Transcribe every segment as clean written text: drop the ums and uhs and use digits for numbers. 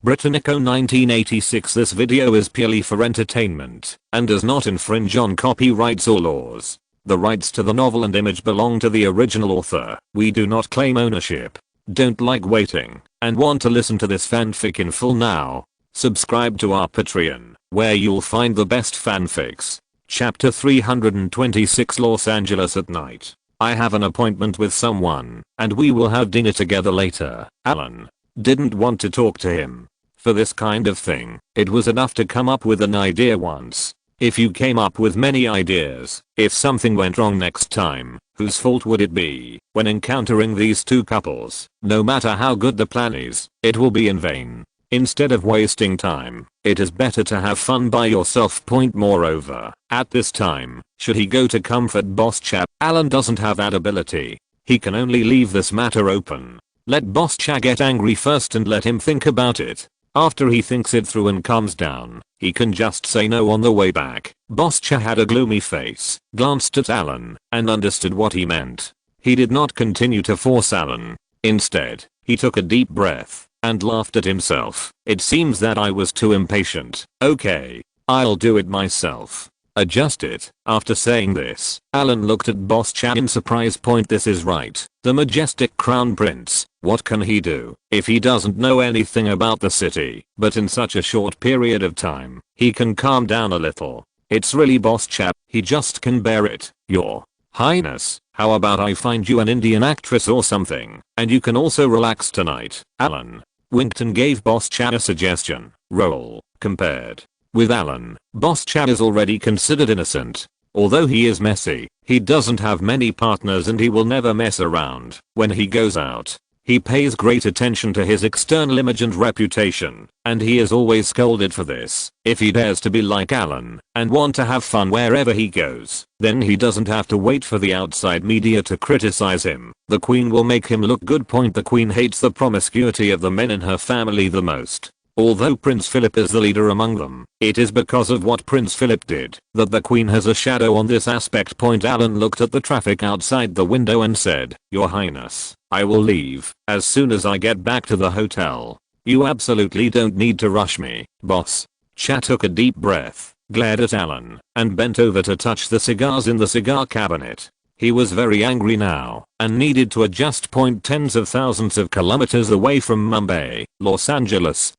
Britannico 1986. This video is purely for entertainment and does not infringe on copyrights or laws. The rights to the novel and image belong to the original author. We do not claim ownership. Don't like waiting and want to listen to this fanfic in full now? Subscribe to our Patreon, where you'll find the best fanfics. Chapter 326. Los Angeles at night. I have an appointment with someone, and we will have dinner together later. Alan didn't want to talk to him. For this kind of thing, it was enough to come up with an idea once. If you came up with many ideas, if something went wrong next time, whose fault would it be? When encountering these two couples, no matter how good the plan is, it will be in vain. Instead of wasting time, it is better to have fun by yourself. Moreover, at this time, should he go to comfort Boss Cha, Alan doesn't have that ability. He can only leave this matter open. Let Boss Cha get angry first and let him think about it. After he thinks it through and calms down, he can just say no on the way back. Boss Cha had a gloomy face, glanced at Alan, and understood what he meant. He did not continue to force Alan. Instead, he took a deep breath and laughed at himself. It seems that I was too impatient. Okay, I'll do it myself. Adjust it. After saying this, Alan looked at Boss Cha in surprise. This is right. The majestic crown prince. What can he do if he doesn't know anything about the city? But in such a short period of time, he can calm down a little. It's really Boss Cha. He just can bear it. Your Highness, how about I find you an Indian actress or something, and you can also relax tonight? Alan winked and gave Boss Cha a suggestion. Roll. Compared with Alan, Boss Cha is already considered innocent. Although he is messy, he doesn't have many partners and he will never mess around. When he goes out, he pays great attention to his external image and reputation, and he is always scolded for this. If he dares to be like Alan and want to have fun wherever he goes, then he doesn't have to wait for the outside media to criticize him. The queen will make him look good. The queen hates the promiscuity of the men in her family the most. Although Prince Philip is the leader among them, it is because of what Prince Philip did that the queen has a shadow on this aspect. Alan looked at the traffic outside the window and said, Your Highness, I will leave as soon as I get back to the hotel. You absolutely don't need to rush me, boss. Cha took a deep breath, glared at Alan, and bent over to touch the cigars in the cigar cabinet. He was very angry now and needed to adjust. Tens of thousands of kilometers away from Mumbai, Los Angeles,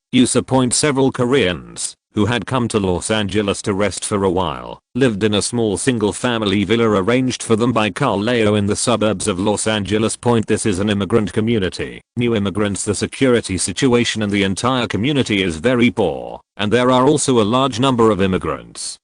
several Koreans who had come to Los Angeles to rest for a while lived in a small single-family villa arranged for them by Carl Leo in the suburbs of Los Angeles. This is an immigrant community. New immigrants. The security situation in the entire community is very poor, and there are also a large number of immigrants.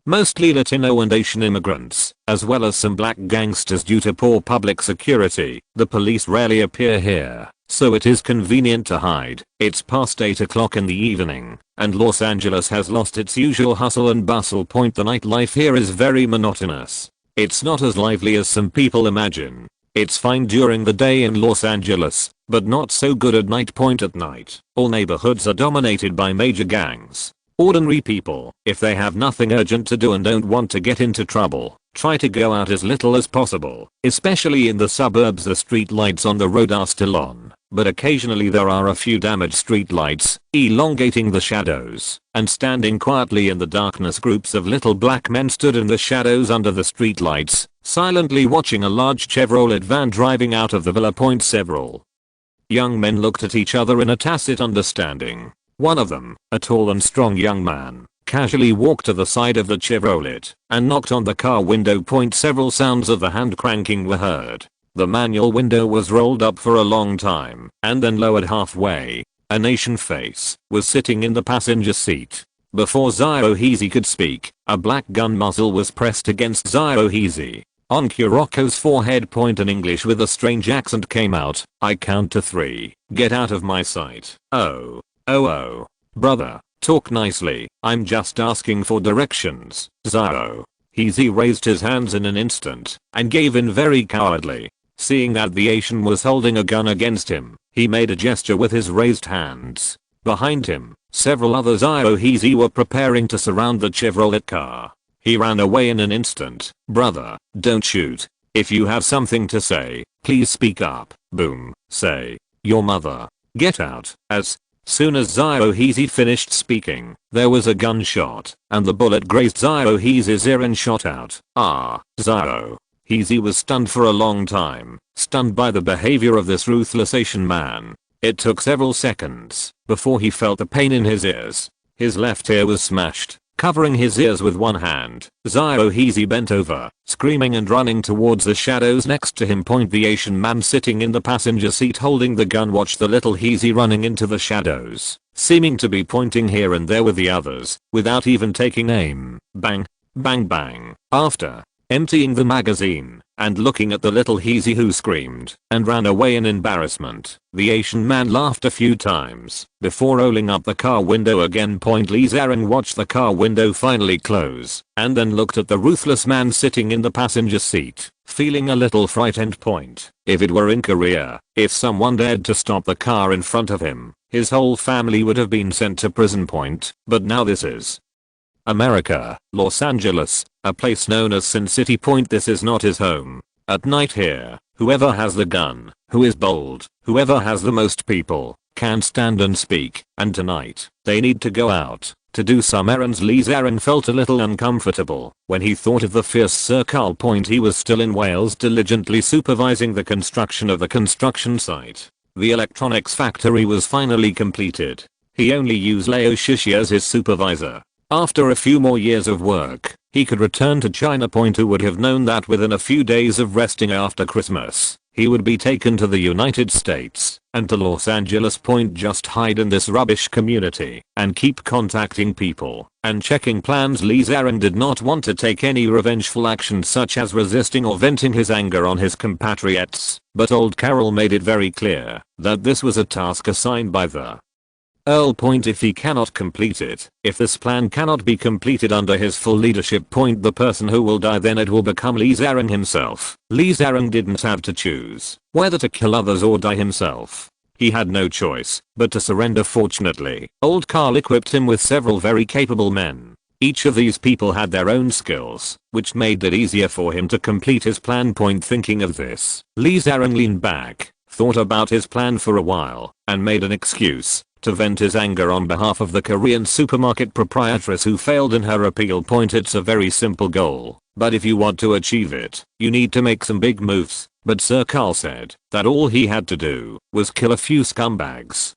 Mostly Latino and Asian immigrants, as well as some black gangsters. Due to poor public security, the police rarely appear here, so it is convenient to hide. It's past 8 o'clock in the evening, and Los Angeles has lost its usual hustle and bustle. The nightlife here is very monotonous. It's not as lively as some people imagine. It's fine during the day in Los Angeles, but not so good at night. At night, all neighborhoods are dominated by major gangs. Ordinary people, if they have nothing urgent to do and don't want to get into trouble, try to go out as little as possible. Especially in the suburbs, the street lights on the road are still on, but occasionally there are a few damaged street lights, elongating the shadows, and standing quietly in the darkness. Groups of little black men stood in the shadows under the street lights, silently watching a large Chevrolet van driving out of the villa. Several young men looked at each other in a tacit understanding. One of them, a tall and strong young man, casually walked to the side of the Chevrolet and knocked on the car window. Several sounds of the hand cranking were heard. The manual window was rolled up for a long time and then lowered halfway. An Asian face was sitting in the passenger seat. Before Ziohezi could speak, a black gun muzzle was pressed against Ziohezi. On Kuroko's forehead, an English with a strange accent came out. I count to 3. Get out of my sight. Oh, brother, talk nicely. I'm just asking for directions. Ziohezi raised his hands in an instant and gave in very cowardly. Seeing that the Asian was holding a gun against him, he made a gesture with his raised hands. Behind him, several other Ziohezi were preparing to surround the Chevrolet car. He ran away in an instant. Brother, don't shoot. If you have something to say, please speak up. Boom. Say, your mother. Get out. As Soon as Ziohezi finished speaking, there was a gunshot, and the bullet grazed Ziohezi's ear and shot out. Ziohezi was stunned for a long time, stunned by the behavior of this ruthless Asian man. It took several seconds before he felt the pain in his ears. His left ear was smashed, covering his ears with one hand. Ziohezi bent over, screaming and running towards the shadows next to him. The Asian man sitting in the passenger seat holding the gun watched the little Hezi running into the shadows, seeming to be pointing here and there with the others, without even taking aim. Bang, bang, bang. After emptying the magazine and looking at the little Hezi who screamed and ran away in embarrassment, the Asian man laughed a few times before rolling up the car window again. Lee Zareng watched the car window finally close and then looked at the ruthless man sitting in the passenger seat, feeling a little frightened. If it were in Korea, if someone dared to stop the car in front of him, his whole family would have been sent to prison. But now this is America, Los Angeles, a place known as Sin City. This is not his home. At night here, whoever has the gun, who is bold, whoever has the most people, can stand and speak, and tonight, they need to go out to do some errands. Lee Zareng felt a little uncomfortable when he thought of the fierce Sir Carl. He was still in Wales diligently supervising the construction of the construction site. The electronics factory was finally completed. He only used Leo Shishi as his supervisor. After a few more years of work, he could return to China. Who would have known that within a few days of resting after Christmas, he would be taken to the United States and to Los Angeles. Just hide in this rubbish community and keep contacting people and checking plans. Lee Zareng did not want to take any revengeful action such as resisting or venting his anger on his compatriots, but old Carol made it very clear that this was a task assigned by the Earl. If he cannot complete it, if this plan cannot be completed under his full leadership, the person who will die then it will become Lee Zareng himself. Lee Zareng didn't have to choose whether to kill others or die himself. He had no choice but to surrender. Fortunately, old Carl equipped him with several very capable men. Each of these people had their own skills, which made it easier for him to complete his plan. Thinking of this, Lee Zareng leaned back, thought about his plan for a while, and made an excuse to vent his anger on behalf of the Korean supermarket proprietress who failed in her appeal. It's a very simple goal, but if you want to achieve it, you need to make some big moves. But Sir Carl said that all he had to do was kill a few scumbags,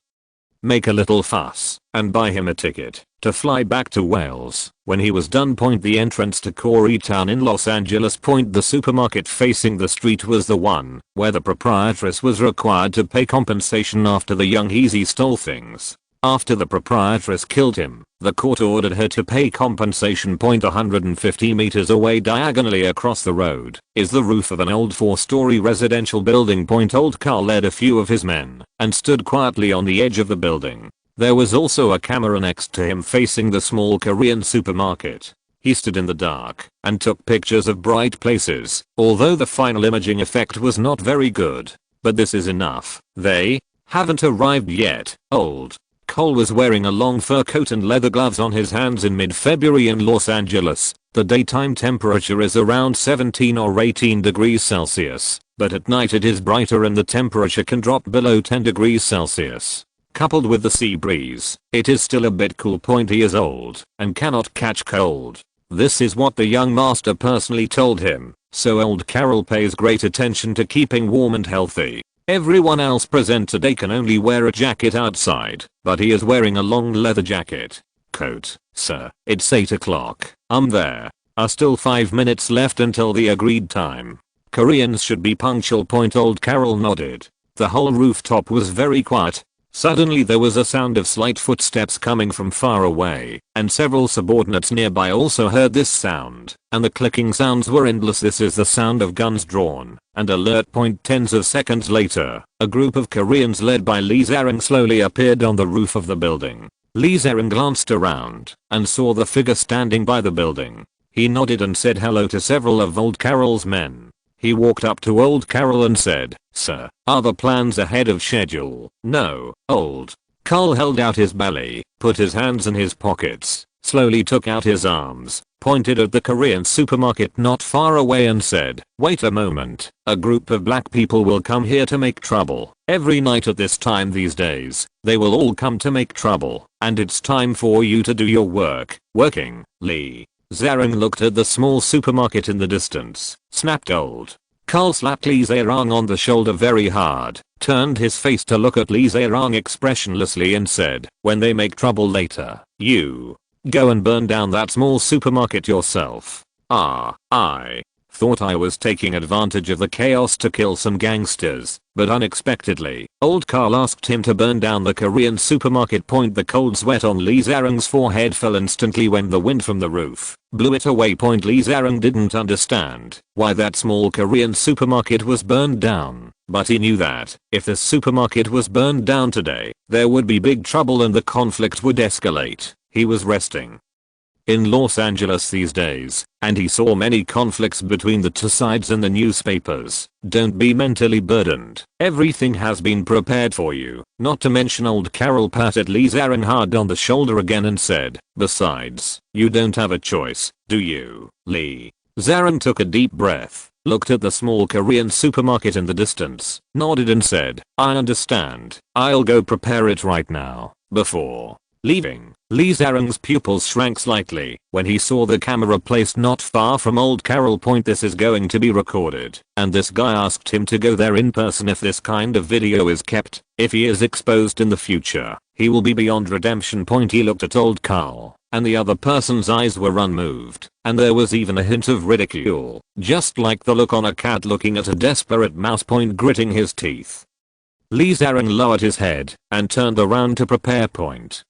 make a little fuss, and buy him a ticket to fly back to Wales. When he was done, the entrance to Koreatown in Los Angeles. The supermarket facing the street was the one where the proprietress was required to pay compensation after the young Hezi stole things. After the proprietress killed him, the court ordered her to pay compensation. 150 meters away diagonally across the road is the roof of an old 4-story residential building. Old Carl led a few of his men and stood quietly on the edge of the building. There was also a camera next to him facing the small Korean supermarket. He stood in the dark and took pictures of bright places, although the final imaging effect was not very good. But this is enough. They haven't arrived yet. Old Cole was wearing a long fur coat and leather gloves on his hands in mid-February in Los Angeles. The daytime temperature is around 17 or 18 degrees Celsius, but at night it is brighter and the temperature can drop below 10 degrees Celsius. Coupled with the sea breeze, it is still a bit cool. He is old and cannot catch cold. This is what the young master personally told him, so old Carol pays great attention to keeping warm and healthy. Everyone else present today can only wear a jacket outside, but he is wearing a long leather jacket. Coat, sir. It's 8 o'clock. There are still 5 minutes left until the agreed time. Koreans should be punctual. Old Carol nodded. The whole rooftop was very quiet. Suddenly there was a sound of slight footsteps coming from far away, and several subordinates nearby also heard this sound, and the clicking sounds were endless. This is the sound of guns drawn and alert. Tens of seconds later, a group of Koreans led by Lee Zareng slowly appeared on the roof of the building. Lee Zareng glanced around and saw the figure standing by the building. He nodded and said hello to several of old Carol's men. He walked up to old Carol and said, "Sir, are the plans ahead of schedule?" "No." Old Carl held out his belly, put his hands in his pockets, slowly took out his arms, pointed at the Korean supermarket not far away and said, "Wait a moment, a group of black people will come here to make trouble. Every night at this time these days, they will all come to make trouble, and it's time for you to do your work." Working, Lee Zarang looked at the small supermarket in the distance, snapped old Carl slapped Lee Zarang on the shoulder very hard, turned his face to look at Lee Zarang expressionlessly and said, "When they make trouble later, you go and burn down that small supermarket yourself." I thought I was taking advantage of the chaos to kill some gangsters, but unexpectedly, old Carl asked him to burn down the Korean supermarket. The cold sweat on Lee Zarang's forehead fell instantly when the wind from the roof blew it away. Lee Zarang didn't understand why that small Korean supermarket was burned down, but he knew that if the supermarket was burned down today, there would be big trouble and the conflict would escalate. He was resting in Los Angeles these days, and he saw many conflicts between the two sides in the newspapers. Don't be mentally burdened. Everything has been prepared for you. Not to mention old Carol patted Lee Zarang hard on the shoulder again and said, "Besides, you don't have a choice, do you, Lee?" Zarang took a deep breath, looked at the small Korean supermarket in the distance, nodded and said, "I understand. I'll go prepare it right now." Before leaving, Lee Zarang's pupils shrank slightly when he saw the camera placed not far from old Carol. This is going to be recorded, and this guy asked him to go there in person if this kind of video is kept. If he is exposed in the future, he will be beyond redemption. He looked at old Carl, and the other person's eyes were unmoved, and there was even a hint of ridicule, just like the look on a cat looking at a desperate mouse. Gritting his teeth, Lee Zarang lowered his head and turned around to prepare.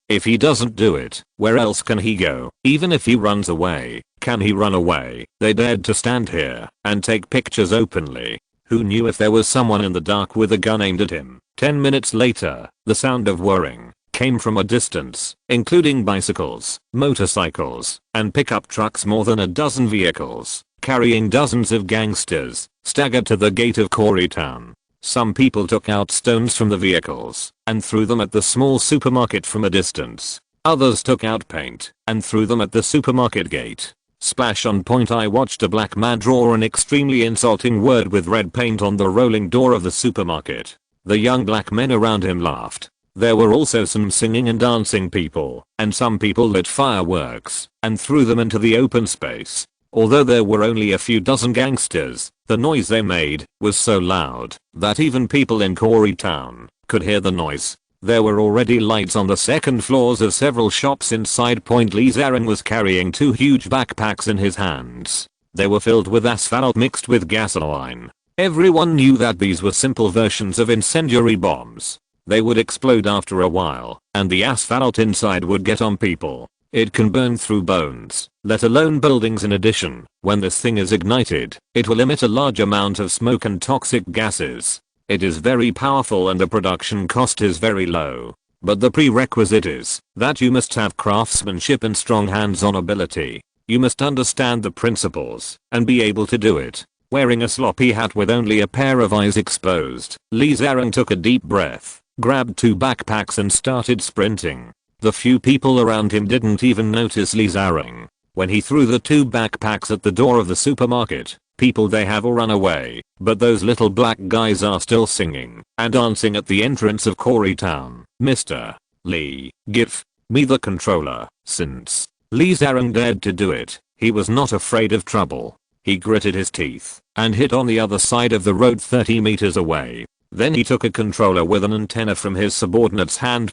If he doesn't do it, where else can he go? Even if he runs away, can he run away? They dared to stand here and take pictures openly. Who knew if there was someone in the dark with a gun aimed at him? 10 minutes later, the sound of whirring came from a distance, including bicycles, motorcycles, and pickup trucks. More than a dozen vehicles, carrying dozens of gangsters, staggered to the gate of Koreatown. Some people took out stones from the vehicles and threw them at the small supermarket from a distance. Others took out paint and threw them at the supermarket gate. Splash on. I watched a black man draw an extremely insulting word with red paint on the rolling door of the supermarket. The young black men around him laughed. There were also some singing and dancing people, and some people lit fireworks and threw them into the open space. Although there were only a few dozen gangsters, the noise they made was so loud that even people in Koreatown could hear the noise. There were already lights on the second floors of several shops inside. Lee Zarang was carrying two huge backpacks in his hands. They were filled with asphalt mixed with gasoline. Everyone knew that these were simple versions of incendiary bombs. They would explode after a while, and the asphalt inside would get on people. It can burn through bones, let alone buildings. In addition, when this thing is ignited, it will emit a large amount of smoke and toxic gases. It is very powerful and the production cost is very low. But the prerequisite is that you must have craftsmanship and strong hands-on ability. You must understand the principles and be able to do it. Wearing a sloppy hat with only a pair of eyes exposed, Lee Zarang took a deep breath, grabbed two backpacks and started sprinting. The few people around him didn't even notice Lee Zarang. When he threw the two backpacks at the door of the supermarket, people they have all run away, but those little black guys are still singing and dancing at the entrance of Koreatown. "Mr. Lee, give me the controller." Since Lee Zarang dared to do it, he was not afraid of trouble. He gritted his teeth and hit on the other side of the road 30 meters away. Then he took a controller with an antenna from his subordinate's hand.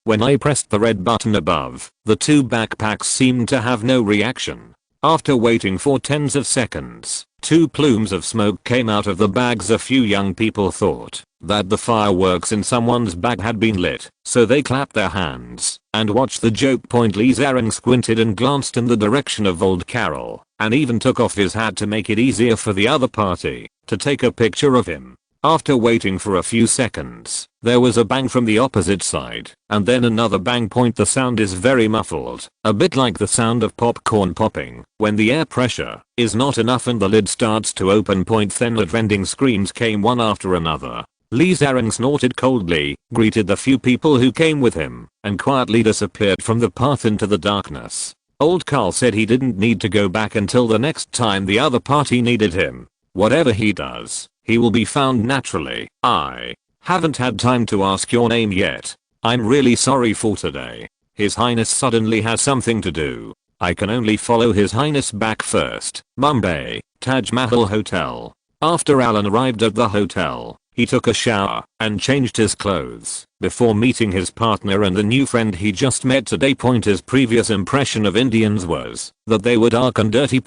When I pressed the red button above, the two backpacks seemed to have no reaction. After waiting for tens of seconds, two plumes of smoke came out of the bags. A few young people thought that the fireworks in someone's bag had been lit, so they clapped their hands and watched the joke. Lee Zarang squinted and glanced in the direction of old Carol, and even took off his hat to make it easier for the other party to take a picture of him. After waiting for a few seconds, there was a bang from the opposite side, and then another bang. The sound is very muffled, a bit like the sound of popcorn popping when the air pressure is not enough and the lid starts to open. Then the rending screams came one after another. Lee Zarang snorted coldly, greeted the few people who came with him, and quietly disappeared from the path into the darkness. Old Carl said he didn't need to go back until the next time the other party needed him. Whatever he does, he will be found naturally. I haven't had time to ask your name yet. I'm really sorry for today. His Highness suddenly has something to do. I can only follow His Highness back first. Mumbai, Taj Mahal Hotel. After Alan arrived at the hotel, he took a shower and changed his clothes before meeting his partner and the new friend he just met today. His previous impression of Indians was that they were dark and dirty.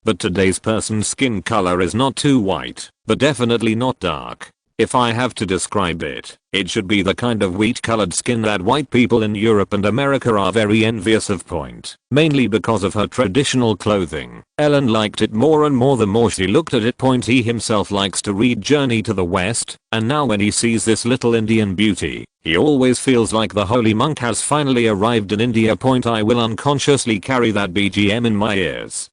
But today's person's skin color is not too white, but definitely not dark. If I have to describe it, it should be the kind of wheat-colored skin that white people in Europe and America are very envious of. Mainly because of her traditional clothing. Ellen liked it more and more the more she looked at it. He himself likes to read Journey to the West, and now when he sees this little Indian beauty, he always feels like the holy monk has finally arrived in India. I will unconsciously carry that BGM in my ears.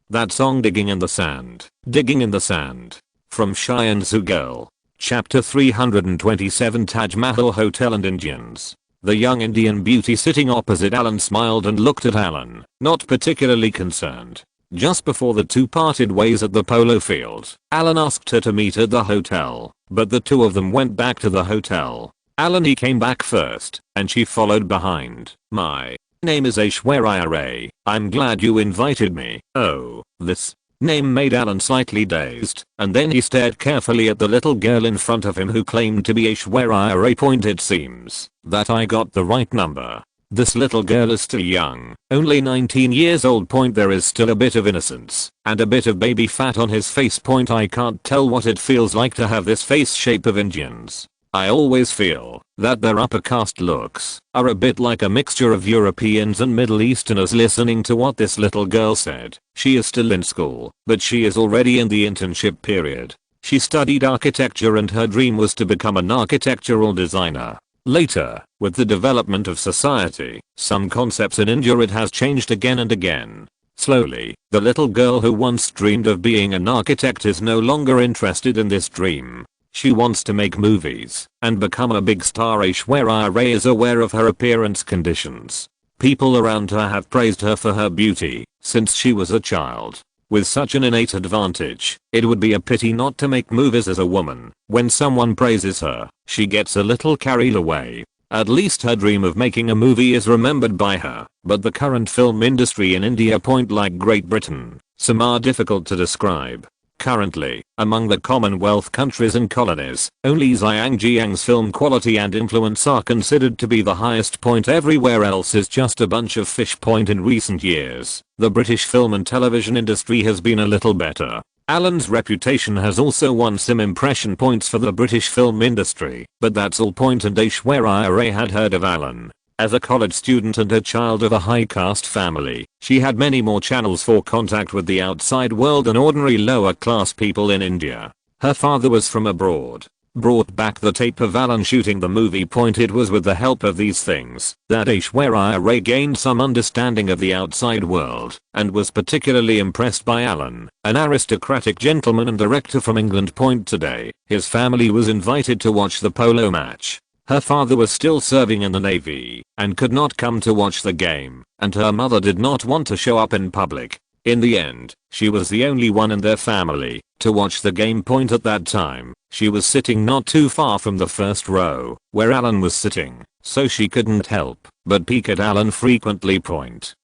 That song Digging in the Sand. Digging in the Sand. From Shy and Zoo Girl. Chapter 327 Taj Mahal Hotel and Indians. The young Indian beauty sitting opposite Alan smiled and looked at Alan, not particularly concerned. Just before the two parted ways at the polo field, Alan asked her to meet at the hotel, but the two of them went back to the hotel. He came back first, and she followed behind. My name is Aishwarya Rai. I'm glad you invited me. Oh, this name made Alan slightly dazed, and then he stared carefully at the little girl in front of him who claimed to be Aishwarya Rai. It seems that I got the right number. This little girl is still young, only 19 years old. There is still a bit of innocence, and a bit of baby fat on his face. I can't tell what it feels like to have this face shape of Indians. I always feel that their upper caste looks are a bit like a mixture of Europeans and Middle Easterners. Listening to what this little girl said, she is still in school, but she is already in the internship period. She studied architecture and her dream was to become an architectural designer. Later, with the development of society, some concepts in India it has changed again and again. Slowly, the little girl who once dreamed of being an architect is no longer interested in this dream. She wants to make movies and become a big star. Aishwarya Rai is aware of her appearance conditions. People around her have praised her for her beauty since she was a child. With such an innate advantage, it would be a pity not to make movies as a woman. When someone praises her, she gets a little carried away. At least her dream of making a movie is remembered by her. But the current film industry in India, like Great Britain, some are difficult to describe. Currently, among the Commonwealth countries and colonies, only Xinjiang's film quality and influence are considered to be the highest. Everywhere else is just a bunch of fish. In recent years, the British film and television industry has been a little better. Alan's reputation has also won some impression points for the British film industry, but that's all. And Aishwarya Rai had heard of Alan. As a college student and a child of a high caste family, she had many more channels for contact with the outside world than ordinary lower class people in India. Her father was from abroad. Brought back the tape of Alan shooting the movie. It was with the help of these things that Aishwarya Rai gained some understanding of the outside world and was particularly impressed by Alan, an aristocratic gentleman and director from England. Today, his family was invited to watch the polo match. Her father was still serving in the Navy and could not come to watch the game, and her mother did not want to show up in public. In the end, she was the only one in their family to watch the game. At that time, she was sitting not too far from the first row, where Alan was sitting, so she couldn't help but peek at Alan frequently.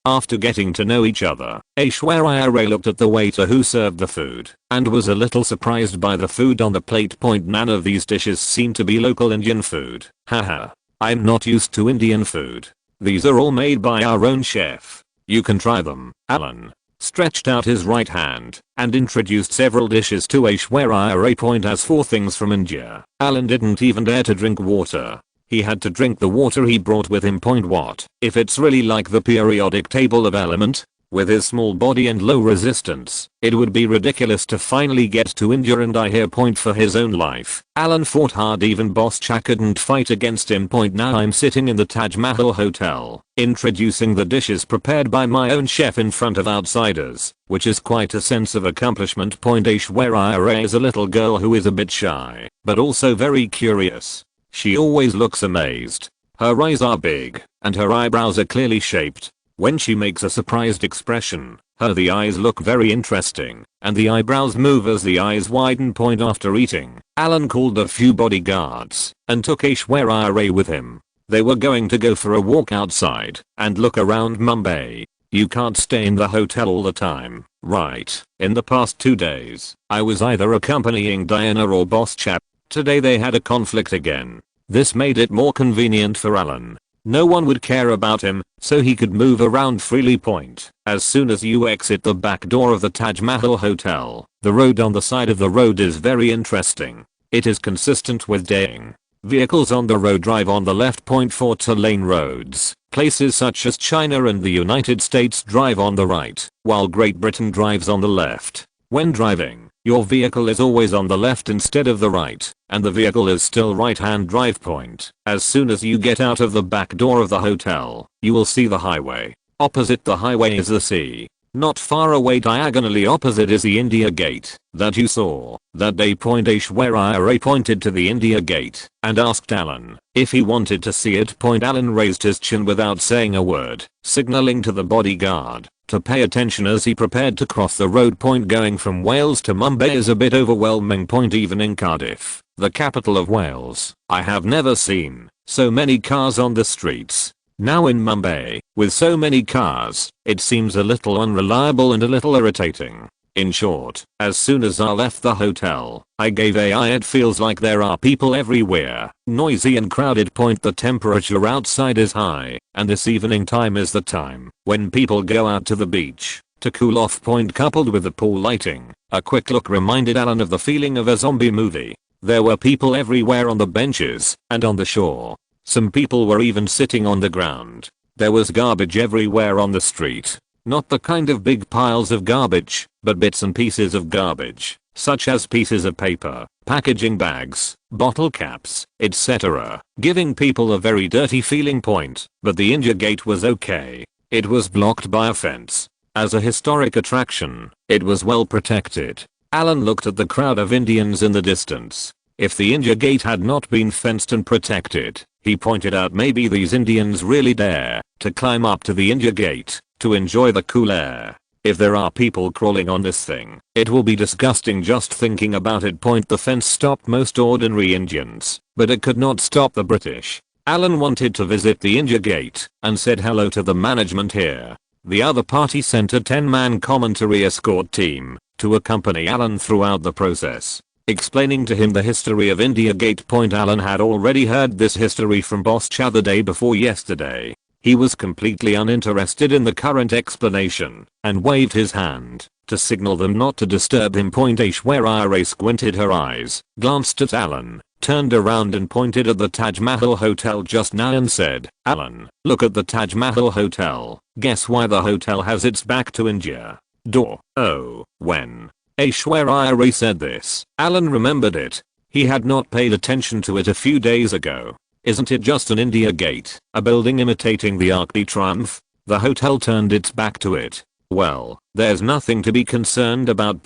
After getting to know each other, Aishwarya Rai looked at the waiter who served the food and was a little surprised by the food on the plate. None of these dishes seem to be local Indian food. Haha. I'm not used to Indian food. These are all made by our own chef. You can try them. Alan stretched out his right hand and introduced several dishes to Aishwarya Rai. As for things from India, Alan didn't even dare to drink water. He had to drink the water he brought with him. What if it's really like the periodic table of element? With his small body and low resistance, it would be ridiculous to finally get to India and die here. For his own life, Alan fought hard. Even Boss Cha couldn't fight against him. Now I'm sitting in the Taj Mahal hotel, introducing the dishes prepared by my own chef in front of outsiders, which is quite a sense of accomplishment. Aishwarya is a little girl who is a bit shy, but also very curious. She always looks amazed. Her eyes are big, and her eyebrows are clearly shaped. When she makes a surprised expression, the eyes look very interesting, and the eyebrows move as the eyes widen. After eating, Alan called a few bodyguards and took Aishwarya with him. They were going to go for a walk outside and look around Mumbai. You can't stay in the hotel all the time, right? In the past 2 days, I was either accompanying Diana or Boss Chap. Today they had a conflict again. This made it more convenient for Alan. No one would care about him, so he could move around freely. As soon as you exit the back door of the Taj Mahal hotel, the road on the side of the road is very interesting. It is consistent with daying. Vehicles on the road drive on the left. 4 two-lane roads. Places such as China and the United States drive on the right, while Great Britain drives on the left. When driving, your vehicle is always on the left instead of the right, and the vehicle is still right-hand drive. As soon as you get out of the back door of the hotel, you will see the highway. Opposite the highway is the sea. Not far away diagonally opposite is the India Gate that you saw that day. Aishwarya pointed to the India Gate and asked Alan if he wanted to see it. Alan raised his chin without saying a word, signaling to the bodyguard to pay attention as he prepared to cross the road. Going from Wales to Mumbai is a bit overwhelming. Even in Cardiff, the capital of Wales, I have never seen so many cars on the streets. Now in Mumbai, with so many cars, it seems a little unreliable and a little irritating. In short, as soon as I left the hotel, I gave AI it feels like there are people everywhere, noisy and crowded. The temperature outside is high, and this evening time is the time when people go out to the beach to cool off. Coupled with the pool lighting, a quick look reminded Alan of the feeling of a zombie movie. There were people everywhere on the benches and on the shore. Some people were even sitting on the ground. There was garbage everywhere on the street. Not the kind of big piles of garbage, but bits and pieces of garbage, such as pieces of paper, packaging bags, bottle caps, etc., giving people a very dirty feeling. But the India Gate was okay. It was blocked by a fence. As a historic attraction, it was well protected. Alan looked at the crowd of Indians in the distance. If the India Gate had not been fenced and protected, he pointed out, maybe these Indians really dare to climb up to the India Gate to enjoy the cool air. If there are people crawling on this thing, it will be disgusting just thinking about it. The fence stopped most ordinary Indians, but it could not stop the British. Alan wanted to visit the India Gate and said hello to the management here. The other party sent a 10-man commentary escort team to accompany Alan throughout the process, explaining to him the history of India Gate. Alan had already heard this history from Boss Cha the day before yesterday. He was completely uninterested in the current explanation and waved his hand to signal them not to disturb him. Aishwarya squinted her eyes, glanced at Alan, turned around and pointed at the Taj Mahal hotel just now and said, "Alan, look at the Taj Mahal hotel. Guess why the hotel has its back to India?" Door. Oh, when Aishwarya said this, Alan remembered it. He had not paid attention to it a few days ago. Isn't it just an India Gate, a building imitating the Arc de Triomphe? The hotel turned its back to it. Well, there's nothing to be concerned about.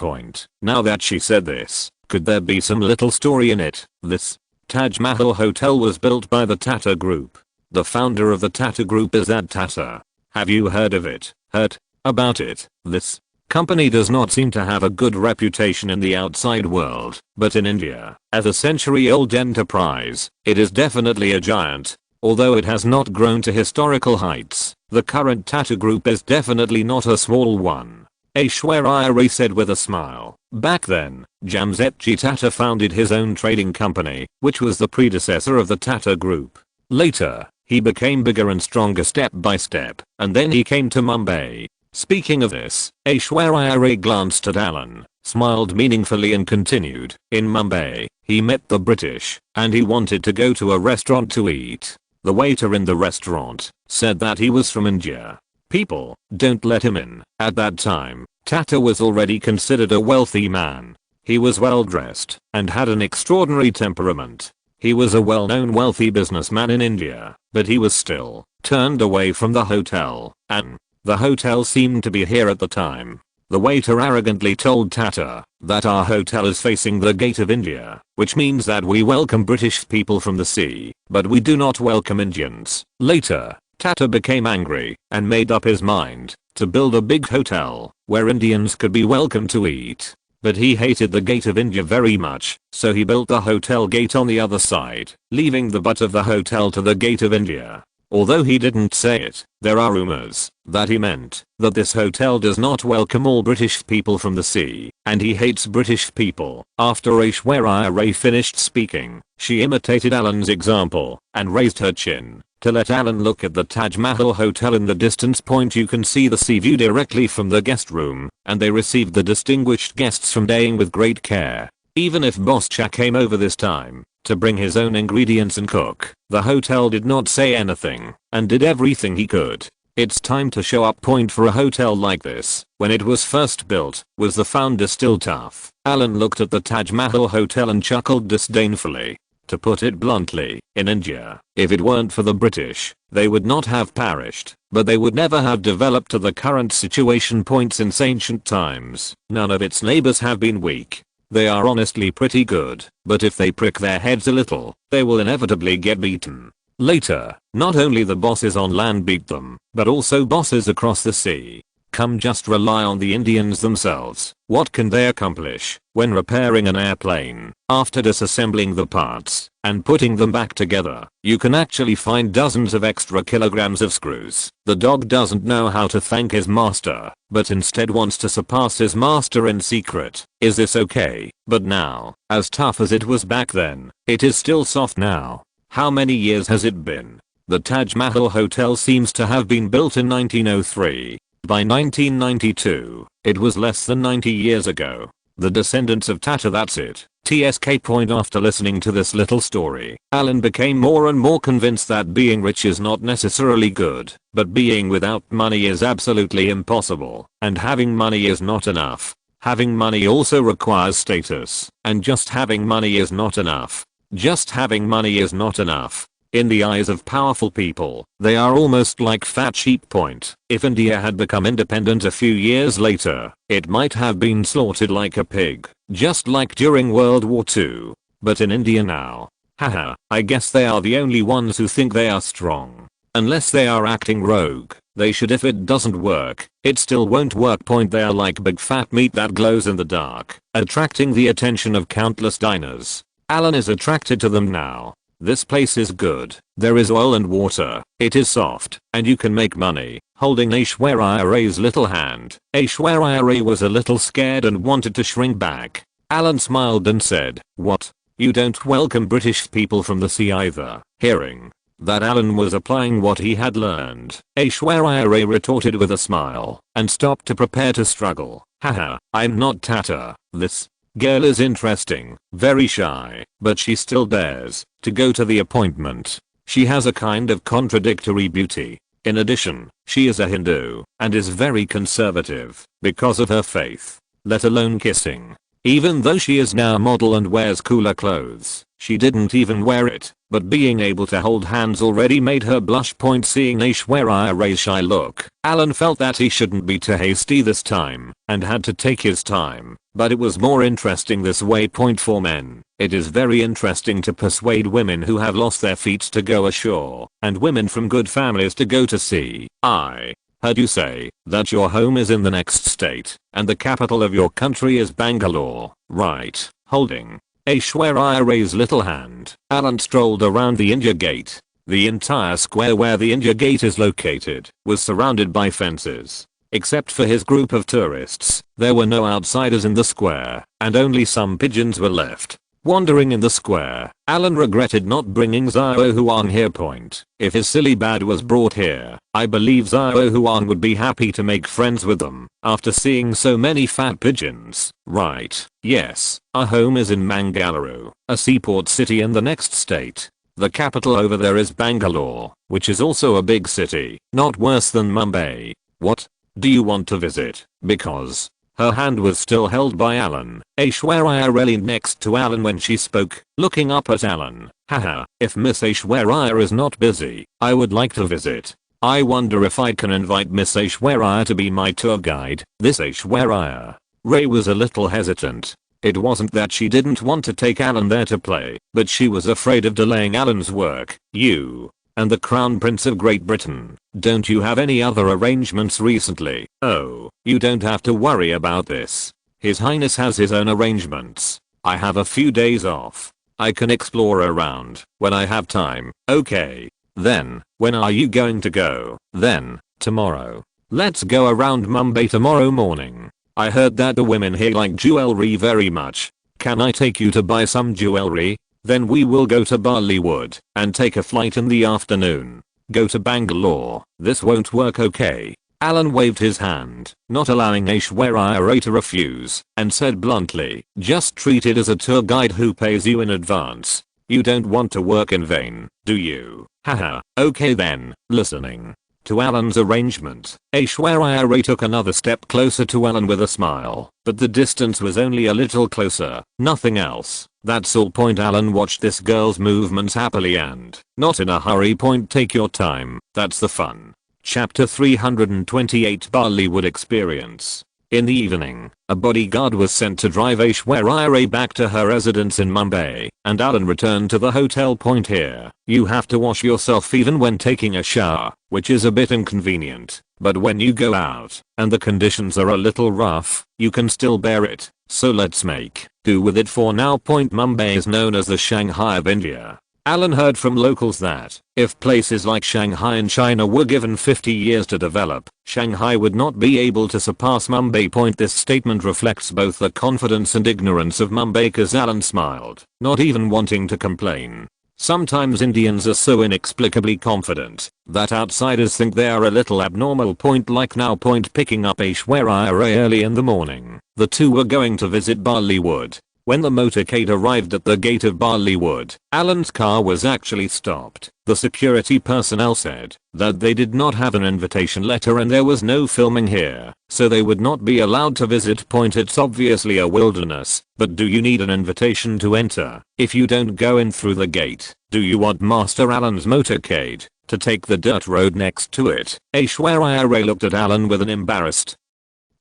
Now that she said this, could there be some little story in it? This Taj Mahal hotel was built by the Tata Group. The founder of the Tata Group is Ad Tata. Have you heard of it? Heard about it? This company does not seem to have a good reputation in the outside world, but in India, as a century-old enterprise, it is definitely a giant. Although it has not grown to historical heights, the current Tata Group is definitely not a small one. Aishwarya said with a smile. Back then, Jamsetji Tata founded his own trading company, which was the predecessor of the Tata Group. Later, he became bigger and stronger step by step, and then he came to Mumbai. Speaking of this, Aishwarya glanced at Alan, smiled meaningfully and continued, in Mumbai, he met the British, and he wanted to go to a restaurant to eat. The waiter in the restaurant said that he was from India. People, don't let him in. At that time, Tata was already considered a wealthy man. He was well dressed and had an extraordinary temperament. He was a well-known wealthy businessman in India, but he was still turned away from the hotel, and the hotel seemed to be here at the time. The waiter arrogantly told Tata that our hotel is facing the gate of India, which means that we welcome British people from the sea, but we do not welcome Indians. Later, Tata became angry and made up his mind to build a big hotel where Indians could be welcome to eat. But he hated the gate of India very much, so he built the hotel gate on the other side, leaving the butt of the hotel to the gate of India. Although he didn't say it, there are rumors that he meant that this hotel does not welcome all British people from the sea, and he hates British people. After Aishwarya Rai finished speaking, she imitated Alan's example and raised her chin to let Alan look at the Taj Mahal Hotel in the distance. Point you can see the sea view directly from the guest room, and they received the distinguished guests from staying with great care. Even if Boss Cha came over this time to bring his own ingredients and cook, the hotel did not say anything and did everything he could. It's time to show up. Point for a hotel like this, when it was first built, was the founder still tough? Alan looked at the Taj Mahal Hotel and chuckled disdainfully. To put it bluntly, in India, if it weren't for the British, they would not have perished, but they would never have developed to the current situation. Point since ancient times, none of its neighbors have been weak. They are honestly pretty good, but if they prick their heads a little, they will inevitably get beaten. Later, not only the bosses on land beat them, but also bosses across the sea. Come, just rely on the Indians themselves. What can they accomplish when repairing an airplane? After disassembling the parts and putting them back together, you can actually find dozens of extra kilograms of screws. The dog doesn't know how to thank his master, but instead wants to surpass his master in secret. Is this okay? But now, as tough as it was back then, it is still soft now. How many years has it been? The Taj Mahal Hotel seems to have been built in 1903. By 1992, it was less than 90 years ago. The descendants of Tata, that's it. TSK. Point after listening to this little story, Alan became more and more convinced that being rich is not necessarily good, but being without money is absolutely impossible, and having money is not enough. Having money also requires status, and just having money is not enough. Just having money is not enough. In the eyes of powerful people, they are almost like fat sheep. Point. If India had become independent a few years later, it might have been slaughtered like a pig, just like during World War II. But in India now, haha, I guess they are the only ones who think they are strong. Unless they are acting rogue, they should. If it doesn't work, it still won't work. Point. They are like big fat meat that glows in the dark, attracting the attention of countless diners. Alan is attracted to them now. This place is good. There is oil and water. It is soft, and you can make money. Holding Aishwarya Rai's little hand, Aishwarya Rai was a little scared and wanted to shrink back. Alan smiled and said, "What? You don't welcome British people from the sea either?" Hearing that Alan was applying what he had learned, Aishwarya Rai retorted with a smile and stopped to prepare to struggle. Haha, I'm not Tata. This girl is interesting, very shy, but she still dares to go to the appointment. She has a kind of contradictory beauty. In addition, she is a Hindu and is very conservative because of her faith, let alone kissing. Even though she is now a model and wears cooler clothes, she didn't even wear it, but being able to hold hands already made her blush. Point. Seeing Aishwarya Rai's shy look, Alan felt that he shouldn't be too hasty this time and had to take his time, but it was more interesting this way. Point. For men, it is very interesting to persuade women who have lost their feet to go ashore, and women from good families to go to sea. I heard you say that your home is in the next state, and the capital of your country is Bangalore, right? Holding Aishwarya Rai's little hand, Alan strolled around the India Gate. The entire square where the India Gate is located was surrounded by fences. Except for his group of tourists, there were no outsiders in the square, and only some pigeons were left wandering in the square. Alan regretted not bringing Xiao Huang here. Point. If his silly bad was brought here, I believe Xiao Huang would be happy to make friends with them after seeing so many fat pigeons. Right. Yes, our home is in Mangaluru, a seaport city in the next state. The capital over there is Bangalore, which is also a big city, not worse than Mumbai. What? Do you want to visit? Because. Her hand was still held by Alan. Aishwarya leaned next to Alan when she spoke, looking up at Alan. Haha, if Miss Aishwarya is not busy, I would like to visit. I wonder if I can invite Miss Aishwarya to be my tour guide. This Aishwarya. Ray was a little hesitant. It wasn't that she didn't want to take Alan there to play, but she was afraid of delaying Alan's work. You and the Crown Prince of Great Britain, don't you have any other arrangements recently? Oh, you don't have to worry about this. His Highness has his own arrangements. I have a few days off. I can explore around when I have time. Okay. Then, when are you going to go? Then, tomorrow. Let's go around Mumbai tomorrow morning. I heard that the women here like jewelry very much. Can I take you to buy some jewelry? Then we will go to Bollywood and take a flight in the afternoon. Go to Bangalore. This won't work, okay? Alan waved his hand, not allowing Aishwarya to refuse, and said bluntly, just treat it as a tour guide who pays you in advance. You don't want to work in vain, do you? Haha, okay then. Listening to Alan's arrangement, Aishwarya took another step closer to Alan with a smile, but the distance was only a little closer, nothing else. That's all. Alan watched this girl's movements happily and, not in a hurry. Take your time, that's the fun. Chapter 328 Bollywood Experience. In the evening, a bodyguard was sent to drive Aishwarya back to her residence in Mumbai, and Alan returned to the hotel. Here, you have to wash yourself even when taking a shower, which is a bit inconvenient, but when you go out, and the conditions are a little rough, you can still bear it, so let's make do with it for now. Mumbai is known as the Shanghai of India. Alan heard from locals that, if places like Shanghai in China were given 50 years to develop, Shanghai would not be able to surpass Mumbai. This statement reflects both the confidence and ignorance of Mumbaikars. Alan smiled, not even wanting to complain. Sometimes Indians are so inexplicably confident that outsiders think they are a little abnormal. Like now. Picking up Aishwarya early in the morning, the two were going to visit Bollywood. When the motorcade arrived at the gate of Bollywood, Alan's car was actually stopped. The security personnel said that they did not have an invitation letter and there was no filming here, so they would not be allowed to visit. It's obviously a wilderness, but do you need an invitation to enter? If you don't go in through the gate, do you want Master Alan's motorcade to take the dirt road next to it? Aishwarya looked at Alan with an embarrassed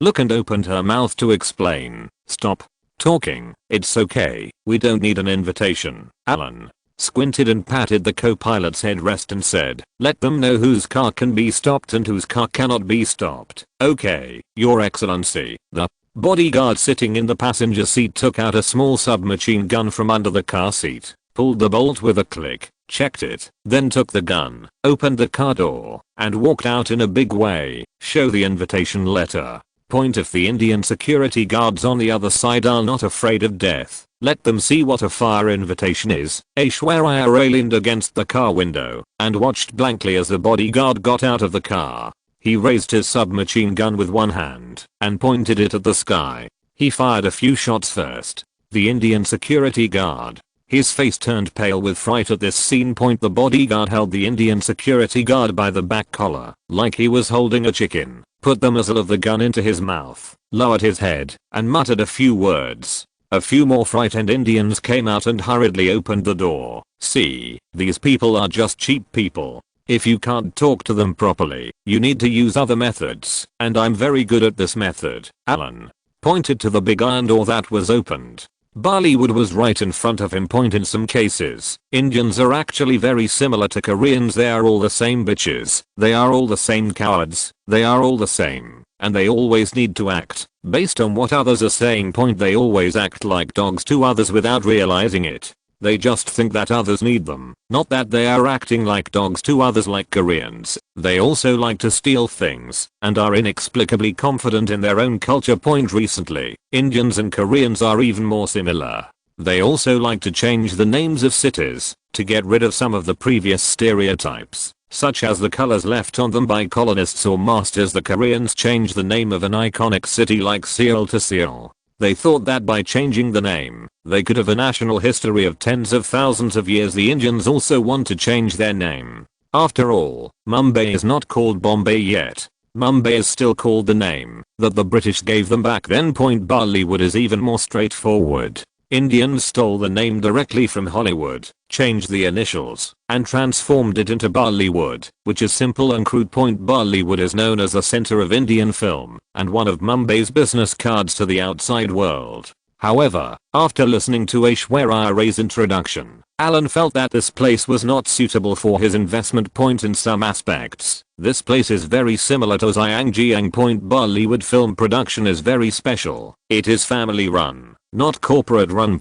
look and opened her mouth to explain. Stop talking, it's okay, we don't need an invitation. Alan squinted and patted the co-pilot's headrest and said, let them know whose car can be stopped and whose car cannot be stopped. Okay, Your Excellency. The bodyguard sitting in the passenger seat took out a small submachine gun from under the car seat, pulled the bolt with a click, checked it, then took the gun, opened the car door, and walked out in a big way. Show the invitation letter. If the Indian security guards on the other side are not afraid of death, let them see what a fire invitation is. Aishwarya leaned against the car window and watched blankly as the bodyguard got out of the car. He raised his submachine gun with one hand and pointed it at the sky. He fired a few shots first. The Indian security guard, his face turned pale with fright at this scene. The bodyguard held the Indian security guard by the back collar, like he was holding a chicken, put the muzzle of the gun into his mouth, lowered his head, and muttered a few words. A few more frightened Indians came out and hurriedly opened the door. See, these people are just cheap people. If you can't talk to them properly, you need to use other methods, and I'm very good at this method. Alan pointed to the big iron door that was opened. Bollywood was right in front of him. In some cases, Indians are actually very similar to Koreans. They are all the same bitches. They are all the same cowards. They are all the same. And they always need to act based on what others are saying. They always act like dogs to others without realizing it. They just think that others need them, not that they are acting like dogs to others like Koreans. They also like to steal things and are inexplicably confident in their own culture. Recently, Indians and Koreans are even more similar. They also like to change the names of cities to get rid of some of the previous stereotypes, such as the colors left on them by colonists or masters. The Koreans changed the name of an iconic city like Seoul to Seoul. They thought that by changing the name, they could have a national history of tens of thousands of years. The Indians also want to change their name. After all, Mumbai is not called Bombay yet. Mumbai is still called the name that the British gave them back then. Bollywood is even more straightforward. Indians stole the name directly from Hollywood, changed the initials, and transformed it into Bollywood, which is simple and crude. Bollywood is known as the center of Indian film and one of Mumbai's business cards to the outside world. However, after listening to Aishwarya Rai's introduction, Alan felt that this place was not suitable for his investment. In some aspects, this place is very similar to Zhangjiang. Bollywood film production is very special. It is family run, not corporate run.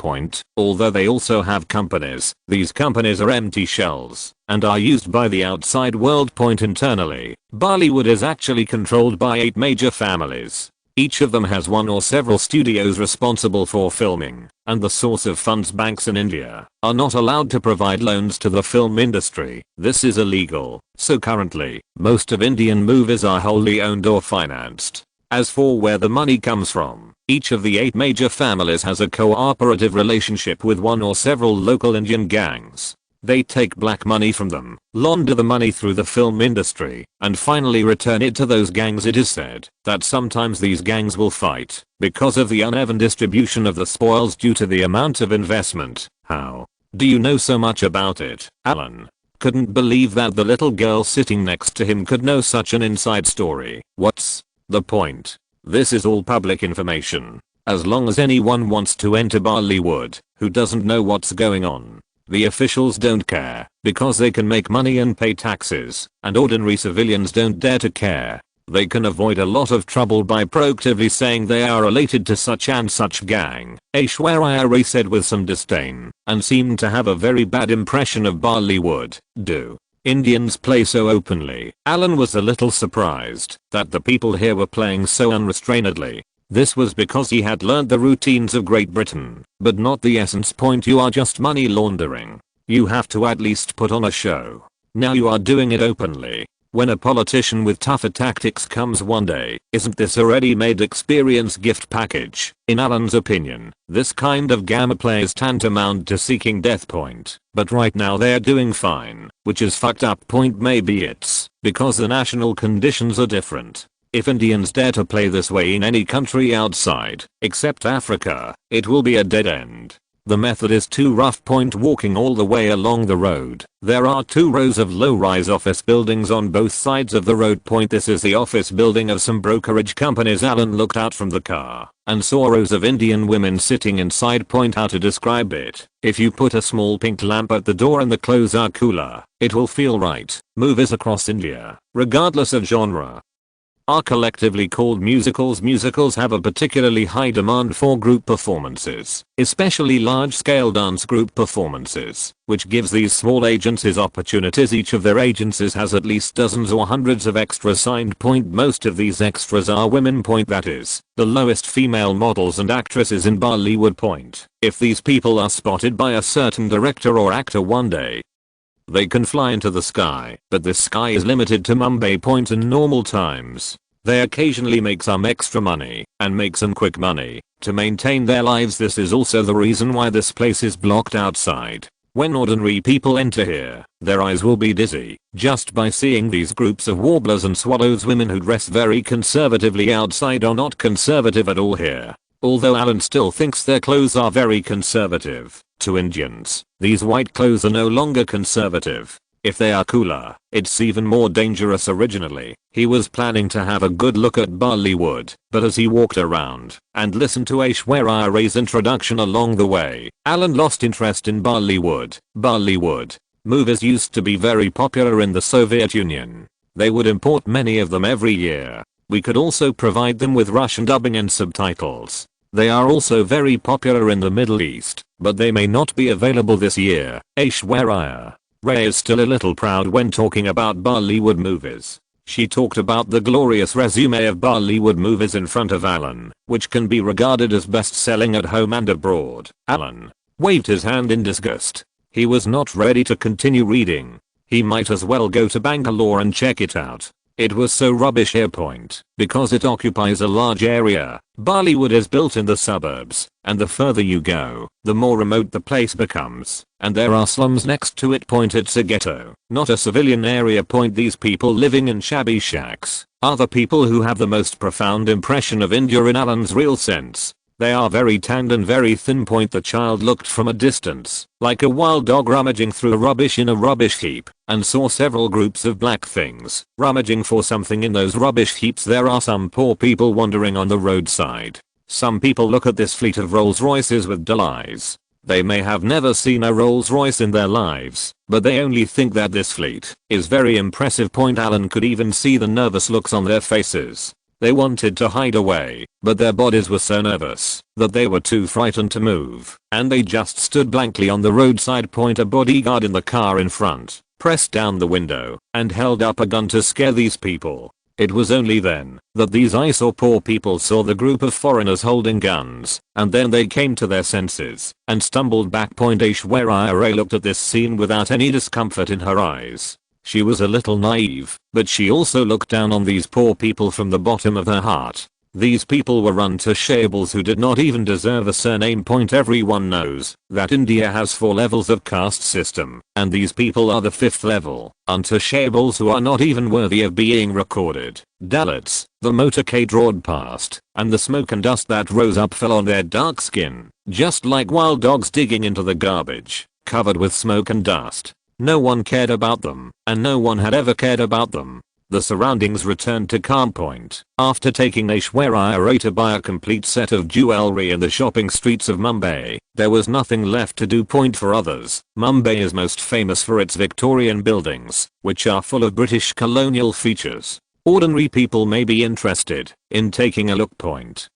Although they also have companies, these companies are empty shells and are used by the outside world. Internally, Bollywood is actually controlled by 8 major families. Each of them has one or several studios responsible for filming, and the source of funds. Banks in India are not allowed to provide loans to the film industry. This is illegal, so currently, most of Indian movies are wholly owned or financed. As for where the money comes from, each of the 8 major families has a cooperative relationship with one or several local Indian gangs. They take black money from them, launder the money through the film industry, and finally return it to those gangs. It is said that sometimes these gangs will fight because of the uneven distribution of the spoils due to the amount of investment. How do you know so much about it? Alan couldn't believe that the little girl sitting next to him could know such an inside story. What's the point? This is all public information. As long as anyone wants to enter Bollywood who doesn't know what's going on, the officials don't care, because they can make money and pay taxes, and ordinary civilians don't dare to care. They can avoid a lot of trouble by proactively saying they are related to such and such gang, Aishwarya Rai said with some disdain, and seemed to have a very bad impression of Bollywood. Do Indians play so openly? Alan was a little surprised that the people here were playing so unrestrainedly. This was because he had learned the routines of Great Britain, but not the essence. You are just money laundering. You have to at least put on a show. Now you are doing it openly. When a politician with tougher tactics comes one day, isn't this a ready-made experience gift package? In Alan's opinion, this kind of gamma play is tantamount to seeking death. But right now they're doing fine, which is fucked up. Maybe it's because the national conditions are different. If Indians dare to play this way in any country outside, except Africa, it will be a dead end. The method is too rough. Walking all the way along the road, there are 2 rows of low-rise office buildings on both sides of the road. This is the office building of some brokerage companies. Alan looked out from the car and saw rows of Indian women sitting inside. How to describe it? If you put a small pink lamp at the door and the clothes are cooler, it will feel right. Movies across India, regardless of genre, are collectively called musicals. Musicals have a particularly high demand for group performances, especially large-scale dance group performances, which gives these small agencies opportunities. Each of their agencies has at least dozens or hundreds of extras signed. Most of these extras are women. That is, the lowest female models and actresses in Bollywood. If these people are spotted by a certain director or actor one day, they can fly into the sky, but this sky is limited to Mumbai. In normal times, they occasionally make some extra money, and make some quick money, to maintain their lives. This is also the reason why this place is blocked outside. When ordinary people enter here, their eyes will be dizzy, just by seeing these groups of warblers and swallows. Women who dress very conservatively outside are not conservative at all here. Although Alan still thinks their clothes are very conservative, to Indians, these white clothes are no longer conservative. If they are cooler, it's even more dangerous. Originally, he was planning to have a good look at Bollywood, but as he walked around and listened to Aishwarya Rai's introduction along the way, Alan lost interest in Bollywood. Bollywood movies used to be very popular in the Soviet Union. They would import many of them every year. We could also provide them with Russian dubbing and subtitles. They are also very popular in the Middle East, but they may not be available this year. Aishwarya Rai is still a little proud when talking about Bollywood movies. She talked about the glorious resume of Bollywood movies in front of Alan, which can be regarded as best-selling at home and abroad. Alan waved his hand in disgust. He was not ready to continue reading. He might as well go to Bangalore and check it out. It was so rubbish here point because it occupies a large area. Bollywood is built in the suburbs, and the further you go, the more remote the place becomes, and there are slums next to it point. It's a ghetto, not a civilian area point. These people living in shabby shacks are the people who have the most profound impression of India in Alan's real sense. They are very tanned and very thin point. The child looked from a distance, like a wild dog rummaging through rubbish in a rubbish heap, and saw several groups of black things rummaging for something in those rubbish heaps. There are some poor people wandering on the roadside. Some people look at this fleet of Rolls Royces with dull eyes. They may have never seen a Rolls Royce in their lives, but they only think that this fleet is very impressive point. Alan could even see the nervous looks on their faces. They wanted to hide away, but their bodies were so nervous that they were too frightened to move, and they just stood blankly on the roadside point. A bodyguard in the car in front pressed down the window and held up a gun to scare these people. It was only then that these eyesore poor people saw the group of foreigners holding guns, and then they came to their senses and stumbled back. Aishwarya looked at this scene without any discomfort in her eyes. She was a little naive, but she also looked down on these poor people from the bottom of her heart. These people were untouchables who did not even deserve a surname. Everyone knows that India has 4 levels of caste system, and these people are the 5th level, untouchables who are not even worthy of being recorded. Dalits, the motorcade roared past, and the smoke and dust that rose up fell on their dark skin, just like wild dogs digging into the garbage, covered with smoke and dust. No one cared about them, and no one had ever cared about them. The surroundings returned to calm point after taking Aishwarya to buy a complete set of jewelry in the shopping streets of Mumbai. There was nothing left to do for others. Mumbai is most famous for its Victorian buildings, which are full of British colonial features. Ordinary people may be interested in taking a look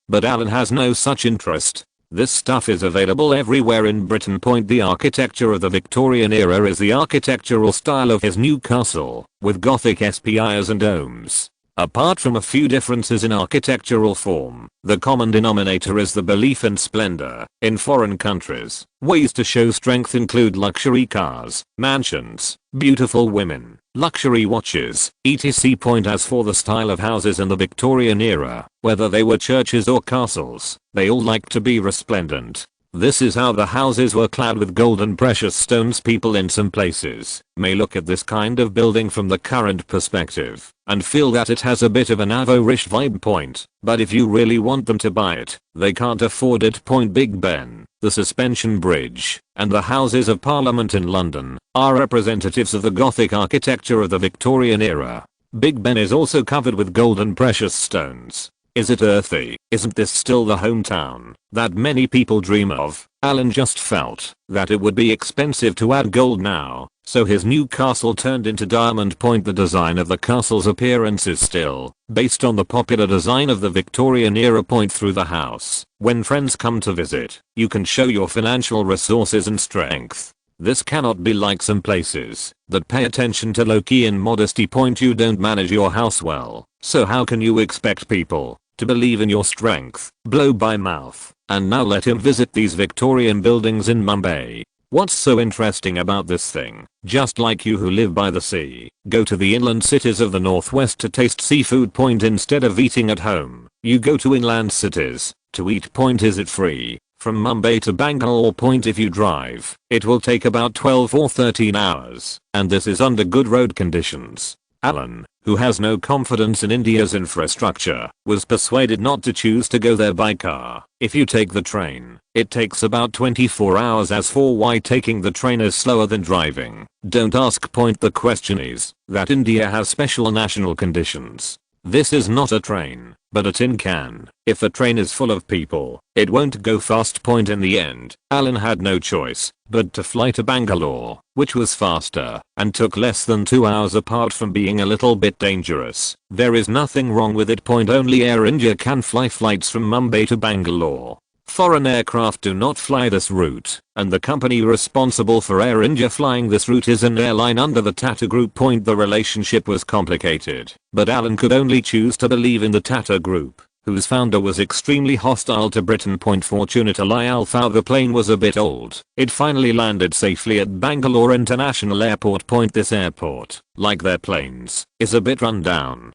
but Alan has no such interest. This stuff is available everywhere in Britain. The architecture of the Victorian era is the architectural style of his new castle, with Gothic spires and domes. Apart from a few differences in architectural form, the common denominator is the belief in splendor. In foreign countries, ways to show strength include luxury cars, mansions, beautiful women, luxury watches, etc. As for the style of houses in the Victorian era, whether they were churches or castles, they all liked to be resplendent. This is how the houses were clad with gold and precious stones. People in some places may look at this kind of building from the current perspective and feel that it has a bit of an Avo-ish vibe but if you really want them to buy it, they can't afford it. Big Ben, the Suspension Bridge, and the Houses of Parliament in London are representatives of the Gothic architecture of the Victorian era. Big Ben is also covered with gold and precious stones. Is it earthy? Isn't this still the hometown that many people dream of? Alan just felt that it would be expensive to add gold now, so his new castle turned into diamond. The design of the castle's appearance is still based on the popular design of the Victorian era. Through the house, when friends come to visit, you can show your financial resources and strength. This cannot be like some places that pay attention to low-key and modesty. You don't manage your house well, so how can you expect people to believe in your strength? Blow by mouth. And now let him visit these Victorian buildings in Mumbai. What's so interesting about this thing? Just like you who live by the sea, go to the inland cities of the northwest to taste seafood. Instead of eating at home, you go to inland cities to eat. Is it free? From Mumbai to Bangalore. If you drive, it will take about 12 or 13 hours, and this is under good road conditions. Alan, who has no confidence in India's infrastructure, was persuaded not to choose to go there by car. If you take the train, it takes about 24 hours. As for why taking the train is slower than driving, don't ask. The question is that India has special national conditions. This is not a train, but a tin can. If the train is full of people, it won't go fast. In the end, Alan had no choice but to fly to Bangalore, which was faster and took less than 2 hours. Apart from being a little bit dangerous, there is nothing wrong with it. Only Air India can fly flights from Mumbai to Bangalore. Foreign aircraft do not fly this route, and the company responsible for Air India flying this route is an airline under the Tata Group. The relationship was complicated, but Alan could only choose to believe in the Tata Group. whose founder was extremely hostile to Britain. Fortunately Alpha, the plane was a bit old. It finally landed safely at Bangalore International Airport. This airport, like their planes, is a bit run down,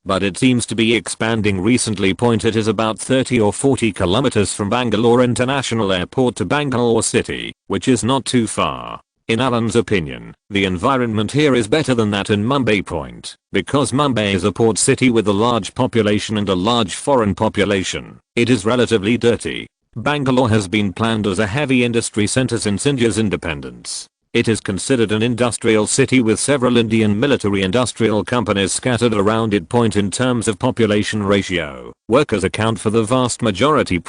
but it seems to be expanding recently. It is about 30 or 40 kilometers from Bangalore International Airport to Bangalore city, which is not too far. In Alan's opinion, the environment here is better than that in Mumbai. Because Mumbai is a port city with a large population and a large foreign population, it is relatively dirty. Bangalore has been planned as a heavy industry center since India's independence. It is considered an industrial city with several Indian military industrial companies scattered around it. In terms of population ratio, workers account for the vast majority.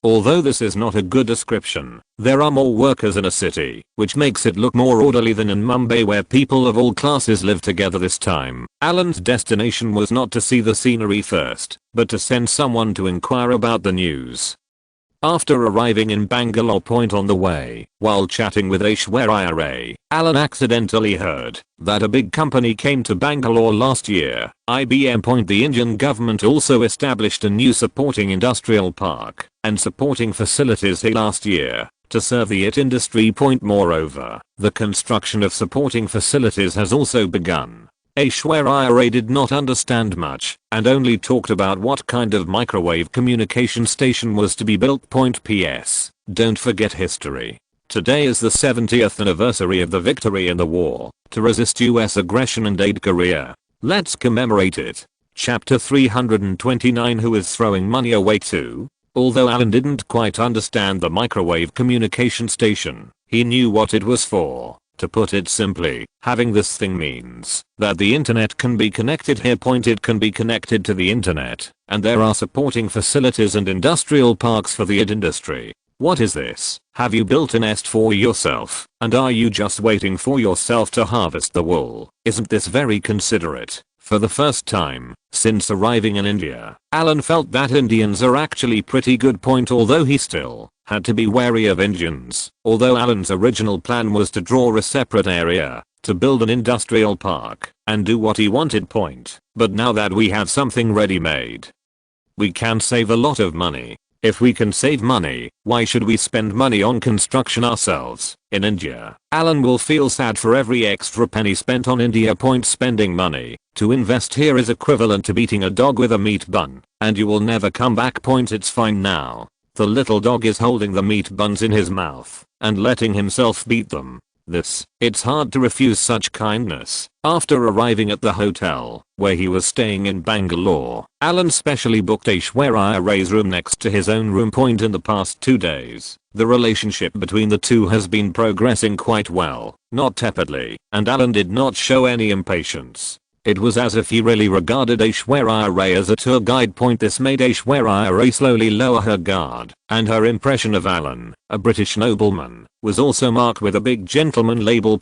Although this is not a good description, there are more workers in a city, which makes it look more orderly than in Mumbai, where people of all classes live together. This time, Alan's destination was not to see the scenery first, but to send someone to inquire about the news. After arriving in Bangalore on the way, while chatting with Aishwarya Rai, Alan accidentally heard that a big company came to Bangalore last year, IBM. The Indian government also established a new supporting industrial park and supporting facilities here last year to serve the IT industry. Moreover, the construction of supporting facilities has also begun. Aishwarya Rai did not understand much and only talked about what kind of microwave communication station was to be built. PS. Don't forget history. Today is the 70th anniversary of the victory in the war to resist US aggression and aid Korea. Let's commemorate it. Chapter 329, Who is throwing money away too? Although Alan didn't quite understand the microwave communication station, he knew what it was for. To put it simply, having this thing means that the internet can be connected here. It can be connected to the internet, and there are supporting facilities and industrial parks for the IT industry. What is this? Have you built a nest for yourself, and are you just waiting for yourself to harvest the wool? Isn't this very considerate? For the first time since arriving in India, Alan felt that Indians are actually pretty good. Although he still had to be wary of Indians. Although Alan's original plan was to draw a separate area to build an industrial park and do what he wanted. But now that we have something ready made, we can save a lot of money. If we can save money, why should we spend money on construction ourselves? In India, Alan will feel sad for every extra penny spent on India. Spending money to invest here is equivalent to beating a dog with a meat bun, and you will never come back. It's fine now. The little dog is holding the meat buns in his mouth and letting himself beat them. It's hard to refuse such kindness. After arriving at the hotel where he was staying in Bangalore, Alan specially booked Aishwarya Rai's room next to his own room. In the past 2 days, the relationship between the two has been progressing quite well, not tepidly, and Alan did not show any impatience. It was as if he really regarded Aishwarya Rai as a tour guide. This made Aishwarya Rai slowly lower her guard, and her impression of Alan, a British nobleman, was also marked with a big gentleman label.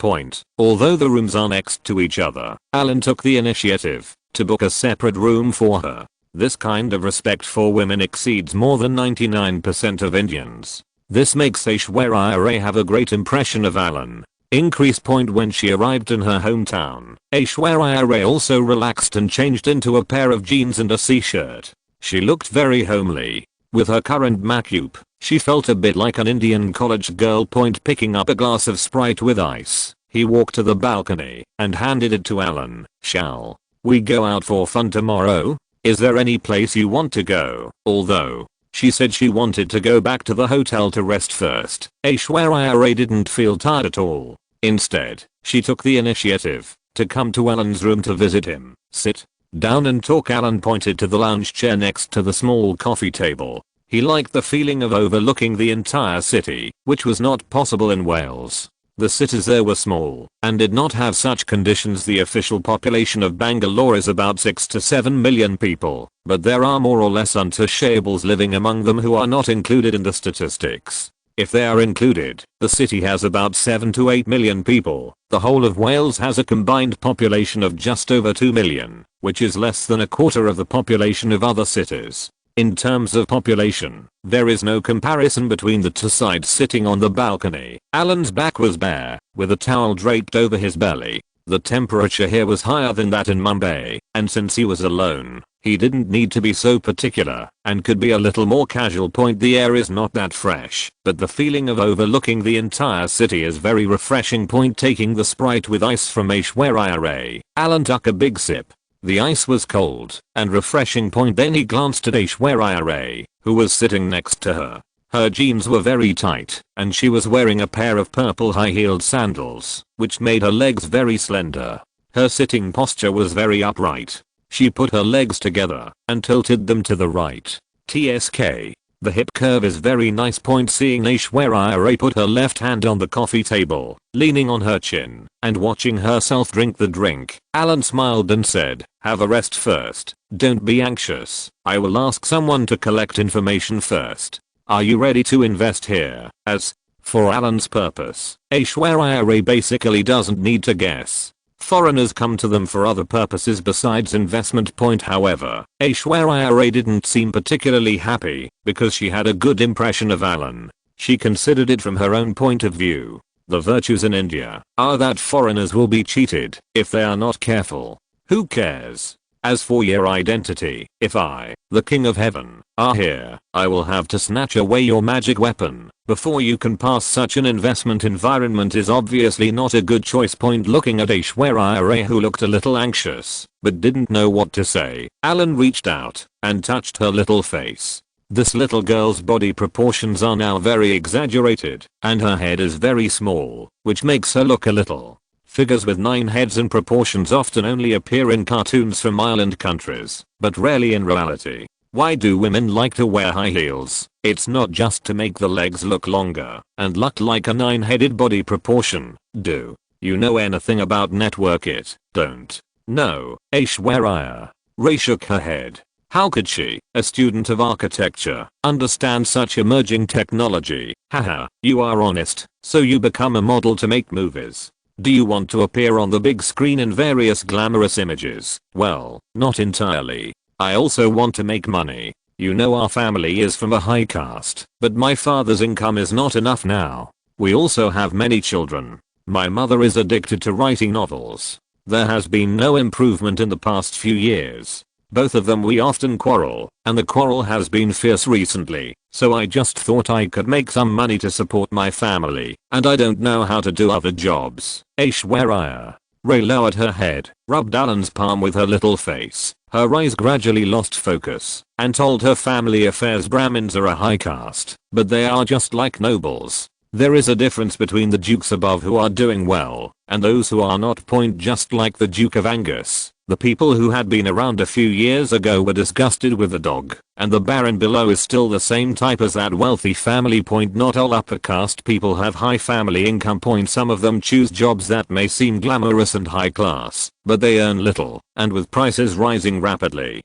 Although the rooms are next to each other, Alan took the initiative to book a separate room for her. This kind of respect for women exceeds more than 99% of Indians. This makes Aishwarya Rai have a great impression of Alan. Increase. When she arrived in her hometown, Aishwarya Rai also relaxed and changed into a pair of jeans and a t-shirt. She looked very homely. With her current makeup, she felt a bit like an Indian college girl. Picking up a glass of Sprite with ice, he walked to the balcony and handed it to Alan. Shall we go out for fun tomorrow? Is there any place you want to go? Although she said she wanted to go back to the hotel to rest first, Aishwarya Rai didn't feel tired at all. Instead, she took the initiative to come to Alan's room to visit him. Sit down and talk. Alan pointed to the lounge chair next to the small coffee table. He liked the feeling of overlooking the entire city, which was not possible in Wales. The cities there were small and did not have such conditions. The official population of Bangalore is about 6 to 7 million people, but there are more or less untouchables living among them who are not included in the statistics. If they are included, the city has about 7 to 8 million people. The whole of Wales has a combined population of just over 2 million, which is less than a quarter of the population of other cities. In terms of population, there is no comparison between the two sides. Sitting on the balcony, Alan's back was bare, with a towel draped over his belly. The temperature here was higher than that in Mumbai, and since he was alone, He didn't need to be so particular and could be a little more casual. The air is not that fresh, but the feeling of overlooking the entire city is very refreshing. Taking the Sprite with ice from Aishwarya. Alan took a big sip. The ice was cold and refreshing. Then he glanced at Aishwarya, who was sitting next to her. Her jeans were very tight and she was wearing a pair of purple high-heeled sandals, which made her legs very slender. Her sitting posture was very upright. She put her legs together and tilted them to the right. TSK. The hip curve is very nice. Seeing Aishwarya put her left hand on the coffee table, leaning on her chin, and watching herself drink the drink, Alan smiled and said, "Have a rest first. Don't be anxious. I will ask someone to collect information first. Are you ready to invest here?" As for Alan's purpose, Aishwarya basically doesn't need to guess. Foreigners come to them for other purposes besides investment. However, Aishwarya didn't seem particularly happy because she had a good impression of Alan. She considered it from her own point of view. The virtues in India are that foreigners will be cheated if they are not careful. Who cares? As for your identity, if I, the King of Heaven, are here, I will have to snatch away your magic weapon before you can pass. Such an investment environment is obviously not a good choice. Looking at Aishwarya, who looked a little anxious but didn't know what to say, Alan reached out and touched her little face. This little girl's body proportions are now very exaggerated and her head is very small, which makes her look a little. Figures with 9 heads and proportions often only appear in cartoons from island countries, but rarely in reality. Why do women like to wear high heels? It's not just to make the legs look longer and look like a 9-headed body proportion. Do you know anything about network? It don't. No. Aishwarya. Ray shook her head. How could she, a student of architecture, understand such emerging technology? Haha, you are honest, so you become a model to make movies. Do you want to appear on the big screen in various glamorous images? Well, not entirely. I also want to make money. You know, our family is from a high caste, but my father's income is not enough now. We also have many children. My mother is addicted to writing novels. There has been no improvement in the past few years. Both of them we often quarrel, and the quarrel has been fierce recently, so I just thought I could make some money to support my family, and I don't know how to do other jobs. Aishwarya. Ray lowered her head, rubbed Alan's palm with her little face. Her eyes gradually lost focus, and told her family affairs. Brahmins are a high caste, but they are just like nobles. There is a difference between the dukes above who are doing well, and those who are not. Just like the Duke of Angus. The people who had been around a few years ago were disgusted with the dog, and the baron below is still the same type as that wealthy family. Not all upper caste people have high family income. Some of them choose jobs that may seem glamorous and high class, but they earn little, and with prices rising rapidly,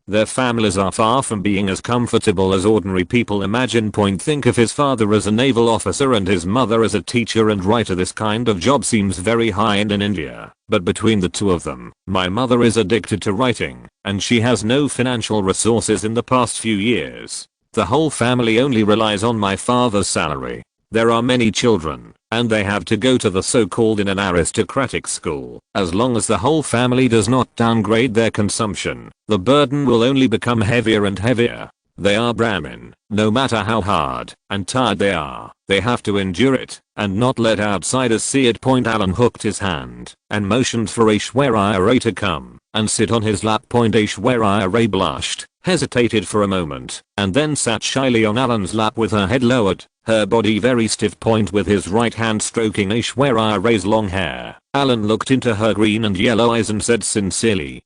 their families are far from being as comfortable as ordinary people imagine. Think of his father as a naval officer and his mother as a teacher and writer. This kind of job seems very high-end in India, but between the two of them, my mother is addicted to writing, and she has no financial resources in the past few years. The whole family only relies on my father's salary. There are many children, and they have to go to the so-called in an aristocratic school. As long as the whole family does not downgrade their consumption, the burden will only become heavier and heavier. They are Brahmin. No matter how hard and tired they are, they have to endure it and not let outsiders see it. Alan hooked his hand and motioned for Aishwarya to come and sit on his lap. Aishwarya blushed, hesitated for a moment, and then sat shyly on Alan's lap with her head lowered, her body very stiff. With his right hand stroking Aishwarya's long hair, Alan looked into her green and yellow eyes and said sincerely,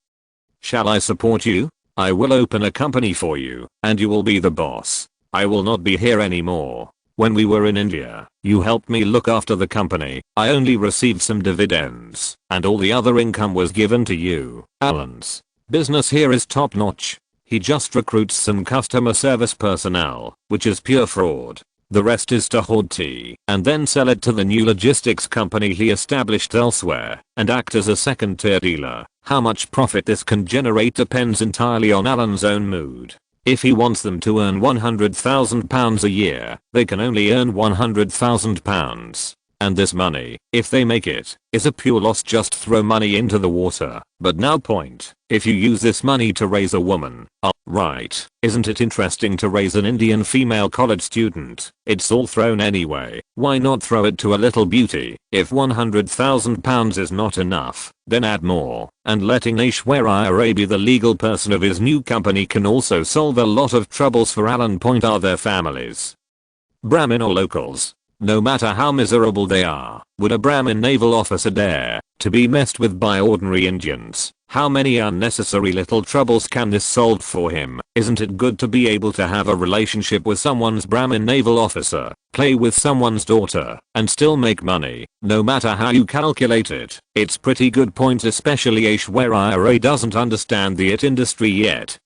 "Shall I support you? I will open a company for you, and you will be the boss. I will not be here anymore. When we were in India, you helped me look after the company. I only received some dividends, and all the other income was given to you." Alan's business here is top notch. He just recruits some customer service personnel, which is pure fraud. The rest is to hoard tea and then sell it to the new logistics company he established elsewhere and act as a second-tier dealer. How much profit this can generate depends entirely on Alan's own mood. If he wants them to earn £100,000 a year, they can only earn £100,000. and this money, if they make it, is a pure loss. Just throw money into the water. But now point, if you use this money to raise a woman, right, isn't it interesting to raise an Indian female college student? It's all thrown anyway, why not throw it to a little beauty? If £100,000 is not enough, then add more, and letting Aishwarya Rai be the legal person of his new company can also solve a lot of troubles for Alan. Point, are their families Brahmin or locals? No matter how miserable they are, would a Brahmin naval officer dare to be messed with by ordinary Indians? How many unnecessary little troubles can this solve for him? Isn't it good to be able to have a relationship with someone's Brahmin naval officer, play with someone's daughter, and still make money, no matter how you calculate it? It's pretty good point, especially Aishwarya Rai doesn't understand the IT industry yet,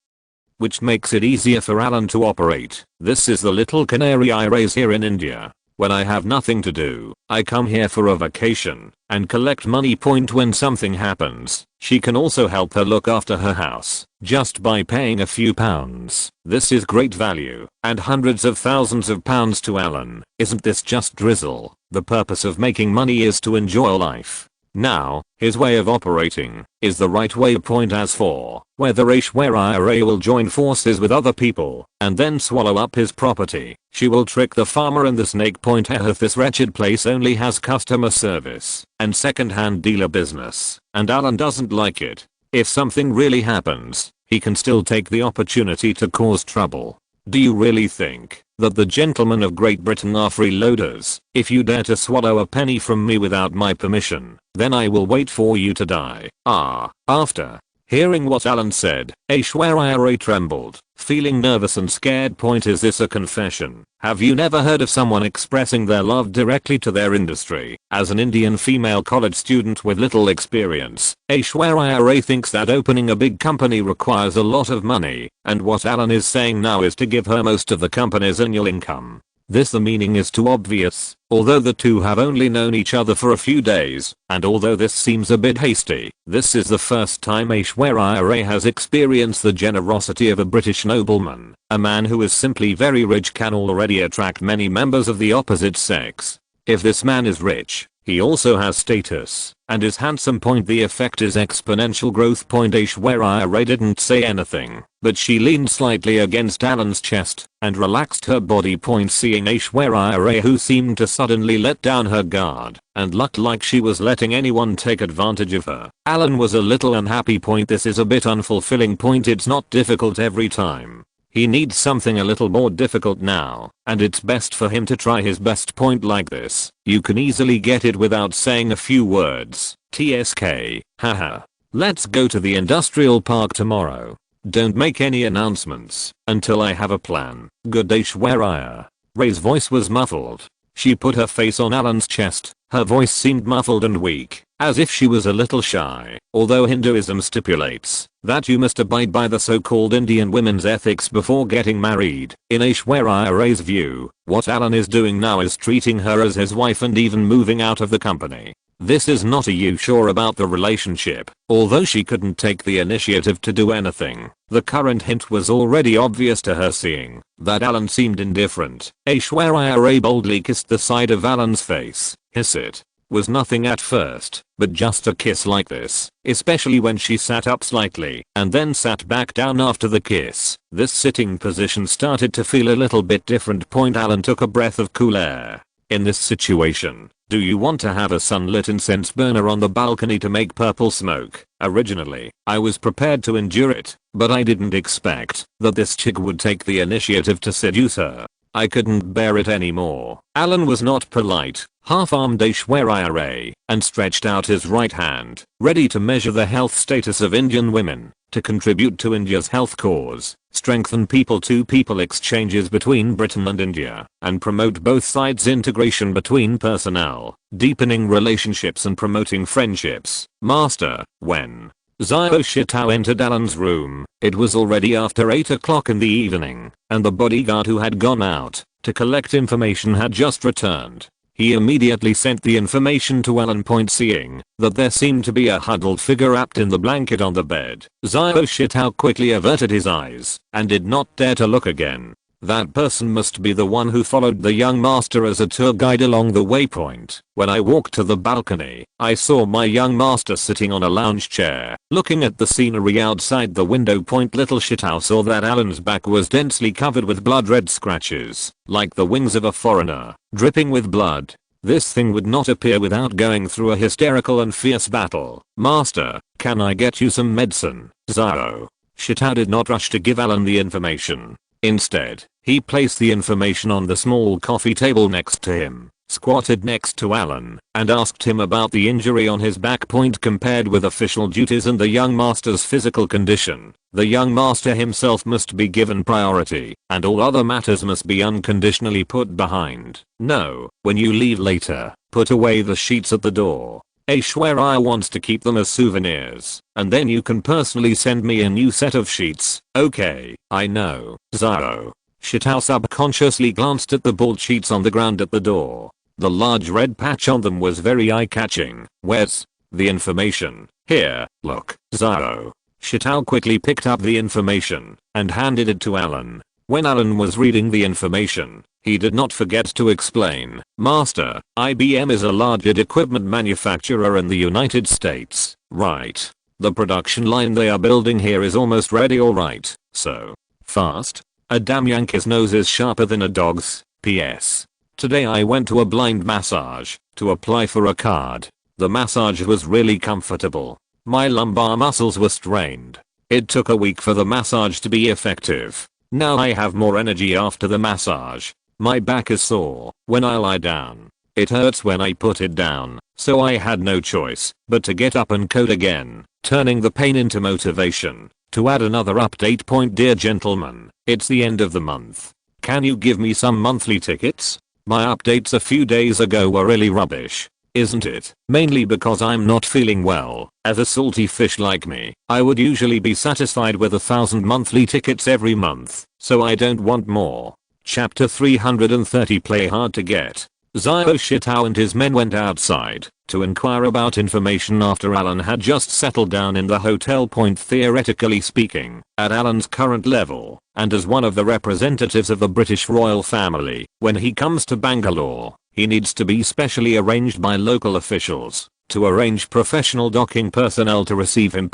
which makes it easier for Alan to operate. This is the little canary I raise here in India. When I have nothing to do, I come here for a vacation and collect money. Point, when something happens, she can also help her look after her house just by paying a few pounds. This is great value and hundreds of thousands of pounds to Alan. Isn't this just drizzle? The purpose of making money is to enjoy life. Now, his way of operating is the right way. Point, as for whether Aishwarya Rai will join forces with other people and then swallow up his property, she will trick the farmer and the snake. Point, this wretched place only has customer service and second-hand dealer business, and Alan doesn't like it. If something really happens, he can still take the opportunity to cause trouble. Do you really think that the gentlemen of Great Britain are freeloaders? If you dare to swallow a penny from me without my permission, then I will wait for you to die. After hearing what Alan said, Aishwarya Rai trembled, feeling nervous and scared. Point, is this a confession? Have you never heard of someone expressing their love directly to their industry? As an Indian female college student with little experience, Aishwarya Rai thinks that opening a big company requires a lot of money, and what Alan is saying now is to give her most of the company's annual income. The meaning is too obvious, although the two have only known each other for a few days, and although this seems a bit hasty, this is the first time Aishwarya Rai has experienced the generosity of a British nobleman. A man who is simply very rich can already attract many members of the opposite sex. If this man is rich, he also has status and is handsome. Point, the effect is exponential growth. Point, Aishwarya Rai didn't say anything, but she leaned slightly against Alan's chest and relaxed her body. Point, seeing Aishwarya Rai, who seemed to suddenly let down her guard and looked like she was letting anyone take advantage of her, Alan was a little unhappy. Point, this is a bit unfulfilling. Point, it's not difficult every time. He needs something a little more difficult now, and it's best for him to try his best. Point, like this, you can easily get it without saying a few words. TSK, haha. Let's go to the industrial park tomorrow. Don't make any announcements until I have a plan. Good. Aishwarya Rai's voice was muffled. She put her face on Alan's chest. Her voice seemed muffled and weak, as if she was a little shy. Although Hinduism stipulates that you must abide by the so-called Indian women's ethics before getting married, in Aishwarya Rai's view, what Alan is doing now is treating her as his wife and even moving out of the company. This is not a you sure about the relationship. Although she couldn't take the initiative to do anything, the current hint was already obvious to her, seeing that Alan seemed indifferent. Aishwarya Rai boldly kissed the side of Alan's face. It was nothing at first, but just a kiss like this, especially when she sat up slightly and then sat back down after the kiss. This sitting position started to feel a little bit different. Point, Alan took a breath of cool air. In this situation, do you want to have a sunlit incense burner on the balcony to make purple smoke? Originally, I was prepared to endure it, but I didn't expect that this chick would take the initiative to seduce her. I couldn't bear it anymore. Alan was not polite, half-armed Aishwarya Rai, and stretched out his right hand, ready to measure the health status of Indian women, to contribute to India's health cause, strengthen people-to-people exchanges between Britain and India, and promote both sides' integration between personnel, deepening relationships and promoting friendships. Master, when Zio Shitao entered Alan's room, it was already after 8 o'clock in the evening, and the bodyguard who had gone out to collect information had just returned. He immediately sent the information to Alan. Seeing that there seemed to be a huddled figure wrapped in the blanket on the bed, Zio Shitao quickly averted his eyes and did not dare to look again. That person must be the one who followed the young master as a tour guide along the waypoint. When I walked to the balcony, I saw my young master sitting on a lounge chair, looking at the scenery outside the window. Little shithouse saw that Alan's back was densely covered with blood-red scratches, like the wings of a foreigner, dripping with blood. This thing would not appear without going through a hysterical and fierce battle. "Master, can I get you some medicine?" Zhao Shitao did not rush to give Alan the information. Instead, he placed the information on the small coffee table next to him, squatted next to Alan, and asked him about the injury on his back. Compared with official duties and the young master's physical condition, the young master himself must be given priority, and all other matters must be unconditionally put behind. "No, when you leave later, put away the sheets at the door. I swear I want to keep them as souvenirs, and then you can personally send me a new set of sheets." "Okay, I know." Zhao Shitao subconsciously glanced at the bald sheets on the ground at the door. The large red patch on them was very eye-catching. "Where's the information?" "Here, look." Zhao Shitao quickly picked up the information and handed it to Alan. When Alan was reading the information, he did not forget to explain. "Master, IBM is a large equipment manufacturer in the United States, right? The production line they are building here is almost ready, alright. So fast? A damn Yankee's nose is sharper than a dog's. PS. Today I went to a blind massage to apply for a card. The massage was really comfortable. My lumbar muscles were strained. It took a week for the massage to be effective. Now I have more energy after the massage. My back is sore when I lie down. It hurts when I put it down, so I had no choice but to get up and code again, turning the pain into motivation." To add another update point, dear gentlemen, it's the end of the month. Can you give me some monthly tickets? My updates a few days ago were really rubbish, isn't it? Mainly because I'm not feeling well. As a salty fish like me, I would usually be satisfied with 1,000 monthly tickets every month, so I don't want more. Chapter 330, Play Hard to Get. Zhao Shitao and his men went outside to inquire about information after Alan had just settled down in the hotel. Theoretically speaking, at Alan's current level, and as one of the representatives of the British royal family, when he comes to Bangalore, he needs to be specially arranged by local officials to arrange professional docking personnel to receive him.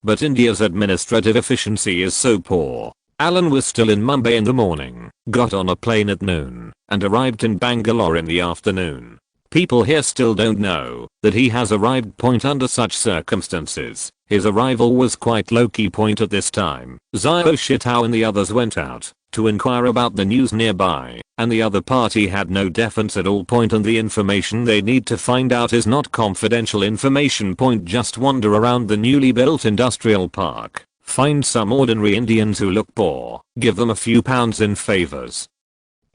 But India's administrative efficiency is so poor. Alan was still in Mumbai in the morning, got on a plane at noon, and arrived in Bangalore in the afternoon. People here still don't know that he has arrived. Under such circumstances, his arrival was quite low-key. At this time, Zhao Shitao and the others went out to inquire about the news nearby, and the other party had no defense at all. And the information they need to find out is not confidential information. Just wander around the newly built industrial park. Find some ordinary Indians who look poor, give them a few pounds in favors,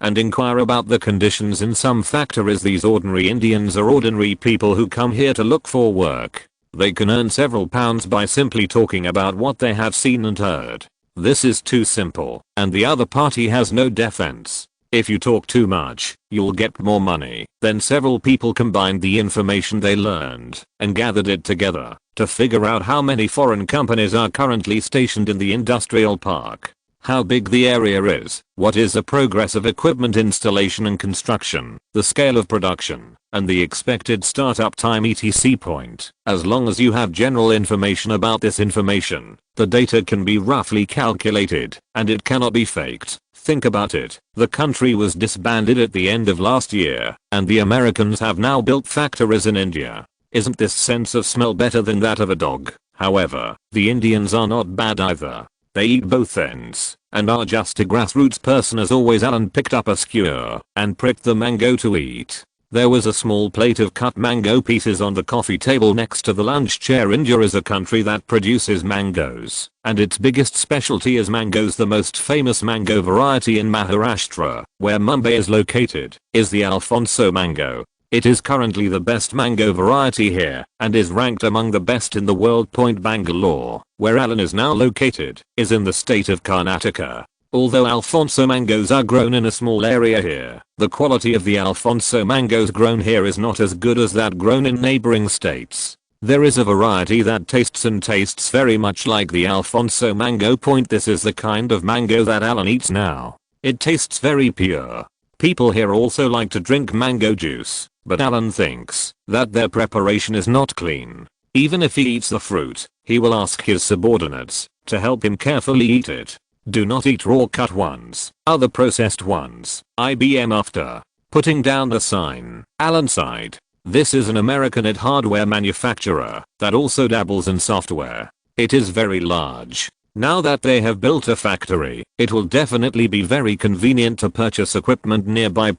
and inquire about the conditions in some factories. These ordinary Indians are ordinary people who come here to look for work. They can earn several pounds by simply talking about what they have seen and heard. This is too simple, and the other party has no defense. If you talk too much, you'll get more money. Then several people combined the information they learned and gathered it together to figure out how many foreign companies are currently stationed in the industrial park, how big the area is, what is the progress of equipment installation and construction, the scale of production, and the expected startup time etc. As long as you have general information about this information, the data can be roughly calculated, and it cannot be faked. Think about it. The country was disbanded at the end of last year, and the Americans have now built factories in India. Isn't this sense of smell better than that of a dog? However, the Indians are not bad either. They eat both ends, and are just a grassroots person. As always, Alan picked up a skewer and pricked the mango to eat. There was a small plate of cut mango pieces on the coffee table next to the lounge chair. India is a country that produces mangoes, and its biggest specialty is mangoes. The most famous mango variety in Maharashtra, where Mumbai is located, is the Alfonso mango. It is currently the best mango variety here, and is ranked among the best in the world. Bangalore, where Alan is now located, is in the state of Karnataka. Although Alfonso mangoes are grown in a small area here, the quality of the Alfonso mangoes grown here is not as good as that grown in neighboring states. There is a variety that tastes very much like the Alfonso mango. This is the kind of mango that Alan eats now. It tastes very pure. People here also like to drink mango juice, but Alan thinks that their preparation is not clean. Even if he eats the fruit, he will ask his subordinates to help him carefully eat it. Do not eat raw cut ones, other processed ones. IBM. After putting down the sign, Alan sighed. This is an American hardware manufacturer that also dabbles in software. It is very large. Now that they have built a factory, it will definitely be very convenient to purchase equipment nearby.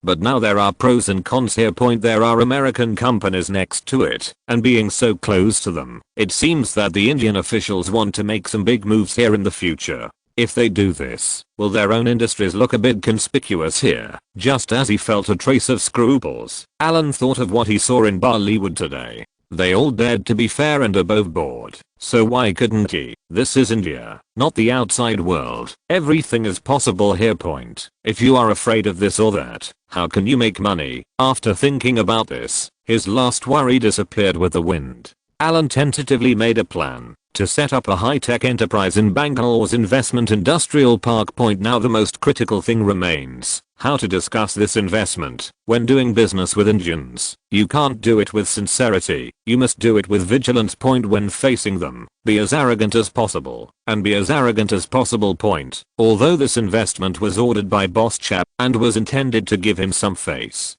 But now there are pros and cons here. There are American companies next to it, and being so close to them, it seems that the Indian officials want to make some big moves here in the future. If they do this, will their own industries look a bit conspicuous here? Just as he felt a trace of scruples, Alan thought of what he saw in Bollywood today. They all dared to be fair and above board, so why couldn't he? This is India, not the outside world. Everything is possible here. If you are afraid of this or that, how can you make money? After thinking about this, his last worry disappeared with the wind. Alan tentatively made a plan to set up a high-tech enterprise in Bangalore's investment industrial park. Now the most critical thing remains: how to discuss this investment. When doing business with Indians, you can't do it with sincerity, you must do it with vigilance. When facing them, be as arrogant as possible, and be as arrogant as possible. Although this investment was ordered by Boss Chap and was intended to give him some face,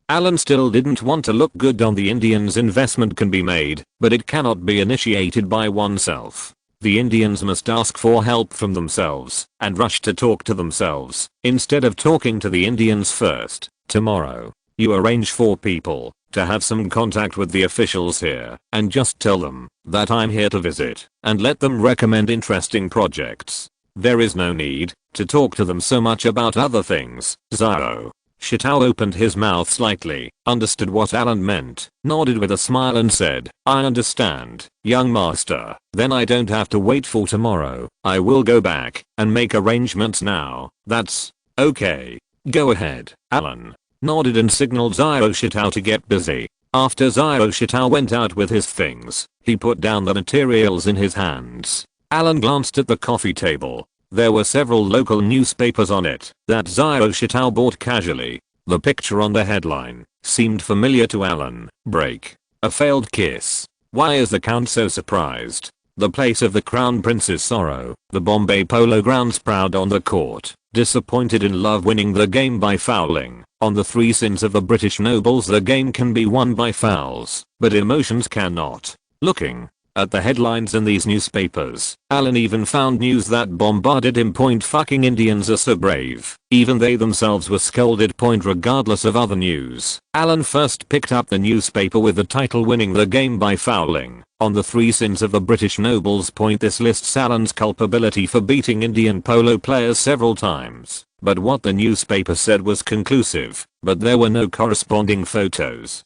Alan still didn't want to look good on the Indians. Investment can be made, but it cannot be initiated by oneself. The Indians must ask for help from themselves and rush to talk to themselves instead of talking to the Indians first. Tomorrow, you arrange for people to have some contact with the officials here and just tell them that I'm here to visit and let them recommend interesting projects. There is no need to talk to them so much about other things. Zio Shitao opened his mouth slightly, understood what Alan meant, nodded with a smile and said, I understand, young master. Then I don't have to wait for tomorrow. I will go back and make arrangements now. That's okay. Go ahead. Alan nodded and signaled Zio Shitao to get busy. After Zio Shitao went out with his things, he put down the materials in his hands. Alan glanced at the coffee table. There were several local newspapers on it that Zio Shitao bought casually. The picture on the headline seemed familiar to Alan. Break. A failed kiss. Why is the Count so surprised? The place of the Crown Prince's sorrow. The Bombay Polo Grounds proud on the court. Disappointed in love winning the game by fouling. On the three sins of the British nobles, the game can be won by fouls, but emotions cannot. Looking at the headlines in these newspapers, Alan even found news that bombarded him. Fucking Indians are so brave. Even they themselves were scolded. Regardless of other news, Alan first picked up the newspaper with the title Winning the Game by Fouling. On the three sins of the British nobles. This lists Alan's culpability for beating Indian polo players several times. But what the newspaper said was conclusive, but there were no corresponding photos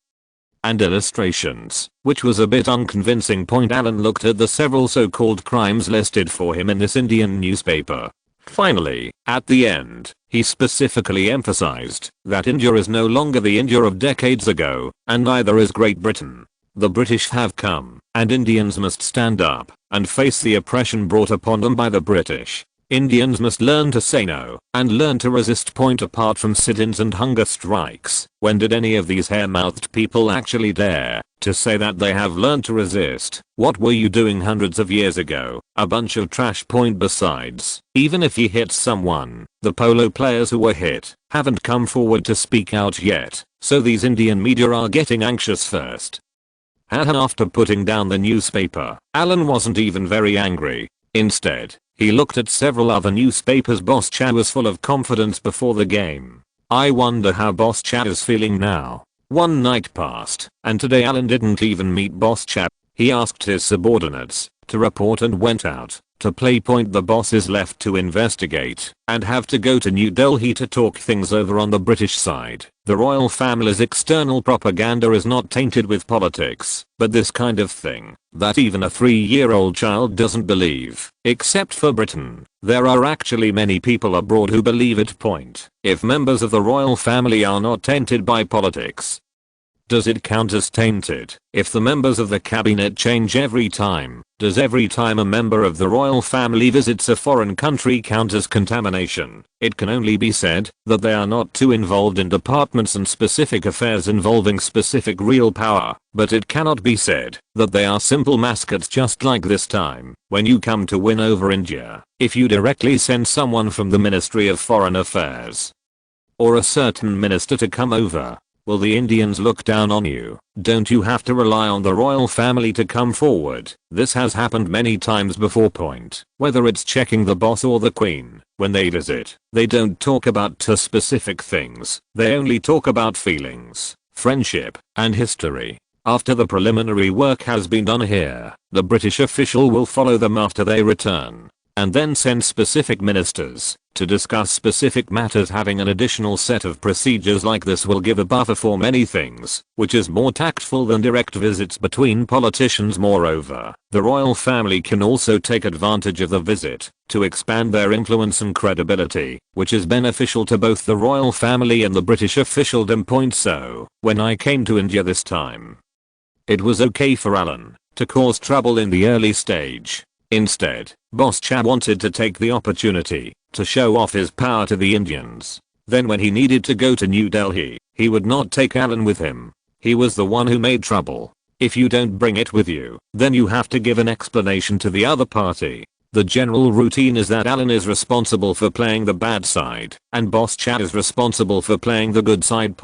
and illustrations, which was a bit unconvincing. Alan looked at the several so-called crimes listed for him in this Indian newspaper. Finally, at the end, he specifically emphasized that India is no longer the India of decades ago, and neither is Great Britain. The British have come, and Indians must stand up and face the oppression brought upon them by the British. Indians must learn to say no and learn to resist. Apart from sit-ins and hunger strikes, when did any of these hair-mouthed people actually dare to say that they have learned to resist? What were you doing hundreds of years ago? A bunch of trash. Besides, even if he hits someone, the polo players who were hit haven't come forward to speak out yet, so these Indian media are getting anxious first. After putting down the newspaper, Alan wasn't even very angry. Instead, he looked at several other newspapers. Boss Chad was full of confidence before the game. I wonder how Boss Chad is feeling now. One night passed, and today Alan didn't even meet Boss Chad. He asked his subordinates to report and went out to play. The boss is left to investigate and have to go to New Delhi to talk things over on the British side. The royal family's external propaganda is not tainted with politics, but this kind of thing that even a 3-year-old child doesn't believe. Except for Britain, there are actually many people abroad who believe it. If members of the royal family are not tainted by politics, Does it count as tainted if the members of the cabinet change every time? Does every time a member of the royal family visits a foreign country count as contamination? It can only be said that they are not too involved in departments and specific affairs involving specific real power, but it cannot be said that they are simple mascots, just like this time when you come to win over India. If you directly send someone from the Ministry of Foreign Affairs or a certain minister to come over, will the Indians look down on you? Don't you have to rely on the royal family to come forward? This has happened many times before. Whether it's checking the boss or the queen, when they visit, they don't talk about specific things. They only talk about feelings, friendship, and history. After the preliminary work has been done here, the British official will follow them after they return, and then send specific ministers to discuss specific matters. Having an additional set of procedures like this will give a buffer for many things, which is more tactful than direct visits between politicians. Moreover, the royal family can also take advantage of the visit to expand their influence and credibility, which is beneficial to both the royal family and the British officialdom. So, when I came to India this time, it was okay for Alan to cause trouble in the early stage. Instead, Boss Cha wanted to take the opportunity to show off his power to the Indians. Then when he needed to go to New Delhi, he would not take Alan with him. He was the one who made trouble. If you don't bring it with you, then you have to give an explanation to the other party. The general routine is that Alan is responsible for playing the bad side, and Boss Cha is responsible for playing the good side.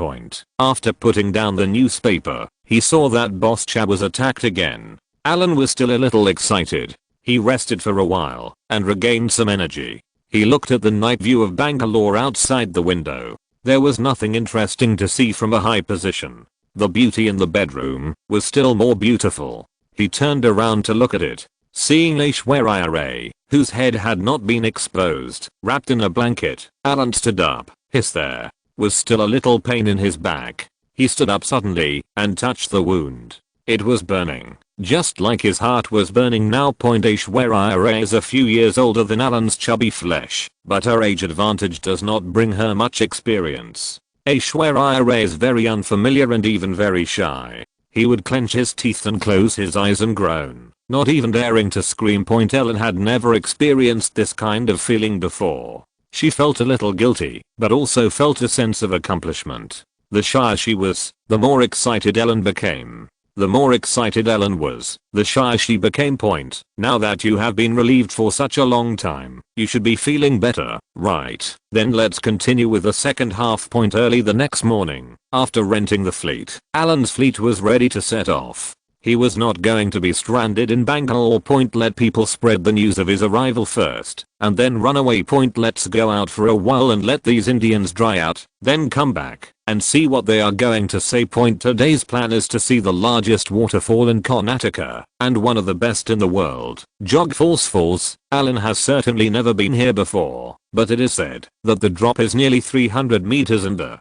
After putting down the newspaper, he saw that Boss Cha was attacked again. Alan was still a little excited. He rested for a while and regained some energy. He looked at the night view of Bangalore outside the window. There was nothing interesting to see from a high position. The beauty in the bedroom was still more beautiful. He turned around to look at it, seeing Aishwarya Rai, whose head had not been exposed, wrapped in a blanket. Alan stood up. There was still a little pain in his back. He stood up suddenly and touched the wound. It was burning, just like his heart was burning now. Aishwarya Rai is a few years older than Alan's chubby flesh, but her age advantage does not bring her much experience. Aishwarya Rai is very unfamiliar and even very shy. He would clench his teeth and close his eyes and groan, not even daring to scream. Ellen had never experienced this kind of feeling before. She felt a little guilty, but also felt a sense of accomplishment. The shyer she was, the more excited Ellen became. The more excited Ellen was, the shyer she became. Now that you have been relieved for such a long time, you should be feeling better, right? Then let's continue with the second half. Early the next morning, after renting the fleet, Alan's fleet was ready to set off. He was not going to be stranded in Bangalore. Let people spread the news of his arrival first, and then run away. Let's go out for a while and let these Indians dry out, then come back and see what they are going to say. Today's plan is to see the largest waterfall in Karnataka, and one of the best in the world, Jog Falls. Alan has certainly never been here before, but it is said that the drop is nearly 300 meters and the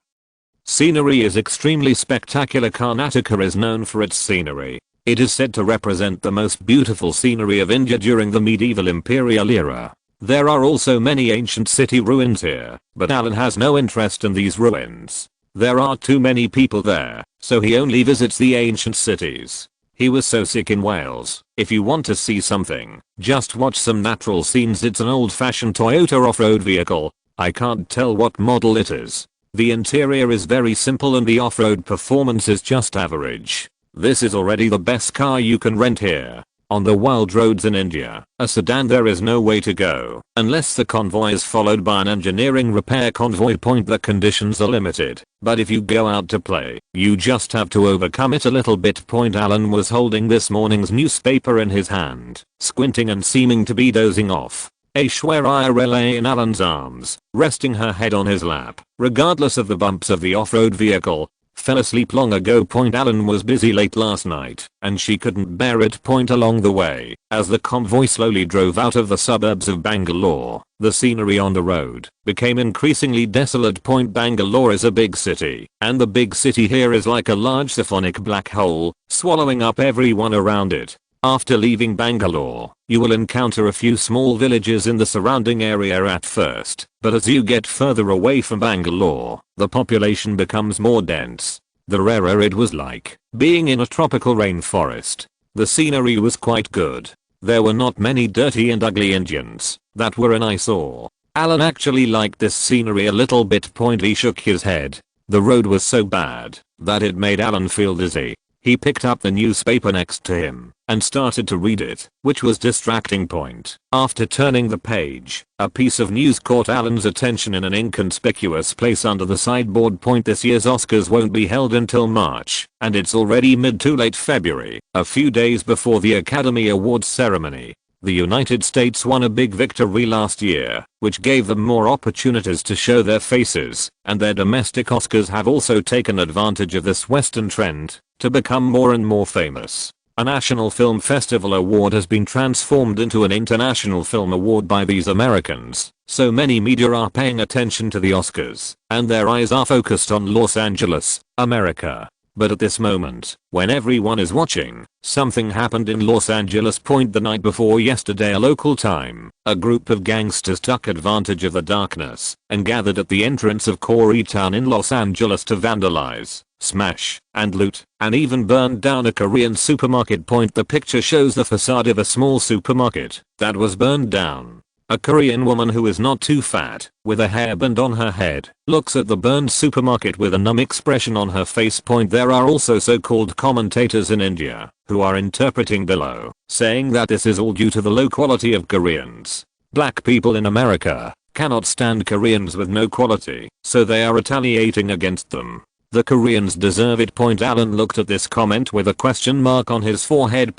scenery is extremely spectacular. Karnataka is known for its scenery. It is said to represent the most beautiful scenery of India during the medieval imperial era. There are also many ancient city ruins here, but Alan has no interest in these ruins. There are too many people there, so he only visits the ancient cities. He was so sick in Wales. If you want to see something, just watch some natural scenes. It's an old-fashioned Toyota off-road vehicle. I can't tell what model it is. The interior is very simple and the off-road performance is just average. This is already the best car you can rent here. On the wild roads in India, a sedan there is no way to go, unless the convoy is followed by an engineering repair convoy. The conditions are limited, but if you go out to play, you just have to overcome it a little bit. Alan was holding this morning's newspaper in his hand, squinting and seeming to be dozing off. Aishwarya Rai lay in Alan's arms, resting her head on his lap, regardless of the bumps of the off-road vehicle. Fell asleep long ago. Alan was busy late last night, and she couldn't bear it. Along the way, as the convoy slowly drove out of the suburbs of Bangalore, the scenery on the road became increasingly desolate. Bangalore is a big city, and the big city here is like a large symphonic black hole, swallowing up everyone around it. After leaving Bangalore, you will encounter a few small villages in the surrounding area at first, but as you get further away from Bangalore, the population becomes more dense. The rarer it was like being in a tropical rainforest. The scenery was quite good. There were not many dirty and ugly Indians that were an eyesore. Alan actually liked this scenery a little bit. He shook his head. The road was so bad that it made Alan feel dizzy. He picked up the newspaper next to him and started to read it, which was distracting. After turning the page, a piece of news caught Alan's attention in an inconspicuous place under the sideboard. This year's Oscars won't be held until March, and it's already mid to late February, a few days before the Academy Awards ceremony. The United States won a big victory last year, which gave them more opportunities to show their faces, and their domestic Oscars have also taken advantage of this Western trend to become more and more famous. A National Film Festival award has been transformed into an International Film Award by these Americans, so many media are paying attention to the Oscars, and their eyes are focused on Los Angeles, America. But at this moment, when everyone is watching, something happened in Los Angeles. The night before yesterday local time, a group of gangsters took advantage of the darkness and gathered at the entrance of Koreatown in Los Angeles to vandalize, smash, and loot, and even burned down a Korean supermarket. The picture shows the facade of a small supermarket that was burned down. A Korean woman who is not too fat, with a hairband on her head, looks at the burned supermarket with a numb expression on her face. There are also so-called commentators in India, who are interpreting below, saying that this is all due to the low quality of Koreans. Black people in America cannot stand Koreans with no quality, so they are retaliating against them. The Koreans deserve it. Alan looked at this comment with a question mark on his forehead.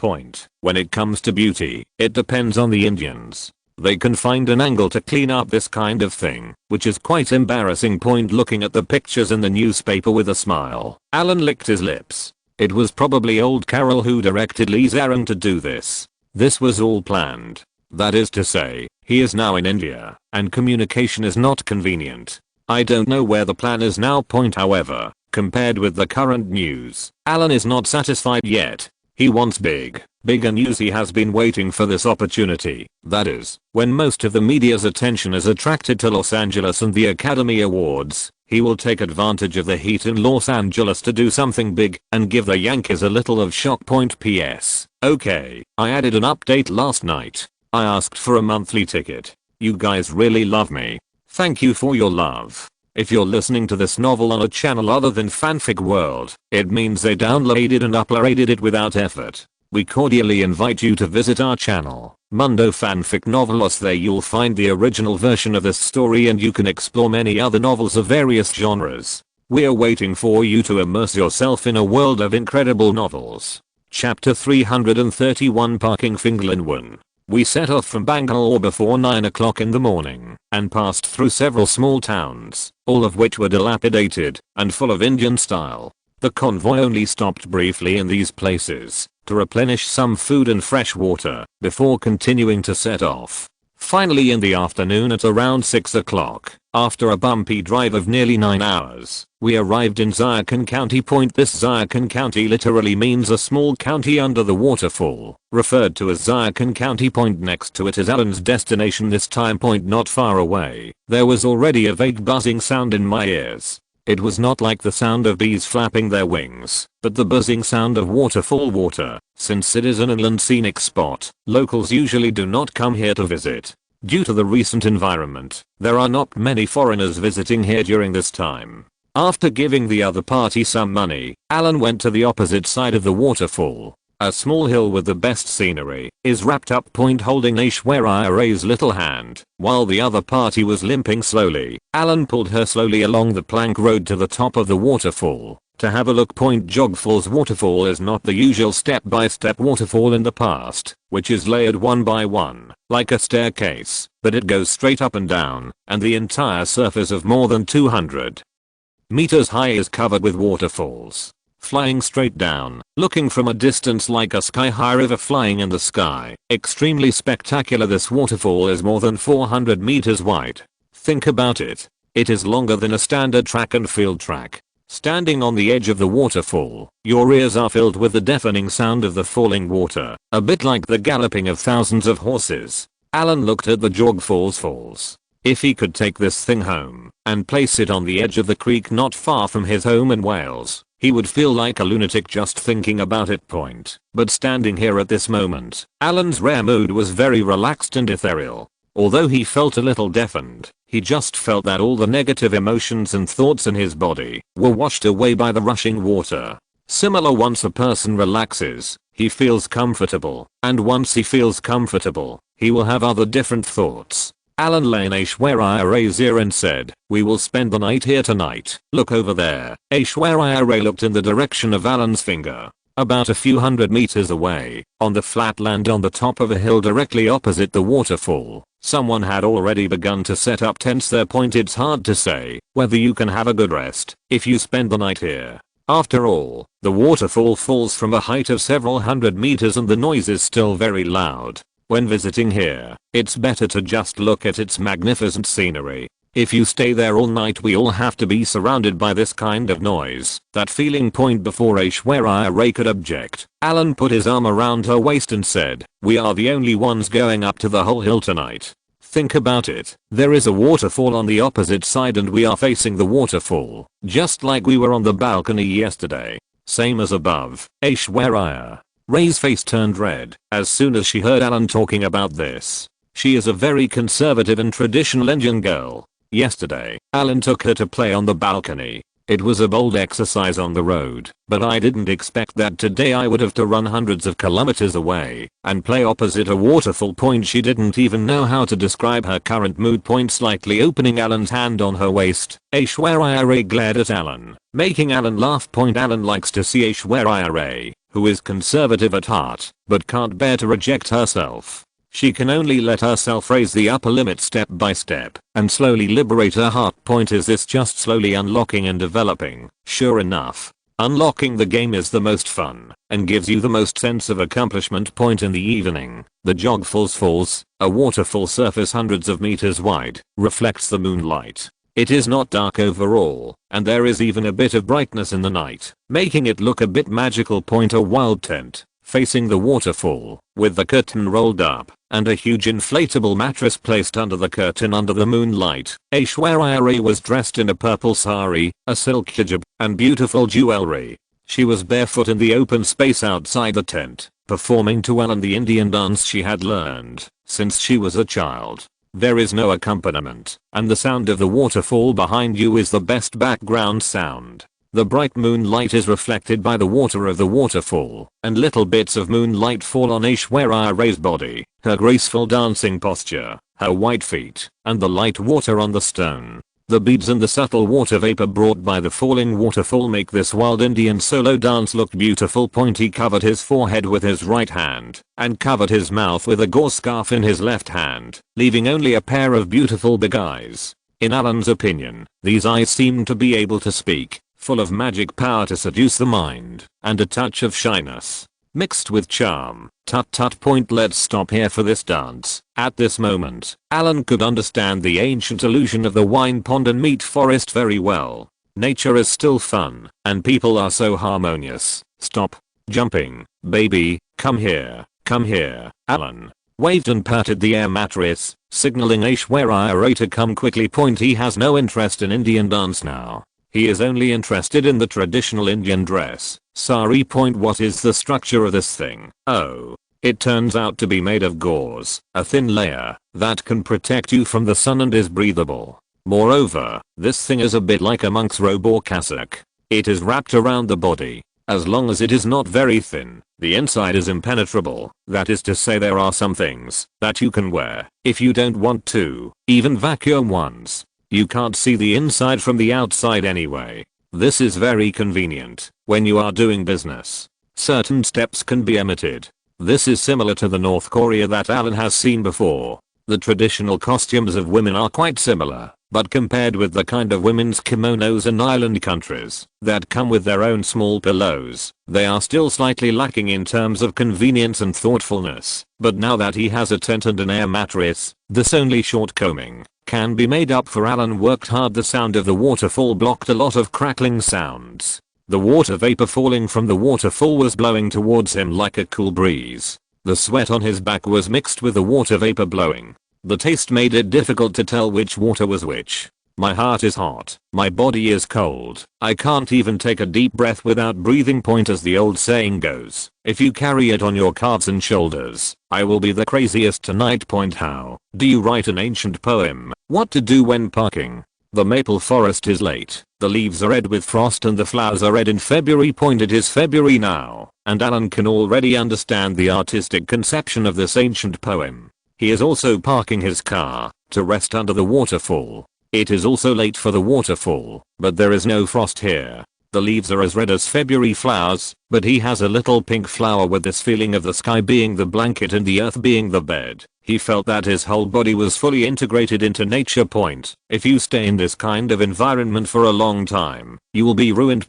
When it comes to beauty, it depends on the Indians. They can find an angle to clean up this kind of thing, which is quite embarrassing. Looking at the pictures in the newspaper with a smile, Alan licked his lips. It was probably old Carol who directed Lee Zarin to do this. This was all planned. That is to say, he is now in India, and communication is not convenient. I don't know where the plan is now. However, compared with the current news, Alan is not satisfied yet. He wants bigger news. He has been waiting for this opportunity. That is, when most of the media's attention is attracted to Los Angeles and the Academy Awards, he will take advantage of the heat in Los Angeles to do something big and give the Yankees a little of shock. P.S. Okay, I added an update last night. I asked for a monthly ticket. You guys really love me. Thank you for your love. If you're listening to this novel on a channel other than Fanfic World, it means they downloaded and uploaded it without effort. We cordially invite you to visit our channel, Mundo Fanfic Novelos. There you'll find the original version of this story and you can explore many other novels of various genres. We're waiting for you to immerse yourself in a world of incredible novels. Chapter 331 Parking Finglinwon. We set off from Bangalore before 9 o'clock in the morning and passed through several small towns, all of which were dilapidated and full of Indian style. The convoy only stopped briefly in these places to replenish some food and fresh water before continuing to set off. Finally in the afternoon at around 6 o'clock, after a bumpy drive of nearly 9 hours, we arrived in Zyarkand County. This Zyarkand County literally means a small county under the waterfall, referred to as Zyarkand County. Next to it is Alan's destination this time. Not far away, there was already a vague buzzing sound in my ears. It was not like the sound of bees flapping their wings, but the buzzing sound of waterfall water. Since it is an inland scenic spot, locals usually do not come here to visit. Due to the recent environment, there are not many foreigners visiting here during this time. After giving the other party some money, Alan went to the opposite side of the waterfall. A small hill with the best scenery is wrapped up. Holding Aishwarya's little hand, while the other party was limping slowly, Alan pulled her slowly along the plank road to the top of the waterfall to have a look. Jogfalls waterfall is not the usual step-by-step waterfall in the past, which is layered one by one, like a staircase, but it goes straight up and down, and the entire surface of more than 200 meters high is covered with waterfalls. Flying straight down, looking from a distance like a sky-high river flying in the sky. Extremely spectacular. This waterfall is more than 400 meters wide. Think about it. It is longer than a standard track and field track. Standing on the edge of the waterfall, your ears are filled with the deafening sound of the falling water, a bit like the galloping of thousands of horses. Alan looked at the Jogfalls falls. If he could take this thing home and place it on the edge of the creek not far from his home in Wales, He would feel like a lunatic just thinking about it. But standing here at this moment, Alan's rare mood was very relaxed and ethereal. Although he felt a little deafened, he just felt that all the negative emotions and thoughts in his body were washed away by the rushing water. Similar, once a person relaxes, he feels comfortable, and once he feels comfortable, he will have other different thoughts. Alan lay in Aishwarya's ear and said, "We will spend the night here tonight. Look over there." Aishwarya looked in the direction of Alan's finger. About a few hundred meters away, on the flat land on the top of a hill directly opposite the waterfall, someone had already begun to set up tents there. It's hard to say whether you can have a good rest if you spend the night here. After all, the waterfall falls from a height of several hundred meters and the noise is still very loud. When visiting here, it's better to just look at its magnificent scenery. If you stay there all night, we all have to be surrounded by this kind of noise. That feeling. Before Aishwarya could object, Alan put his arm around her waist and said, "We are the only ones going up to the whole hill tonight. Think about it. There is a waterfall on the opposite side and we are facing the waterfall, just like we were on the balcony yesterday. Same as above." Aishwarya's face turned red as soon as she heard Alan talking about this. She is a very conservative and traditional Indian girl. Yesterday, Alan took her to play on the balcony. It was a bold exercise on the road, but I didn't expect that today I would have to run hundreds of kilometers away and play opposite a waterfall. She didn't even know how to describe her current mood. Slightly opening Alan's hand on her waist, Aishwarya glared at Alan, making Alan laugh. Alan likes to see Aishwarya, who is conservative at heart, but can't bear to reject herself. She can only let herself raise the upper limit step by step and slowly liberate her heart. Is this just slowly unlocking and developing? Sure enough, unlocking the game is the most fun and gives you the most sense of accomplishment. In the evening, the Jog Falls, a waterfall surface hundreds of meters wide, reflects the moonlight. It is not dark overall, and there is even a bit of brightness in the night, making it look a bit magical. A wild tent facing the waterfall, with the curtain rolled up, and a huge inflatable mattress placed under the curtain under the moonlight. Aishwarya was dressed in a purple sari, a silk hijab, and beautiful jewelry. She was barefoot in the open space outside the tent, performing to Alan the Indian dance she had learned since she was a child. There is no accompaniment, and the sound of the waterfall behind you is the best background sound. The bright moonlight is reflected by the water of the waterfall, and little bits of moonlight fall on Aishwarya's body, her graceful dancing posture, her white feet, and the light water on the stone. The beads and the subtle water vapor brought by the falling waterfall make this wild Indian solo dance look beautiful. He covered his forehead with his right hand, and covered his mouth with a gauze scarf in his left hand, leaving only a pair of beautiful big eyes. In Alan's opinion, these eyes seemed to be able to speak, full of magic power to seduce the mind, and a touch of shyness, mixed with charm. Let's stop here for this dance. At this moment, Alan could understand the ancient illusion of the wine pond and meat forest very well. Nature is still fun, and people are so harmonious. Stop jumping, baby, come here, come here. Alan waved and patted the air mattress, signaling Aishwarya to come quickly. He has no interest in Indian dance now. He is only interested in the traditional Indian dress, sari. What is the structure of this thing? Oh, it turns out to be made of gauze, a thin layer that can protect you from the sun and is breathable. Moreover, this thing is a bit like a monk's robe or cassock. It is wrapped around the body. As long as it is not very thin, the inside is impenetrable. That is to say, there are some things that you can wear if you don't want to, even vacuum ones. You can't see the inside from the outside anyway. This is very convenient when you are doing business. Certain steps can be omitted. This is similar to the North Korea that Alan has seen before. The traditional costumes of women are quite similar, but compared with the kind of women's kimonos in island countries that come with their own small pillows, they are still slightly lacking in terms of convenience and thoughtfulness. But now that he has a tent and an air mattress, this only shortcoming can be made up for. Alan worked hard. The sound of the waterfall blocked a lot of crackling sounds. The water vapor falling from the waterfall was blowing towards him like a cool breeze. The sweat on his back was mixed with the water vapor blowing. The taste made it difficult to tell which water was which. My heart is hot. My body is cold. I can't even take a deep breath without breathing. As the old saying goes, if you carry it on your calves and shoulders, I will be the craziest tonight. How do you write an ancient poem? What to do when parking? The maple forest is late. The leaves are red with frost and the flowers are red in February. It is February now, and Alan can already understand the artistic conception of this ancient poem. He is also parking his car to rest under the waterfall. It is also late for the waterfall, but there is no frost here. The leaves are as red as February flowers, but he has a little pink flower with this feeling of the sky being the blanket and the earth being the bed. He felt that his whole body was fully integrated into nature. If you stay in this kind of environment for a long time, you will be ruined.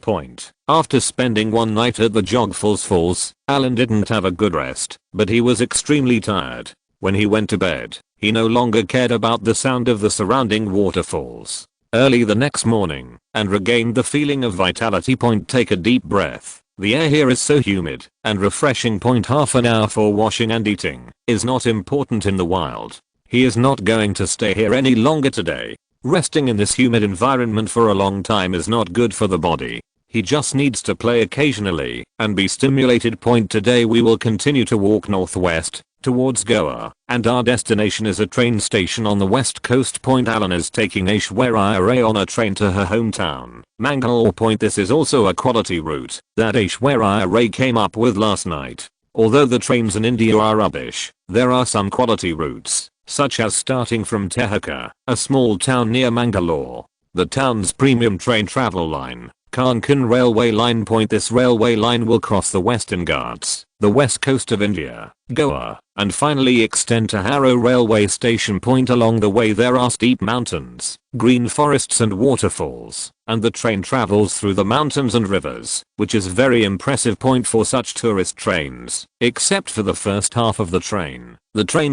After spending one night at the Jogfalls Falls, Alan didn't have a good rest, but he was extremely tired. When he went to bed, he no longer cared about the sound of the surrounding waterfalls. Early the next morning, and regained the feeling of vitality. Take a deep breath. The air here is so humid and refreshing. Half an hour for washing and eating is not important in the wild. He is not going to stay here any longer today. Resting in this humid environment for a long time is not good for the body. He just needs to play occasionally and be stimulated. Today we will continue to walk northwest towards Goa, and our destination is a train station on the west coast. Alan is taking Aishwarya on a train to her hometown, Mangalore. This is also a quality route that Aishwarya came up with last night. Although the trains in India are rubbish, there are some quality routes, such as starting from Tehaka, a small town near Mangalore. The town's premium train travel line, Konkan Railway Line. This railway line will cross the Western Ghats, the west coast of India, Goa, and finally extend to Harrow railway station. Along the way there are steep mountains, green forests and waterfalls, and the train travels through the mountains and rivers, which is very impressive. For such tourist trains, except for the first half of the train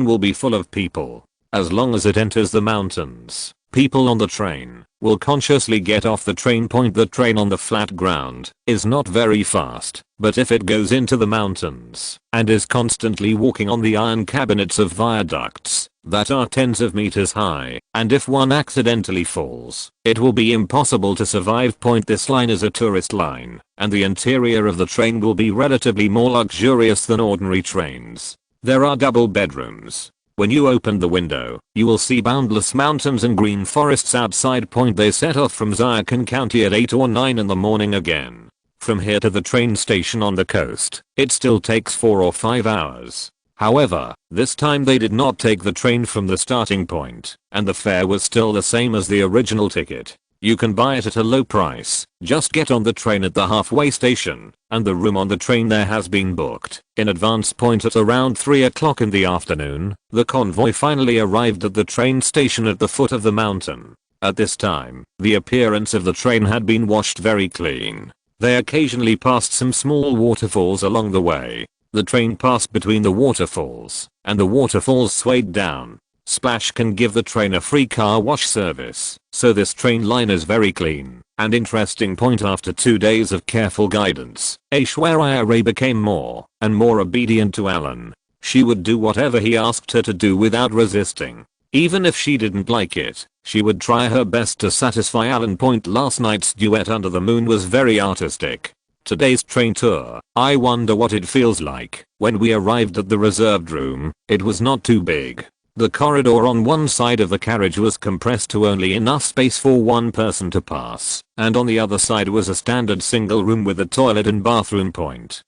will be full of people. As long as it enters the mountains, people on the train will consciously get off the train. The train on the flat ground is not very fast, but if it goes into the mountains and is constantly walking on the iron cabinets of viaducts that are tens of meters high, and if one accidentally falls, it will be impossible to survive. This line is a tourist line, and the interior of the train will be relatively more luxurious than ordinary trains. There are double bedrooms. When you open the window, you will see boundless mountains and green forests outside. They set off from Jharkhand County at 8 or 9 in the morning again. From here to the train station on the coast, it still takes 4 or 5 hours. However, this time they did not take the train from the starting point, and the fare was still the same as the original ticket. You can buy it at a low price. Just get on the train at the halfway station, and the room on the train there has been booked in advance. At around 3 o'clock in the afternoon, the convoy finally arrived at the train station at the foot of the mountain. At this time, the appearance of the train had been washed very clean. They occasionally passed some small waterfalls along the way. The train passed between the waterfalls, and the waterfalls swayed down. Splash can give the train a free car wash service, so this train line is very clean and interesting. After 2 days of careful guidance, Aishwarya became more and more obedient to Alan. She would do whatever he asked her to do without resisting. Even if she didn't like it, she would try her best to satisfy Alan. Last night's duet under the moon was very artistic. Today's train tour, I wonder what it feels like. When we arrived at the reserved room, it was not too big. The corridor on one side of the carriage was compressed to only enough space for one person to pass, and on the other side was a standard single room with a toilet and bathroom.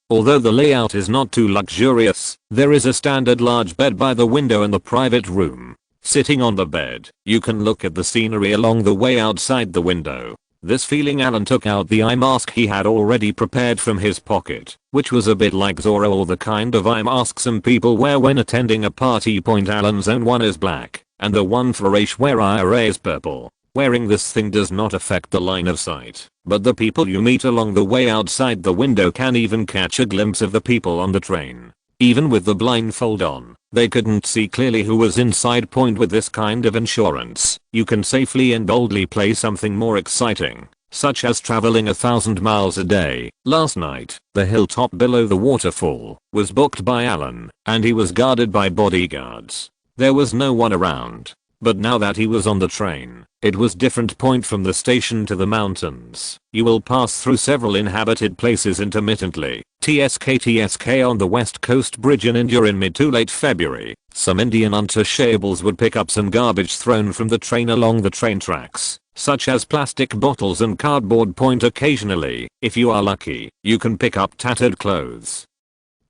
Although the layout is not too luxurious, there is a standard large bed by the window in the private room. Sitting on the bed, you can look at the scenery along the way outside the window. This feeling, Alan took out the eye mask he had already prepared from his pocket, which was a bit like Zorro or the kind of eye mask some people wear when attending a party. Alan's own one is black, and the one for Aishwarya is purple. Wearing this thing does not affect the line of sight, but the people you meet along the way outside the window can even catch a glimpse of the people on the train. Even with the blindfold on, they couldn't see clearly who was inside. With this kind of insurance, you can safely and boldly play something more exciting, such as traveling 1,000 miles a day. Last night, the hilltop below the waterfall was booked by Alan, and he was guarded by bodyguards. There was no one around. But now that he was on the train, it was different. Point from the station to the mountains. You will pass through several inhabited places intermittently. TSK on the West Coast Bridge in India in mid to late February. Some Indian untouchables would pick up some garbage thrown from the train along the train tracks, such as plastic bottles and cardboard. Occasionally, if you are lucky, you can pick up tattered clothes,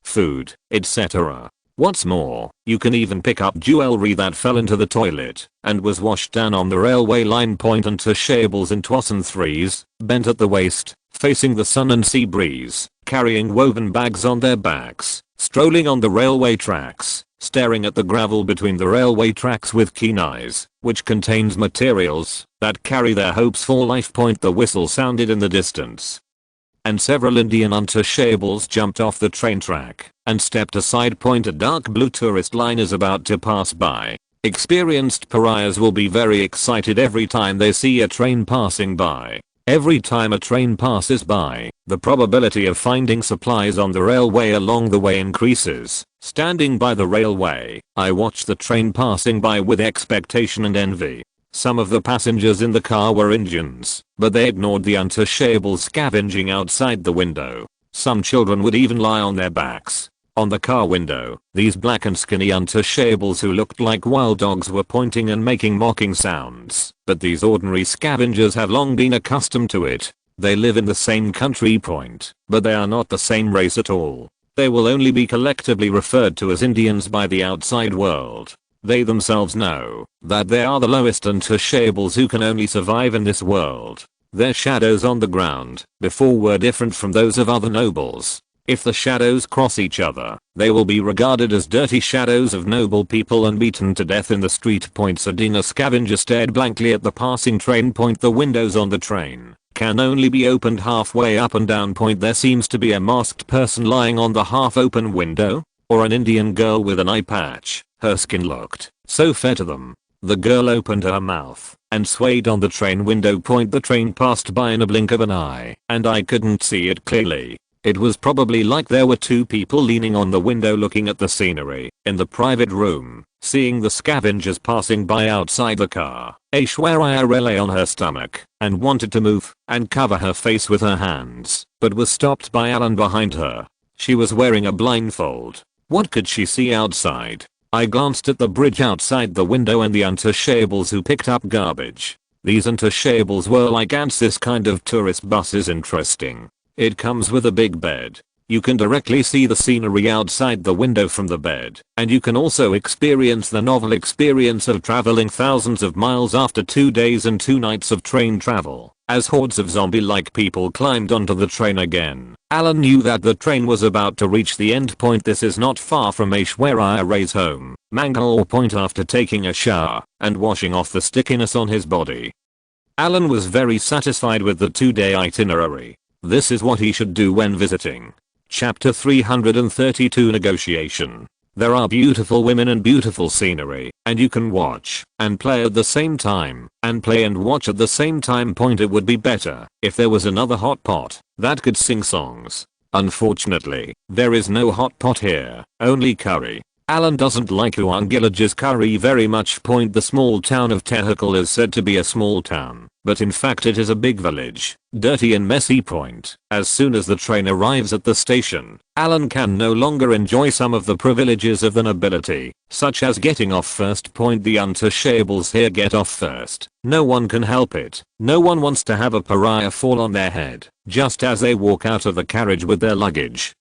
food, etc. What's more, you can even pick up jewelry that fell into the toilet and was washed down on the railway line. Untouchables in 2s and 3s, bent at the waist, facing the sun and sea breeze, carrying woven bags on their backs, strolling on the railway tracks, staring at the gravel between the railway tracks with keen eyes, which contains materials that carry their hopes for life. The whistle sounded in the distance, and several Indian untouchables jumped off the train track and stepped aside. A dark blue tourist line is about to pass by. Experienced pariahs will be very excited every time they see a train passing by. Every time a train passes by, the probability of finding supplies on the railway along the way increases. Standing by the railway, I watched the train passing by with expectation and envy. Some of the passengers in the car were Indians, but they ignored the untouchables scavenging outside the window. Some children would even lie on their backs on the car window. These black and skinny untouchables who looked like wild dogs were pointing and making mocking sounds, but these ordinary scavengers have long been accustomed to it. They live in the same country. But they are not the same race at all. They will only be collectively referred to as Indians by the outside world. They themselves know that they are the lowest untouchables who can only survive in this world. Their shadows on the ground before were different from those of other nobles. If the shadows cross each other, they will be regarded as dirty shadows of noble people and beaten to death in the street. Sadina scavenger stared blankly at the passing train. The windows on the train can only be opened halfway up and down. There seems to be a masked person lying on the half open window, or an Indian girl with an eye patch. Her skin looked so fair to them. The girl opened her mouth and swayed on the train window. The train passed by in a blink of an eye, and I couldn't see it clearly. It was probably like there were two people leaning on the window looking at the scenery in the private room, seeing the scavengers passing by outside the car. Aishwarya lay on her stomach and wanted to move and cover her face with her hands, but was stopped by Alan behind her. She was wearing a blindfold. What could she see outside? I glanced at the bridge outside the window and the untouchables who picked up garbage. These untouchables were like ants. This kind of tourist bus is interesting. It comes with a big bed. You can directly see the scenery outside the window from the bed, and you can also experience the novel experience of traveling thousands of miles after 2 days and 2 nights of train travel, as hordes of zombie-like people climbed onto the train again. Alan knew that the train was about to reach the end. This is not far from Aishwarya Ray's home, Mangalore. After taking a shower and washing off the stickiness on his body, Alan was very satisfied with the 2-day itinerary. This is what he should do when visiting. Chapter 332 Negotiation. There are beautiful women and beautiful scenery, and you can watch and play at the same time, and play and watch at the same time. It would be better if there was another hot pot that could sing songs. Unfortunately, there is no hot pot here, only curry. Alan doesn't like Uangilaj's curry very much. The small town of Tehakal is said to be a small town, but in fact it is a big village, dirty and messy. As soon as the train arrives at the station, Alan can no longer enjoy some of the privileges of the nobility, such as getting off first. The untouchables here get off first. No one can help it. No one wants to have a pariah fall on their head just as they walk out of the carriage with their luggage.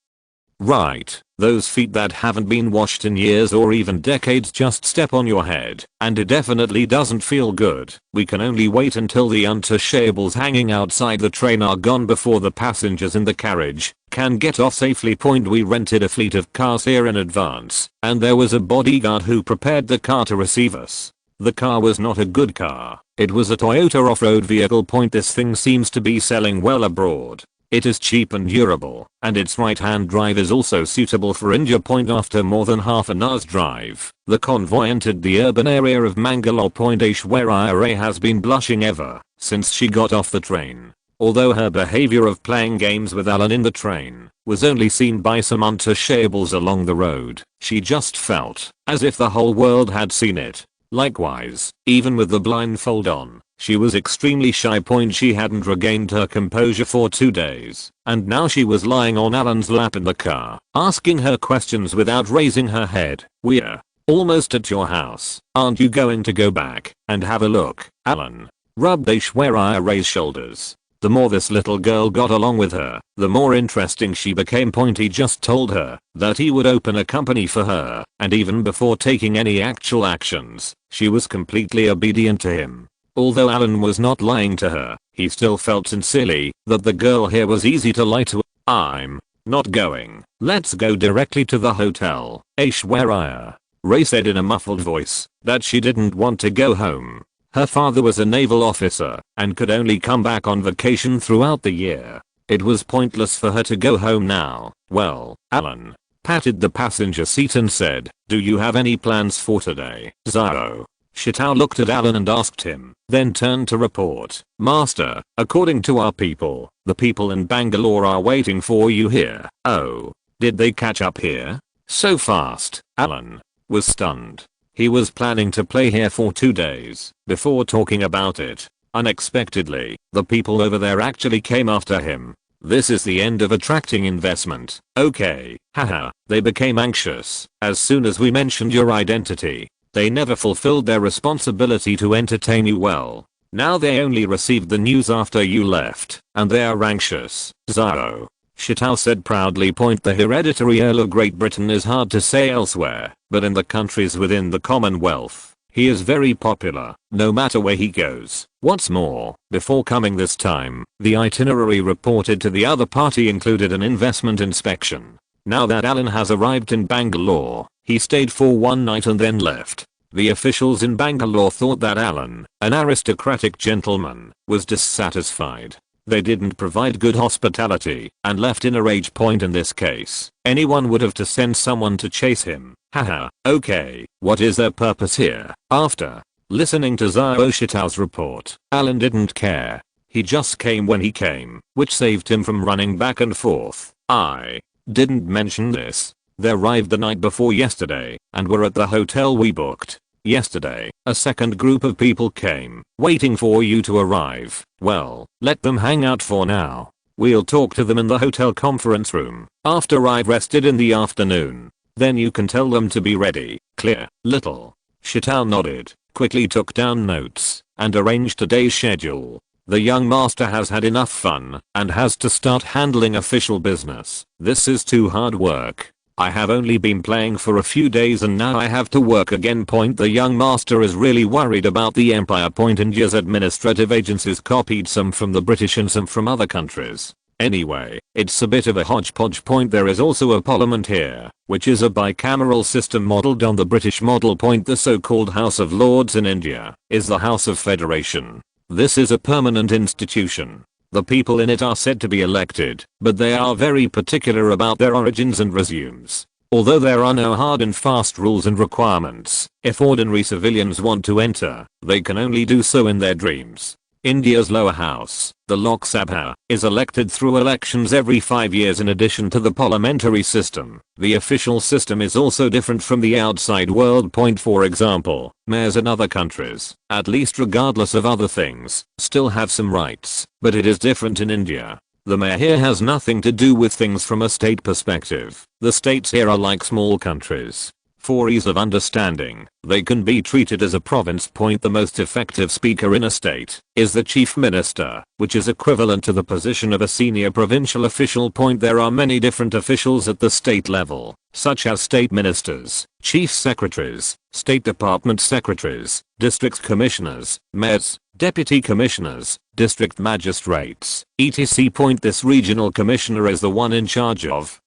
Right, those feet that haven't been washed in years or even decades just step on your head, and it definitely doesn't feel good. We can only wait until the untouchables hanging outside the train are gone before the passengers in the carriage can get off safely. We rented a fleet of cars here in advance, and there was a bodyguard who prepared the car to receive us. The car was not a good car. It was a Toyota off-road vehicle. This thing seems to be selling well abroad. It is cheap and durable, and its right-hand drive is also suitable for India. After more than half an hour's drive, the convoy entered the urban area of Mangalore. Aishwarya Ray has been blushing ever since she got off the train. Although her behavior of playing games with Alan in the train was only seen by some untouchables along the road, she just felt as if the whole world had seen it. Likewise, even with the blindfold on, she was extremely shy. She hadn't regained her composure for 2 days, and now she was lying on Alan's lap in the car, asking her questions without raising her head. "We're almost at your house. Aren't you going to go back and have a look?" Alan rubbed Aishwarya's shoulders. The more this little girl got along with her, the more interesting she became. He just told her that he would open a company for her, and even before taking any actual actions, she was completely obedient to him. Although Alan was not lying to her, he still felt sincerely that the girl here was easy to lie to. "I'm not going. Let's go directly to the hotel." Aishwarya Ray said in a muffled voice that she didn't want to go home. Her father was a naval officer and could only come back on vacation throughout the year. It was pointless for her to go home now. "Well," Alan patted the passenger seat and said, "do you have any plans for today?" Zhao Shitao looked at Alan and asked him, then turned to report, "Master, according to our people, the people in Bangalore are waiting for you here." "Oh, did they catch up here so fast?" Alan was stunned. He was planning to play here for 2 days before talking about it. Unexpectedly, the people over there actually came after him. This is the end of attracting investment. "Okay, haha." They became anxious as soon as we mentioned your identity. They never fulfilled their responsibility to entertain you well. Now they only received the news after you left, and they are anxious. Zhao Shitao said proudly. The hereditary Earl of Great Britain is hard to say elsewhere, but in the countries within the Commonwealth, he is very popular, no matter where he goes. What's more, before coming this time, the itinerary reported to the other party included an investment inspection. Now that Alan has arrived in Bangalore, he stayed for 1 night and then left. The officials in Bangalore thought that Alan, an aristocratic gentleman, was dissatisfied. They didn't provide good hospitality and left in a rage. In this case, anyone would have to send someone to chase him. Haha, okay, what is their purpose here? After listening to Zhao Shitao's report, Alan didn't care. He just came when he came, which saved him from running back and forth. I didn't mention this. They arrived the night before yesterday and were at the hotel we booked. Yesterday, a second group of people came, waiting for you to arrive. Well, let them hang out for now. We'll talk to them in the hotel conference room after I've rested in the afternoon. Then you can tell them to be ready. Clear? Little Shitao nodded, quickly took down notes, and arranged today's schedule. The young master has had enough fun and has to start handling official business. This is too hard work. I have only been playing for a few days and now I have to work again. The young master is really worried about the empire. India's administrative agencies copied some from the British and some from other countries. Anyway, it's a bit of a hodgepodge. There is also a parliament here, which is a bicameral system modeled on the British model. The so-called House of Lords in India is the House of Federation. This is a permanent institution. The people in it are said to be elected, but they are very particular about their origins and resumes. Although there are no hard and fast rules and requirements, if ordinary civilians want to enter, they can only do so in their dreams. India's lower house, the Lok Sabha, is elected through elections every 5 years in addition to the parliamentary system. The official system is also different from the outside world. For example, mayors in other countries, at least regardless of other things, still have some rights, but it is different in India. The mayor here has nothing to do with things from a state perspective. The states here are like small countries. For ease of understanding, they can be treated as a province. The most effective speaker in a state is the chief minister, which is equivalent to the position of a senior provincial official. There are many different officials at the state level, such as state ministers, chief secretaries, state department secretaries, district commissioners, mayors, deputy commissioners, district magistrates, etc. This regional commissioner is the one in charge of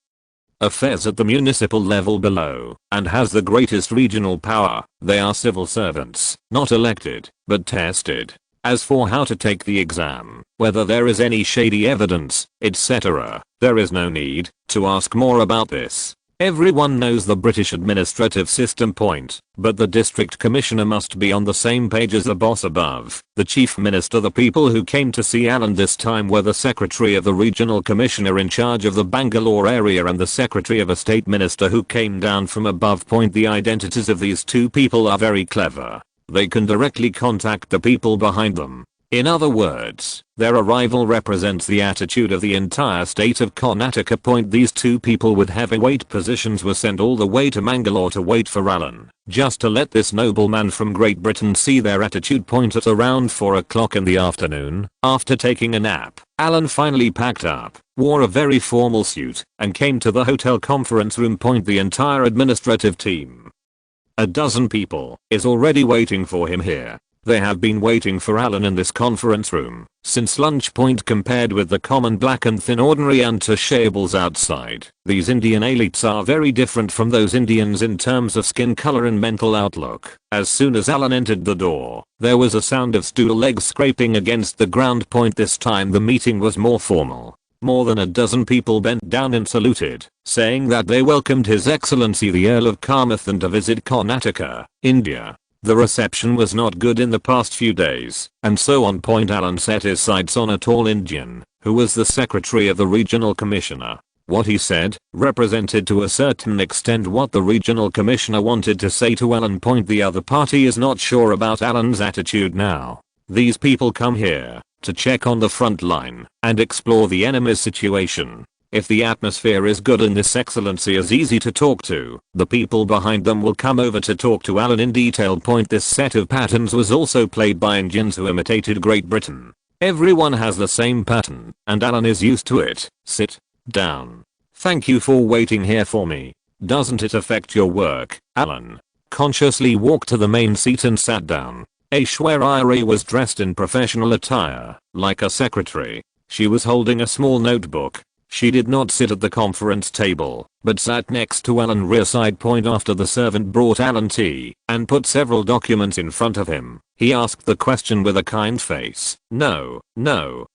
affairs at the municipal level below, and has the greatest regional power. They are civil servants, not elected, but tested. As for how to take the exam, whether there is any shady evidence, etc., there is no need to ask more about this. Everyone knows the British administrative system. But the district commissioner must be on the same page as the boss above, the chief minister. The people who came to see Alan this time were the secretary of the regional commissioner in charge of the Bangalore area and the secretary of a state minister who came down from above. The identities of these two people are very clever. they can directly contact the people behind them. In other words, their arrival represents the attitude of the entire state of Karnataka. These two people with heavyweight positions were sent all the way to Mangalore to wait for Alan, just to let this nobleman from Great Britain see their attitude. At around 4 o'clock in the afternoon, after taking a nap, Alan finally packed up, wore a very formal suit, and came to the hotel conference room. The entire administrative team, a dozen people, is already waiting for him here. They have been waiting for Alan in this conference room since lunch. Compared with the common black and thin ordinary untouchables outside, these Indian elites are very different from those Indians in terms of skin color and mental outlook. As soon as Alan entered the door, there was a sound of stool legs scraping against the ground. This time the meeting was more formal. More than a dozen people bent down and saluted, saying that they welcomed His Excellency the Earl of Carmarthen to visit Karnataka, India. The reception was not good in the past few days, and so on. Alan set his sights on a tall Indian, who was the secretary of the regional commissioner. What he said represented to a certain extent what the regional commissioner wanted to say to Alan. The other party is not sure about Alan's attitude now. These people come here to check on the front line and explore the enemy's situation. If the atmosphere is good and this excellency is easy to talk to, the people behind them will come over to talk to Alan in detail. This set of patterns was also played by Indians who imitated Great Britain. Everyone has the same pattern, and Alan is used to it. Sit down. Thank you for waiting here for me. Doesn't it affect your work? Alan consciously walked to the main seat and sat down. Aishwarya was dressed in professional attire, like a secretary. She was holding a small notebook. She did not sit at the conference table, but sat next to Alan rear side. After the servant brought Alan tea and put several documents in front of him, he asked the question with a kind face. No,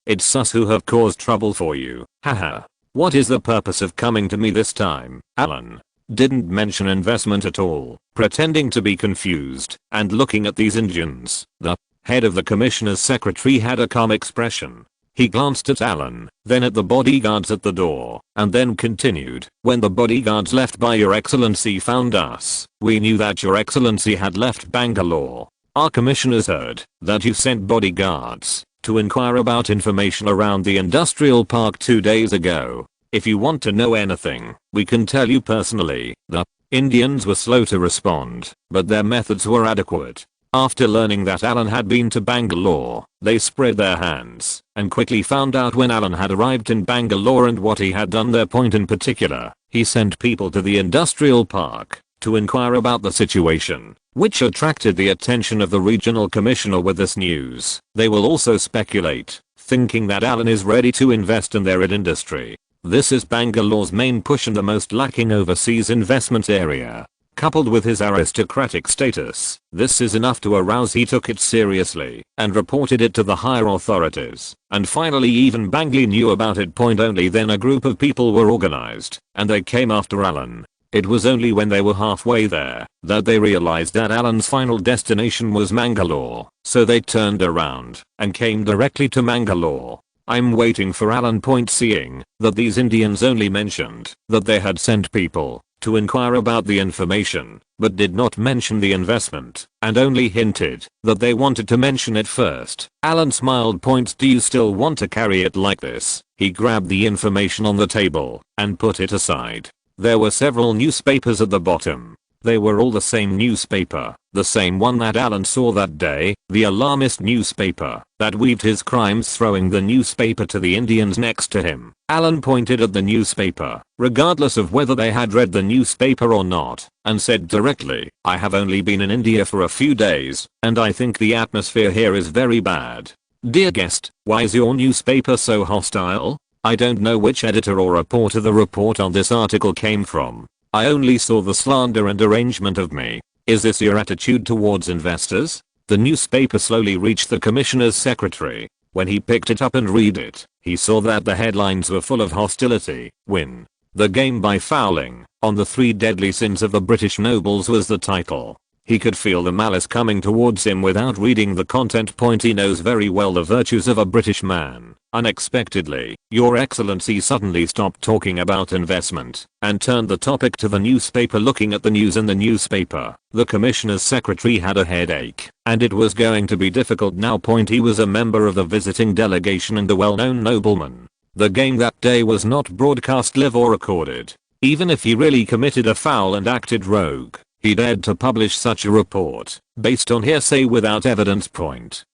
it's us who have caused trouble for you. Haha. What is the purpose of coming to me this time? Alan didn't mention investment at all, pretending to be confused and looking at these Indians. The head of the commissioner's secretary had a calm expression. He glanced at Alan, then at the bodyguards at the door, and then continued, when the bodyguards left by Your Excellency found us, we knew that Your Excellency had left Bangalore. Our commissioners heard that you sent bodyguards to inquire about information around the industrial park 2 days ago. If you want to know anything, we can tell you personally. The Indians were slow to respond, but their methods were adequate. After learning that Alan had been to Bangalore, they spread their hands and quickly found out when Alan had arrived in Bangalore and what he had done there. In particular, he sent people to the industrial park to inquire about the situation, which attracted the attention of the regional commissioner. With this news, they will also speculate, thinking that Alan is ready to invest in their industry. This is Bangalore's main push and the most lacking overseas investment area. Coupled with his aristocratic status, this is enough to arouse. He took it seriously and reported it to the higher authorities, and finally even Bangalore knew about it. Only then a group of people were organized, and they came after Alan. It was only when they were halfway there that they realized that Alan's final destination was Mangalore, so they turned around and came directly to Mangalore. I'm waiting for Alan. Seeing that these Indians only mentioned that they had sent people to inquire about the information, but did not mention the investment, and only hinted that they wanted to mention it first, Alan smiled. Do you still want to carry it like this? He grabbed the information on the table and put it aside. There were several newspapers at the bottom. They were all the same newspaper, the same one that Alan saw that day, the alarmist newspaper that weaved his crimes, throwing the newspaper to the Indians next to him. Alan pointed at the newspaper, regardless of whether they had read the newspaper or not, and said directly, I have only been in India for a few days, and I think the atmosphere here is very bad. Dear guest, why is your newspaper so hostile? I don't know which editor or reporter the report on this article came from. I only saw the slander and arrangement of me. Is this your attitude towards investors? The newspaper slowly reached the commissioner's secretary. When he picked it up and read it, he saw that the headlines were full of hostility. Win the game by fouling on the 3 deadly sins of the British nobles was the title. He could feel the malice coming towards him without reading the content. He knows very well the virtues of a British man. Unexpectedly, Your Excellency suddenly stopped talking about investment and turned the topic to the newspaper. Looking at the news in the newspaper, the commissioner's secretary had a headache, and it was going to be difficult now. He was a member of the visiting delegation and a well-known nobleman. The game that day was not broadcast live or recorded. Even if he really committed a foul and acted rogue, he dared to publish such a report, based on hearsay without evidence.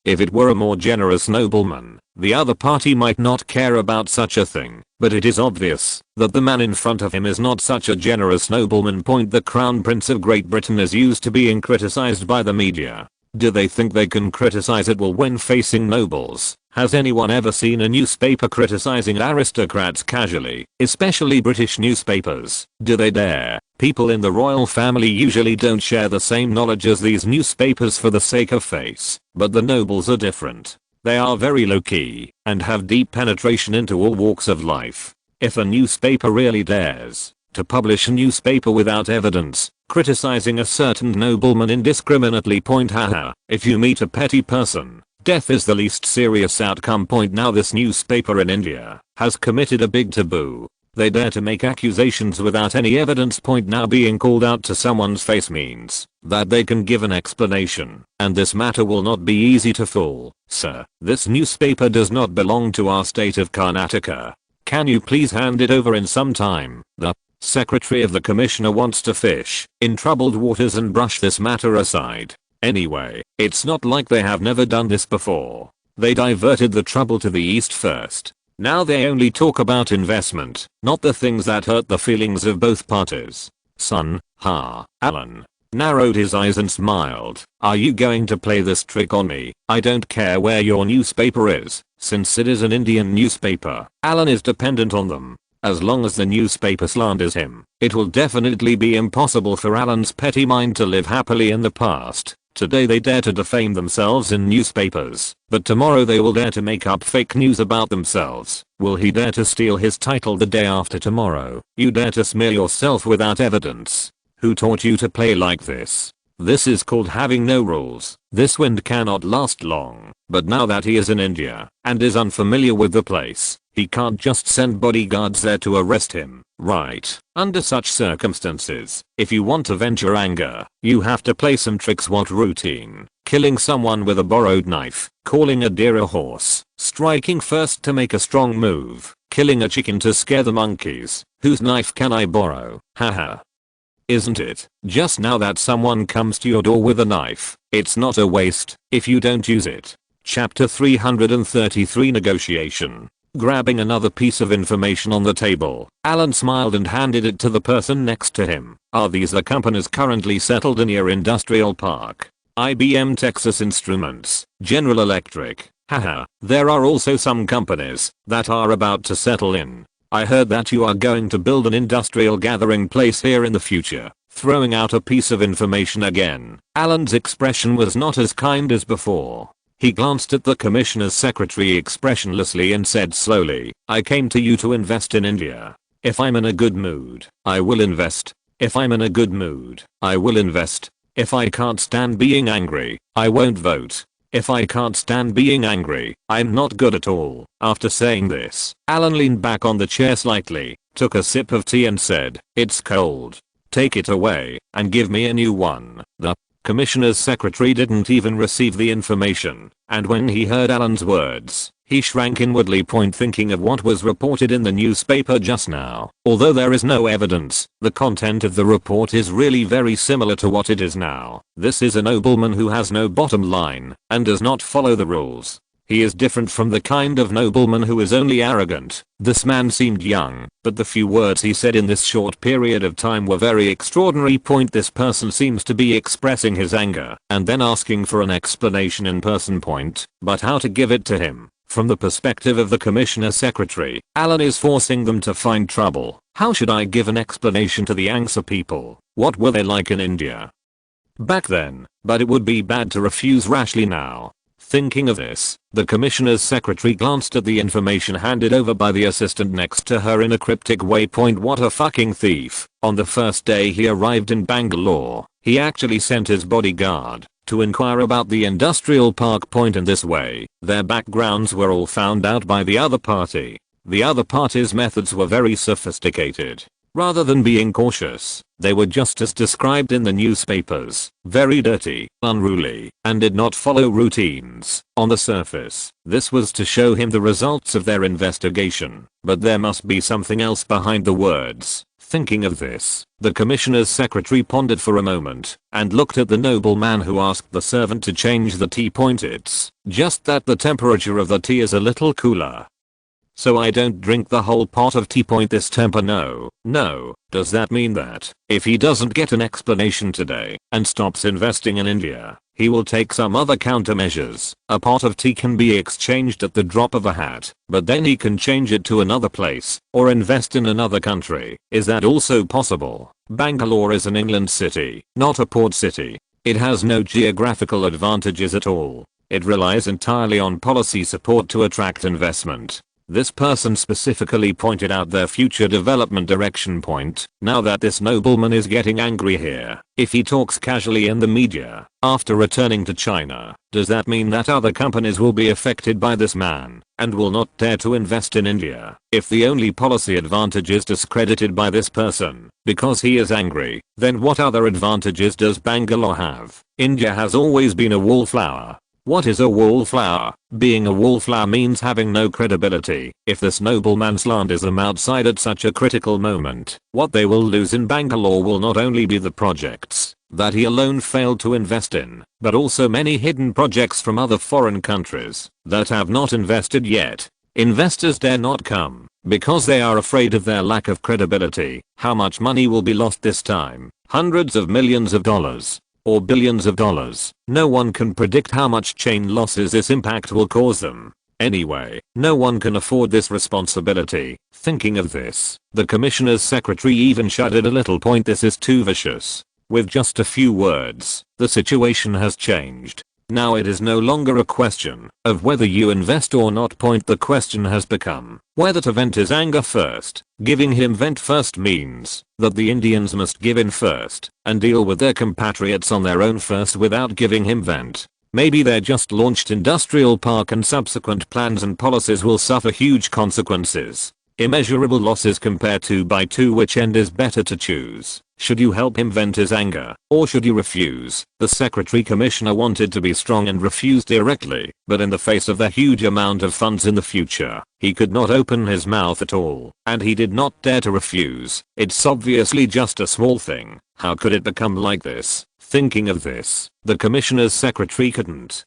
If it were a more generous nobleman, the other party might not care about such a thing, but it is obvious that the man in front of him is not such a generous nobleman. The Crown Prince of Great Britain is used to being criticized by the media. Do they think they can criticize it well when facing nobles? Has anyone ever seen a newspaper criticizing aristocrats casually, especially British newspapers? Do they dare? People in the royal family usually don't share the same knowledge as these newspapers for the sake of face, but the nobles are different. They are very low-key and have deep penetration into all walks of life. If a newspaper really dares to publish a newspaper without evidence, criticizing a certain nobleman indiscriminately, haha, if you meet a petty person, death is the least serious outcome. Now this newspaper in India has committed a big taboo. They dare to make accusations without any evidence. Now being called out to someone's face means that they can give an explanation, and this matter will not be easy to fool. Sir, this newspaper does not belong to our state of Karnataka. Can you please hand it over in some time? The secretary of the commissioner wants to fish in troubled waters and brush this matter aside. Anyway, it's not like they have never done this before. They diverted the trouble to the east first. Now they only talk about investment, not the things that hurt the feelings of both parties. Son, Alan narrowed his eyes and smiled. Are you going to play this trick on me? I don't care where your newspaper is, since it is an Indian newspaper. Alan is dependent on them. As long as the newspaper slanders him, it will definitely be impossible for Alan's petty mind to live happily in the past. Today they dare to defame themselves in newspapers, but tomorrow they will dare to make up fake news about themselves. Will he dare to steal his title the day after tomorrow? You dare to smear yourself without evidence. Who taught you to play like this? This is called having no rules. This wind cannot last long. But now that he is in India and is unfamiliar with the place, he can't just send bodyguards there to arrest him, right? Under such circumstances, if you want to vent your anger, you have to play some tricks. What routine? Killing someone with a borrowed knife, calling a deer a horse, striking first to make a strong move, killing a chicken to scare the monkeys. Whose knife can I borrow? Haha. Isn't it? Just now that someone comes to your door with a knife, it's not a waste if you don't use it. Chapter 333 Negotiation. Grabbing another piece of information on the table, Alan smiled and handed it to the person next to him. Are these the companies currently settled in your industrial park? IBM, Texas Instruments, General Electric. Haha, there are also some companies that are about to settle in. I heard that you are going to build an industrial gathering place here in the future. Throwing out a piece of information again. Alan's expression was not as kind as before. He glanced at the commissioner's secretary expressionlessly and said slowly, I came to you to invest in India. If I'm in a good mood, I will invest. If I'm in a good mood, I will invest. If I can't stand being angry, I won't vote. If I can't stand being angry, I'm not good at all. After saying this, Alan leaned back on the chair slightly, took a sip of tea and said, it's cold. Take it away and give me a new one. The commissioner's secretary didn't even receive the information, and when he heard Alan's words, he shrank inwardly, thinking of what was reported in the newspaper just now. Although there is no evidence, the content of the report is really very similar to what it is now. This is a nobleman who has no bottom line and does not follow the rules. He is different from the kind of nobleman who is only arrogant. This man seemed young, but the few words he said in this short period of time were very extraordinary. This person seems to be expressing his anger and then asking for an explanation in person. But how to give it to him? From the perspective of the commissioner secretary, Alan is forcing them to find trouble. How should I give an explanation to the Angsa people? What were they like in India back then? But it would be bad to refuse rashly now. Thinking of this, the commissioner's secretary glanced at the information handed over by the assistant next to her in a cryptic way. What a fucking thief. On the first day he arrived in Bangalore, he actually sent his bodyguard to inquire about the industrial park point in this way. Their backgrounds were all found out by the other party. The other party's methods were very sophisticated. Rather than being cautious, they were just as described in the newspapers, very dirty, unruly, and did not follow routines. On the surface, this was to show him the results of their investigation, but there must be something else behind the words. Thinking of this, the commissioner's secretary pondered for a moment, and looked at the nobleman who asked the servant to change the tea point. It's just that the temperature of the tea is a little cooler. So I don't drink the whole pot of tea point this temper. No. Does that mean that, if he doesn't get an explanation today, and stops investing in India, he will take some other countermeasures? A pot of tea can be exchanged at the drop of a hat, but then he can change it to another place, or invest in another country. Is that also possible? Bangalore is an inland city, not a port city. It has no geographical advantages at all. It relies entirely on policy support to attract investment. This person specifically pointed out their future development direction point. Now that this nobleman is getting angry here, if he talks casually in the media, after returning to China, does that mean that other companies will be affected by this man, and will not dare to invest in India? If the only policy advantage is discredited by this person, because he is angry, then what other advantages does Bangalore have? India has always been a wallflower. What is a wallflower? Being a wallflower means having no credibility. If this nobleman slanders them outside at such a critical moment, what they will lose in Bangalore will not only be the projects that he alone failed to invest in, but also many hidden projects from other foreign countries that have not invested yet. Investors dare not come because they are afraid of their lack of credibility. How much money will be lost this time? Hundreds of millions of dollars. Or billions of dollars. No one can predict how much chain losses this impact will cause them. Anyway, no one can afford this responsibility. Thinking of this, the commissioner's secretary even shuddered a little. This is too vicious. With just a few words, the situation has changed. Now it is no longer a question of whether you invest or not. The question has become whether to vent his anger first. Giving him vent first means that the Indians must give in first and deal with their compatriots on their own first without giving him vent. Maybe their just launched industrial park and subsequent plans and policies will suffer huge consequences. Immeasurable losses compared to by two. Which end is better to choose? Should you help him vent his anger, or should you refuse? The secretary commissioner wanted to be strong and refused directly, but in the face of the huge amount of funds in the future, he could not open his mouth at all, and he did not dare to refuse. It's obviously just a small thing. How could it become like this? Thinking of this, the commissioner's secretary couldn't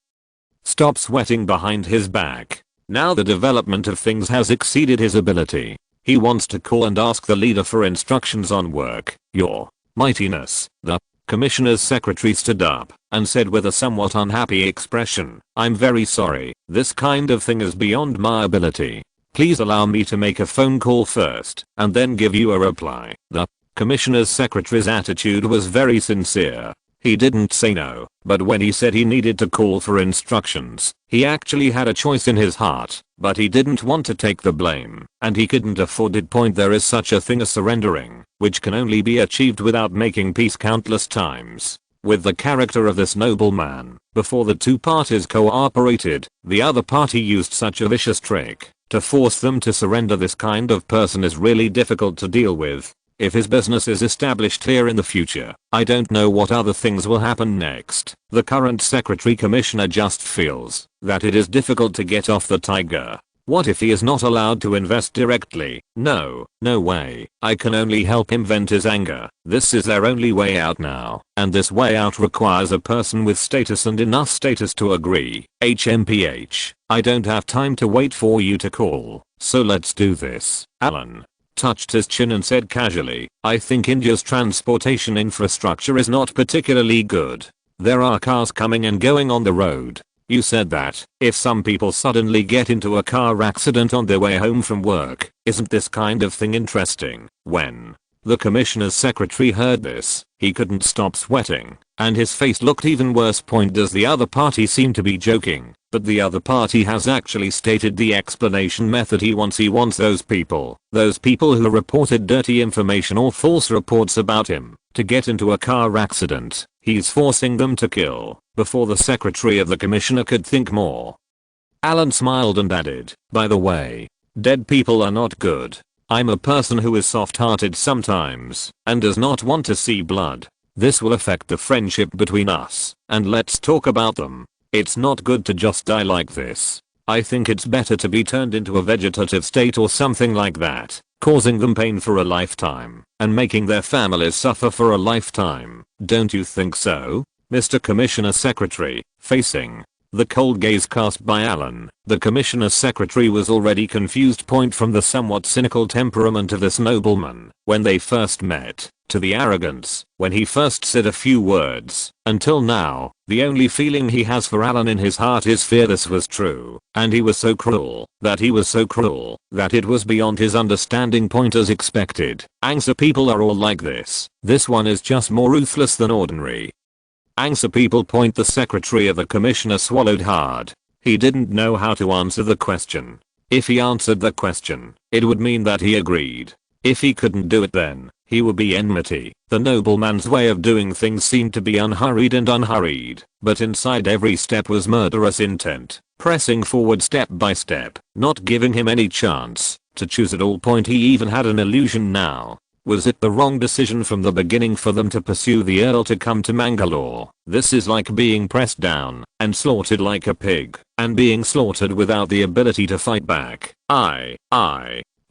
stop sweating behind his back. Now the development of things has exceeded his ability. He wants to call and ask the leader for instructions on work. Your Mightiness, the commissioner's secretary stood up and said with a somewhat unhappy expression, I'm very sorry, this kind of thing is beyond my ability. Please allow me to make a phone call first and then give you a reply. The commissioner's secretary's attitude was very sincere. He didn't say no, but when he said he needed to call for instructions, he actually had a choice in his heart, but he didn't want to take the blame, and he couldn't afford it. There is such a thing as surrendering, which can only be achieved without making peace countless times. With the character of this nobleman, before the two parties cooperated, the other party used such a vicious trick to force them to surrender. This kind of person is really difficult to deal with. If his business is established here in the future, I don't know what other things will happen next. The current secretary commissioner just feels that it is difficult to get off the tiger. What if he is not allowed to invest directly? No way. I can only help him vent his anger. This is their only way out now, and this way out requires a person with status and enough status to agree. HMPH, I don't have time to wait for you to call, so let's do this. Alan touched his chin and said casually, I think India's transportation infrastructure is not particularly good. There are cars coming and going on the road. You said that if some people suddenly get into a car accident on their way home from work, isn't this kind of thing interesting? When the commissioner's secretary heard this, he couldn't stop sweating, and his face looked even worse. Does the other party seem to be joking? But the other party has actually stated the explanation method he wants. He wants those people who reported dirty information or false reports about him, to get into a car accident. He's forcing them to kill before the secretary of the commissioner could think more. Alan smiled and added, by the way, dead people are not good. I'm a person who is soft-hearted sometimes and does not want to see blood. This will affect the friendship between us, and let's talk about them. It's not good to just die like this. I think it's better to be turned into a vegetative state or something like that, causing them pain for a lifetime and making their families suffer for a lifetime. Don't you think so, Mr. Commissioner Secretary? Facing the cold gaze cast by Alan, the commissioner's secretary was already confused from the somewhat cynical temperament of this nobleman when they first met, to the arrogance when he first said a few words. Until now, the only feeling he has for Alan in his heart is fear this was true, and he was so cruel, that it was beyond his understanding point as expected. Angsa people are all like this. This one is just more ruthless than ordinary. Angsa people point. The secretary of the commissioner swallowed hard. He didn't know how to answer the question. If he answered the question, it would mean that he agreed. If he couldn't do it, then he would be enmity. The nobleman's way of doing things seemed to be unhurried, but inside every step was murderous intent, pressing forward step by step, not giving him any chance to choose at all point. He even had an illusion now. Was it the wrong decision from the beginning for them to pursue the Earl to come to Mangalore? This is like being pressed down and slaughtered like a pig, and being slaughtered without the ability to fight back.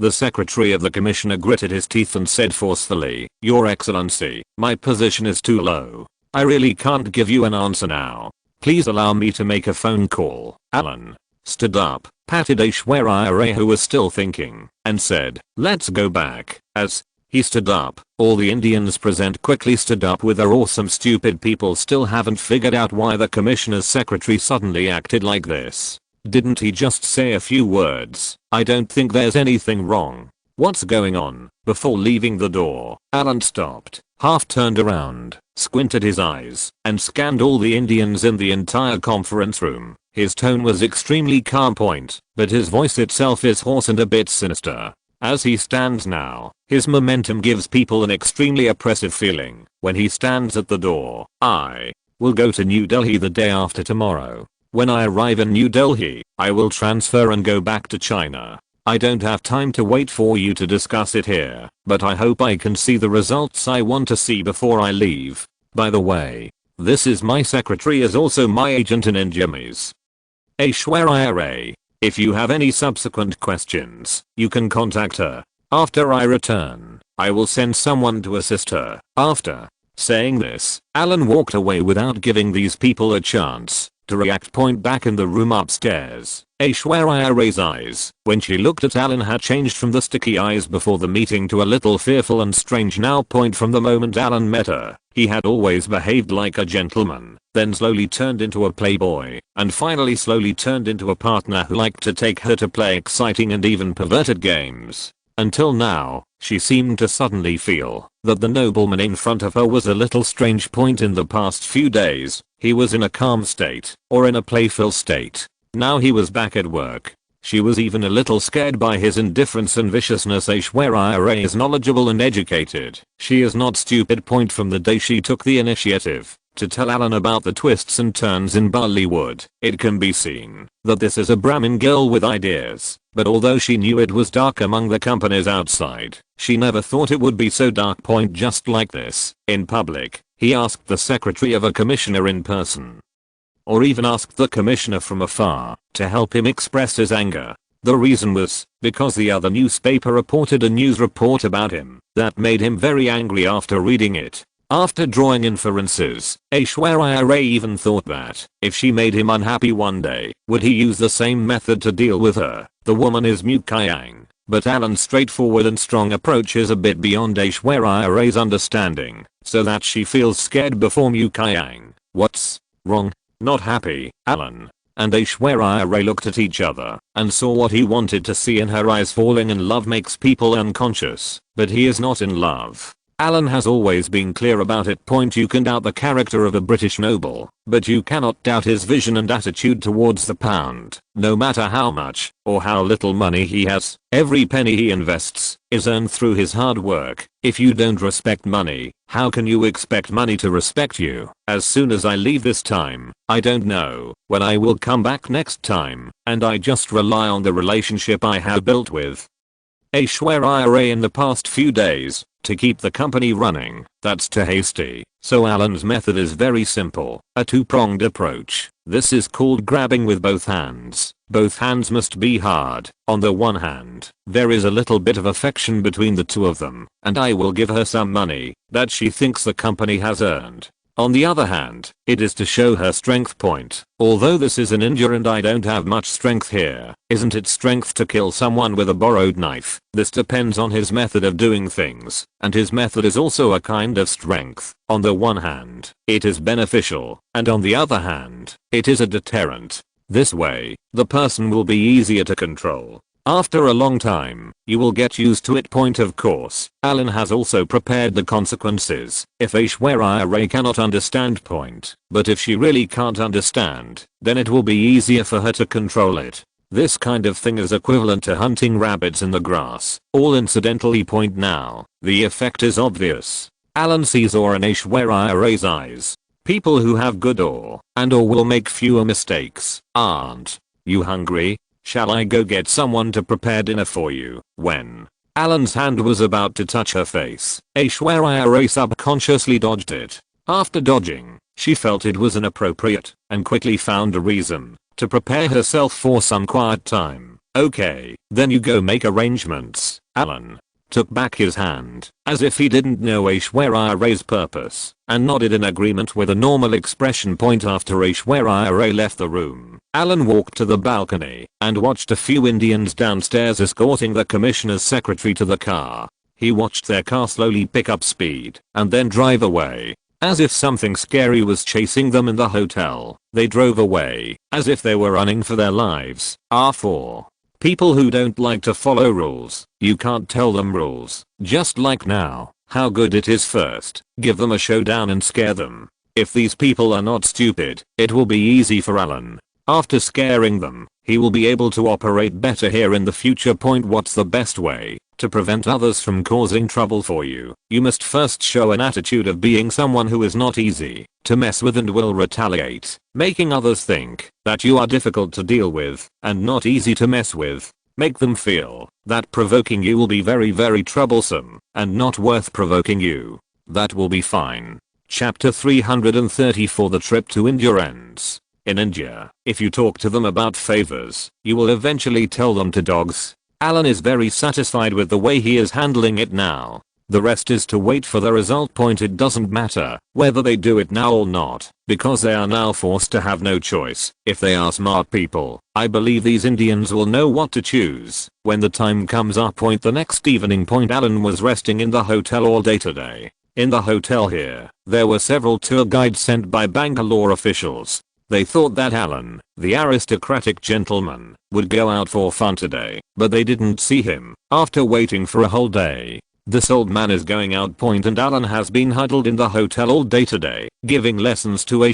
The secretary of the commissioner gritted his teeth and said forcefully, Your Excellency, my position is too low. I really can't give you an answer now. Please allow me to make a phone call. Alan stood up, patted Aishwarya, who was still thinking, and said, Let's go back. As he stood up, all the Indians present quickly stood up with their awesome. Stupid people still haven't figured out why the commissioner's secretary suddenly acted like this. Didn't he just say a few words? I don't think there's anything wrong. What's going on? Before leaving the door, Alan stopped, half turned around, squinted his eyes, and scanned all the Indians in the entire conference room. His tone was extremely calm, but his voice itself is hoarse and a bit sinister. As he stands now, his momentum gives people an extremely oppressive feeling. When he stands at the door, I will go to New Delhi the day after tomorrow. When I arrive in New Delhi, I will transfer and go back to China. I don't have time to wait for you to discuss it here, but I hope I can see the results I want to see before I leave. By the way, this is my secretary, is also my agent in enigmas. Aishwarya Rai. If you have any subsequent questions, you can contact her. After I return, I will send someone to assist her. After saying this, Alan walked away without giving these people a chance to react. Back in the room upstairs, Aishwarya Rai's eyes, when she looked at Alan, had changed from the sticky eyes before the meeting to a little fearful and strange now. From the moment Alan met her, he had always behaved like a gentleman, then slowly turned into a playboy, and finally slowly turned into a partner who liked to take her to play exciting and even perverted games. Until now, she seemed to suddenly feel that the nobleman in front of her was a little strange. In the past few days, he was in a calm state, or in a playful state. Now he was back at work. She was even a little scared by his indifference and viciousness. Aishwarya Rai is knowledgeable and educated. She is not stupid. From the day she took the initiative to tell Alan about the twists and turns in Bollywood, it can be seen that this is a Brahmin girl with ideas. But although she knew it was dark among the companies outside, she never thought it would be so dark. Just like this, in public, he asked the secretary of a commissioner in person, or even asked the commissioner from afar to help him express his anger. The reason was because the other newspaper reported a news report about him that made him very angry. After reading it, after drawing inferences, Aishwarya Rai even thought that if she made him unhappy one day, would he use the same method to deal with her? The woman is Mukhyang, but Alan's straightforward and strong approach is a bit beyond Aishwarya Rai's understanding, so that she feels scared before Mukhyang. What's wrong? Not happy? Alan and Aishwarya Rai looked at each other and saw what he wanted to see in her eyes. Falling in love makes people unconscious, but he is not in love. Alan has always been clear about it. You can doubt the character of a British noble, but you cannot doubt his vision and attitude towards the pound. No matter how much or how little money he has, every penny he invests is earned through his hard work. If you don't respect money, how can you expect money to respect you? As soon as I leave this time, I don't know when I will come back next time, and I just rely on the relationship I have built with heir in the past few days to keep the company running. That's too hasty. So Alan's method is very simple, a two-pronged approach. This is called grabbing with both hands. Both hands must be hard. On the one hand, there is a little bit of affection between the two of them, and I will give her some money that she thinks the company has earned. On the other hand, it is to show her strength point. Although this is an India and I don't have much strength here, isn't it strength to kill someone with a borrowed knife? This depends on his method of doing things, and his method is also a kind of strength. On the one hand, it is beneficial, and on the other hand, it is a deterrent. This way, the person will be easier to control. After a long time, you will get used to it. Of course, Alan has also prepared the consequences if heir cannot understand . But if she really can't understand, then it will be easier for her to control it. This kind of thing is equivalent to hunting rabbits in the grass. All incidentally. Now, the effect is obvious. Alan sees awe in heir's eyes. People who have good awe and or will make fewer mistakes. Aren't you hungry? Shall I go get someone to prepare dinner for you? When Alan's hand was about to touch her face, heir subconsciously dodged it. After dodging, she felt it was inappropriate and quickly found a reason to prepare herself for some quiet time. Okay, then you go make arrangements. Alan took back his hand as if he didn't know heir's purpose and nodded in agreement with a normal expression. After heir left the room, Alan walked to the balcony and watched a few Indians downstairs escorting the commissioner's secretary to the car. He watched their car slowly pick up speed and then drive away. As if something scary was chasing them in the hotel, they drove away as if they were running for their lives. For people who don't like to follow rules, you can't tell them rules. Just like now, how good it is first, give them a showdown and scare them. If these people are not stupid, it will be easy for Alan. After scaring them, he will be able to operate better here in the future. What's the best way to prevent others from causing trouble for you? You must first show an attitude of being someone who is not easy to mess with and will retaliate, making others think that you are difficult to deal with and not easy to mess with. Make them feel that provoking you will be very troublesome and not worth provoking you. That will be fine. Chapter 334. The trip to India ends. In India, if you talk to them about favors, you will eventually tell them to dogs. Alan is very satisfied with the way he is handling it now. The rest is to wait for the result. It doesn't matter whether they do it now or not, because they are now forced to have no choice. If they are smart people, I believe these Indians will know what to choose when the time comes up. The next evening. Alan was resting in the hotel all day today. In the hotel here, there were several tour guides sent by Bangalore officials. They thought that Alan, the aristocratic gentleman, would go out for fun today, but they didn't see him. After waiting for a whole day, this old man is going out. And Alan has been huddled in the hotel all day today, giving lessons to heir.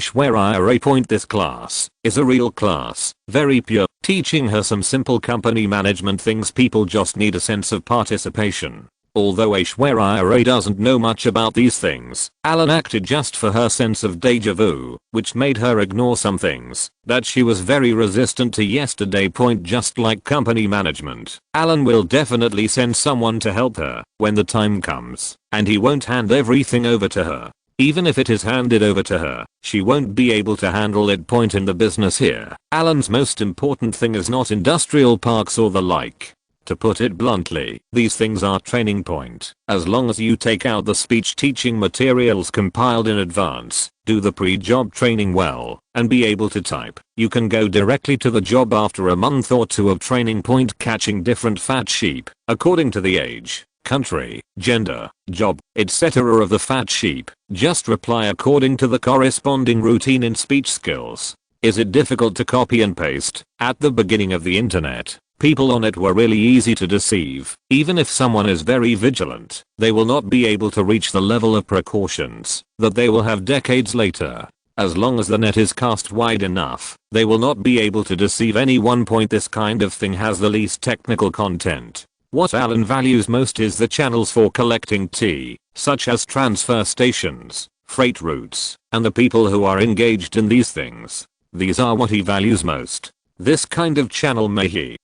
This class is a real class, very pure, teaching her some simple company management things. People just need a sense of participation. Although heir doesn't know much about these things, Alan acted just for her sense of deja vu, which made her ignore some things that she was very resistant to yesterday. Just like company management, Alan will definitely send someone to help her when the time comes, and he won't hand everything over to her. Even if it is handed over to her, she won't be able to handle it. In the business here, Alan's most important thing is not industrial parks or the like. To put it bluntly, these things are training point. As long as you take out the speech teaching materials compiled in advance, do the pre-job training well, and be able to type, you can go directly to the job after a month or two of training. Catching different fat sheep, according to the age, country, gender, job, etc. of the fat sheep, just reply according to the corresponding routine in speech skills. Is it difficult to copy and paste? At the beginning of the internet, People on it were really easy to deceive. Even if someone is very vigilant, they will not be able to reach the level of precautions that they will have decades later. As long as the net is cast wide enough, they will not be able to deceive anyone. This kind of thing has the least technical content. What Alan values most is the channels for collecting tea, such as transfer stations, freight routes, and the people who are engaged in these things. These are what he values most. This kind of channel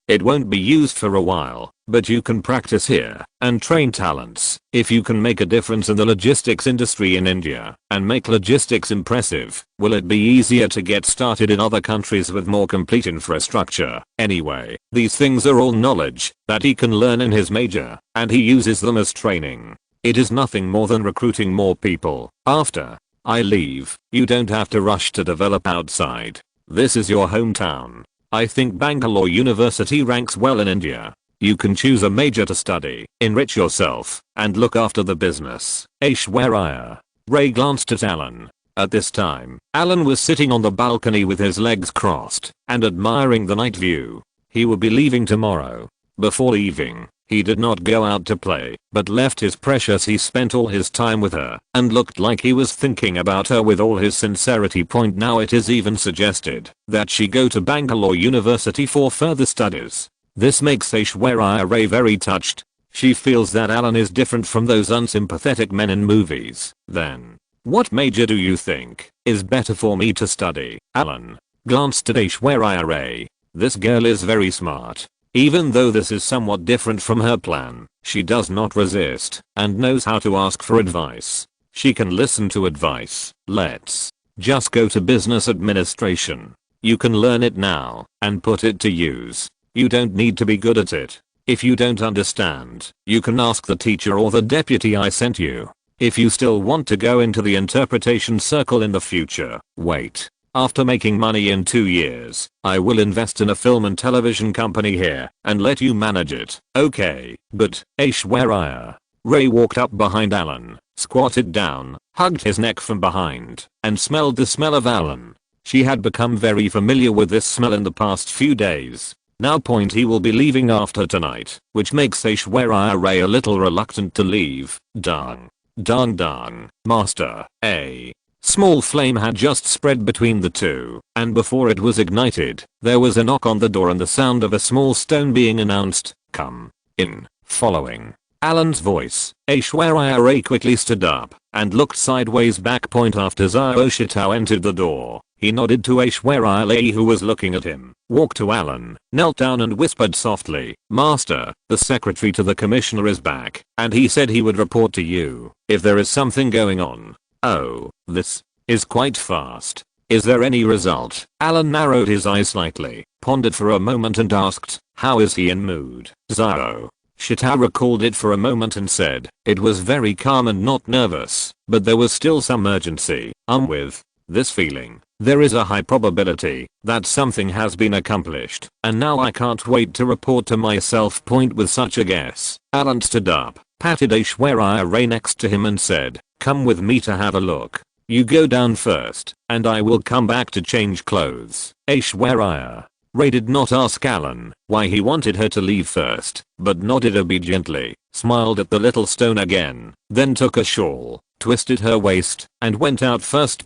it won't be used for a while, but you can practice here and train talents. If you can make a difference in the logistics industry in India and make logistics impressive, will it be easier to get started in other countries with more complete infrastructure? Anyway, these things are all knowledge that he can learn in his major, and he uses them as training. It is nothing more than recruiting more people. After I leave, you don't have to rush to develop outside. This is your hometown. I think Bangalore University ranks well in India. You can choose a major to study, enrich yourself, and look after the business. Aishwarya. Ray glanced at Alan. At this time, Alan was sitting on the balcony with his legs crossed and admiring the night view. He would be leaving tomorrow. Before leaving, he did not go out to play, but left his precious. He spent all his time with her and looked like he was thinking about her with all his sincerity. Now it is even suggested that she go to Bangalore University for further studies. This makes Aishwarya Rai very touched. She feels that Alan is different from those unsympathetic men in movies. Then, what major do you think is better for me to study? Alan glanced at Aishwarya Rai. This girl is very smart. Even though this is somewhat different from her plan, she does not resist and knows how to ask for advice. She can listen to advice. Let's just go to business administration. You can learn it now and put it to use. You don't need to be good at it. If you don't understand, you can ask the teacher or the deputy I sent you. If you still want to go into the interpretation circle in the future, wait. After making money in 2 years, I will invest in a film and television company here and let you manage it. Okay, but Aishwarya Rai walked up behind Alan, squatted down, hugged his neck from behind, and smelled the smell of Alan. She had become very familiar with this smell in the past few days. Now he will be leaving after tonight, which makes Aishwarya Rai a little reluctant to leave. Dang. Master. A small flame had just spread between the two, and before it was ignited, there was a knock on the door and the sound of a small stone being announced. Come in. Following Alan's voice, Aishwarya Rai quickly stood up and looked sideways back. After Xiao entered the door, he nodded to Aishwarya Rai, who was looking at him, walked to Alan, knelt down and whispered softly, Master, the secretary to the commissioner is back, and he said he would report to you if there is something going on. Oh, this is quite fast. Is there any result? Alan narrowed his eyes slightly, pondered for a moment and asked, how is he in mood? Xiao recalled it for a moment and said, it was very calm and not nervous, but there was still some urgency. With this feeling, there is a high probability that something has been accomplished, and now I can't wait to report to myself. With such a guess, Alan stood up, patted Aishwarya Rai next to him and said, come with me to have a look. You go down first, and I will come back to change clothes. Aishwarya Rai did not ask Alan why he wanted her to leave first, but nodded obediently, smiled at the little stone again, then took a shawl, twisted her waist, and went out first.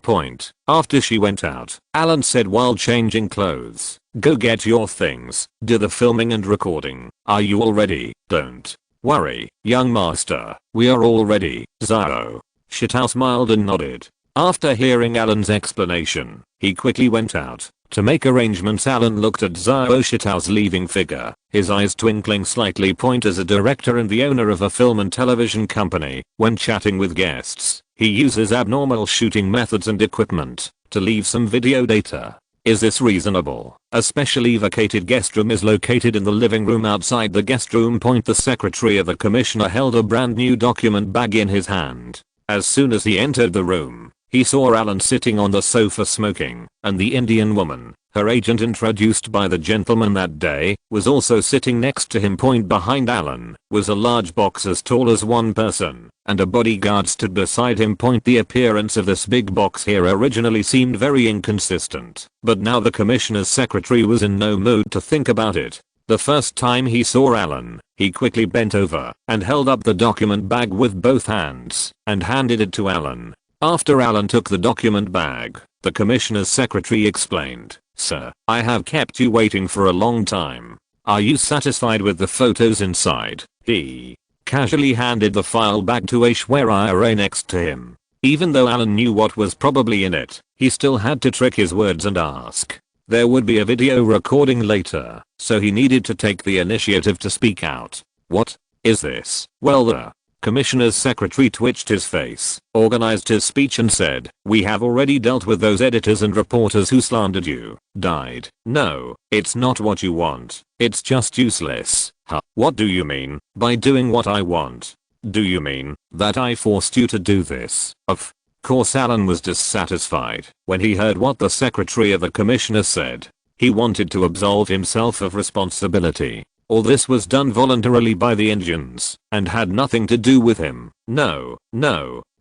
After she went out, Alan said while changing clothes, go get your things, do the filming and recording. Are you all ready? Don't worry, young master, we are all ready. Xiao smiled and nodded. After hearing Alan's explanation, he quickly went out to make arrangements. Alan looked at Xiao's leaving figure, his eyes twinkling slightly. As a director and the owner of a film and television company, when chatting with guests, he uses abnormal shooting methods and equipment to leave some video data. Is this reasonable? A specially vacated guest room is located in the living room outside the guest room. The secretary of the commissioner held a brand new document bag in his hand. As soon as he entered the room, he saw Alan sitting on the sofa smoking, and the Indian woman, her agent introduced by the gentleman that day, was also sitting next to him. Behind Alan was a large box as tall as one person, and a bodyguard stood beside him. The appearance of this big box here originally seemed very inconsistent, but now the commissioner's secretary was in no mood to think about it. The first time he saw Alan, he quickly bent over and held up the document bag with both hands and handed it to Alan. After Alan took the document bag, the commissioner's secretary explained, "Sir, I have kept you waiting for a long time. Are you satisfied with the photos inside?" He casually handed the file back to Aishwarya next to him. Even though Alan knew what was probably in it, he still had to trick his words and ask. There would be a video recording later, so he needed to take the initiative to speak out. "What is this?" Well, the commissioner's secretary twitched his face, organized his speech and said, "We have already dealt with those editors and reporters who slandered you. Died. No, it's not what you want. It's just useless." Huh? What do you mean by doing what I want? Do you mean that I forced you to do this? Of course Alan was dissatisfied when he heard what the secretary of the commissioner said. He wanted to absolve himself of responsibility. All this was done voluntarily by the Indians and had nothing to do with him. No,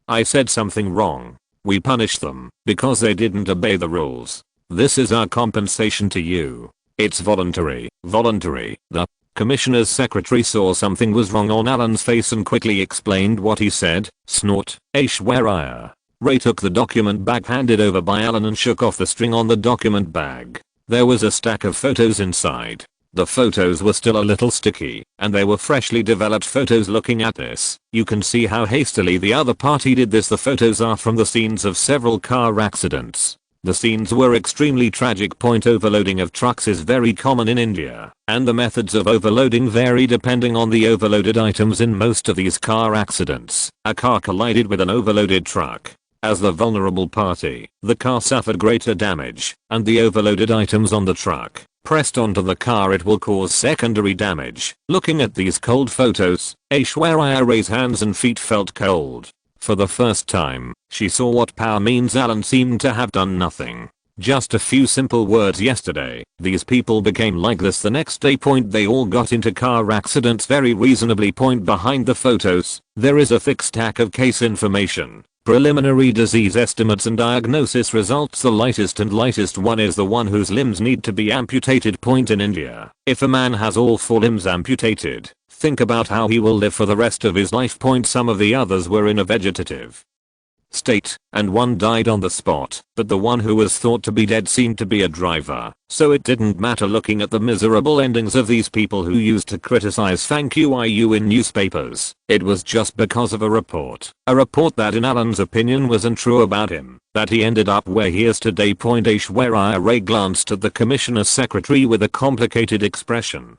I said something wrong. We punished them because they didn't obey the rules. This is our compensation to you. It's voluntary. The commissioner's secretary saw something was wrong on Alan's face and quickly explained what he said. Snort. Aishwarya Ray took the document bag handed over by Alan and shook off the string on the document bag. There was a stack of photos inside. The photos were still a little sticky, and they were freshly developed photos. Looking at this, you can see how hastily the other party did this. The photos are from the scenes of several car accidents. The scenes were extremely tragic. Overloading of trucks is very common in India, and the methods of overloading vary depending on the overloaded items. In most of these car accidents, a car collided with an overloaded truck. As the vulnerable party, the car suffered greater damage, and the overloaded items on the truck pressed onto the car. It will cause secondary damage. Looking at these cold photos, Aishwarya Ray's hands and feet felt cold. For the first time, she saw what power means. Alan seemed to have done nothing. Just a few simple words yesterday, these people became like this the next day. They all got into car accidents very reasonably. Behind the photos, there is a thick stack of case information. Preliminary disease estimates and diagnosis results. The lightest one is the one whose limbs need to be amputated. In India, if a man has all 4 limbs amputated, think about how he will live for the rest of his life. Some of the others were in a vegetative state, and one died on the spot, but the one who was thought to be dead seemed to be a driver, so it didn't matter. Looking at the miserable endings of these people who used to criticize Thank You in newspapers, it was just because of a report that in Alan's opinion was untrue about him, that he ended up where he is today. Aishwarya Ray glanced at the commissioner's secretary with a complicated expression,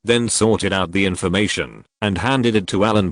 then sorted out the information and handed it to Alan.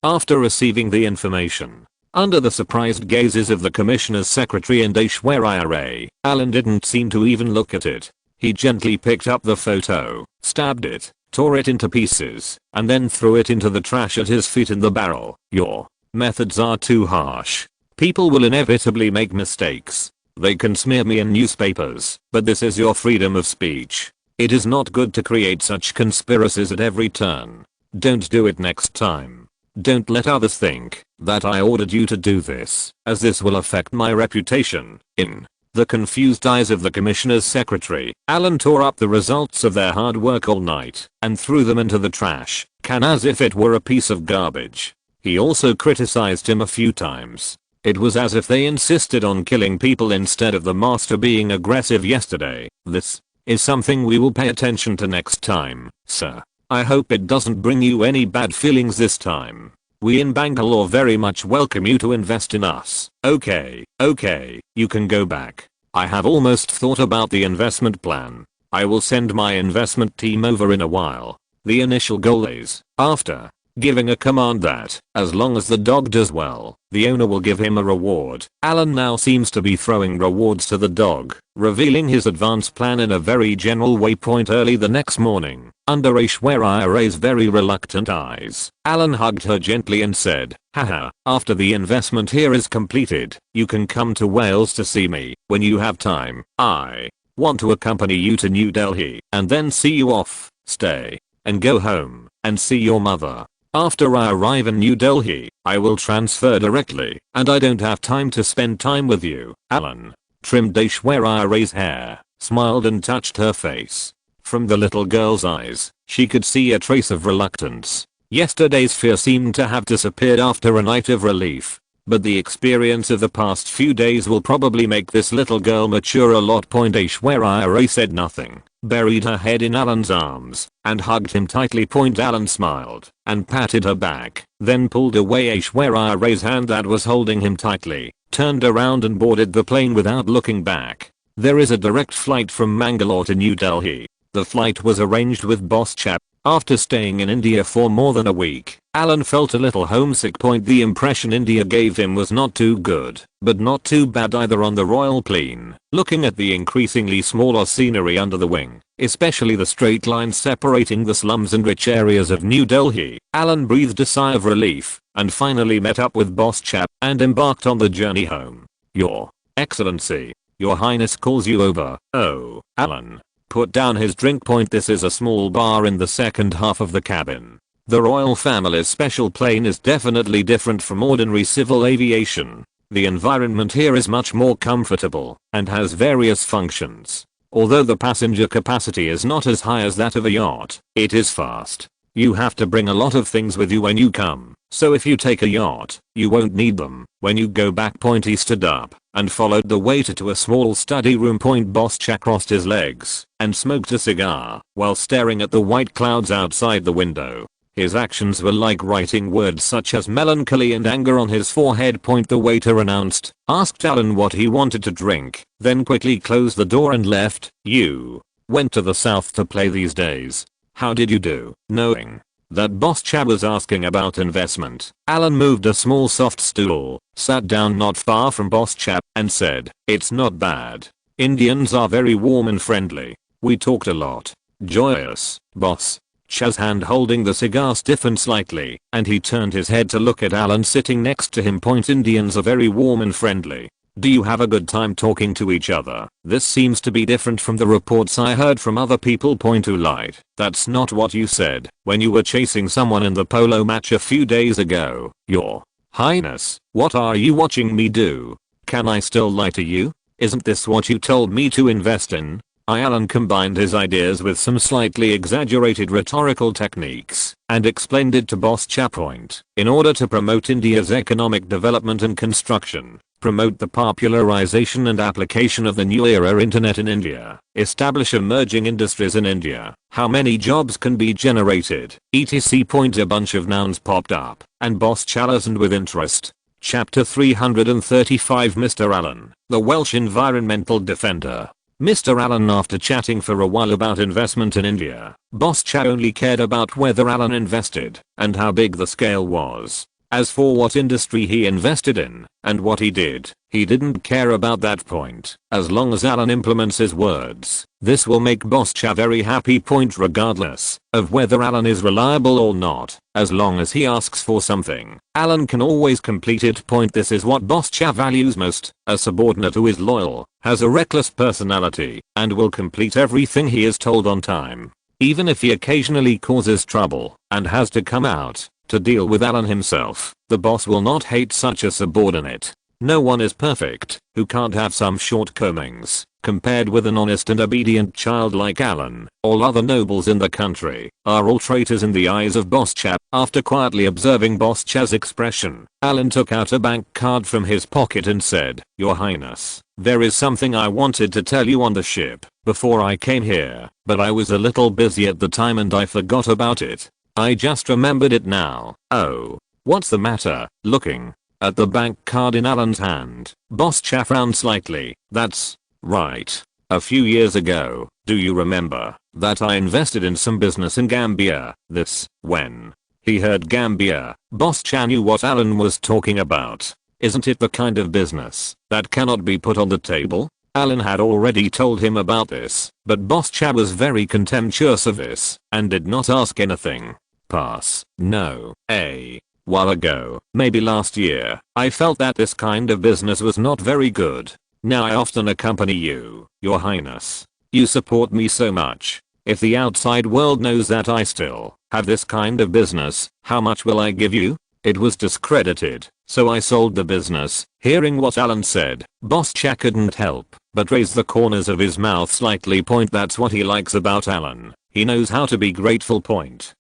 After receiving the information, under the surprised gazes of the commissioner's secretary and Aishwarya Ray, Alan didn't seem to even look at it. He gently picked up the photo, stabbed it, tore it into pieces, and then threw it into the trash at his feet in the barrel. Your methods are too harsh. People will inevitably make mistakes. They can smear me in newspapers, but this is your freedom of speech. It is not good to create such conspiracies at every turn. Don't do it next time. Don't let others think that I ordered you to do this, as this will affect my reputation. In the confused eyes of the commissioner's secretary, Alan tore up the results of their hard work all night and threw them into the trash can as if it were a piece of garbage. He also criticized him a few times. It was as if they insisted on killing people instead of the master being aggressive yesterday. This is something we will pay attention to next time, sir. I hope it doesn't bring you any bad feelings this time. We in Bangalore very much welcome you to invest in us. Okay, you can go back. I have almost thought about the investment plan. I will send my investment team over in a while. The initial goal is, after giving a command that, as long as the dog does well, the owner will give him a reward. Alan now seems to be throwing rewards to the dog, revealing his advance plan in a very general way. Early the next morning, under Aishwarya Ray's very reluctant eyes, Alan hugged her gently and said, haha, after the investment here is completed, you can come to Wales to see me when you have time. I want to accompany you to New Delhi and then see you off, stay, and go home and see your mother. After I arrive in New Delhi, I will transfer directly, and I don't have time to spend time with you. Alan trimmed Aishwarya Ray's hair, smiled and touched her face. From the little girl's eyes, she could see a trace of reluctance. Yesterday's fear seemed to have disappeared after a night of relief. But the experience of the past few days will probably make this little girl mature a lot. Aishwarya said nothing, buried her head in Alan's arms, and hugged him tightly. Alan smiled and patted her back, then pulled away Aishwarya's hand that was holding him tightly, turned around and boarded the plane without looking back. There is a direct flight from Mangalore to New Delhi. The flight was arranged with Boss Chap. After staying in India for more than a week, Alan felt a little homesick. The impression India gave him was not too good, but not too bad either. On the royal plane, looking at the increasingly smaller scenery under the wing, especially the straight lines separating the slums and rich areas of New Delhi, Alan breathed a sigh of relief, and finally met up with Boss Chap and embarked on the journey home. Your Excellency, Your Highness calls you over. Oh, Alan put down his drink. This is a small bar in the second half of the cabin. The royal family's special plane is definitely different from ordinary civil aviation. The environment here is much more comfortable and has various functions. Although the passenger capacity is not as high as that of a yacht, it is fast. You have to bring a lot of things with you when you come, so if you take a yacht, you won't need them when you go back. He stood up and followed the waiter to a small study room. Boss Chap crossed his legs and smoked a cigar while staring at the white clouds outside the window. His actions were like writing words such as melancholy and anger on his forehead. The waiter announced, asked Alan what he wanted to drink, then quickly closed the door and left. You went to the south to play these days. How did you do? Knowing that Boss Chap was asking about investment, Alan moved a small soft stool, sat down not far from Boss Chap, and said, it's not bad. Indians are very warm and friendly. We talked a lot. Joyous. Boss Chap's hand holding the cigar stiffened slightly, and he turned his head to look at Alan sitting next to him. Indians are very warm and friendly. Do you have a good time talking to each other? This seems to be different from the reports I heard from other people. Who lied. That's not what you said when you were chasing someone in the polo match a few days ago. Your Highness, what are you watching me do? Can I still lie to you? Isn't this what you told me to invest in? Alan combined his ideas with some slightly exaggerated rhetorical techniques and explained it to Boss Chap. In order to promote India's economic development and construction, promote the popularization and application of the new era internet in India, establish emerging industries in India, how many jobs can be generated, etc. A bunch of nouns popped up, and Boss Chap listened with interest. Chapter 335 Mr. Allen, the Welsh environmental defender. Mr. Allen, after chatting for a while about investment in India, Boss Chap only cared about whether Allen invested and how big the scale was. As for what industry he invested in and what he didn't care about that point. As long as Alan implements his words, this will make Boss Chap very happy. Regardless of whether Alan is reliable or not, as long as he asks for something, Alan can always complete it. This is what Boss Chap values most, a subordinate who is loyal, has a reckless personality, and will complete everything he is told on time. Even if he occasionally causes trouble and has to come out to deal with Alan himself, the boss will not hate such a subordinate. No one is perfect who can't have some shortcomings. Compared with an honest and obedient child like Alan, all other nobles in the country are all traitors in the eyes of Boss Chap. After quietly observing Boss Chap's expression, Alan took out a bank card from his pocket and said, Your Highness, there is something I wanted to tell you on the ship before I came here, but I was a little busy at the time and I forgot about it. I just remembered it now. Oh, what's the matter? Looking at the bank card in Alan's hand, Boss Chap frowned slightly. That's right. A few years ago, do you remember that I invested in some business in Gambia? When he heard Gambia, Boss Chap knew what Alan was talking about. Isn't it the kind of business that cannot be put on the table? Alan had already told him about this, but Boss Chap was very contemptuous of this and did not ask anything. Pass. No. A while ago, maybe last year, I felt that this kind of business was not very good. Now I often accompany you, Your Highness. You support me so much. If the outside world knows that I still have this kind of business, how much will I give you? It was discredited So I sold the business. Hearing what Alan said, Boss Cha couldn't help but raise the corners of his mouth slightly. That's what he likes about Alan. He knows how to be grateful.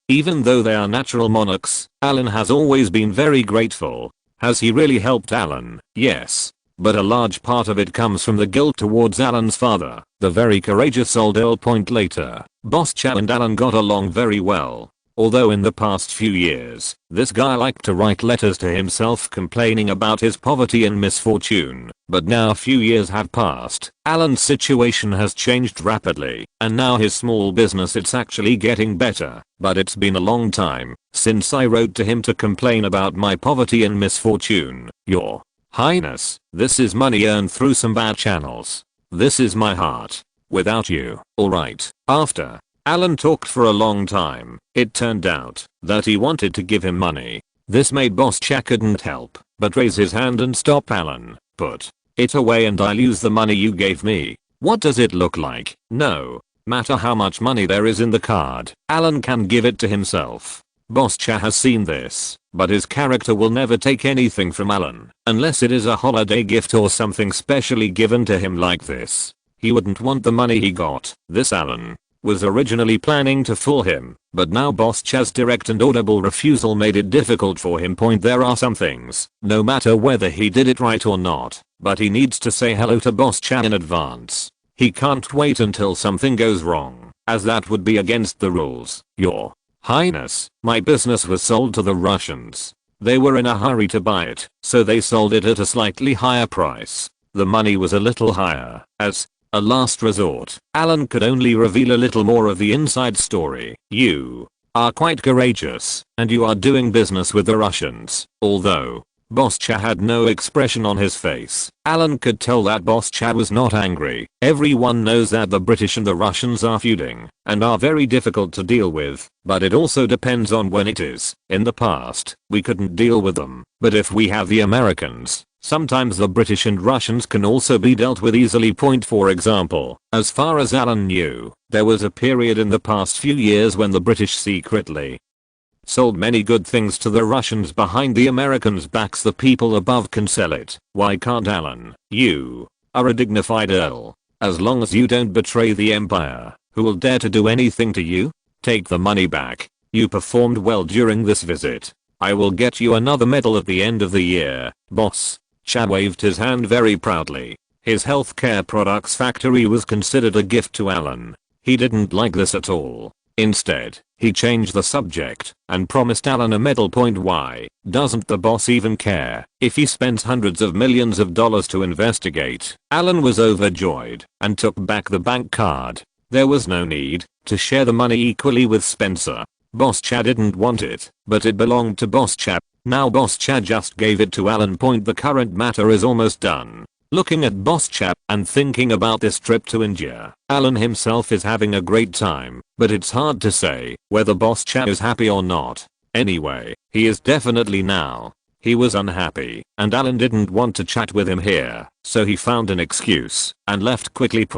Even though they are natural monarchs, Alan has always been very grateful. Has he really helped Alan? Yes. But a large part of it comes from the guilt towards Alan's father, the very courageous old earl. Later, Boss Cha and Alan got along very well. Although in the past few years, this guy liked to write letters to himself complaining about his poverty and misfortune. But now a few years have passed, Alan's situation has changed rapidly, and now his small business it's actually getting better. But it's been a long time since I wrote to him to complain about my poverty and misfortune. Your Highness, this is money earned through some bad channels. This is my heart. Without you. Alright. After Alan talked for a long time, it turned out that he wanted to give him money. This made Boss Cha couldn't help but raise his hand and stop Alan. Put it away and I'll use the money you gave me. What does it look like? No matter how much money there is in the card, Alan can give it to himself. Boss Cha has seen this, but his character will never take anything from Alan unless it is a holiday gift or something specially given to him like this. He wouldn't want the money he got. This Alan was originally planning to fool him, but now Boss Cha's direct and audible refusal made it difficult for him. There are some things, no matter whether he did it right or not, but he needs to say hello to Boss Cha in advance. He can't wait until something goes wrong, as that would be against the rules. Your Highness, my business was sold to the Russians. They were in a hurry to buy it, so they sold it at a slightly higher price. The money was a little higher, as a last resort, Alan could only reveal a little more of the inside story. You are quite courageous, and you are doing business with the Russians. Although Boss Cha had no expression on his face, Alan could tell that Boss Cha was not angry. Everyone knows that the British and the Russians are feuding, and are very difficult to deal with, but it also depends on when it is. In the past, we couldn't deal with them, but if we have the Americans, sometimes the British and Russians can also be dealt with easily. For example, as far as Alan knew, there was a period in the past few years when the British secretly sold many good things to the Russians behind the Americans' backs. The people above can sell it. Why can't Alan? You are a dignified earl. As long as you don't betray the empire, who will dare to do anything to you? Take the money back. You performed well during this visit. I will get you another medal at the end of the year. Boss Cha waved his hand very proudly. His healthcare products factory was considered a gift to Alan. He didn't like this at all. Instead, he changed the subject and promised Alan a medal. Why doesn't the boss even care if he spends hundreds of millions of dollars to investigate? Alan was overjoyed and took back the bank card. There was no need to share the money equally with Spencer. Boss Cha didn't want it, but it belonged to Boss Cha. Now Boss Cha just gave it to Alan. The current matter is almost done. Looking at Boss Cha and thinking about this trip to India, Alan himself is having a great time, but it's hard to say whether Boss Cha is happy or not. Anyway, he is definitely now. He was unhappy, and Alan didn't want to chat with him here, so he found an excuse and left quickly.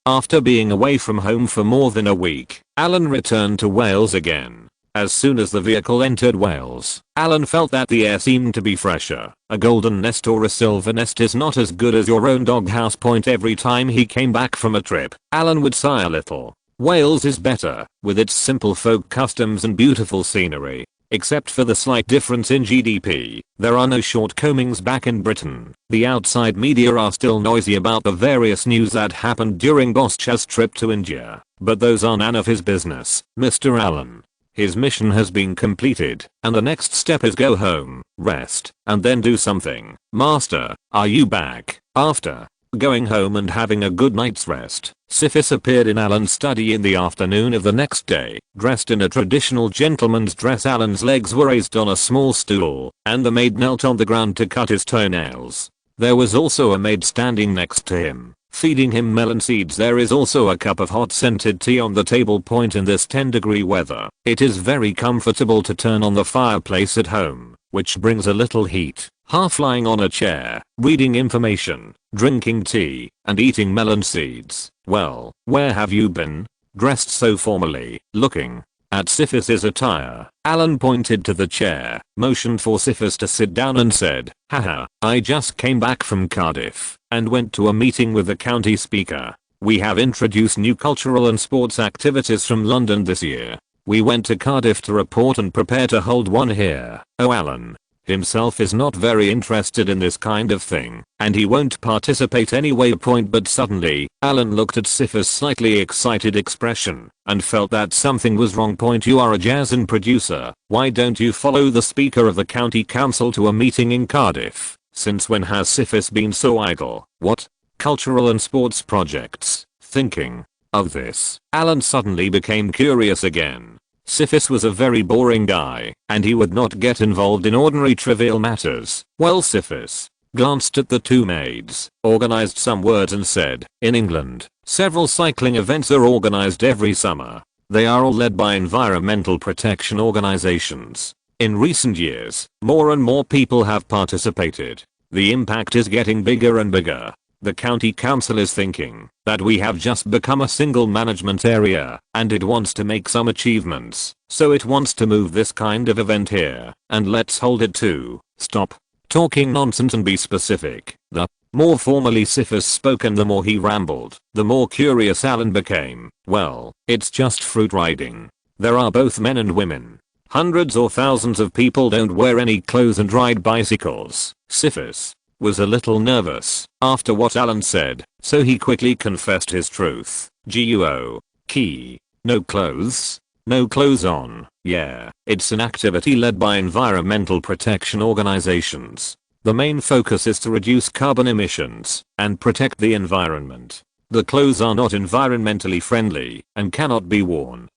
After being away from home for more than a week, Alan returned to Wales again. As soon as the vehicle entered Wales, Alan felt that the air seemed to be fresher. A golden nest or a silver nest is not as good as your own doghouse. Every time he came back from a trip, Alan would sigh a little. Wales is better, with its simple folk customs and beautiful scenery. Except for the slight difference in GDP, there are no shortcomings back in Britain. The outside media are still noisy about the various news that happened during Boss Cha's trip to India, but those are none of his business. Mr. Allen. His mission has been completed, and the next step is go home, rest, and then do something. Master, are you back? After going home and having a good night's rest, Syphis appeared in Alan's study in the afternoon of the next day. Dressed in a traditional gentleman's dress, Alan's legs were raised on a small stool, and the maid knelt on the ground to cut his toenails. There was also a maid standing next to him, feeding him melon seeds. There is also a cup of hot scented tea on the table. In this 10-degree weather, it is very comfortable to turn on the fireplace at home, which brings a little heat. Half lying on a chair, reading information, drinking tea, and eating melon seeds. Well, where have you been? Dressed so formally, looking At Syphis' attire, Alan pointed to the chair, motioned for Syphis to sit down and said, "Haha, I just came back from Cardiff and went to a meeting with the county speaker. We have introduced new cultural and sports activities from London this year. We went to Cardiff to report and prepare to hold one here." Oh, Alan himself is not very interested in this kind of thing, and he won't participate anyway. But suddenly, Alan looked at Syphis' slightly excited expression and felt that something was wrong. You are a jazz and producer. Why don't you follow the speaker of the county council to a meeting in Cardiff? Since when has Syphis been so idle? What? Cultural and sports projects? Thinking of this, Alan suddenly became curious again. Syphis was a very boring guy, and he would not get involved in ordinary trivial matters. Well, Syphis glanced at the two maids, organized some words and said, "In England, several cycling events are organized every summer. They are all led by environmental protection organizations. In recent years, more and more people have participated. The impact is getting bigger and bigger. The county council is thinking that we have just become a single management area and it wants to make some achievements, so it wants to move this kind of event here, and let's hold it too." Stop talking nonsense and be specific. The more formally Syphis spoke and the more he rambled, the more curious Alan became. Well, it's just fruit riding. There are both men and women. Hundreds or thousands of people don't wear any clothes and ride bicycles. Syphis was a little nervous after what Alan said, so he quickly confessed his truth. "Guo. Key. No clothes? No clothes on. Yeah, it's an activity led by environmental protection organizations. The main focus is to reduce carbon emissions and protect the environment. The clothes are not environmentally friendly and cannot be worn.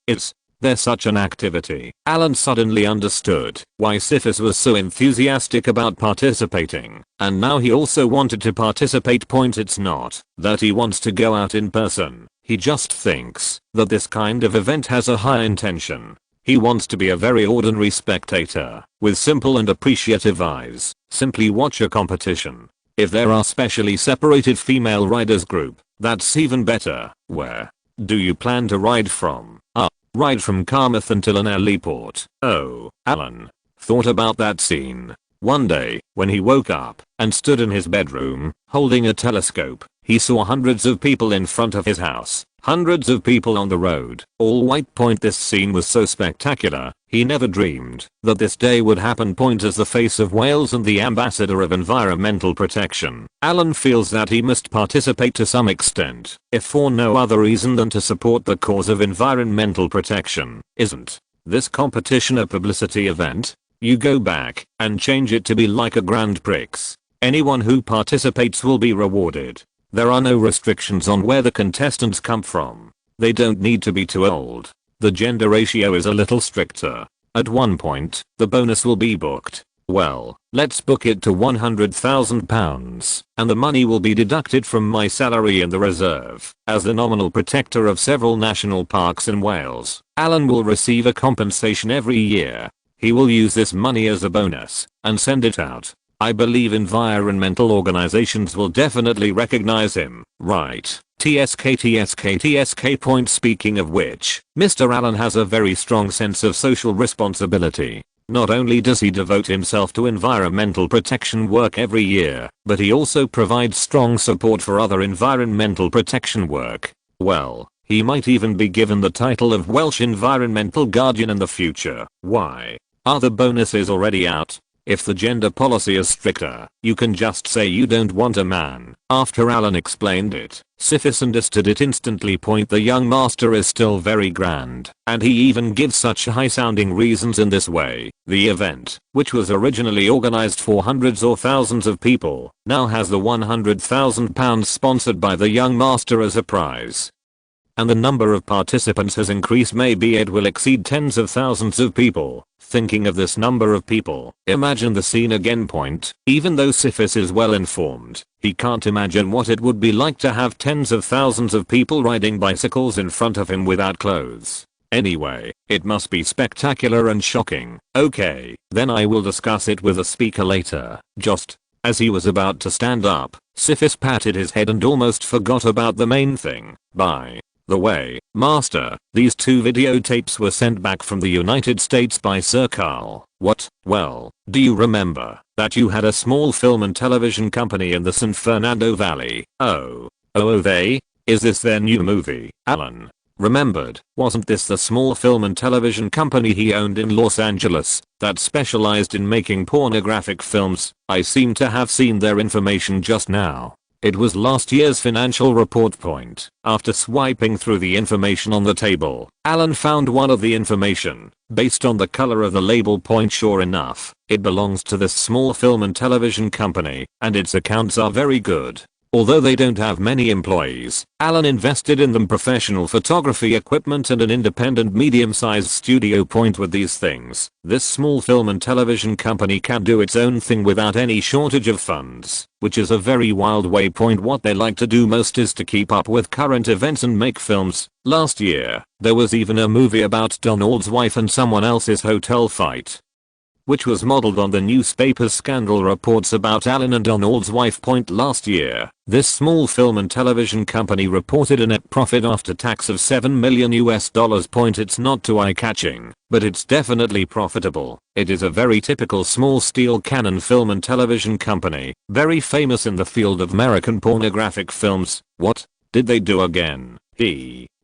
There's such an activity." Alan suddenly understood why Syphis was so enthusiastic about participating, and now he also wanted to participate. It's not that he wants to go out in person, he just thinks that this kind of event has a high intention. He wants to be a very ordinary spectator, with simple and appreciative eyes, simply watch a competition. If there are specially separated female riders group, that's even better. Where do you plan to ride from? Ride from Carmouth until an airport. Oh, Alan thought about that scene. One day, when he woke up and stood in his bedroom, holding a telescope, he saw hundreds of people in front of his house. Hundreds of people on the road, all white. This scene was so spectacular, he never dreamed that this day would happen. As the face of Wales and the ambassador of environmental protection, Alan feels that he must participate to some extent, if for no other reason than to support the cause of environmental protection. Isn't this competition a publicity event? You go back and change it to be like a Grand Prix. Anyone who participates will be rewarded. There are no restrictions on where the contestants come from. They don't need to be too old. The gender ratio is a little stricter. At one point, the bonus will be booked. Well, let's book it to £100,000, and the money will be deducted from my salary in the reserve. As the nominal protector of several national parks in Wales, Alan will receive a compensation every year. He will use this money as a bonus and send it out. I believe environmental organizations will definitely recognize him, right? TSK. Speaking of which, Mr. Allen has a very strong sense of social responsibility. Not only does he devote himself to environmental protection work every year, but he also provides strong support for other environmental protection work. Well, he might even be given the title of Welsh Environmental Guardian in the future. Why? Are the bonuses already out? If the gender policy is stricter, you can just say you don't want a man. After Alan explained it, Syphis understood it instantly. The young master is still very grand, and he even gives such high-sounding reasons in this way. The event, which was originally organized for hundreds or thousands of people, now has the £100,000 sponsored by the young master as a prize. And the number of participants has increased. Maybe it will exceed tens of thousands of people. Thinking of this number of people, imagine the scene again. Even though Syphis is well informed, he can't imagine what it would be like to have tens of thousands of people riding bicycles in front of him without clothes. Anyway, it must be spectacular and shocking. Okay, then I will discuss it with the speaker later. Just as he was about to stand up, Syphis patted his head and almost forgot about the main thing. By The way, master, these 2 videotapes were sent back from the United States by Sir Carl. What? Well, do you remember that you had a small film and television company in the San Fernando Valley? Oh, they? Is this their new movie? Alan remembered. Wasn't this the small film and television company he owned in Los Angeles that specialized in making pornographic films? I seem to have seen their information just now. It was last year's financial report point. After swiping through the information on the table, Alan found one of the information. Based on the color of the label point, sure enough, it belongs to this small film and television company, and its accounts are very good. Although they don't have many employees, Alan invested in them professional photography equipment and an independent medium-sized studio point with these things. This small film and television company can do its own thing without any shortage of funds, which is a very wild way. Point what they like to do most is to keep up with current events and make films. Last year, there was even a movie about Donald's wife and someone else's hotel fight, which was modeled on the newspaper's scandal reports about Alan and Donald's wife. Point last year, this small film and television company reported a net profit after tax of $7 million US. Point it's not too eye-catching, but it's definitely profitable. It is a very typical small steel cannon film and television company, very famous in the field of American pornographic films. What did they do again?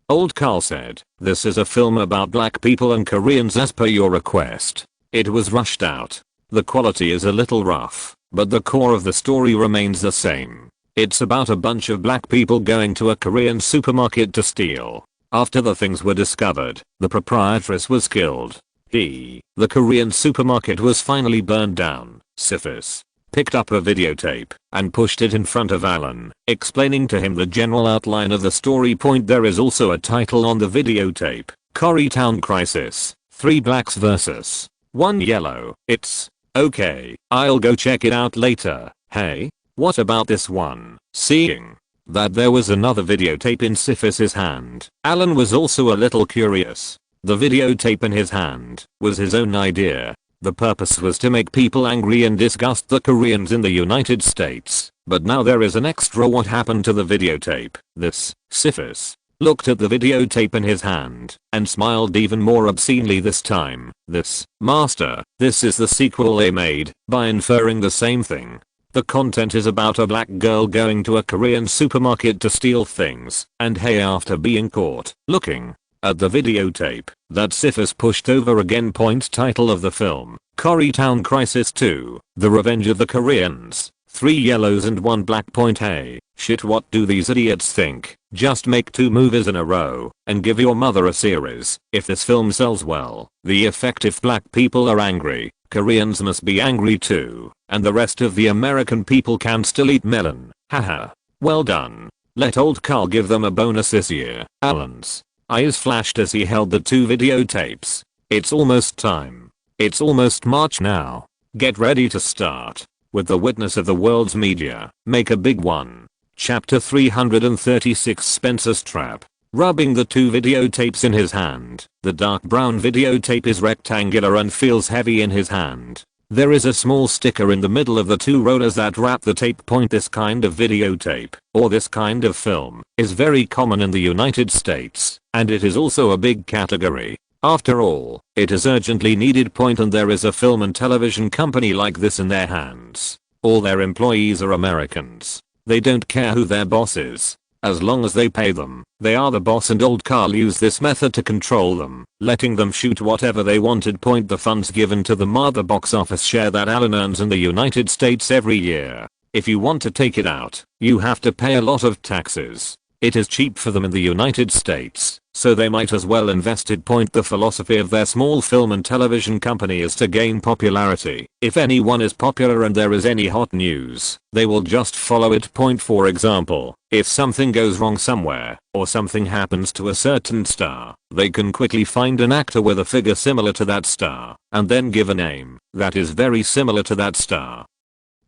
Old Carl said, this is a film about black people and Koreans as per your request. It was rushed out. The quality is a little rough, but the core of the story remains the same. It's about a bunch of black people going to a Korean supermarket to steal. After the things were discovered, the proprietress was killed. The Korean supermarket was finally burned down. SYNOPSIS picked up a videotape and pushed it in front of Alan, explaining to him the general outline of the story. Point there is also a title on the videotape, Koreatown Crisis, 3 blacks versus 1 yellow. It's okay. I'll go check it out later. Hey, what about this one? Seeing that there was another videotape in SYNOPSIS's hand, Alan was also a little curious. The videotape in his hand was his own idea. The purpose was to make people angry and disgust the Koreans in the United States. But now there is an extra. What happened to the videotape? This SYNOPSIS looked at the videotape in his hand and smiled even more obscenely this time. This, master, this is the sequel they made by inferring the same thing. The content is about a black girl going to a Korean supermarket to steal things, and hey, after being caught looking at the videotape that SYNOPSIS pushed over again. Point title of the film, Koreatown Crisis 2, The Revenge of the Koreans, 3 yellows and 1 black. Point hey, shit, what do these idiots think? Just make 2 movies in a row and give your mother a series. If this film sells well, the effect if black people are angry, Koreans must be angry too, and the rest of the American people can still eat melon. Haha. Well done. Let old Carl give them a bonus this year. Alan's eyes flashed as he held the 2 videotapes. It's almost time. It's almost March now. Get ready to start with the witness of the world's media. Make a big one. Chapter 336, Spencer's Trap. Rubbing the 2 videotapes in his hand. The dark brown videotape is rectangular and feels heavy in his hand. There is a small sticker in the middle of the 2 rollers that wrap the tape. Point this kind of videotape, or this kind of film, is very common in the United States, and it is also a big category. After all, it is urgently needed. Point and there is a film and television company like this in their hands. All their employees are Americans. They don't care who their boss is. As long as they pay them, they are the boss, and old Carl used this method to control them, letting them shoot whatever they wanted. Point the funds given to them are the box office share that Alan earns in the United States every year. If you want to take it out, you have to pay a lot of taxes. It is cheap for them in the United States, so they might as well invest it. Point the philosophy of their small film and television company is to gain popularity. If anyone is popular and there is any hot news, they will just follow it. Point for example, if something goes wrong somewhere, or something happens to a certain star, they can quickly find an actor with a figure similar to that star, and then give a name that is very similar to that star,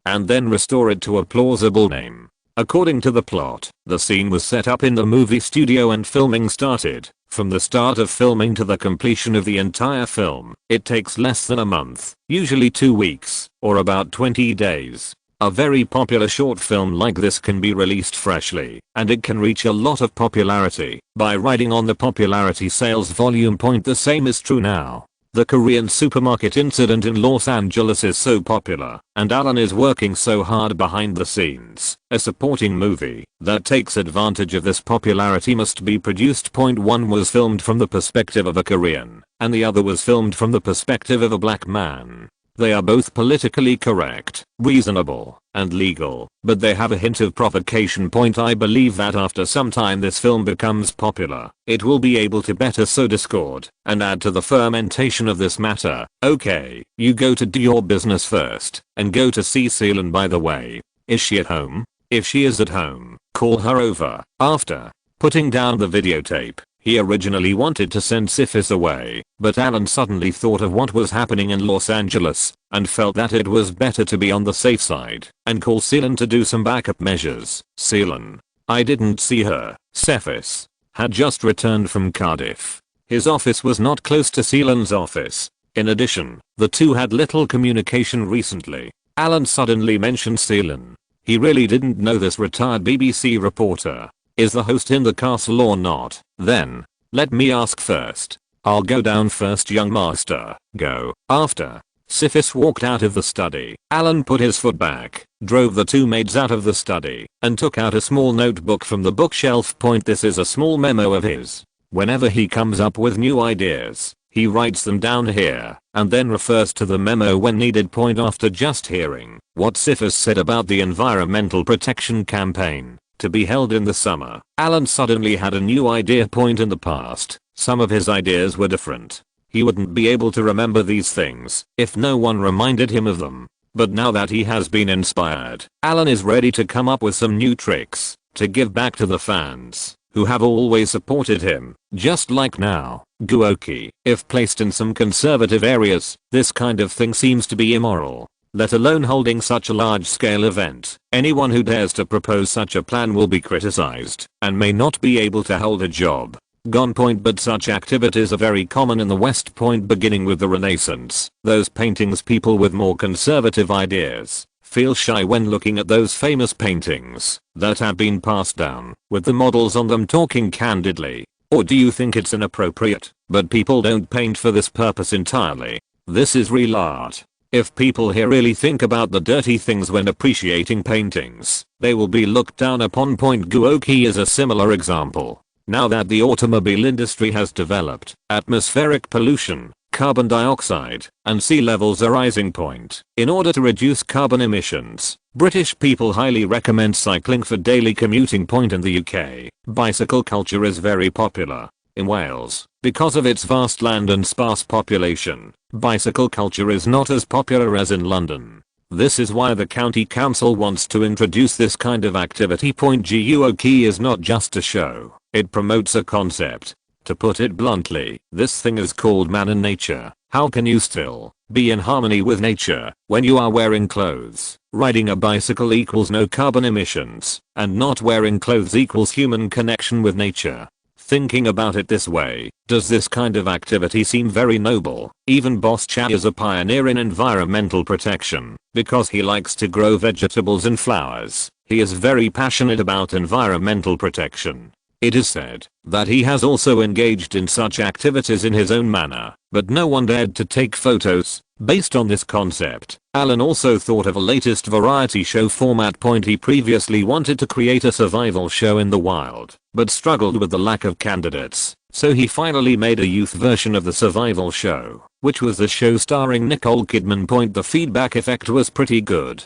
and then restore it to a plausible name. According to the plot, the scene was set up in the movie studio and filming started. From the start of filming to the completion of the entire film, it takes less than a month, usually 2 weeks, or about 20 days. A very popular short film like this can be released freshly, and it can reach a lot of popularity by riding on the popularity sales volume point. The same is true now. The Korean supermarket incident in Los Angeles is so popular, and Alan is working so hard behind the scenes. A supporting movie that takes advantage of this popularity must be produced. Point 1 was filmed from the perspective of a Korean, and the other was filmed from the perspective of a black man. They are both politically correct, reasonable, and legal, but they have a hint of provocation. Point I believe that after some time this film becomes popular, it will be able to better sow discord and add to the fermentation of this matter. Okay, you go to do your business first, and go to see Seelan. By the way, is she at home? If she is at home, call her over. After putting down the videotape, he originally wanted to send SYNOPSIS away, but Alan suddenly thought of what was happening in Los Angeles and felt that it was better to be on the safe side and call Seelan to do some backup measures. Seelan. I didn't see her. SYNOPSIS had just returned from Cardiff. His office was not close to Seelan's office. In addition, the two had little communication recently. Alan suddenly mentioned Seelan. He really didn't know this retired BBC reporter is the host in the castle or not. Then, let me ask first. I'll go down first, young master. Go. After SYNOPSIS walked out of the study, Alan put his foot back, drove the two maids out of the study, and took out a small notebook from the bookshelf. Point this is a small memo of his. Whenever he comes up with new ideas, he writes them down here, and then refers to the memo when needed. Point after just hearing what SYNOPSIS said about the environmental protection campaign to be held in the summer, Alan suddenly had a new idea. Point in the past, some of his ideas were different. He wouldn't be able to remember these things if no one reminded him of them. But now that he has been inspired, Alan is ready to come up with some new tricks to give back to the fans who have always supported him. Just like now, Guoki. If placed in some conservative areas, this kind of thing seems to be immoral. Let alone holding such a large-scale event. Anyone who dares to propose such a plan will be criticized and may not be able to hold a job. Gone. Point but such activities are very common in the West. Point beginning with the Renaissance. Those paintings, people with more conservative ideas feel shy when looking at those famous paintings that have been passed down with the models on them talking candidly. Or do you think it's inappropriate? But people don't paint for this purpose entirely. This is real art. If people here really think about the dirty things when appreciating paintings, they will be looked down upon. Point Guoki is a similar example. Now that the automobile industry has developed, atmospheric pollution, carbon dioxide, and sea levels are rising. Point. In order to reduce carbon emissions, British people highly recommend cycling for daily commuting. Point in the UK, bicycle culture is very popular. In Wales, because of its vast land and sparse population, bicycle culture is not as popular as in London. This is why the county council wants to introduce this kind of activity. Point Guoki is not just a show, it promotes a concept. To put it bluntly, this thing is called man and nature. How can you still be in harmony with nature when you are wearing clothes? Riding a bicycle equals no carbon emissions, and not wearing clothes equals human connection with nature. Thinking about it this way, does this kind of activity seem very noble? Even Boss Chow is a pioneer in environmental protection because he likes to grow vegetables and flowers. He is very passionate about environmental protection. It is said that he has also engaged in such activities in his own manner, but no one dared to take photos. Based on this concept, Alan also thought of a latest variety show format. Point he previously wanted to create a survival show in the wild, but struggled with the lack of candidates, so he finally made a youth version of the survival show, which was the show starring Nicole Kidman. Point the feedback effect was pretty good,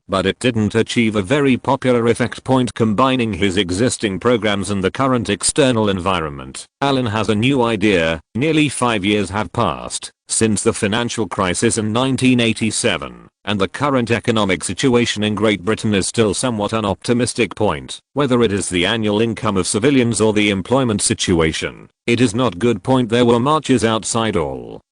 but it didn't achieve a very popular effect. Point combining his existing programs and the current external environment, Alan has a new idea. Nearly 5 years have passed since the financial crisis in 1987, and the current economic situation in Great Britain is still somewhat unoptimistic. Point whether it is the annual income of civilians or the employment situation, it is not good. Point there were marches outside all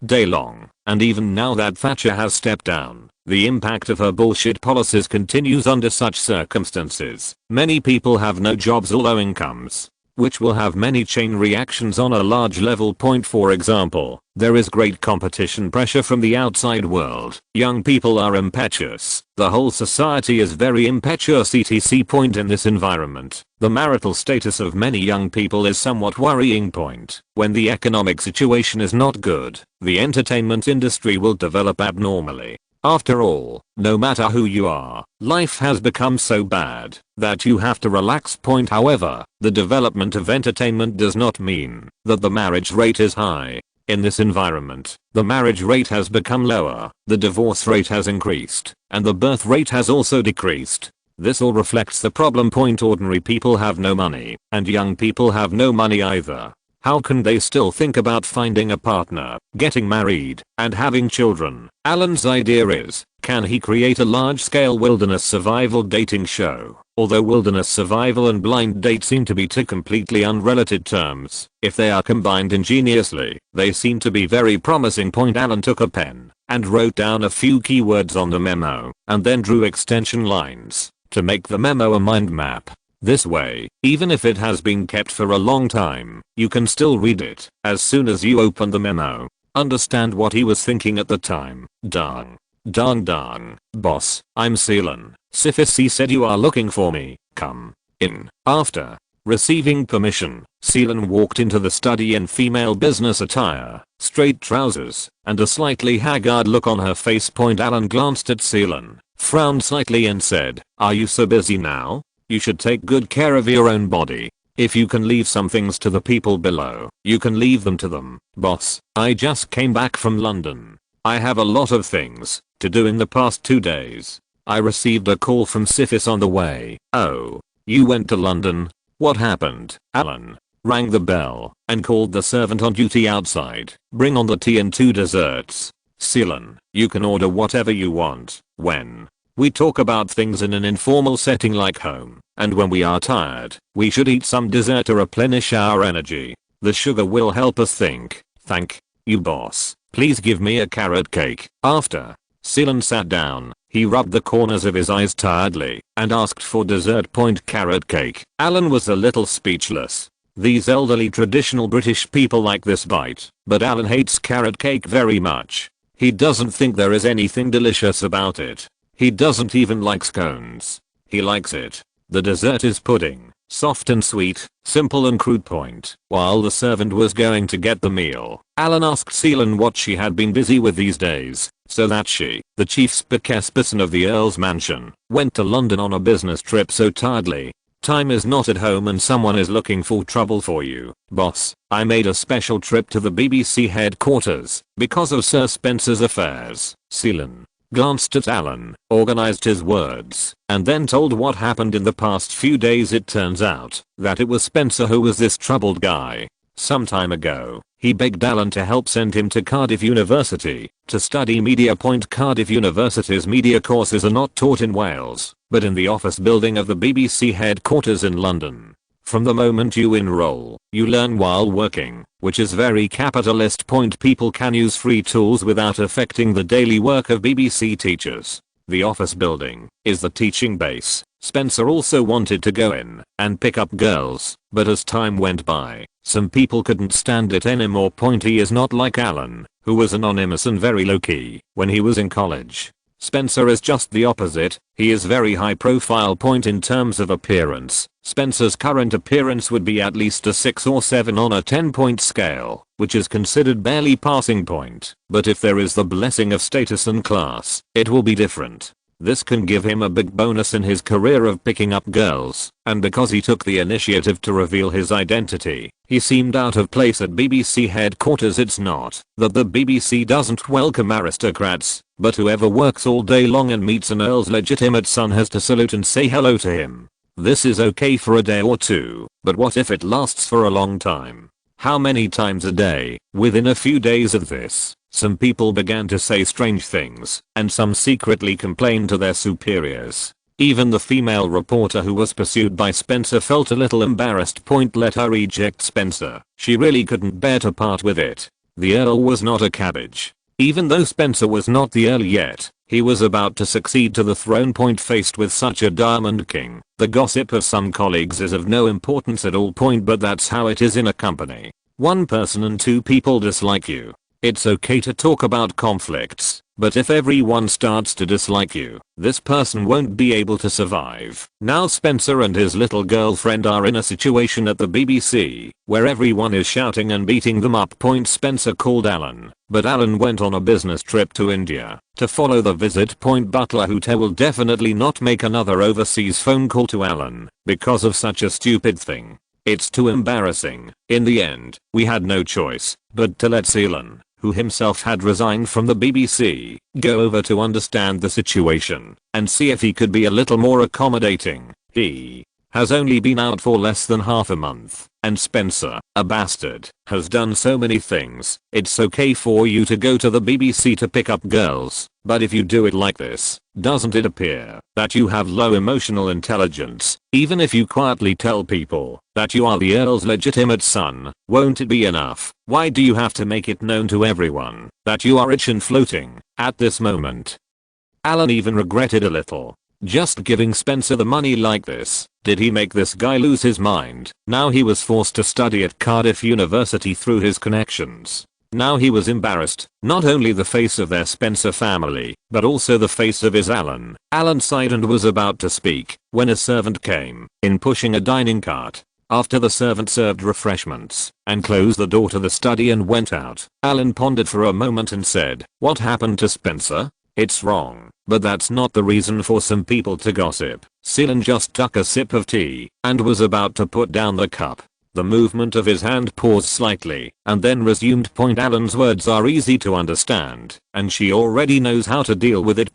day long, and even now that Thatcher has stepped down, the impact of her bullshit policies continues. Under such circumstances, many people have no jobs or low incomes. which will have many chain reactions on a large level. For example, there is great competition pressure from the outside world. Young people are impetuous. The whole society is very impetuous etc. In this environment, the marital status of many young people is somewhat worrying. When the economic situation is not good, the entertainment industry will develop abnormally. After all, no matter who you are, life has become so bad that you have to relax. However, the development of entertainment does not mean that the marriage rate is high. In this environment, the marriage rate has become lower, the divorce rate has increased, and the birth rate has also decreased. This all reflects the problem. Ordinary people have no money, and young people have no money either. How can they still think about finding a partner, getting married, and having children? Alan's idea is, can he create a large-scale wilderness survival dating show? Although wilderness survival and blind date seem to be two completely unrelated terms, if they are combined ingeniously, they seem to be very promising. Alan took a pen and wrote down a few keywords on the memo, and then drew extension lines to make the memo a mind map. This way, even if it has been kept for a long time, you can still read it as soon as you open the memo. Understand what he was thinking at the time. Dang, boss, I'm Seelan. Syphis said you are looking for me. Come in. After receiving permission, Seelan walked into the study in female business attire, straight trousers, and a slightly haggard look on her face. Alan glanced at Seelan, frowned slightly and said, "Are you so busy now? You should take good care of your own body. If you can leave some things to the people below, you can leave them to them." "Boss, I just came back from London. I have a lot of things to do in the past 2 days. I received a call from Syphis on the way." "Oh, you went to London? What happened?" Alan rang the bell and called the servant on duty outside. "Bring on the tea and 2 desserts." "Seelan, you can order whatever you want. When we talk about things in an informal setting like home, and when we are tired, we should eat some dessert to replenish our energy. The sugar will help us think." "Thank you, boss. Please give me a carrot cake." After Seelan sat down, he rubbed the corners of his eyes tiredly and asked for dessert. Carrot cake. Alan was a little speechless. These elderly traditional British people like this bite, but Alan hates carrot cake very much. He doesn't think there is anything delicious about it. He doesn't even like scones. He likes it. The dessert is pudding, soft and sweet, simple and crude. While the servant was going to get the meal, Alan asked Seelan what she had been busy with these days, so that she, the chief spokesperson of the Earl's mansion, went to London on a business trip so tiredly. "Time is not at home and someone is looking for trouble for you, boss. I made a special trip to the BBC headquarters because of Sir Spencer's affairs." Seelan glanced at Alan, organized his words, and then told what happened in the past few days. It turns out that it was Spencer who was this troubled guy. Some time ago, he begged Alan to help send him to Cardiff University to study media. Cardiff University's media courses are not taught in Wales, but in the office building of the BBC headquarters in London. From the moment you enroll, you learn while working, which is very capitalist. People can use free tools without affecting the daily work of BBC teachers. The office building is the teaching base. Spencer also wanted to go in and pick up girls, but as time went by, some people couldn't stand it anymore. He is not like Alan, who was anonymous and very low-key when he was in college. Spencer is just the opposite. He is very high profile. In terms of appearance, Spencer's current appearance would be at least a 6 or 7 on a 10-point scale, which is considered barely passing. But if there is the blessing of status and class, it will be different. This can give him a big bonus in his career of picking up girls, and because he took the initiative to reveal his identity, he seemed out of place at BBC headquarters. It's not that the BBC doesn't welcome aristocrats, but whoever works all day long and meets an earl's legitimate son has to salute and say hello to him. This is okay for a day or two, but what if it lasts for a long time? How many times a day? Within a few days of this, some people began to say strange things, and some secretly complained to their superiors. Even the female reporter who was pursued by Spencer felt a little embarrassed. Let her reject Spencer. She really couldn't bear to part with it. The Earl was not a cabbage. Even though Spencer was not the heir yet, he was about to succeed to the throne. Faced with such a diamond king, the gossip of some colleagues is of no importance at all. But that's how it is in a company. One person and two people dislike you. It's okay to talk about conflicts, but if everyone starts to dislike you, this person won't be able to survive. Now Spencer and his little girlfriend are in a situation at the BBC, where everyone is shouting and beating them up. Spencer called Alan, but Alan went on a business trip to India to follow the visit. Butler Hooter will definitely not make another overseas phone call to Alan because of such a stupid thing. It's too embarrassing. In the end, we had no choice but to let Alan, who himself had resigned from the BBC, go over to understand the situation and see if he could be a little more accommodating. He has only been out for less than half a month, and Spencer, a bastard, has done so many things. It's okay for you to go to the BBC to pick up girls, but if you do it like this, doesn't it appear that you have low emotional intelligence? Even if you quietly tell people that you are the Earl's legitimate son, won't it be enough? Why do you have to make it known to everyone that you are rich and floating at this moment? Alan even regretted a little just giving Spencer the money like this. Did he make this guy lose his mind? Now he was forced to study at Cardiff University through his connections. Now he was embarrassed, not only the face of their Spencer family, but also the face of his Alan. Alan sighed and was about to speak when a servant came in pushing a dining cart. After the servant served refreshments and closed the door to the study and went out, Alan pondered for a moment and said, "What happened to Spencer? It's wrong, but that's not the reason for some people to gossip." Alan just took a sip of tea and was about to put down the cup. The movement of his hand paused slightly and then resumed. Alan's words are easy to understand, and she already knows how to deal with it.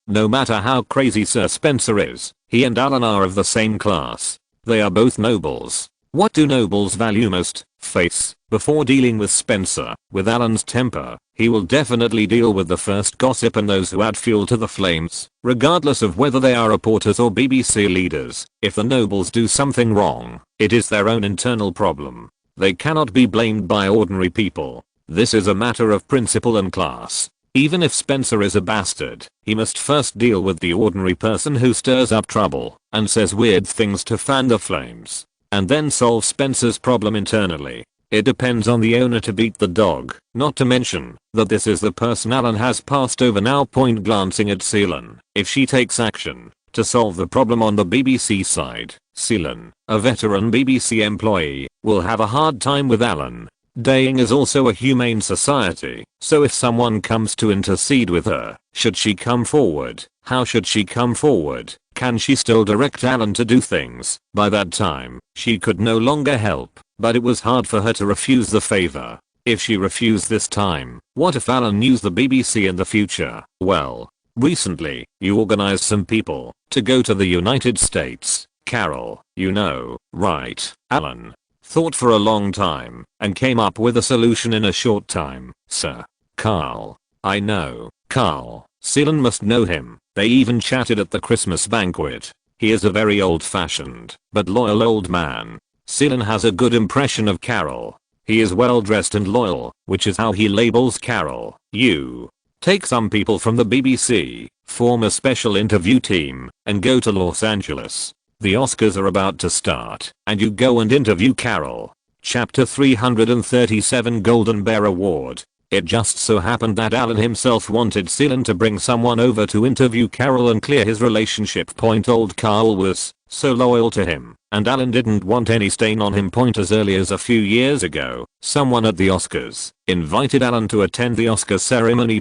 No matter how crazy Sir Spencer is, he and Alan are of the same class. They are both nobles. What do nobles value most? Face. Before dealing with Spencer, with Alan's temper, he will definitely deal with the first gossip and those who add fuel to the flames, regardless of whether they are reporters or BBC leaders. If the nobles do something wrong, it is their own internal problem. They cannot be blamed by ordinary people. This is a matter of principle and class. Even if Spencer is a bastard, he must first deal with the ordinary person who stirs up trouble and says weird things to fan the flames, and then solve Spencer's problem internally. It depends on the owner to beat the dog, not to mention that this is the person Alan has passed over now. Glancing at Alan, if she takes action to solve the problem on the BBC side, Alan, a veteran BBC employee, will have a hard time with Alan. Daying is also a humane society, so if someone comes to intercede with her, should she come forward? How should she come forward? Can she still direct Alan to do things? By that time, she could no longer help, but it was hard for her to refuse the favor. If she refused this time, what if Alan used the BBC in the future? Well, recently, you organized some people to go to the United States. Carol, you know, right? Alan thought for a long time and came up with a solution in a short time. Sir Carl. I know, Carl. Alan must know him. They even chatted at the Christmas banquet. He is a very old-fashioned but loyal old man. Alan has a good impression of Carol. He is well dressed and loyal, which is how he labels Carol. You take some people from the BBC, form a special interview team, and go to Los Angeles. The Oscars are about to start, and you go and interview Carol. Chapter 337 Golden Bear Award. It just so happened that Alan himself wanted Alan to bring someone over to interview Carol and clear his relationship. Old Carl was so loyal to him, and Alan didn't want any stain on him. As early as a few years ago, someone at the Oscars invited Alan to attend the Oscar ceremony.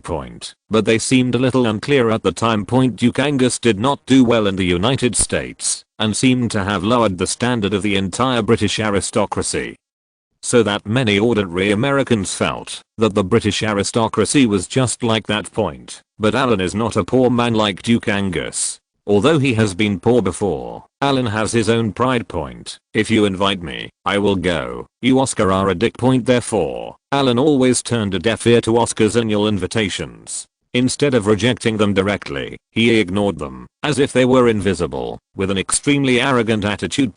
But they seemed a little unclear at the time. Duke Angus did not do well in the United States and seemed to have lowered the standard of the entire British aristocracy, so that many ordinary Americans felt that the British aristocracy was just like that. But Alan is not a poor man like Duke Angus. Although he has been poor before, Alan has his own pride. If you invite me, I will go. You Oscar are a dick. Therefore, Alan always turned a deaf ear to Oscar's annual invitations. Instead of rejecting them directly, he ignored them, as if they were invisible, with an extremely arrogant attitude.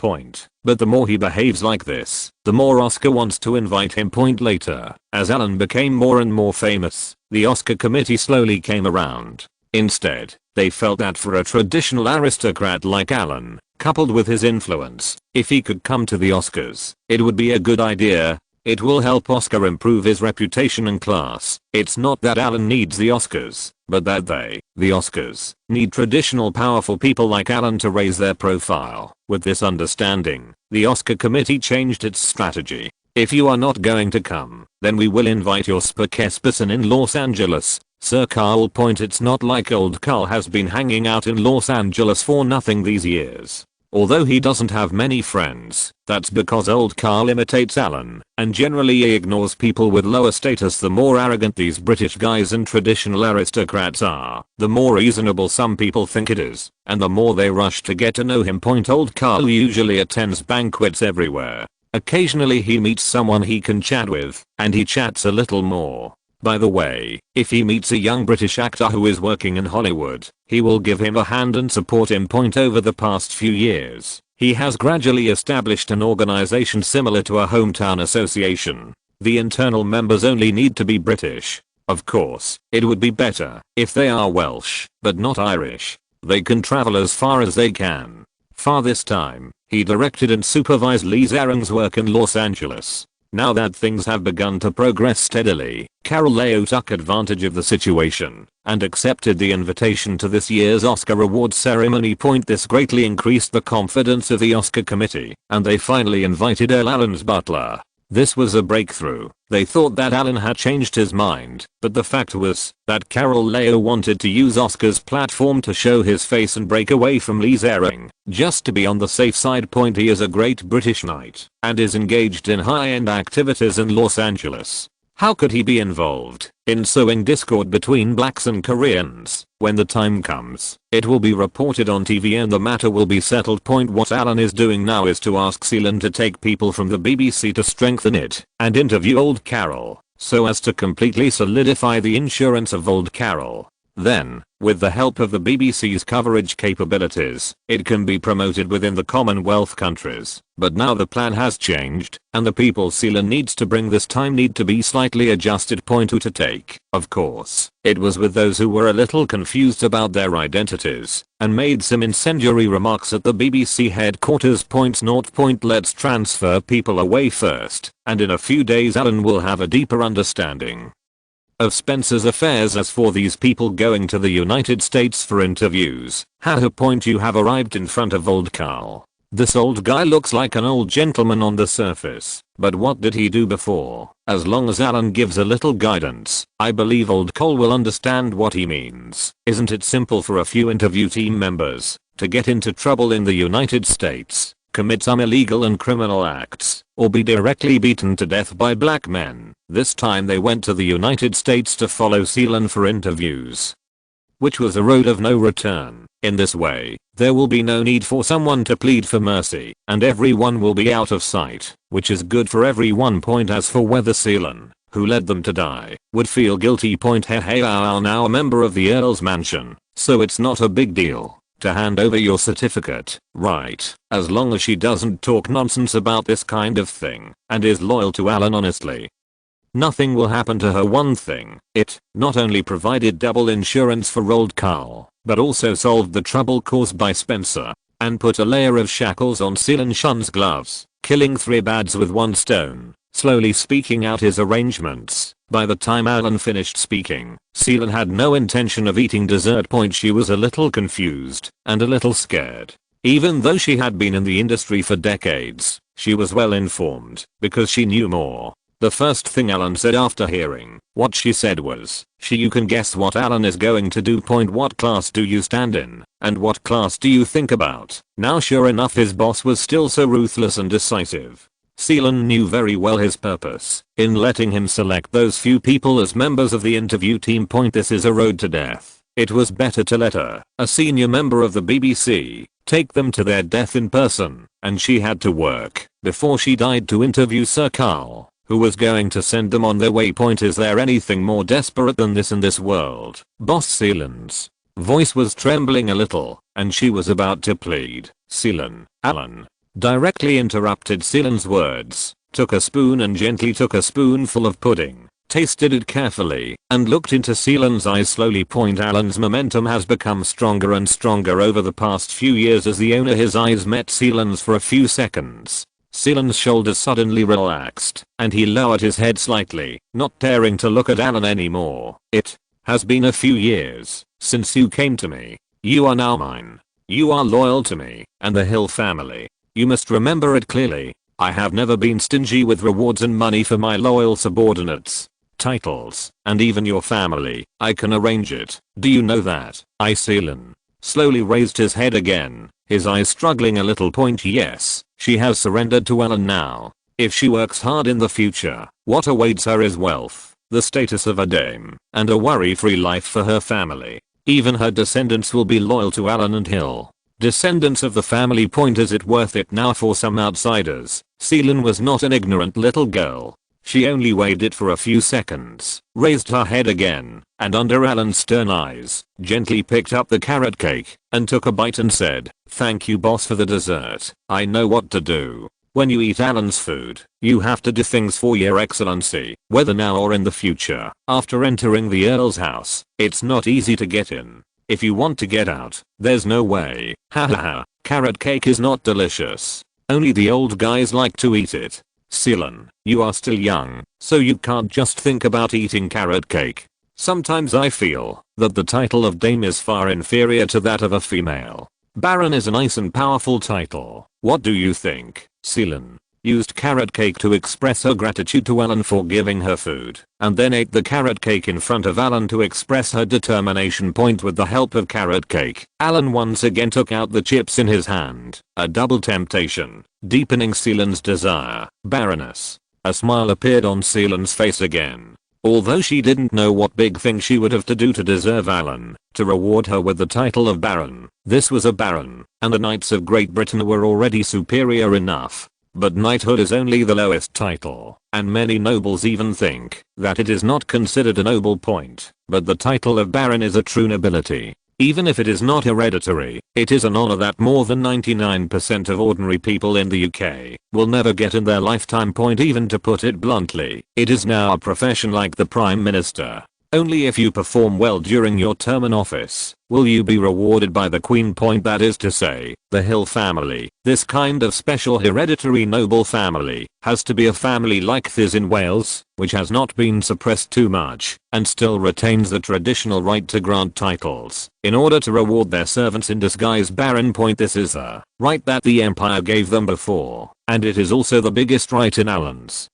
But the more he behaves like this, the more Oscar wants to invite him. Later, as Alan became more and more famous, the Oscar committee slowly came around. Instead, they felt that for a traditional aristocrat like Alan, coupled with his influence, if he could come to the Oscars, it would be a good idea. It will help Oscar improve his reputation and class. It's not that Alan needs the Oscars, but that they, the Oscars, need traditional powerful people like Alan to raise their profile. With this understanding, the Oscar committee changed its strategy. If you are not going to come, then we will invite your spokesperson in Los Angeles, Sir Carl. It's not like old Carl has been hanging out in Los Angeles for nothing these years. Although he doesn't have many friends, that's because old Carl imitates Alan, and generally ignores people with lower status. The more arrogant these British guys and traditional aristocrats are, the more reasonable some people think it is, and the more they rush to get to know him. Old Carl usually attends banquets everywhere. Occasionally he meets someone he can chat with, and he chats a little more. By the way, if he meets a young British actor who is working in Hollywood, he will give him a hand and support him. Over the past few years, he has gradually established an organization similar to a hometown association. The internal members only need to be British. Of course, it would be better if they are Welsh, but not Irish. They can travel as far as they can. This time, he directed and supervised Liz Aron's work in Los Angeles. Now that things have begun to progress steadily, Carol Leo took advantage of the situation and accepted the invitation to this year's Oscar Awards ceremony. This greatly increased the confidence of the Oscar committee, and they finally invited Alan's butler. This was a breakthrough. They thought that Alan had changed his mind, but the fact was that Carol Leo wanted to use Oscar's platform to show his face and break away from Liz Aron, just to be on the safe side. He is a great British knight and is engaged in high-end activities in Los Angeles. How could he be involved in sowing discord between blacks and Koreans? When the time comes, it will be reported on TV and the matter will be settled. What Alan is doing now is to ask Sealand to take people from the BBC to strengthen it and interview old Carol, so as to completely solidify the insurance of old Carol. Then, with the help of the BBC's coverage capabilities, it can be promoted within the Commonwealth countries. But now the plan has changed, and the people Sealand needs to bring this time need to be slightly adjusted. Who to take? Of course, it was with those who were a little confused about their identities, and made some incendiary remarks at the BBC headquarters. Let's transfer people away first, and in a few days Alan will have a deeper understanding of Spencer's affairs. As for these people going to the United States for interviews, you have arrived in front of old Carl. This old guy looks like an old gentleman on the surface, but what did he do before? As long as Alan gives a little guidance, I believe old Cole will understand what he means. Isn't it simple for a few interview team members to get into trouble in the United States, commit some illegal and criminal acts, or be directly beaten to death by black men? This time they went to the United States to follow Sealand for interviews, which was a road of no return. In this way, there will be no need for someone to plead for mercy, and everyone will be out of sight, which is good for everyone. As for whether Sealand, who led them to die, would feel guilty. Hey, are now a member of the Earl's mansion, so it's not a big deal to hand over your certificate, right? As long as she doesn't talk nonsense about this kind of thing, and is loyal to Alan honestly, nothing will happen to her. One thing, it not only provided double insurance for old Carl, but also solved the trouble caused by Spencer, and put a layer of shackles on Sealand Shun's gloves, killing 3 birds with 1 stone, slowly speaking out his arrangements. By the time Alan finished speaking, Sealand had no intention of eating dessert. She was a little confused and a little scared. Even though she had been in the industry for decades, she was well informed because she knew more. The first thing Alan said after hearing what she said was, you can guess what Alan is going to do. What class do you stand in, and what class do you think about? Now sure enough, his boss was still so ruthless and decisive. Sealand knew very well his purpose in letting him select those few people as members of the interview team. This is a road to death. It was better to let her, a senior member of the BBC, take them to their death in person, and she had to work before she died to interview Sir Carl, who was going to send them on their way. Is there anything more desperate than this in this world? Boss Seelan's voice was trembling a little, and she was about to plead. Alan directly interrupted Seelan's words, took a spoon and gently took a spoonful of pudding, tasted it carefully, and looked into Seelan's eyes slowly. Alan's momentum has become stronger and stronger over the past few years as the owner. His eyes met Seelan's for a few seconds. Seelan's shoulders suddenly relaxed, and he lowered his head slightly, not daring to look at Alan anymore. It has been a few years since you came to me. You are now mine. You are loyal to me and the Hill family. You must remember it clearly. I have never been stingy with rewards and money for my loyal subordinates, titles, and even your family. I can arrange it. Do you know that? Seelan slowly raised his head again, his eyes struggling a little. Yes, she has surrendered to Alan now. If she works hard in the future, what awaits her is wealth, the status of a dame, and a worry-free life for her family. Even her descendants will be loyal to Alan and Hill. Descendants of the family. Is it worth it now for some outsiders? Seelan was not an ignorant little girl. She only weighed it for a few seconds, raised her head again, and under Alan's stern eyes, gently picked up the carrot cake, and took a bite and said, "Thank you boss for the dessert. I know what to do. When you eat Alan's food, you have to do things for your excellency, whether now or in the future." After entering the Earl's house, it's not easy to get in. If you want to get out, there's no way. Haha, carrot cake is not delicious. Only the old guys like to eat it. Seelan, you are still young, so you can't just think about eating carrot cake. Sometimes I feel that the title of dame is far inferior to that of a female. Baron is a nice and powerful title. What do you think? Seelan used carrot cake to express her gratitude to Alan for giving her food, and then ate the carrot cake in front of Alan to express her determination. With the help of carrot cake, Alan once again took out the chips in his hand, a double temptation, deepening Seelan's desire. Baroness. A smile appeared on Seelan's face again. Although she didn't know what big thing she would have to do to deserve Alan to reward her with the title of Baron. This was a Baron, and the Knights of Great Britain were already superior enough. But knighthood is only the lowest title, and many nobles even think that it is not considered a noble point. But the title of Baron is a true nobility. Even if it is not hereditary, it is an honor that more than 99% of ordinary people in the UK will never get in their lifetime. Even to put it bluntly, it is now a profession like the Prime Minister. Only if you perform well during your term in office will you be rewarded by the Queen. That is to say, the Hill family. This kind of special hereditary noble family has to be a family like this in Wales, which has not been suppressed too much, and still retains the traditional right to grant titles in order to reward their servants in disguise. Baron. This is a right that the Empire gave them before, and it is also the biggest right in Alan's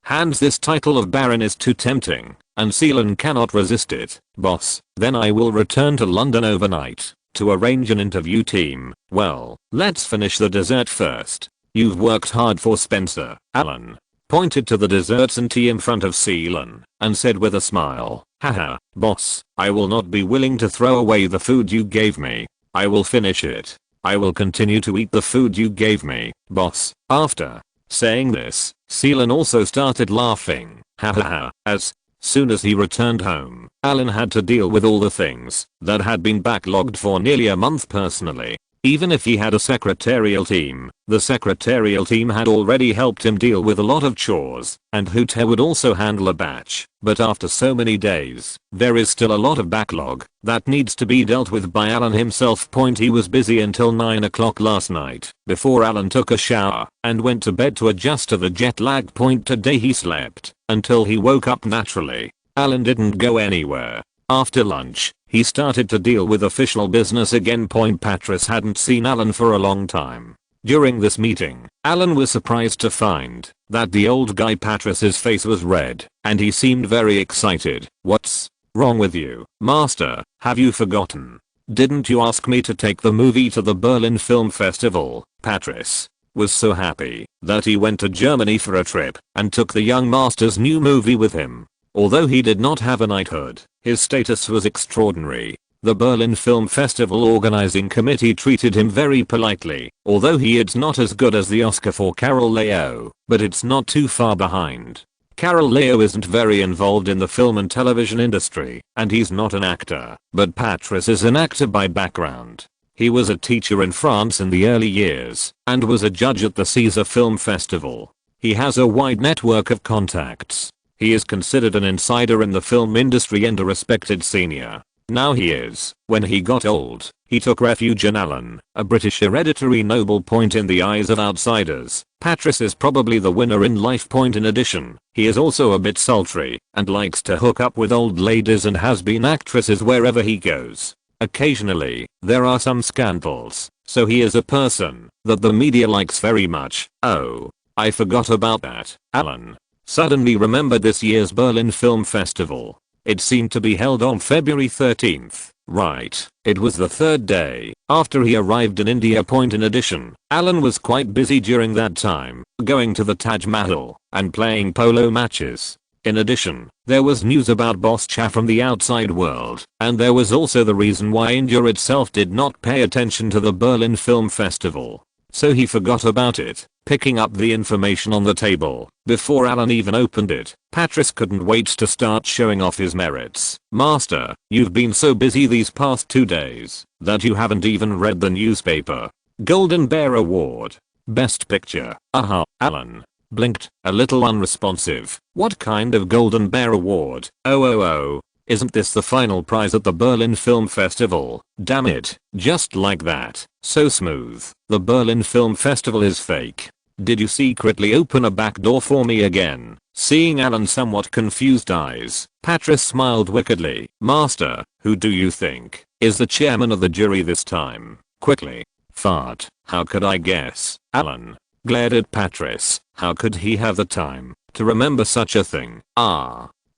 hands. This title of Baron is too tempting, and Seelan cannot resist it. Boss, then I will return to London overnight to arrange an interview team. Well, let's finish the dessert first. You've worked hard for Spencer. Alan pointed to the desserts and tea in front of Seelan and said with a smile, "Haha, boss, I will not be willing to throw away the food you gave me. I will finish it. I will continue to eat the food you gave me, boss." After saying this, Seelan also started laughing. Hahaha. As soon as he returned home, Alan had to deal with all the things that had been backlogged for nearly a month personally. Even if he had a secretarial team, the secretarial team had already helped him deal with a lot of chores, and Hooter would also handle a batch. But after so many days, there is still a lot of backlog that needs to be dealt with by Alan himself. He was busy until 9 o'clock last night before Alan took a shower and went to bed to adjust to the jet lag. Today he slept until he woke up naturally. Alan didn't go anywhere. After lunch, he started to deal with official business again. Patrice hadn't seen Alan for a long time. During this meeting, Alan was surprised to find that the old guy Patrice's face was red, and he seemed very excited. "What's wrong with you, master? Have you forgotten? Didn't you ask me to take the movie to the Berlin Film Festival?" Patrice was so happy that he went to Germany for a trip and took the young master's new movie with him. Although he did not have a knighthood, his status was extraordinary. The Berlin Film Festival organizing committee treated him very politely, although it's not as good as the Oscar for Carol Leo, but it's not too far behind. Carol Leo isn't very involved in the film and television industry, and he's not an actor, but Patrice is an actor by background. He was a teacher in France in the early years, and was a judge at the Caesar Film Festival. He has a wide network of contacts. He is considered an insider in the film industry and a respected senior. Now he is. When he got old, he took refuge in Alan, a British hereditary noble point in the eyes of outsiders. Patrice is probably the winner in life point. In addition, he is also a bit sultry, and likes to hook up with old ladies and has been actresses wherever he goes. Occasionally, there are some scandals, so he is a person that the media likes very much. Oh, I forgot about that. Alan suddenly remembered this year's Berlin Film Festival. It seemed to be held on February 13th, right? It was the third day after he arrived in India. In addition, Alan was quite busy during that time, going to the Taj Mahal and playing polo matches. In addition, there was news about Boss Cha from the outside world, and there was also the reason why India itself did not pay attention to the Berlin Film Festival. So he forgot about it, picking up the information on the table. Before Alan even opened it, Patrice couldn't wait to start showing off his merits. Master, you've been so busy these past 2 days that you haven't even read the newspaper. Golden Bear Award. Best Picture. Aha. Alan blinked, a little unresponsive. What kind of Golden Bear Award? Oh. Isn't this the final prize at the Berlin Film Festival? Damn it. Just like that. So smooth. The Berlin Film Festival is fake. Did you secretly open a back door for me again? Seeing Alan's somewhat confused eyes, Patrice smiled wickedly. Master, who do you think is the chairman of the jury this time? Quickly. Fart. How could I guess? Alan glared at Patrice. How could he have the time to remember such a thing?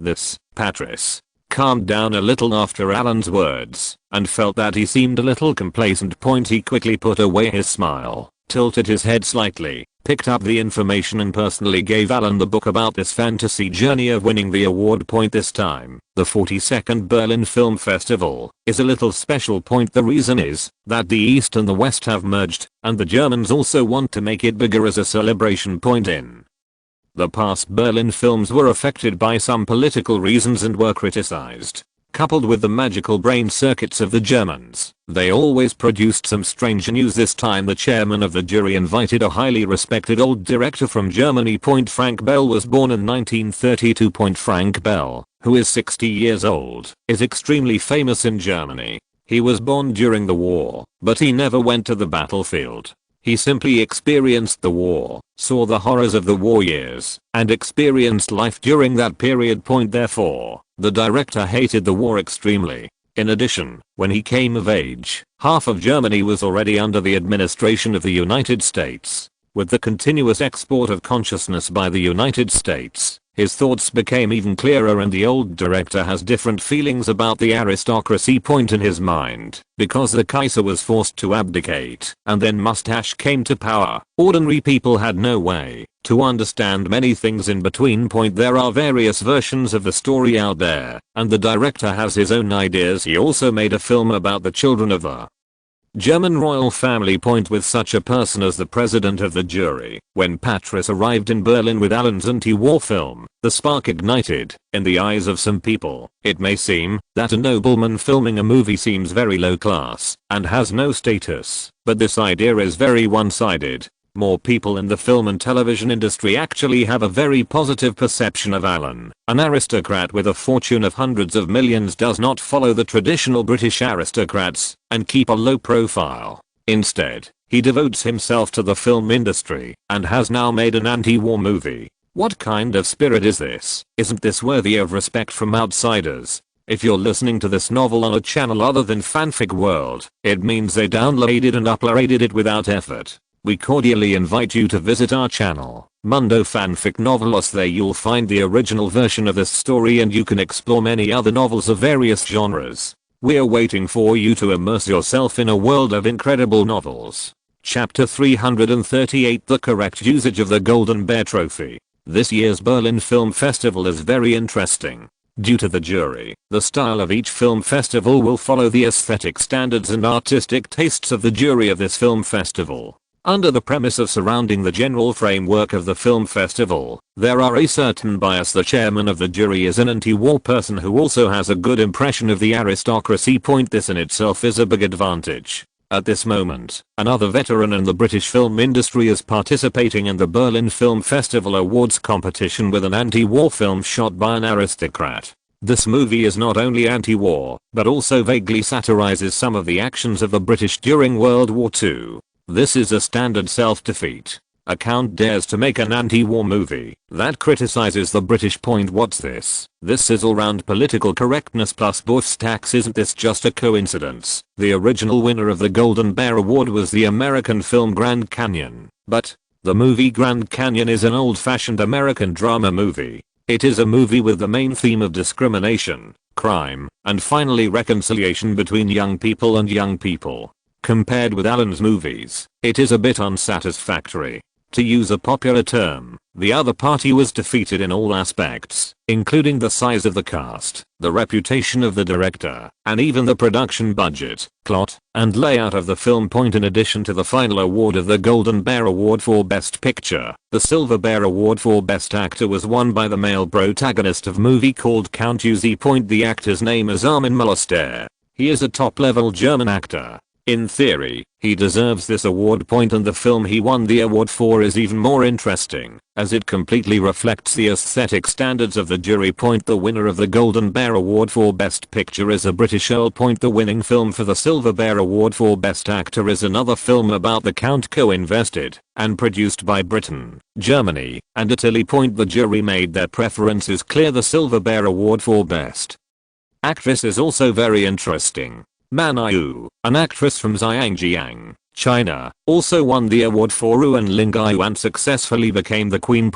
This. Patrice calmed down a little after Alan's words, and felt that he seemed a little complacent. He quickly put away his smile, tilted his head slightly, picked up the information and personally gave Alan the book about this fantasy journey of winning the award. This time, the 42nd Berlin Film Festival is a little special. The reason is that the East and the West have merged, and the Germans also want to make it bigger as a celebration. In the past, Berlin films were affected by some political reasons and were criticized. Coupled with the magical brain circuits of the Germans, they always produced some strange news. This time the chairman of the jury invited a highly respected old director from Germany. Frank Bell was born in 1932. Frank Bell, who is 60 years old, is extremely famous in Germany. He was born during the war, but he never went to the battlefield. He simply experienced the war, saw the horrors of the war years, and experienced life during that period. Therefore, the director hated the war extremely. In addition, when he came of age, half of Germany was already under the administration of the United States. With the continuous export of consciousness by the United States, his thoughts became even clearer, and the old director has different feelings about the aristocracy. In his mind, because the Kaiser was forced to abdicate and then Mustache came to power, ordinary people had no way to understand many things in between. There are various versions of the story out there, and the director has his own ideas. He also made a film about the children of the German royal family. With such a person as the president of the jury. When Patrice arrived in Berlin with Alan's anti-war film, the spark ignited. In the eyes of some people, it may seem that a nobleman filming a movie seems very low class and has no status, but this idea is very one-sided. More people in the film and television industry actually have a very positive perception of Alan. An aristocrat with a fortune of hundreds of millions does not follow the traditional British aristocrats and keep a low profile. Instead, he devotes himself to the film industry and has now made an anti-war movie. What kind of spirit is this? Isn't this worthy of respect from outsiders? If you're listening to this novel on a channel other than Fanfic World, it means they downloaded and uploaded it without effort. We cordially invite you to visit our channel, Mundo Fanfic Novelos. There you'll find the original version of this story, and you can explore many other novels of various genres. We're waiting for you to immerse yourself in a world of incredible novels. Chapter 338: The correct usage of the Golden Bear Trophy. This year's Berlin Film Festival is very interesting. Due to the jury, the style of each film festival will follow the aesthetic standards and artistic tastes of the jury of this film festival. Under the premise of surrounding the general framework of the film festival, there are a certain bias. The chairman of the jury is an anti-war person who also has a good impression of the aristocracy. This in itself is a big advantage. At this moment, another veteran in the British film industry is participating in the Berlin Film Festival Awards competition with an anti-war film shot by an aristocrat. This movie is not only anti-war, but also vaguely satirizes some of the actions of the British during World War II. This is a standard self-defeat. A count dares to make an anti-war movie that criticizes the British. What's this? This is all-round political correctness plus buff stacks. Isn't this just a coincidence? The original winner of the Golden Bear Award was the American film Grand Canyon, but the movie Grand Canyon is an old-fashioned American drama movie. It is a movie with the main theme of discrimination, crime, and finally reconciliation between young people and young people. Compared with Alan's movies, it is a bit unsatisfactory. To use a popular term, the other party was defeated in all aspects, including the size of the cast, the reputation of the director, and even the production budget, plot, and layout of the film. In addition to the final award of the Golden Bear Award for Best Picture, the Silver Bear Award for Best Actor was won by the male protagonist of movie called Count Uzi. The actor's name is Armin Muller. He is a top-level German actor. In theory, he deserves this award. And the film he won the award for is even more interesting, as it completely reflects the aesthetic standards of the jury. The winner of the Golden Bear Award for Best Picture is a British earl. The winning film for the Silver Bear Award for Best Actor is another film about the Count, co-invested and produced by Britain, Germany, and Italy. The jury made their preferences clear. The Silver Bear Award for Best Actress is also very interesting. Man Yu, an actress from Zhangjiang, China, also won the award for Ruan Lingayu and successfully became the queen.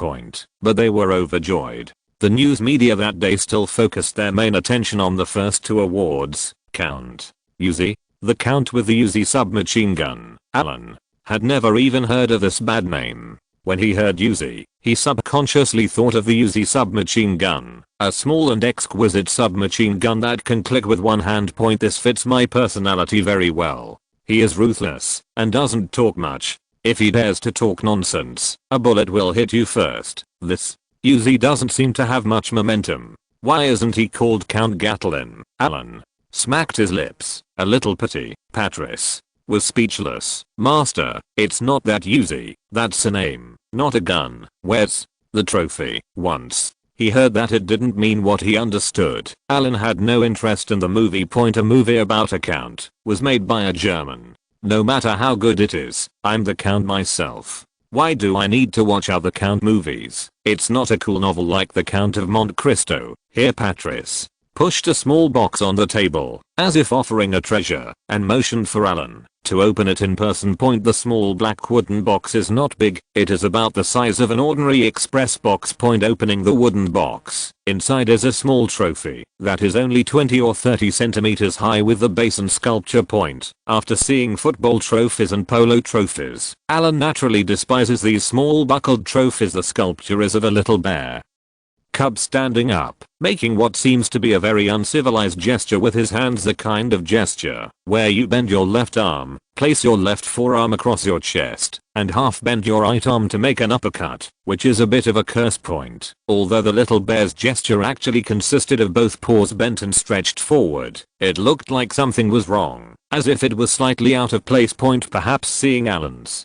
But they were overjoyed. The news media that day still focused their main attention on the first two awards. Count Uzi, the Count with the Uzi submachine gun. Alan had never even heard of this bad name. When he heard Uzi, he subconsciously thought of the Uzi submachine gun, a small and exquisite submachine gun that can click with one hand. This fits my personality very well. He is ruthless and doesn't talk much. If he dares to talk nonsense, a bullet will hit you first. This Uzi doesn't seem to have much momentum. Why isn't he called Count Gatlin? Alan smacked his lips. A little pity. Patrice was speechless. Master, it's not that Uzi, that's a name, not a gun. Where's the trophy? Once he heard that, it didn't mean what he understood. Alan had no interest in the movie. A movie about a count was made by a German. No matter how good it is, I'm the Count myself. Why do I need to watch other Count movies? It's not a cool novel like The Count of Monte Cristo. Here Patrice pushed a small box on the table, as if offering a treasure, and motioned for Alan to open it in person. The small black wooden box is not big, it is about the size of an ordinary express box. Opening the wooden box, inside is a small trophy that is only 20 or 30 centimeters high with the base and sculpture. After seeing football trophies and polo trophies, Alan naturally despises these small buckled trophies. The sculpture is of a little bear cub standing up, making what seems to be a very uncivilized gesture with his hands, the kind of gesture where you bend your left arm, place your left forearm across your chest, and half bend your right arm to make an uppercut, which is a bit of a curse. Although the little bear's gesture actually consisted of both paws bent and stretched forward, it looked like something was wrong, as if it was slightly out of place. Perhaps seeing Alan's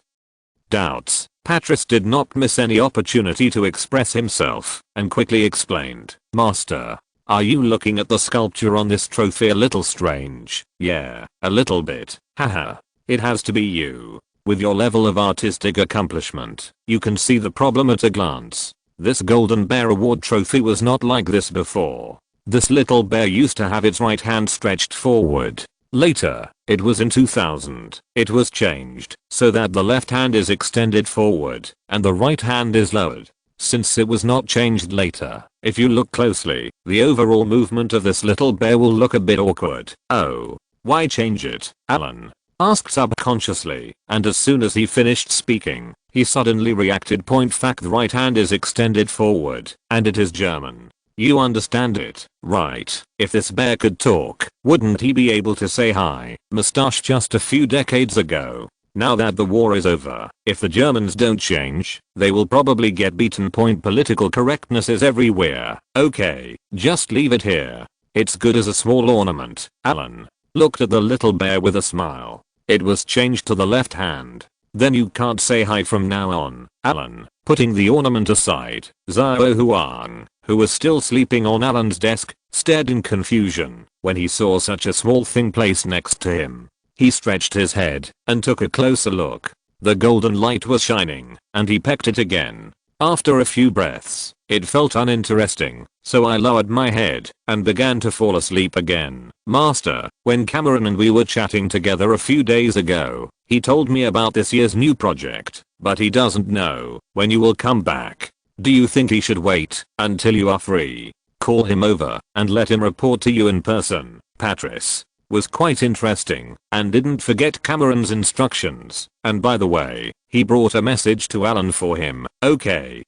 doubts, Patrice did not miss any opportunity to express himself, and quickly explained, Master, are you looking at the sculpture on this trophy a little strange? Yeah, a little bit, haha. It has to be you. With your level of artistic accomplishment, you can see the problem at a glance. This Golden Bear Award trophy was not like this before. This little bear used to have its right hand stretched forward. Later, it was in 2000, it was changed so that the left hand is extended forward and the right hand is lowered. Since it was not changed later, if you look closely, the overall movement of this little bear will look a bit awkward. Oh, why change it? Alan asked subconsciously, and as soon as he finished speaking, he suddenly reacted. Fact, the right hand is extended forward, and it is German. You understand it, right? If this bear could talk, wouldn't he be able to say hi, mustache just a few decades ago? Now that the war is over, if the Germans don't change, they will probably get beaten. Political correctness is everywhere. Okay, just leave it here. It's good as a small ornament. Alan looked at the little bear with a smile. It was changed to the left hand. Then you can't say hi from now on. Alan, putting the ornament aside, Xiao Huang, who was still sleeping on Alan's desk, stared in confusion when he saw such a small thing placed next to him. He stretched his head and took a closer look. The golden light was shining, and he pecked it again. After a few breaths, it felt uninteresting, so I lowered my head and began to fall asleep again. Master, when Cameron and we were chatting together a few days ago, he told me about this year's new project, but he doesn't know when you will come back. Do you think he should wait until you are free? Call him over and let him report to you in person. Patrice was quite interesting and didn't forget Cameron's instructions, and by the way, he brought a message to Alan for him. Okay.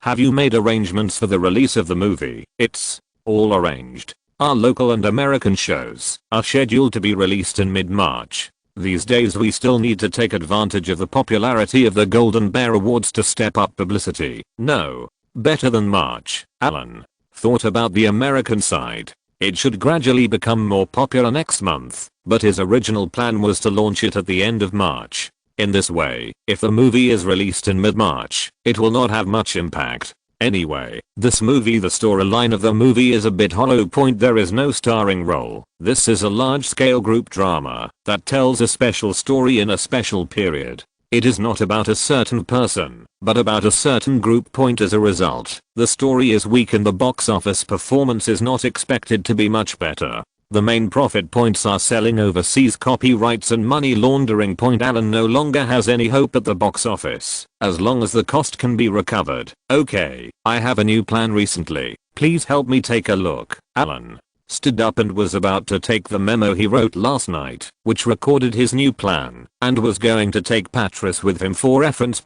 Have you made arrangements for the release of the movie? It's all arranged. Our local and American shows are scheduled to be released in mid-March. These days we still need to take advantage of the popularity of the Golden Bear Awards to step up publicity. No, better than March. Alan thought about the American side. It should gradually become more popular next month, but his original plan was to launch it at the end of March. In this way, if the movie is released in mid-March, it will not have much impact. Anyway, the storyline of the movie is a bit hollow. There is no starring role. This is a large-scale group drama that tells a special story in a special period. It is not about a certain person, but about a certain group. As a result, the story is weak and the box office performance is not expected to be much better. The main profit points are selling overseas copyrights and money laundering. Alan no longer has any hope at the box office, as long as the cost can be recovered. Okay, I have a new plan recently. Please help me take a look. Alan stood up and was about to take the memo he wrote last night, which recorded his new plan, and was going to take Patrice with him for reference.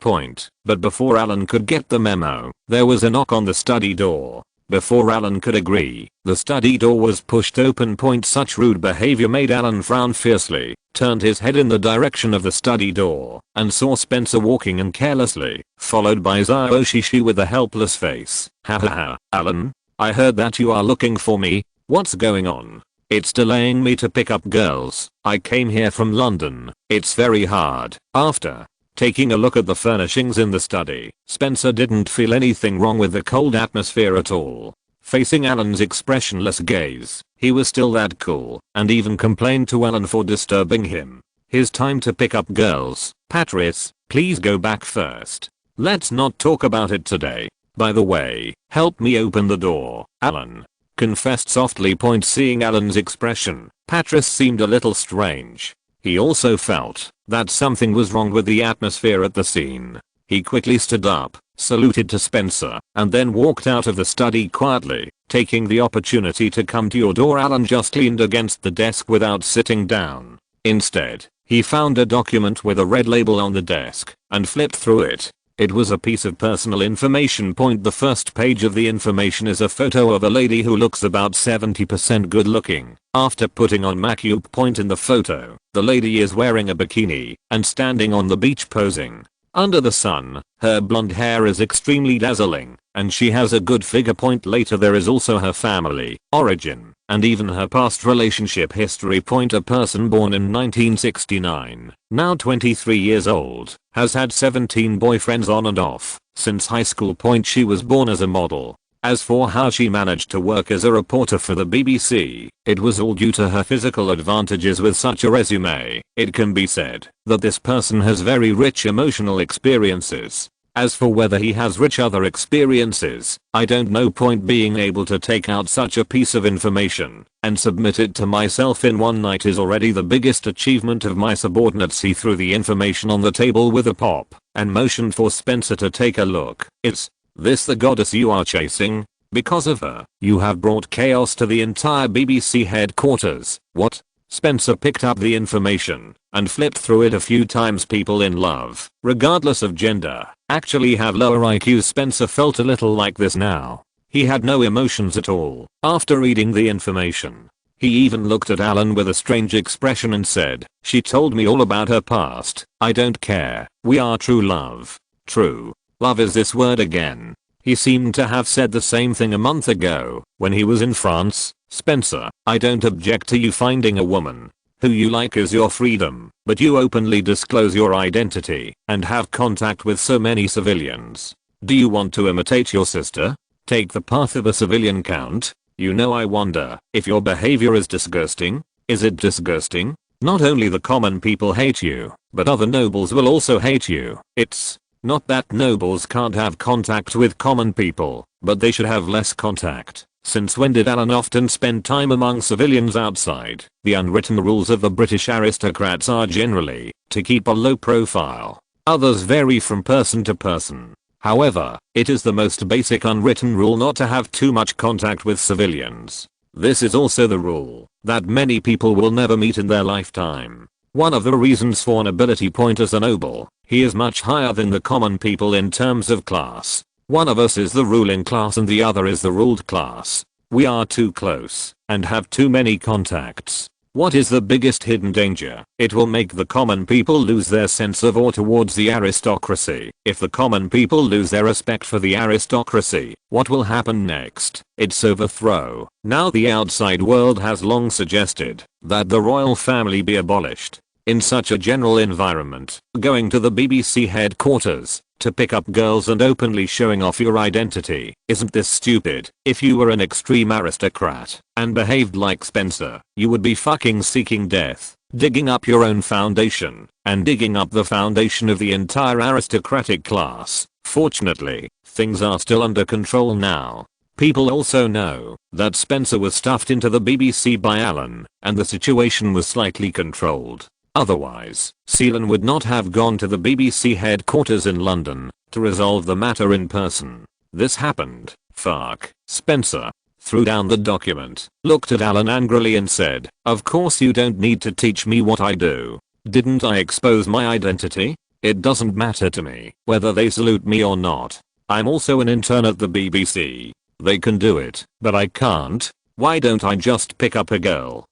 But before Alan could get the memo, there was a knock on the study door. Before Alan could agree, the study door was pushed open. Such rude behavior made Alan frown fiercely, turned his head in the direction of the study door, and saw Spencer walking in carelessly, followed by Xiao Shishi with a helpless face. Ha, Alan, I heard that you are looking for me. What's going on? It's delaying me to pick up girls. I came here from London. It's very hard. After taking a look at the furnishings in the study, Spencer didn't feel anything wrong with the cold atmosphere at all. Facing Alan's expressionless gaze, he was still that cool, and even complained to Alan for disturbing him. His time to pick up girls. Patrice, please go back first. Let's not talk about it today. By the way, help me open the door. Alan confessed softly. Seeing Alan's expression, Patrice seemed a little strange. He also felt that something was wrong with the atmosphere at the scene. He quickly stood up, saluted to Spencer, and then walked out of the study quietly, taking the opportunity to come to your door. Alan just leaned against the desk without sitting down. Instead, he found a document with a red label on the desk and flipped through it. It was a piece of personal information. The first page of the information is a photo of a lady who looks about 70% good looking. After putting on makeup. In the photo, the lady is wearing a bikini and standing on the beach posing under the sun. Her blonde hair is extremely dazzling, and she has a good figure. Later there is also her family origin and even her past relationship history. A person born in 1969, now 23 years old, has had 17 boyfriends on and off since high school. She was born as a model. As for how she managed to work as a reporter for the BBC, it was all due to her physical advantages. With such a resume, it can be said that this person has very rich emotional experiences. As for whether he has rich other experiences, I don't know. Being able to take out such a piece of information and submit it to myself in one night is already the biggest achievement of my subordinates. He threw the information on the table with a pop and motioned for Spencer to take a look. Is this the goddess you are chasing? Because of her, you have brought chaos to the entire BBC headquarters. What? Spencer picked up the information and flipped through it a few times. People in love, regardless of gender, actually have lower IQs. Spencer felt a little like this now. He had no emotions at all after reading the information. He even looked at Alan with a strange expression and said, "She told me all about her past. I don't care. We are true love." True love is this word again. He seemed to have said the same thing a month ago when he was in France. "Spencer, I don't object to you finding a woman who you like is your freedom, but you openly disclose your identity and have contact with so many civilians. Do you want to imitate your sister? Take the path of a civilian count? You know, I wonder if your behavior is disgusting. Is it disgusting? Not only the common people hate you, but other nobles will also hate you. It's not that nobles can't have contact with common people, but they should have less contact. Since when did Alan often spend time among civilians outside? The unwritten rules of the British aristocrats are generally to keep a low profile. Others vary from person to person. However, it is the most basic unwritten rule not to have too much contact with civilians. This is also the rule that many people will never meet in their lifetime. One of the reasons for nobility point as a noble, he is much higher than the common people in terms of class. One of us is the ruling class and the other is the ruled class. We are too close and have too many contacts. What is the biggest hidden danger? It will make the common people lose their sense of awe towards the aristocracy. If the common people lose their respect for the aristocracy, what will happen next? Its overthrow. Now the outside world has long suggested that the royal family be abolished. In such a general environment, going to the BBC headquarters to pick up girls and openly showing off your identity, isn't this stupid? If you were an extreme aristocrat and behaved like Spencer, you would be fucking seeking death, digging up your own foundation, and digging up the foundation of the entire aristocratic class. Fortunately, things are still under control now. People also know that Spencer was stuffed into the BBC by Alan, and the situation was slightly controlled. Otherwise, Seelan would not have gone to the BBC headquarters in London to resolve the matter in person. This happened. Fuck. Spencer threw down the document, looked at Alan angrily and said, "Of course you don't need to teach me what I do. Didn't I expose my identity? It doesn't matter to me whether they salute me or not. I'm also an intern at the BBC. They can do it, but I can't. Why don't I just pick up a girl?"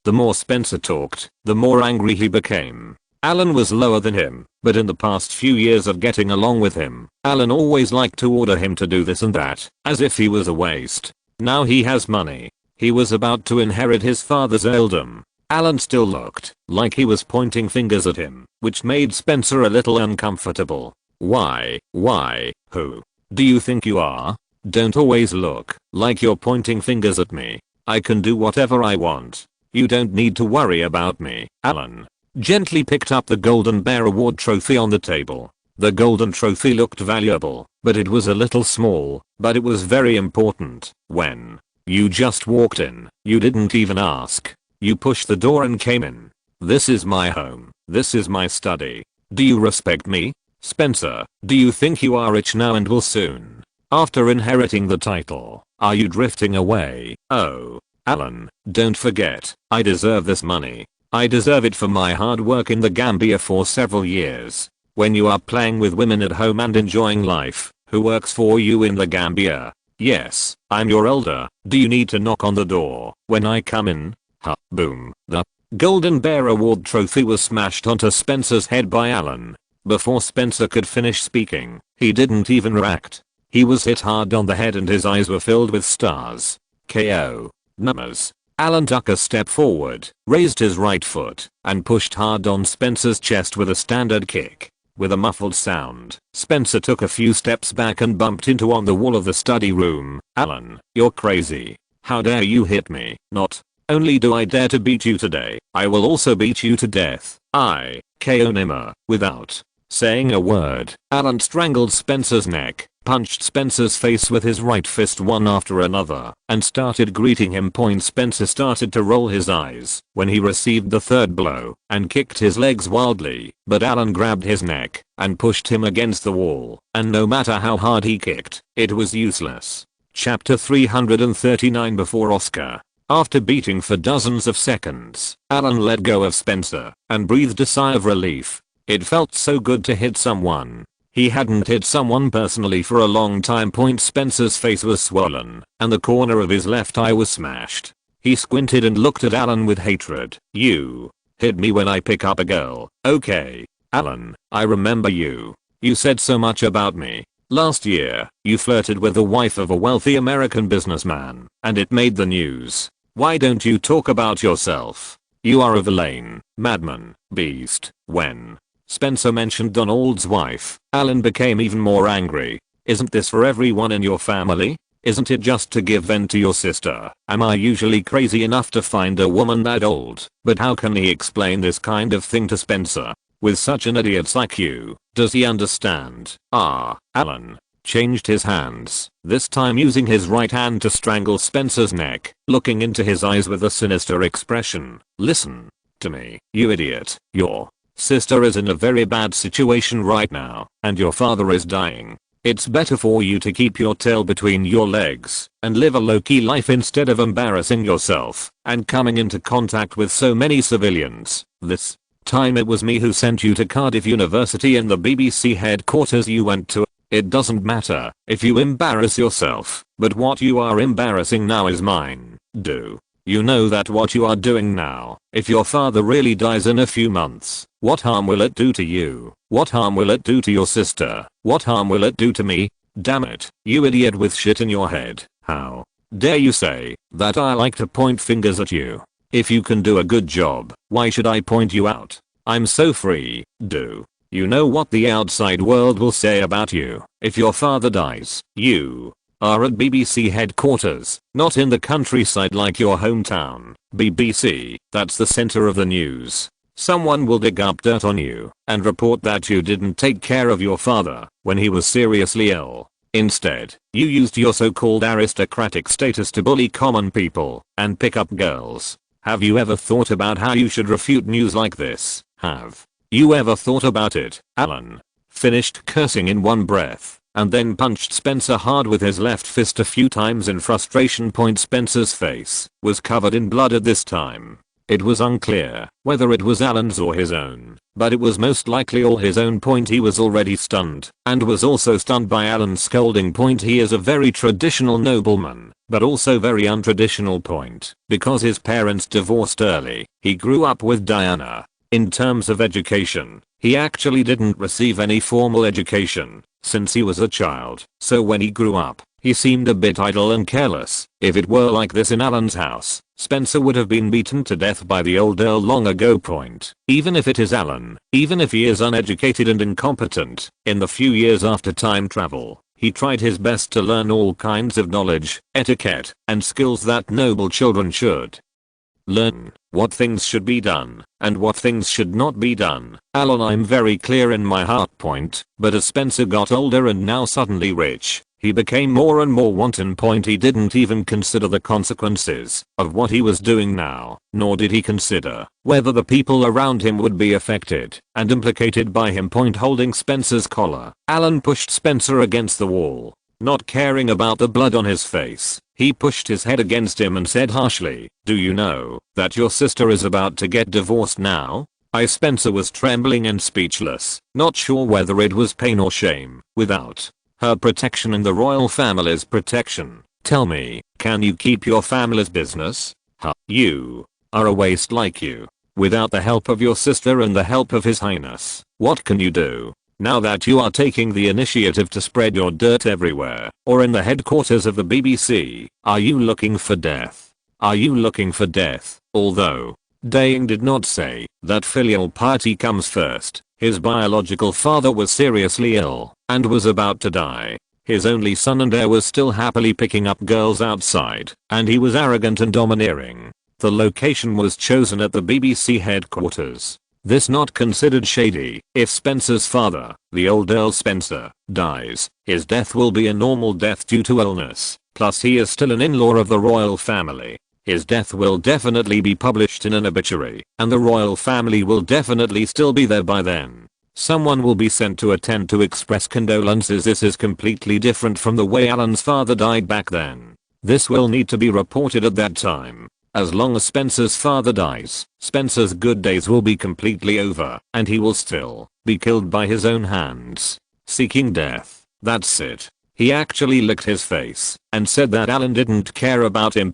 The more Spencer talked, the more angry he became. Alan was lower than him, but in the past few years of getting along with him, Alan always liked to order him to do this and that, as if he was a waste. Now he has money. He was about to inherit his father's earldom. Alan still looked like he was pointing fingers at him, which made Spencer a little uncomfortable. Why? Who do you think you are? Don't always look like you're pointing fingers at me. I can do whatever I want. You don't need to worry about me. Alan gently picked up the Golden Bear Award trophy on the table. The golden trophy looked valuable, but it was a little small, but it was very important. When you just walked in, you didn't even ask. You pushed the door and came in. This is my home. This is my study. Do you respect me? Spencer, do you think you are rich now and will soon? After inheriting the title, are you drifting away? Oh, Alan, don't forget, I deserve this money. I deserve it for my hard work in the Gambia for several years. When you are playing with women at home and enjoying life, who works for you in the Gambia? Yes, I'm your elder. Do you need to knock on the door when I come in? Boom. The Golden Bear Award trophy was smashed onto Spencer's head by Alan. Before Spencer could finish speaking, he didn't even react. He was hit hard on the head and his eyes were filled with stars. KO. Numbers. Alan took a step forward, raised his right foot, and pushed hard on Spencer's chest with a standard kick. With a muffled sound, Spencer took a few steps back and bumped into on the wall of the study room. Alan, you're crazy. How dare you hit me? Not only do I dare to beat you today, I will also beat you to death. I, KO Nimmer. Without saying a word, Alan strangled Spencer's neck, punched Spencer's face with his right fist one after another, and started greeting him. Spencer started to roll his eyes when he received the third blow and kicked his legs wildly, but Alan grabbed his neck and pushed him against the wall, and no matter how hard he kicked, it was useless. Chapter 339 Before Oscar. After beating for dozens of seconds, Alan let go of Spencer and breathed a sigh of relief. It felt so good to hit someone. He hadn't hit someone personally for a long time. Spencer's face was swollen, and the corner of his left eye was smashed. He squinted and looked at Alan with hatred. You hit me when I pick up a girl, okay? Alan, I remember you. You said so much about me. Last year, you flirted with the wife of a wealthy American businessman, and it made the news. Why don't you talk about yourself? You are a villain, madman, beast. When Spencer mentioned Donald's wife, Alan became even more angry. Isn't this for everyone in your family? Isn't it just to give vent to your sister? Am I usually crazy enough to find a woman that old? But how can he explain this kind of thing to Spencer? With such an idiot's like you, does he understand? Alan changed his hands, this time using his right hand to strangle Spencer's neck, looking into his eyes with a sinister expression. Listen to me, you idiot. Your sister is in a very bad situation right now, and your father is dying. It's better for you to keep your tail between your legs and live a low-key life instead of embarrassing yourself and coming into contact with so many civilians. This time it was me who sent you to Cardiff University and the BBC headquarters you went to. It doesn't matter if you embarrass yourself, but what you are embarrassing now is mine. Do you know that what you are doing now, if your father really dies in a few months, what harm will it do to you? What harm will it do to your sister? What harm will it do to me? Damn it, you idiot with shit in your head. How dare you say that I like to point fingers at you? If you can do a good job, why should I point you out? I'm so free. Do you know what the outside world will say about you if your father dies? You are at BBC headquarters, not in the countryside like your hometown. BBC, that's the center of the news. Someone will dig up dirt on you and report that you didn't take care of your father when he was seriously ill. Instead, you used your so-called aristocratic status to bully common people and pick up girls. Have you ever thought about how you should refute news like this? Have you ever thought about it? Alan finished cursing in one breath and then punched Spencer hard with his left fist a few times in frustration. Spencer's face was covered in blood at this time. It was unclear whether it was Alan's or his own, but it was most likely all his own. He was already stunned and was also stunned by Alan's scolding. He is a very traditional nobleman, but also very untraditional. Because his parents divorced early, he grew up with Diana. In terms of education, he actually didn't receive any formal education since he was a child, so when he grew up, he seemed a bit idle and careless. If it were like this in Alan's house, Spencer would have been beaten to death by the old earl long ago. Even if it is Alan, even if he is uneducated and incompetent, in the few years after time travel, he tried his best to learn all kinds of knowledge, etiquette, and skills that noble children should learn. What things should be done and what things should not be done. Alan, I'm very clear in my heart. But as Spencer got older and now suddenly rich, he became more and more wanton. He didn't even consider the consequences of what he was doing now, nor did he consider whether the people around him would be affected and implicated by him. Holding Spencer's collar, Alan pushed Spencer against the wall. Not caring about the blood on his face, he pushed his head against him and said harshly, "Do you know that your sister is about to get divorced now?" Spencer was trembling and speechless, not sure whether it was pain or shame. Without her protection and the royal family's protection, tell me, can you keep your family's business? You are a waste like you. Without the help of your sister and the help of His Highness, what can you do? Now that you are taking the initiative to spread your dirt everywhere, or in the headquarters of the BBC, are you looking for death? Are you looking for death? Although Daying did not say that filial piety comes first, his biological father was seriously ill and was about to die. His only son and heir was still happily picking up girls outside, and he was arrogant and domineering. The location was chosen at the BBC headquarters. This not considered shady. If Spencer's father, the old Earl Spencer, dies, his death will be a normal death due to illness, plus he is still an in-law of the royal family. His death will definitely be published in an obituary, and the royal family will definitely still be there by then. Someone will be sent to attend to express condolences. This is completely different from the way Alan's father died back then. This will need to be reported at that time. As long as Spencer's father dies, Spencer's good days will be completely over, and he will still be killed by his own hands. seeking death. That's it. He actually licked his face and said that Alan didn't care about him.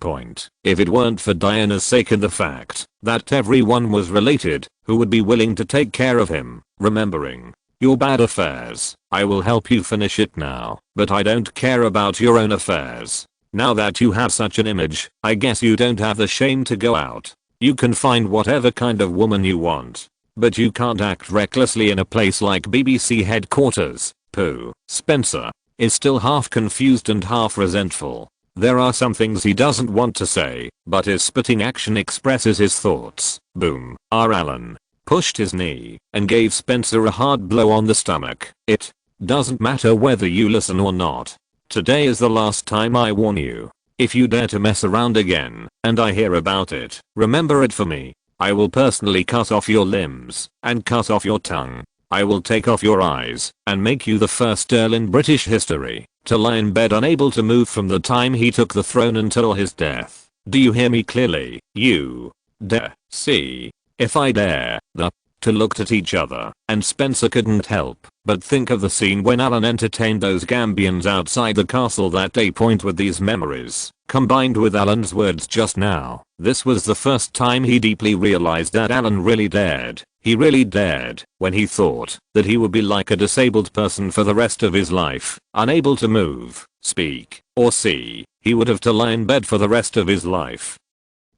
If it weren't for Diana's sake and the fact that everyone was related who would be willing to take care of him, remembering your bad affairs, I will help you finish it now, but I don't care about your own affairs. Now that you have such an image, I guess you don't have the shame to go out. You can find whatever kind of woman you want, but you can't act recklessly in a place like BBC headquarters. Pooh. Spencer is still half confused and half resentful. There are some things he doesn't want to say, but his spitting action expresses his thoughts. Boom. Alan pushed his knee and gave Spencer a hard blow on the stomach. It doesn't matter whether you listen or not. Today is the last time I warn you. If you dare to mess around again, and I hear about it, remember it for me. I will personally cut off your limbs and cut off your tongue. I will take off your eyes and make you the first Earl in British history to lie in bed unable to move from the time he took the throne until his death. Do you hear me clearly? You dare. See? If I dare. The to looked at each other, and Spencer couldn't help but think of the scene when Alan entertained those Gambians outside the castle that day. With these memories, combined with Alan's words just now, this was the first time he deeply realized that Alan really dared. He really dared when he thought that he would be like a disabled person for the rest of his life, unable to move, speak, or see. He would have to lie in bed for the rest of his life.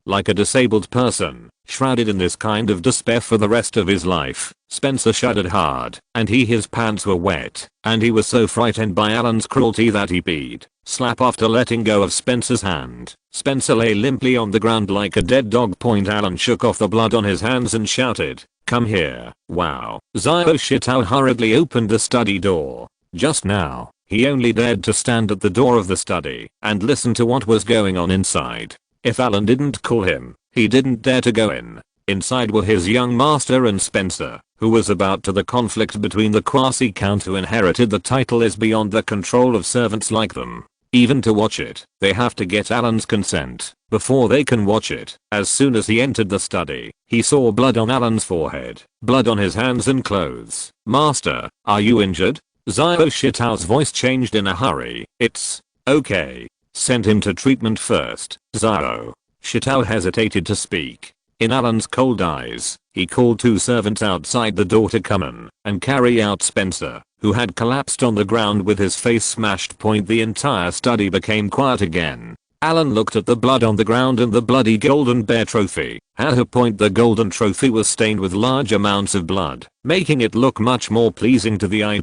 Like a disabled person, shrouded in this kind of despair for the rest of his life. Spencer shuddered hard, and his pants were wet, and he was so frightened by Alan's cruelty that he peed. Slap after letting go of Spencer's hand. Spencer lay limply on the ground like a dead dog. Alan shook off the blood on his hands and shouted, "Come here." Wow. Zio Shitao hurriedly opened the study door. Just now, he only dared to stand at the door of the study and listen to what was going on inside. If Alan didn't call him, he didn't dare to go in. Inside were his young master and Spencer, who was about to. The conflict between the quasi-count who inherited the title is beyond the control of servants like them. Even to watch it, they have to get Alan's consent before they can watch it. As soon as he entered the study, he saw blood on Alan's forehead, blood on his hands and clothes. "Master, are you injured?" Zio Shitao's voice changed in a hurry. "It's okay. Send him to treatment first." Zio Shitao hesitated to speak. In Alan's cold eyes, he called two servants outside the door to come in and carry out Spencer, who had collapsed on the ground with his face smashed. The entire study became quiet again. Alan looked at the blood on the ground and the bloody golden bear trophy. The golden trophy was stained with large amounts of blood, making it look much more pleasing to the eye.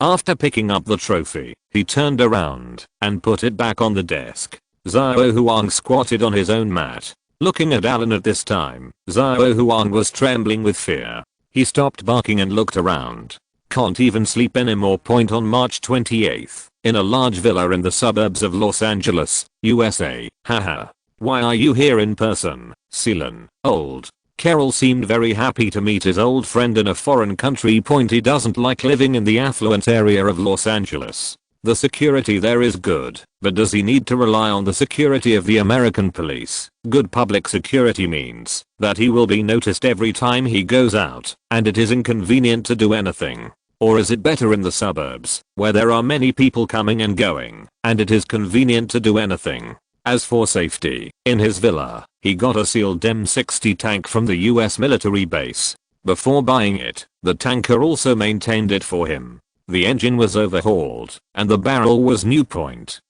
After picking up the trophy, he turned around and put it back on the desk. Zhao Huang squatted on his own mat, looking at Alan. At this time, Zhao Huang was trembling with fear. He stopped barking and looked around. Can't even sleep anymore. On March 28th, in a large villa in the suburbs of Los Angeles, USA. Haha. Why are you here in person, Seelan? Old Carroll seemed very happy to meet his old friend in a foreign country. He doesn't like living in the affluent area of Los Angeles. The security there is good, but does he need to rely on the security of the American police? Good public security means that he will be noticed every time he goes out, and it is inconvenient to do anything. Or is it better in the suburbs, where there are many people coming and going, and it is convenient to do anything? As for safety, in his villa, he got a sealed M60 tank from the US military base. Before buying it, the tanker also maintained it for him. The engine was overhauled, and the barrel was new.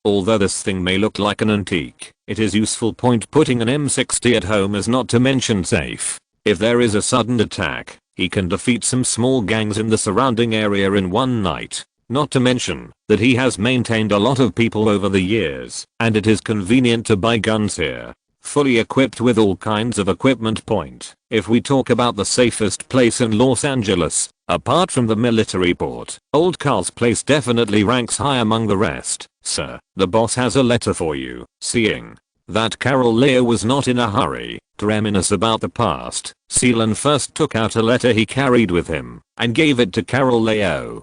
Although this thing may look like an antique, it is useful. Putting an M60 at home is not to mention safe. If there is a sudden attack, he can defeat some small gangs in the surrounding area in one night. Not to mention that he has maintained a lot of people over the years, and it is convenient to buy guns here. Fully equipped with all kinds of equipment. If we talk about the safest place in Los Angeles, apart from the military port, Old Carl's place definitely ranks high among the rest. "Sir, the boss has a letter for you." Seeing that Carol Leo was not in a hurry to reminisce about the past, Seelan first took out a letter he carried with him and gave it to Carol Leo.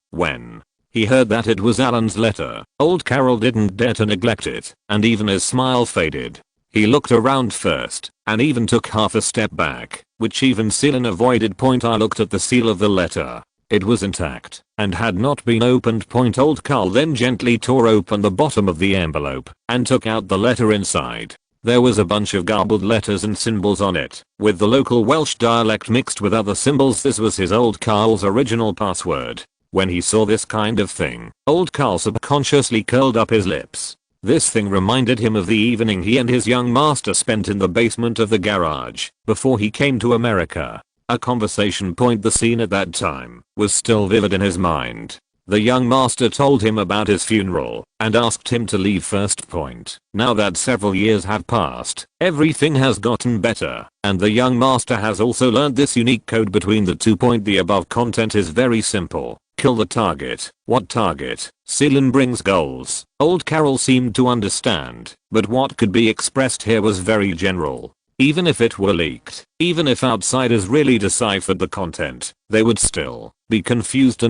When he heard that it was Alan's letter, old Carol didn't dare to neglect it, and even his smile faded. He looked around first, and even took half a step back, which even Seelan avoided. I looked at the seal of the letter. It was intact and had not been opened. Old Carl then gently tore open the bottom of the envelope and took out the letter inside. There was a bunch of garbled letters and symbols on it, with the local Welsh dialect mixed with other symbols. This was his old Carl's original password. When he saw this kind of thing, old Carl subconsciously curled up his lips. This thing reminded him of the evening he and his young master spent in the basement of the garage before he came to America. A conversation point. The scene at that time was still vivid in his mind. The young master told him about his funeral and asked him to leave first point. Now that several years have passed, everything has gotten better, and the young master has also learned this unique code between the two. The above content is very simple. Kill the target. What target? Seelen brings goals. Old Carol seemed to understand, but what could be expressed here was very general. Even if it were leaked, even if outsiders really deciphered the content, they would still be confused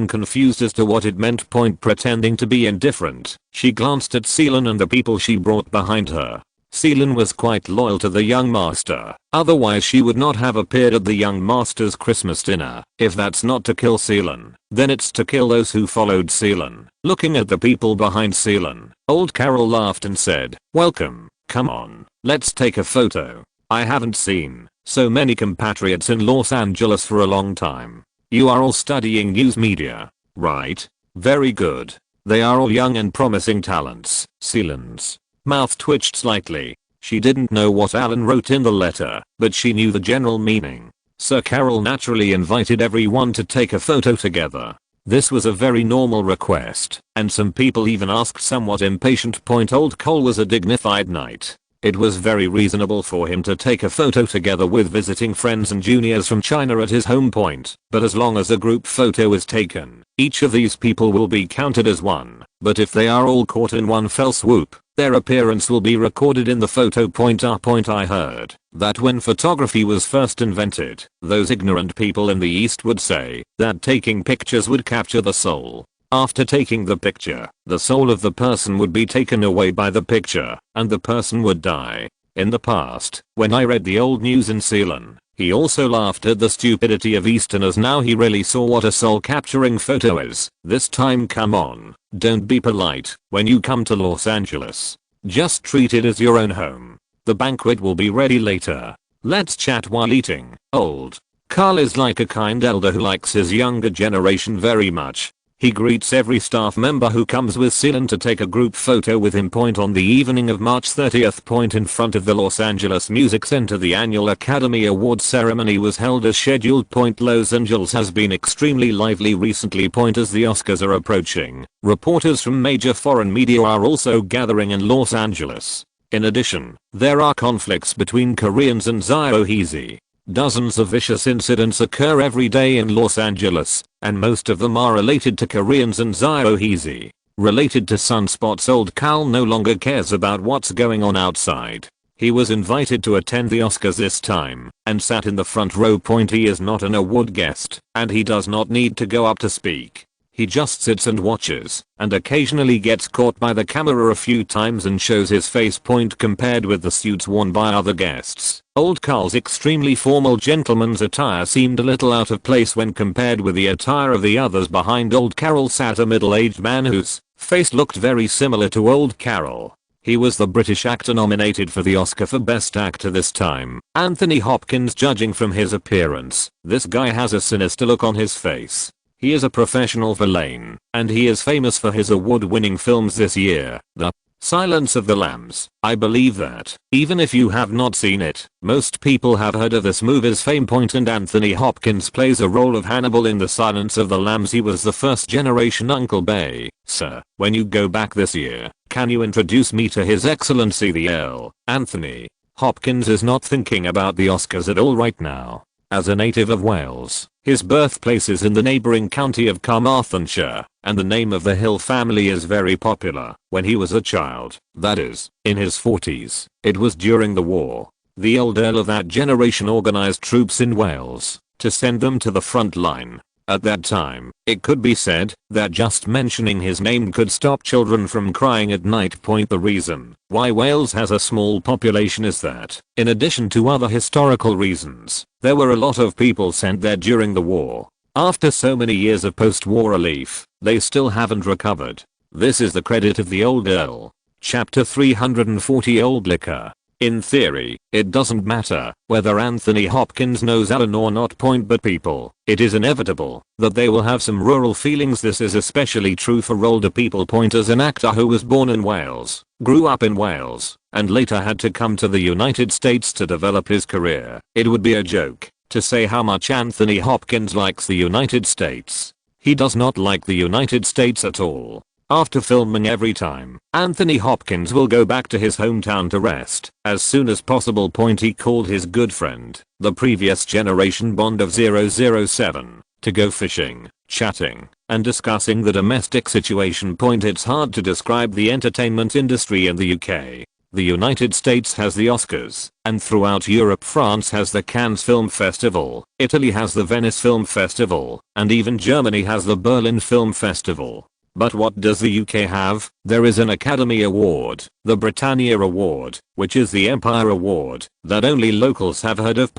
as to what it meant. Pretending to be indifferent, she glanced at Seelen and the people she brought behind her. Seelen was quite loyal to the young master, otherwise she would not have appeared at the young master's Christmas dinner. If that's not to kill Seelen, then it's to kill those who followed Seelen. Looking at the people behind Seelen, old Carol laughed and said, "Welcome, come on, let's take a photo. I haven't seen so many compatriots in Los Angeles for a long time. You are all studying news media, right? Very good. They are all young and promising talents." Seelen's mouth twitched slightly. She didn't know what Alan wrote in the letter, but she knew the general meaning. Sir Carol naturally invited everyone to take a photo together. This was a very normal request, and some people even asked somewhat impatient. Old Cole was a dignified knight. It was very reasonable for him to take a photo together with visiting friends and juniors from China at his home point, but as long as a group photo is taken, each of these people will be counted as one. But if they are all caught in one fell swoop, their appearance will be recorded in the photo. I heard that when photography was first invented, those ignorant people in the East would say that taking pictures would capture the soul. After taking the picture, the soul of the person would be taken away by the picture, and the person would die. In the past, when I read the old news in Seelen, he also laughed at the stupidity of Easterners. Now he really saw what a soul capturing photo is. This time, come on, don't be polite when you come to Los Angeles. Just treat it as your own home. The banquet will be ready later. Let's chat while eating. Old Carl is like a kind elder who likes his younger generation very much. He greets every staff member who comes with Seelen to take a group photo with him. On the evening of March 30th, in front of the Los Angeles Music Center, the annual Academy Awards ceremony was held as scheduled. Los Angeles has been extremely lively recently. As the Oscars are approaching, reporters from major foreign media are also gathering in Los Angeles. In addition, there are conflicts between Koreans and Ziohezi. Dozens of vicious incidents occur every day in Los Angeles, and most of them are related to Koreans and Ziohezi. Related to sunspots, old Carl no longer cares about what's going on outside. He was invited to attend the Oscars this time, and sat in the front row. He is not an award guest, and he does not need to go up to speak. He just sits and watches, and occasionally gets caught by the camera a few times and shows his face. Compared with the suits worn by other guests, old Carl's extremely formal gentleman's attire seemed a little out of place when compared with the attire of the others. Behind old Carol sat a middle-aged man whose face looked very similar to old Carol. He was the British actor nominated for the Oscar for Best Actor this time, Anthony Hopkins. Judging from his appearance, this guy has a sinister look on his face. He is a professional villain, and he is famous for his award-winning films this year, The Silence of the Lambs. I believe that, even if you have not seen it, most people have heard of this movie's fame. And Anthony Hopkins plays a role of Hannibal in The Silence of the Lambs. He was the first-generation Uncle Bay. Sir, when you go back this year, can you introduce me to His Excellency the Earl? Anthony Hopkins is not thinking about the Oscars at all right now. As a native of Wales, his birthplace is in the neighboring county of Carmarthenshire, and the name of the Hill family is very popular. When he was a child, that is, in his 40s, it was during the war, the old Earl of that generation organized troops in Wales to send them to the front line. At that time, it could be said that just mentioning his name could stop children from crying at night. The reason why Wales has a small population is that, in addition to other historical reasons, there were a lot of people sent there during the war. After so many years of post-war relief, they still haven't recovered. This is the credit of the old Earl. Chapter 340 Old Liquor. In theory, it doesn't matter whether Anthony Hopkins knows Alan or not. But people, it is inevitable that they will have some rural feelings. This is especially true for older people. As an actor who was born in Wales, grew up in Wales, and later had to come to the United States to develop his career, it would be a joke to say how much Anthony Hopkins likes the United States. He does not like the United States at all. After filming every time, Anthony Hopkins will go back to his hometown to rest as soon as possible. He called his good friend, the previous generation Bond of 007, to go fishing, chatting, and discussing the domestic situation. It's hard to describe the entertainment industry in the UK. The United States has the Oscars, and throughout Europe France has the Cannes Film Festival, Italy has the Venice Film Festival, and even Germany has the Berlin Film Festival. But what does the UK have? There is an Academy Award, the Britannia Award, which is the Empire Award, that only locals have heard of.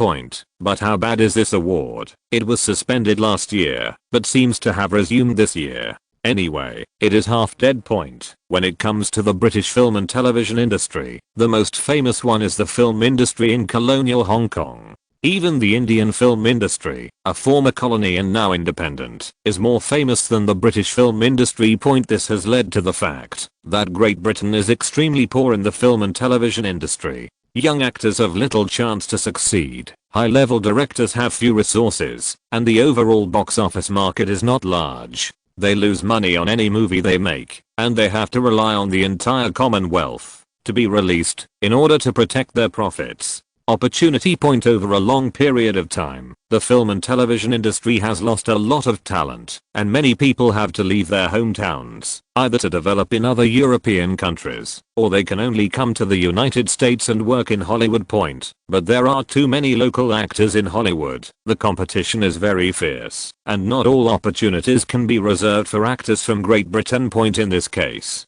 But how bad is this award? It was suspended last year, but seems to have resumed this year. Anyway, it is half dead. When it comes to the British film and television industry, the most famous one is the film industry in colonial Hong Kong. Even the Indian film industry, a former colony and now independent, is more famous than the British film industry. This has led to the fact that Great Britain is extremely poor in the film and television industry. Young actors have little chance to succeed, high-level directors have few resources, and the overall box office market is not large. They lose money on any movie they make, and they have to rely on the entire Commonwealth to be released in order to protect their profits. Opportunity. Over a long period of time, the film and television industry has lost a lot of talent, and many people have to leave their hometowns, either to develop in other European countries, or they can only come to the United States and work in Hollywood. But there are too many local actors in Hollywood, the competition is very fierce, and not all opportunities can be reserved for actors from Great Britain. In this case,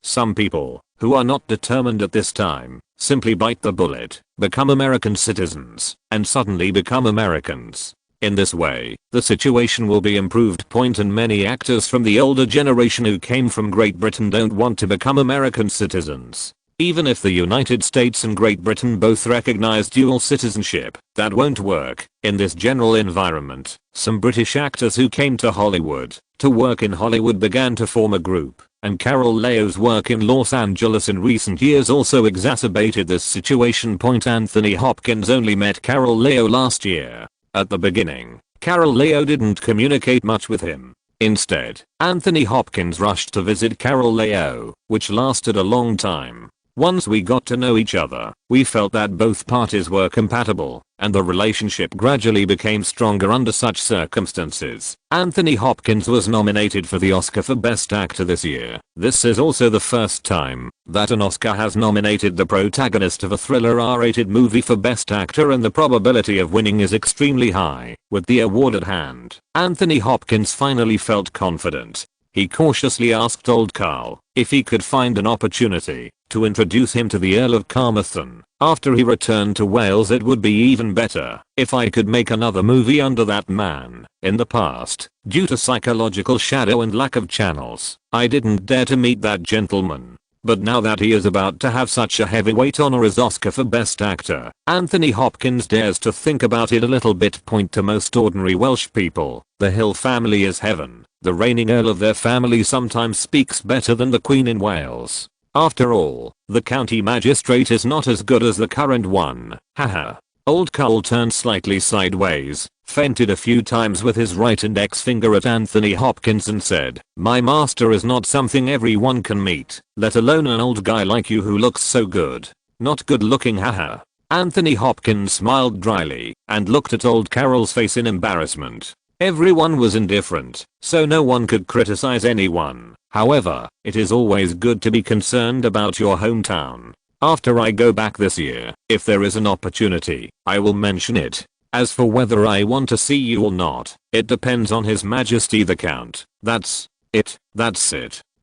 some people, who are not determined at this time, simply bite the bullet, become American citizens, and suddenly become Americans. In this way, the situation will be improved. And many actors from the older generation who came from Great Britain don't want to become American citizens. Even if the United States and Great Britain both recognize dual citizenship, that won't work. In this general environment, some British actors who came to Hollywood to work in Hollywood began to form a group, and Carol Leo's work in Los Angeles in recent years also exacerbated this situation. Anthony Hopkins only met Carol Leo last year. At the beginning, Carol Leo didn't communicate much with him. Instead, Anthony Hopkins rushed to visit Carol Leo, which lasted a long time. Once we got to know each other, we felt that both parties were compatible, and the relationship gradually became stronger under such circumstances. Anthony Hopkins was nominated for the Oscar for Best Actor this year. This is also the first time that an Oscar has nominated the protagonist of a thriller R-rated movie for Best Actor, and the probability of winning is extremely high. With the award at hand, Anthony Hopkins finally felt confident. He cautiously asked old Carl if he could find an opportunity to introduce him to the Earl of Carmarthen. After he returned to Wales, it would be even better if I could make another movie under that man. In the past, due to psychological shadow and lack of channels, I didn't dare to meet that gentleman. But now that he is about to have such a heavyweight honor as Oscar for Best Actor, Anthony Hopkins dares to think about it a little bit. To most ordinary Welsh people, the Hill family is heaven. The reigning Earl of their family sometimes speaks better than the Queen in Wales. After all, the county magistrate is not as good as the current one. Haha. Old Carl turned slightly sideways, feinted a few times with his right index finger at Anthony Hopkins and said, "My master is not something everyone can meet, let alone an old guy like you who looks so good." Not good looking, haha. Anthony Hopkins smiled dryly and looked at old Carol's face in embarrassment. Everyone was indifferent, so no one could criticize anyone. However, it is always good to be concerned about your hometown. After I go back this year, if there is an opportunity, I will mention it. As for whether I want to see you or not, it depends on His Majesty the Count. That's it.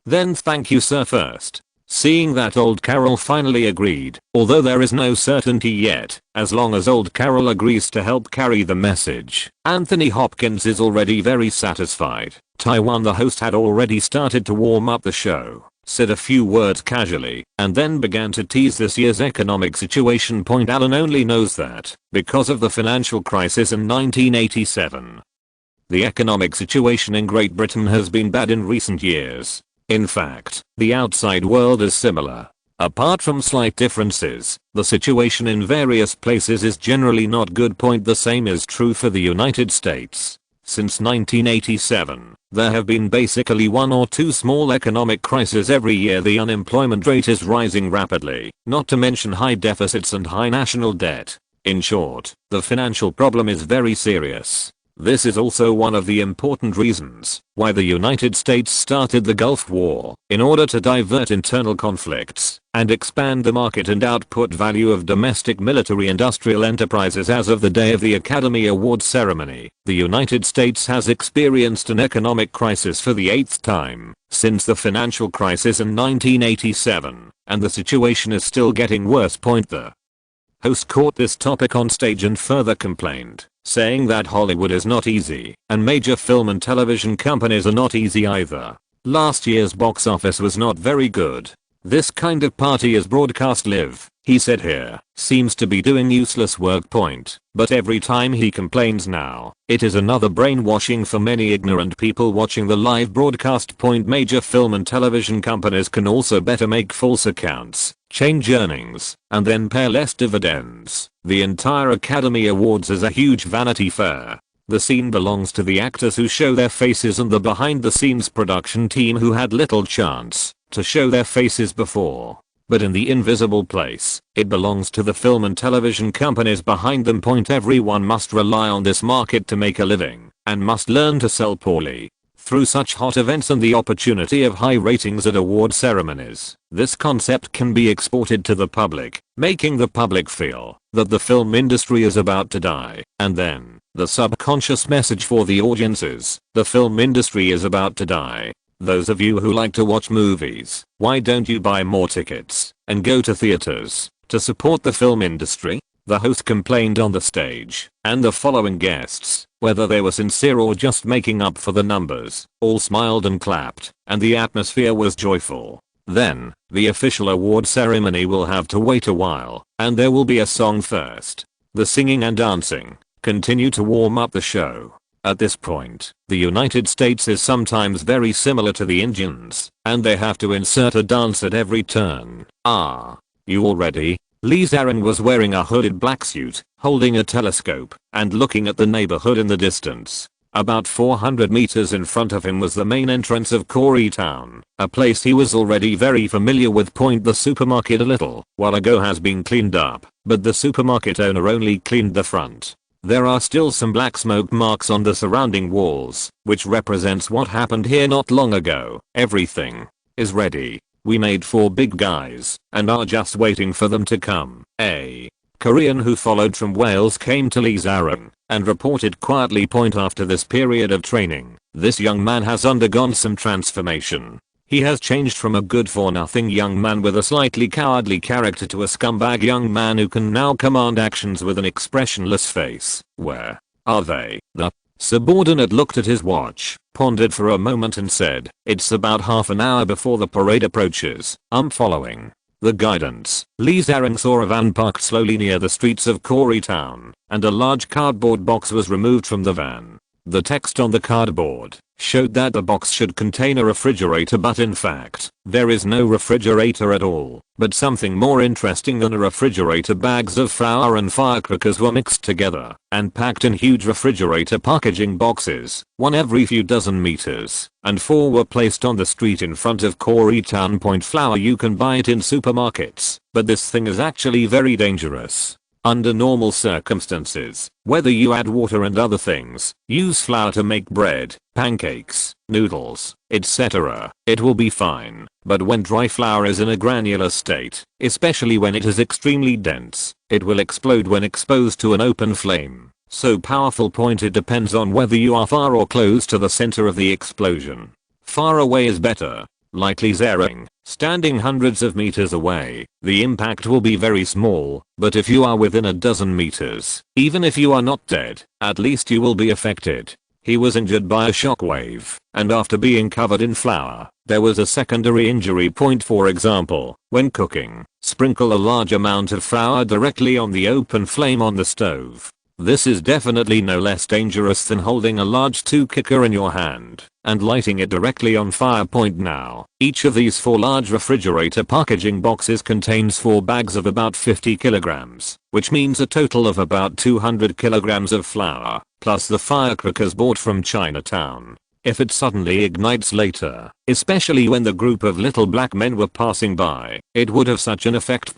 Then thank you, sir. First, Seeing that old Carol finally agreed, although there is no certainty yet, as long as old Carol agrees to help carry the message, Anthony Hopkins is already very satisfied. Taiwan, the host, had already started to warm up the show, said a few words casually, and then began to tease this year's economic situation. Alan only knows that because of the financial crisis in 1987. The economic situation in Great Britain has been bad in recent years. In fact, the outside world is similar. Apart from slight differences, the situation in various places is generally not good. The same is true for the United States. Since 1987, there have been basically one or two small economic crises every year. The unemployment rate is rising rapidly, not to mention high deficits and high national debt. In short, the financial problem is very serious. This is also one of the important reasons why the United States started the Gulf War, in order to divert internal conflicts and expand the market and output value of domestic military-industrial enterprises. As of the day of the Academy Awards ceremony, the United States has experienced an economic crisis for the 8th time since the financial crisis in 1987, and the situation is still getting worse. The host caught this topic on stage and further complained, saying that Hollywood is not easy, and major film and television companies are not easy either. Last year's box office was not very good. This kind of party is broadcast live, he said here, seems to be doing useless work. But every time he complains now, it is another brainwashing for many ignorant people watching the live broadcast. Major film and television companies can also better make false accounts, change earnings, and then pay less dividends. The entire Academy Awards is a huge vanity fair. The scene belongs to the actors who show their faces and the behind the scenes production team who had little chance to show their faces before. But in the invisible place, it belongs to the film and television companies behind them. Everyone must rely on this market to make a living, and must learn to sell poorly. Through such hot events and the opportunity of high ratings at award ceremonies, this concept can be exported to the public, making the public feel that the film industry is about to die. And then, the subconscious message for the audience is, the film industry is about to die. Those of you who like to watch movies, why don't you buy more tickets and go to theaters to support the film industry? The host complained on the stage, and the following guests, whether they were sincere or just making up for the numbers, all smiled and clapped, and the atmosphere was joyful. Then, the official award ceremony will have to wait a while, and there will be a song first. The singing and dancing continue to warm up the show. At this point, the United States is sometimes very similar to the Indians, and they have to insert a dance at every turn. You all ready? Lee Zarin was wearing a hooded black suit, holding a telescope, and looking at the neighborhood in the distance. About 400 meters in front of him was the main entrance of Town, a place he was already very familiar with. The supermarket a little while ago has been cleaned up, but the supermarket owner only cleaned the front. There are still some black smoke marks on the surrounding walls, which represents what happened here not long ago. Everything is ready. We made 4 big guys, and are just waiting for them to come. A Korean who followed from Wales came to Lee Zarin, and reported quietly. After this period of training, this young man has undergone some transformation. He has changed from a good-for-nothing young man with a slightly cowardly character to a scumbag young man who can now command actions with an expressionless face. Where are they? The subordinate looked at his watch, pondered for a moment and said, "It's about half an hour before the parade approaches. I'm following the guidance." Lee Zarin saw a van parked slowly near the streets of Town, and a large cardboard box was removed from the van. The text on the cardboard showed that the box should contain a refrigerator, but in fact, there is no refrigerator at all. But something more interesting than a refrigerator: bags of flour and firecrackers were mixed together and packed in huge refrigerator packaging boxes, one every few dozen meters, and 4 were placed on the street in front of Town. Flour, you can buy it in supermarkets, but this thing is actually very dangerous. Under normal circumstances, whether you add water and other things, use flour to make bread, pancakes, noodles, etc., it will be fine. But when dry flour is in a granular state, especially when it is extremely dense, it will explode when exposed to an open flame. So powerful. It depends on whether you are far or close to the center of the explosion. Far away is better. Like lasering, standing hundreds of meters away, the impact will be very small, but if you are within a dozen meters, even if you are not dead, at least you will be affected. He was injured by a shockwave, and after being covered in flour, there was a secondary injury point. For example, when cooking, sprinkle a large amount of flour directly on the open flame on the stove. This is definitely no less dangerous than holding a large 2-kicker in your hand and lighting it directly on fire. Now, each of these 4 large refrigerator packaging boxes contains 4 bags of about 50 kilograms, which means a total of about 200 kilograms of flour, plus the firecrackers bought from Chinatown. If it suddenly ignites later, especially when the group of little black men were passing by, it would have such an effect.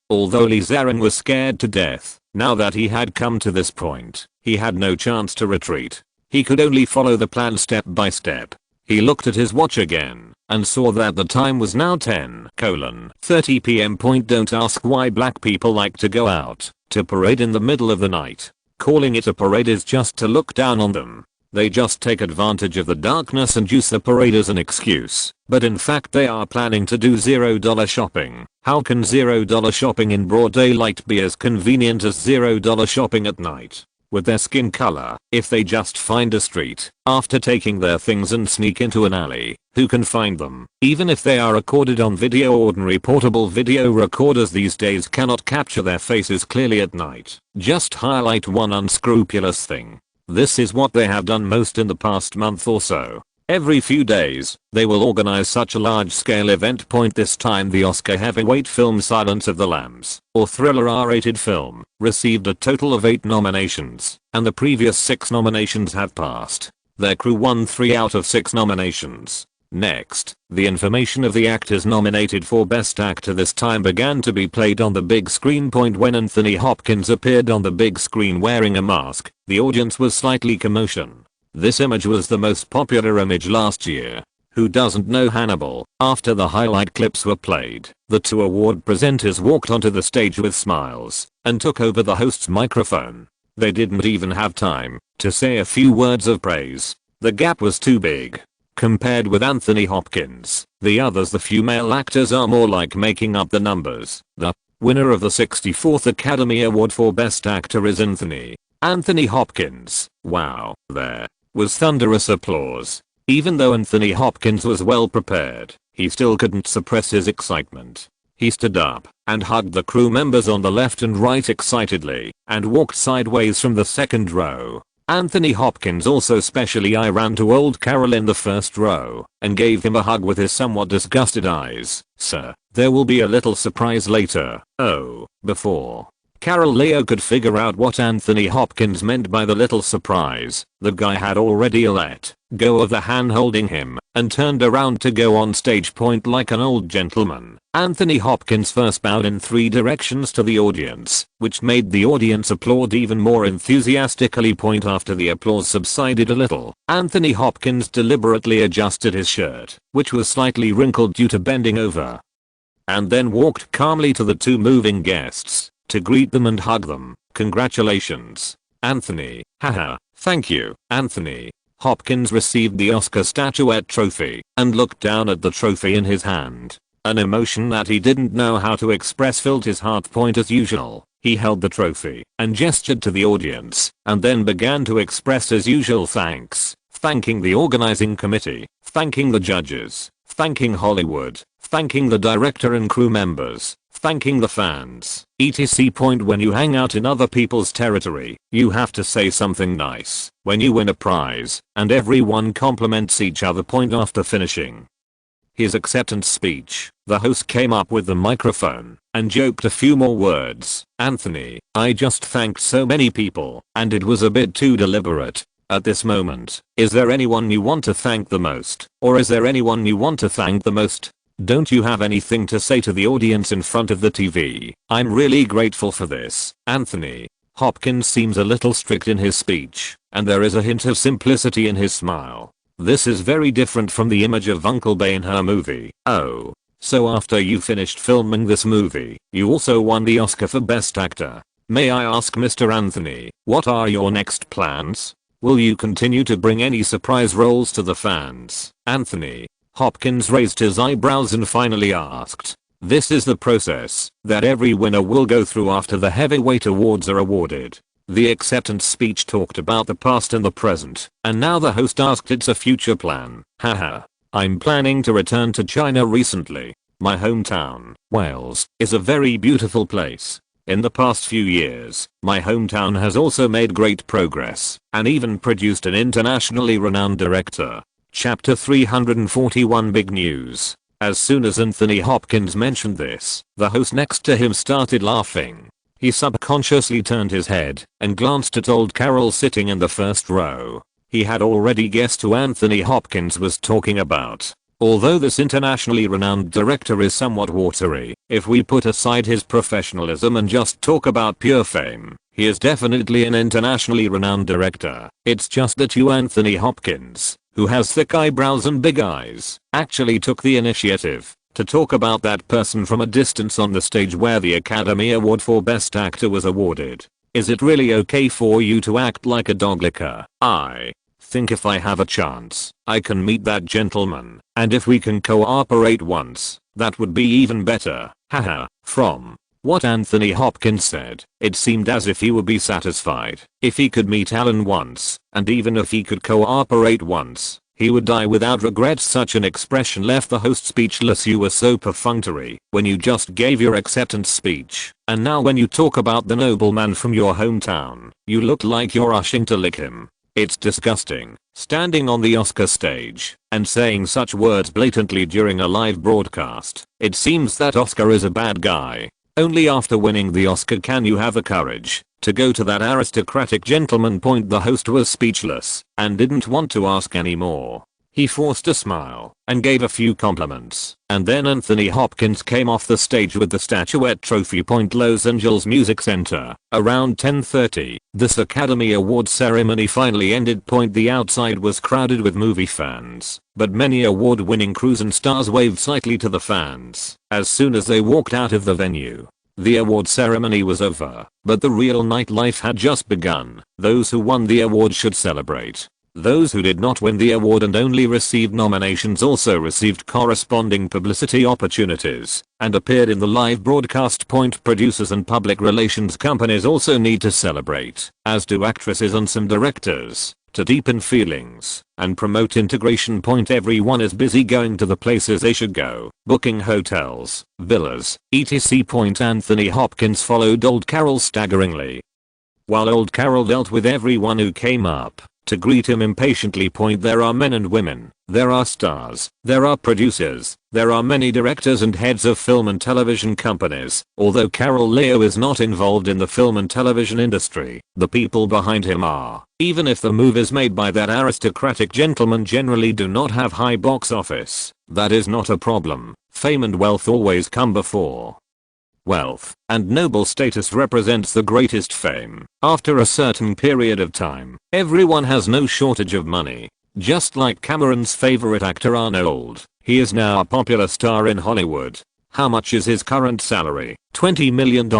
Although Lee Zarin was scared to death, now that he had come to this point, he had no chance to retreat. He could only follow the plan step by step. He looked at his watch again and saw that the time was now 10:30 p.m. Don't ask why black people like to go out to parade in the middle of the night. Calling it a parade is just to look down on them. They just take advantage of the darkness and use the parade as an excuse, but in fact they are planning to do $0 shopping. How can $0 shopping in broad daylight be as convenient as $0 shopping at night? With their skin color, if they just find a street after taking their things and sneak into an alley, who can find them? Even if they are recorded on video, ordinary portable video recorders these days cannot capture their faces clearly at night. Just highlight one unscrupulous thing. This is what they have done most in the past month or so. Every few days, they will organize such a large-scale event. This time the Oscar heavyweight film Silence of the Lambs, or thriller R-rated film, received a total of 8 nominations, and the previous 6 nominations have passed. Their crew won 3 out of 6 nominations. Next, the information of the actors nominated for Best Actor this time began to be played on the big screen. When Anthony Hopkins appeared on the big screen wearing a mask, the audience was slightly commotion. This image was the most popular image last year. Who doesn't know Hannibal? After the highlight clips were played, the 2 award presenters walked onto the stage with smiles and took over the host's microphone. They didn't even have time to say a few words of praise. The gap was too big. Compared with Anthony Hopkins, the others, the few male actors, are more like making up the numbers. The winner of the 64th Academy Award for Best Actor is Anthony Hopkins. Wow, there was thunderous applause. Even though Anthony Hopkins was well prepared, he still couldn't suppress his excitement. He stood up and hugged the crew members on the left and right excitedly and walked sideways from the second row. Anthony Hopkins also specially ran to old Carol in the first row and gave him a hug with his somewhat disgusted eyes. "Sir, there will be a little surprise later." Oh, before Carol Leo could figure out what Anthony Hopkins meant by the little surprise, the guy had already let go of the hand holding him and turned around to go on stage. Like an old gentleman, Anthony Hopkins first bowed in 3 directions to the audience, which made the audience applaud even more enthusiastically. After the applause subsided a little, Anthony Hopkins deliberately adjusted his shirt, which was slightly wrinkled due to bending over, and then walked calmly to the 2 moving guests to greet them and hug them. "Congratulations, Anthony." "Haha, thank you, Anthony." Hopkins received the Oscar statuette trophy and looked down at the trophy in his hand. An emotion that he didn't know how to express filled his heart. As usual, he held the trophy and gestured to the audience and then began to express his usual thanks, thanking the organizing committee, thanking the judges, thanking Hollywood, thanking the director and crew members, thanking the fans, etc. When you hang out in other people's territory, you have to say something nice when you win a prize, and everyone compliments each other. After finishing his acceptance speech, the host came up with the microphone and joked a few more words. "Anthony, I just thanked so many people, and it was a bit too deliberate. At this moment, is there anyone you want to thank the most? Or is there anyone you want to thank the most? Don't you have anything to say to the audience in front of the TV? I'm really grateful for this, Anthony." Hopkins seems a little strict in his speech, and there is a hint of simplicity in his smile. This is very different from the image of Uncle Bay in her movie. "Oh, so after you finished filming this movie, you also won the Oscar for Best Actor. May I ask, Mr. Anthony, what are your next plans? Will you continue to bring any surprise roles to the fans?" Anthony Hopkins raised his eyebrows and finally asked, "This is the process that every winner will go through after the heavyweight awards are awarded." The acceptance speech talked about the past and the present, and now the host asked it's a future plan. Haha. I'm planning to return to China recently. My hometown, Wales, is a very beautiful place. In the past few years, my hometown has also made great progress and even produced an internationally renowned director. Chapter 341 Big News. As soon as Anthony Hopkins mentioned this, the host next to him started laughing. He subconsciously turned his head and glanced at old Carol sitting in the first row. He had already guessed who Anthony Hopkins was talking about. Although this internationally renowned director is somewhat watery, if we put aside his professionalism and just talk about pure fame, he is definitely an internationally renowned director. It's just that you Anthony Hopkins, who has thick eyebrows and big eyes, actually took the initiative to talk about that person from a distance on the stage where the Academy Award for Best Actor was awarded. Is it really okay for you to act like a dog licker? I think if I have a chance, I can meet that gentleman, and if we can cooperate once, that would be even better. Haha. From what Anthony Hopkins said, it seemed as if he would be satisfied if he could meet Alan once, and even if he could cooperate once, he would die without regrets. Such an expression left the host speechless. You were so perfunctory when you just gave your acceptance speech, and now when you talk about the nobleman from your hometown, you look like you're rushing to lick him. It's disgusting, standing on the Oscar stage and saying such words blatantly during a live broadcast. It seems that Oscar is a bad guy. Only after winning the Oscar can you have the courage to go to that aristocratic gentleman. The host was speechless and didn't want to ask any more. He forced a smile and gave a few compliments, and then Anthony Hopkins came off the stage with the statuette trophy. Los Angeles Music Center. Around 10:30, this Academy Awards ceremony finally ended. The outside was crowded with movie fans, but many award-winning crews and stars waved slightly to the fans as soon as they walked out of the venue. The award ceremony was over, but the real nightlife had just begun. Those who won the award should celebrate. Those who did not win the award and only received nominations also received corresponding publicity opportunities and appeared in the live broadcast. Producers and public relations companies also need to celebrate, as do actresses and some directors, to deepen feelings and promote integration. Everyone is busy going to the places they should go, booking hotels, villas, etc. Anthony Hopkins followed old Carol staggeringly. While old Carol dealt with everyone who came up to greet him impatiently. There are men and women, there are stars, there are producers, there are many directors and heads of film and television companies. Although Carol Leo is not involved in the film and television industry, the people behind him are. Even if the movies made by that aristocratic gentleman generally do not have high box office, that is not a problem. Fame and wealth always come before wealth, and noble status represents the greatest fame. After a certain period of time, everyone has no shortage of money. Just like Cameron's favorite actor Arnold, he is now a popular star in Hollywood. How much is his current salary? $20 million.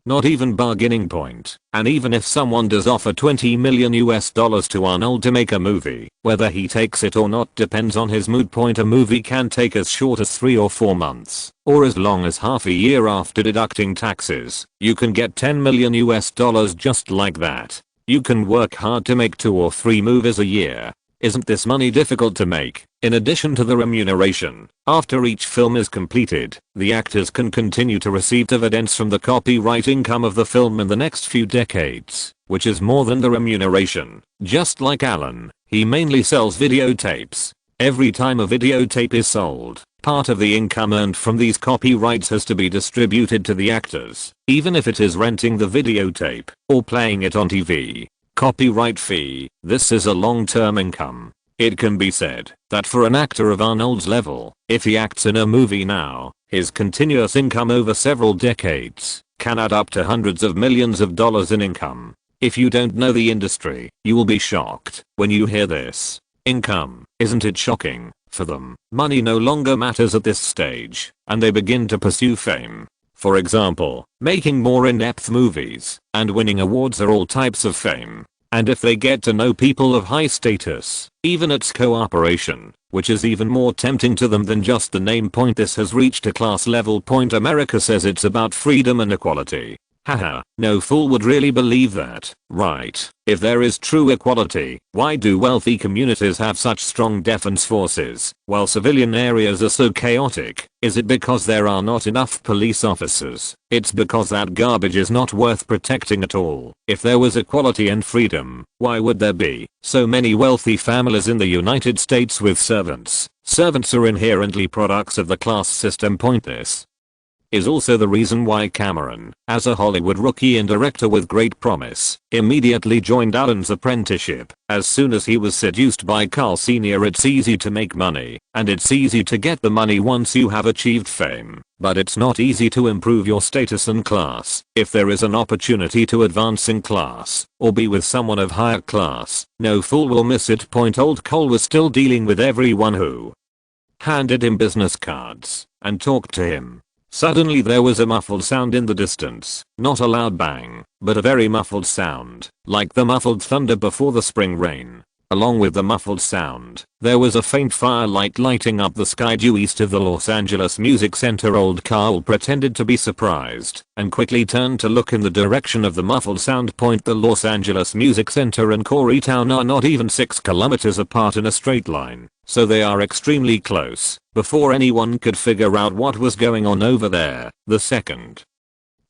Not even bargaining point. And even if someone does offer $20 million to Arnold to make a movie, whether he takes it or not depends on his mood. A movie can take as short as 3 or 4 months, or as long as half a year after deducting taxes. You can get $10 million just like that. You can work hard to make 2 or 3 movies a year. Isn't this money difficult to make? In addition to the remuneration, after each film is completed, the actors can continue to receive dividends from the copyright income of the film in the next few decades, which is more than the remuneration. Just like Alan, he mainly sells videotapes. Every time a videotape is sold, part of the income earned from these copyrights has to be distributed to the actors, even if it is renting the videotape or playing it on TV. Copyright fee. This is a long-term income. It can be said that for an actor of Arnold's level, if he acts in a movie now, his continuous income over several decades can add up to hundreds of millions of dollars in income. If you don't know the industry, you will be shocked when you hear this. Income. Isn't it shocking? For them, money no longer matters at this stage, and they begin to pursue fame. For example, making more in-depth movies and winning awards are all types of fame. And if they get to know people of high status, even it's cooperation, which is even more tempting to them than just the name point. This has reached a class level point. America says it's about freedom and equality. Haha, no fool would really believe that, right? If there is true equality, why do wealthy communities have such strong defense forces, while civilian areas are so chaotic? Is it because there are not enough police officers? It's because that garbage is not worth protecting at all. If there was equality and freedom, why would there be so many wealthy families in the United States with servants? Servants are inherently products of the class system. Point. This is also the reason why Cameron, as a Hollywood rookie and director with great promise, immediately joined Alan's apprenticeship. As soon as he was seduced by Carl Sr. It's easy to make money, and it's easy to get the money once you have achieved fame, but it's not easy to improve your status and class. If there is an opportunity to advance in class, or be with someone of higher class, no fool will miss it. Point. Old Cole was still dealing with everyone who handed him business cards and talked to him. Suddenly there was a muffled sound in the distance, not a loud bang, but a very muffled sound, like the muffled thunder before the spring rain. Along with the muffled sound, there was a faint firelight lighting up the sky due east of the Los Angeles Music Center. Old Carl pretended to be surprised, and quickly turned to look in the direction of the muffled sound. Point. The Los Angeles Music Center and Coreytown are not even 6 kilometers apart in a straight line, so they are extremely close. Before anyone could figure out what was going on over there, the second,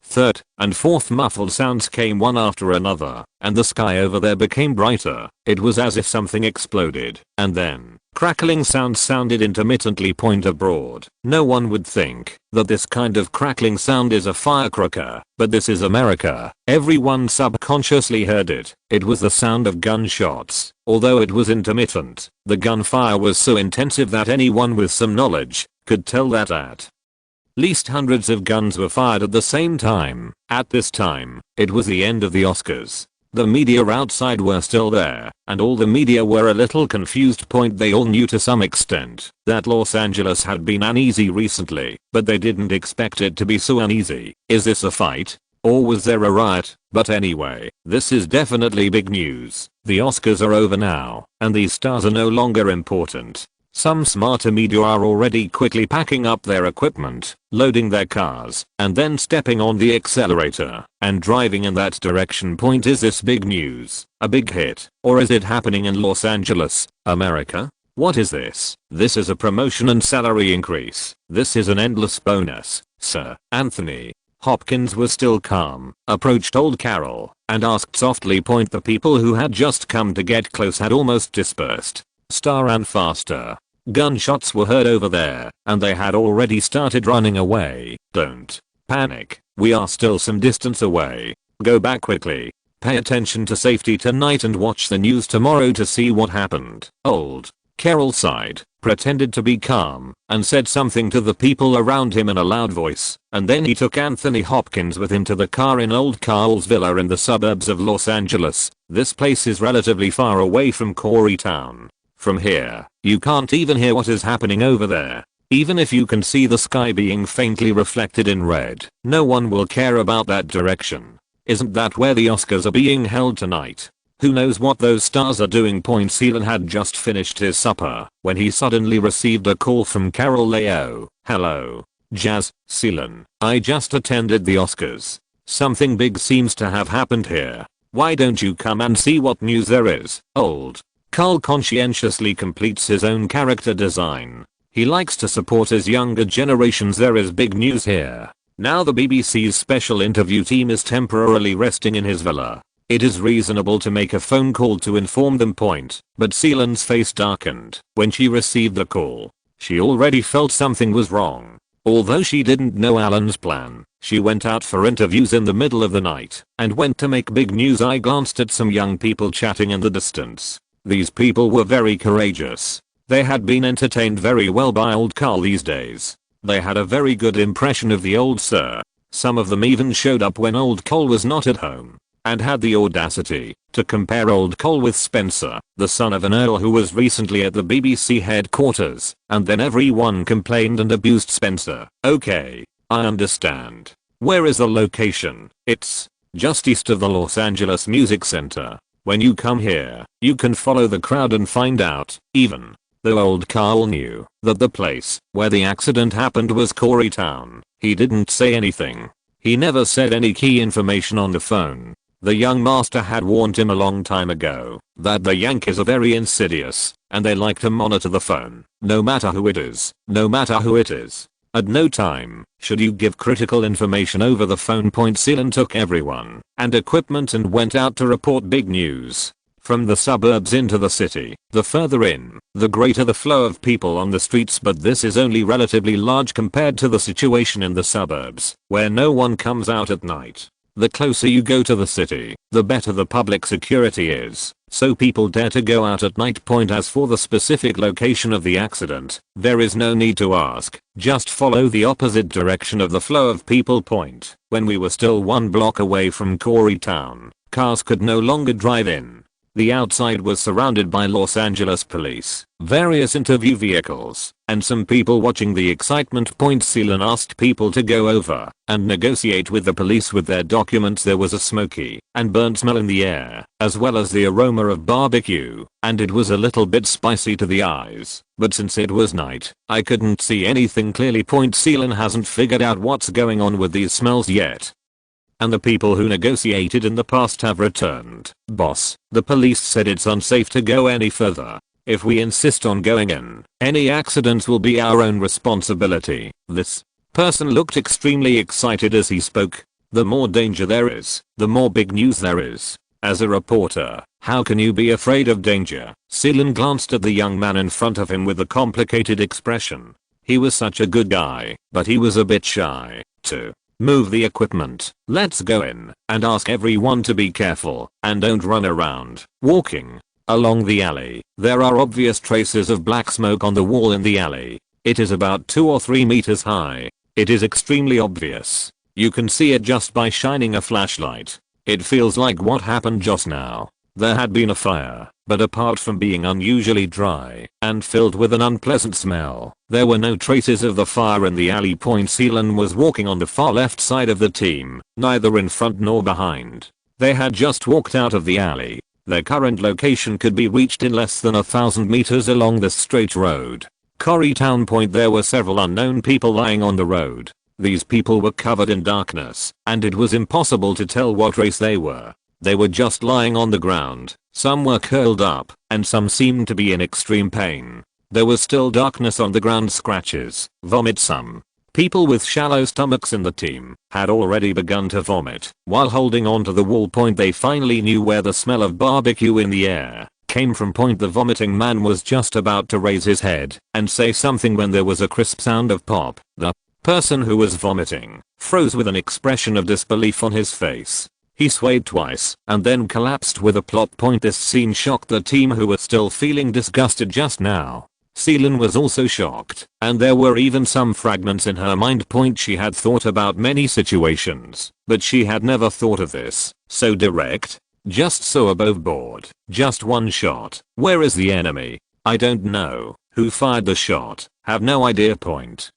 third, and fourth muffled sounds came one after another, and the sky over there became brighter. It was as if something exploded, and then, crackling sounds sounded intermittently. Point. Abroad, no one would think that this kind of crackling sound is a firecracker, but this is America. Everyone subconsciously heard it. It was the sound of gunshots. Although it was intermittent, the gunfire was so intensive that anyone with some knowledge could tell that at least hundreds of guns were fired at the same time. At this time, it was the end of the Oscars. The media outside were still there, and all the media were a little confused. Point. They all knew to some extent that Los Angeles had been uneasy recently, but they didn't expect it to be so uneasy. Is this a fight? Or was there a riot? But anyway, this is definitely big news. The Oscars are over now, and these stars are no longer important. Some smarter media are already quickly packing up their equipment, loading their cars, and then stepping on the accelerator and driving in that direction. Point. Is this big news, a big hit, or is it happening in Los Angeles, America? What is this? This is a promotion and salary increase. This is an endless bonus, sir. Anthony Hopkins was still calm, approached old Carol, and asked softly. Point. The people who had just come to get close had almost dispersed. Star and faster. Gunshots were heard over there, and they had already started running away. Don't panic. We are still some distance away. Go back quickly. Pay attention to safety tonight and watch the news tomorrow to see what happened. Old Carol sighed, pretended to be calm, and said something to the people around him in a loud voice, and then he took Anthony Hopkins with him to the car in old Carl's villa in the suburbs of Los Angeles. This place is relatively far away from Coreytown. From here, you can't even hear what is happening over there. Even if you can see the sky being faintly reflected in red, no one will care about that direction. Isn't that where the Oscars are being held tonight? Who knows what those stars are doing? Point. Seelan had just finished his supper when he suddenly received a call from Carol Leo. Hello, Jazz. Seelan, I just attended the Oscars. Something big seems to have happened here. Why don't you come and see what news there is? Old Carl conscientiously completes his own character design. He likes to support his younger generations. There is big news here. Now the BBC's special interview team is temporarily resting in his villa. It is reasonable to make a phone call to inform them. Point. But Seelan's face darkened when she received the call. She already felt something was wrong. Although she didn't know Alan's plan, she went out for interviews in the middle of the night and went to make big news. I glanced at some young people chatting in the distance. These people were very courageous. They had been entertained very well by old Carl these days. They had a very good impression of the old sir. Some of them even showed up when old Cole was not at home, and had the audacity to compare old Cole with Spencer, the son of an earl who was recently at the BBC headquarters, and then everyone complained and abused Spencer. Okay, I understand. Where is the location? It's just east of the Los Angeles Music Center. When you come here, you can follow the crowd and find out, even though old Carl knew that the place where the accident happened was Town, he didn't say anything. He never said any key information on the phone. The young master had warned him a long time ago that the Yankees are very insidious and they like to monitor the phone, no matter who it is, no matter who it is. At no time should you give critical information over the phone. Sealan took everyone and equipment and went out to report big news. From the suburbs into the city, the further in, the greater the flow of people on the streets, but this is only relatively large compared to the situation in the suburbs, where no one comes out at night. The closer you go to the city, the better the public security is, so people dare to go out at night. As for the specific location of the accident, there is no need to ask, just follow the opposite direction of the flow of people. When we were still 1 block away from Town, cars could no longer drive in. The outside was surrounded by Los Angeles police, various interview vehicles, and some people watching the excitement. Sealan asked people to go over and negotiate with the police with their documents. There was a smoky and burnt smell in the air, as well as the aroma of barbecue, and it was a little bit spicy to the eyes, but since it was night, I couldn't see anything clearly. Sealan hasn't figured out what's going on with these smells yet. And the people who negotiated in the past have returned. Boss, the police said it's unsafe to go any further. If we insist on going in, any accidents will be our own responsibility. This person looked extremely excited as he spoke. The more danger there is, the more big news there is. As a reporter, how can you be afraid of danger? Sealan glanced at the young man in front of him with a complicated expression. He was such a good guy, but he was a bit shy, too. Move the equipment, let's go in, and ask everyone to be careful, and don't run around, walking along the alley. There are obvious traces of black smoke on the wall in the alley. It is about 2 or 3 meters high. It is extremely obvious. You can see it just by shining a flashlight. It feels like what happened just now. There had been a fire, but apart from being unusually dry and filled with an unpleasant smell, there were no traces of the fire in the alley. Sealan was walking on the far left side of the team, neither in front nor behind. They had just walked out of the alley. Their current location could be reached in less than 1,000 meters along this straight road. Town. There were several unknown people lying on the road. These people were covered in darkness, and it was impossible to tell what race they were. They were just lying on the ground. Some were curled up, and some seemed to be in extreme pain. There was still darkness on the ground. Scratches, vomit. Some people with shallow stomachs in the team had already begun to vomit while holding onto the wall. They finally knew where the smell of barbecue in the air came from. The vomiting man was just about to raise his head and say something when there was a crisp sound of pop. The person who was vomiting froze with an expression of disbelief on his face. He swayed twice and then collapsed with a plop. This scene shocked the team, who were still feeling disgusted just now. Sealan was also shocked, and there were even some fragments in her mind. She had thought about many situations, but she had never thought of this. So direct, just so above board, just one shot. Where is the enemy? I don't know. Who fired the shot? Have no idea.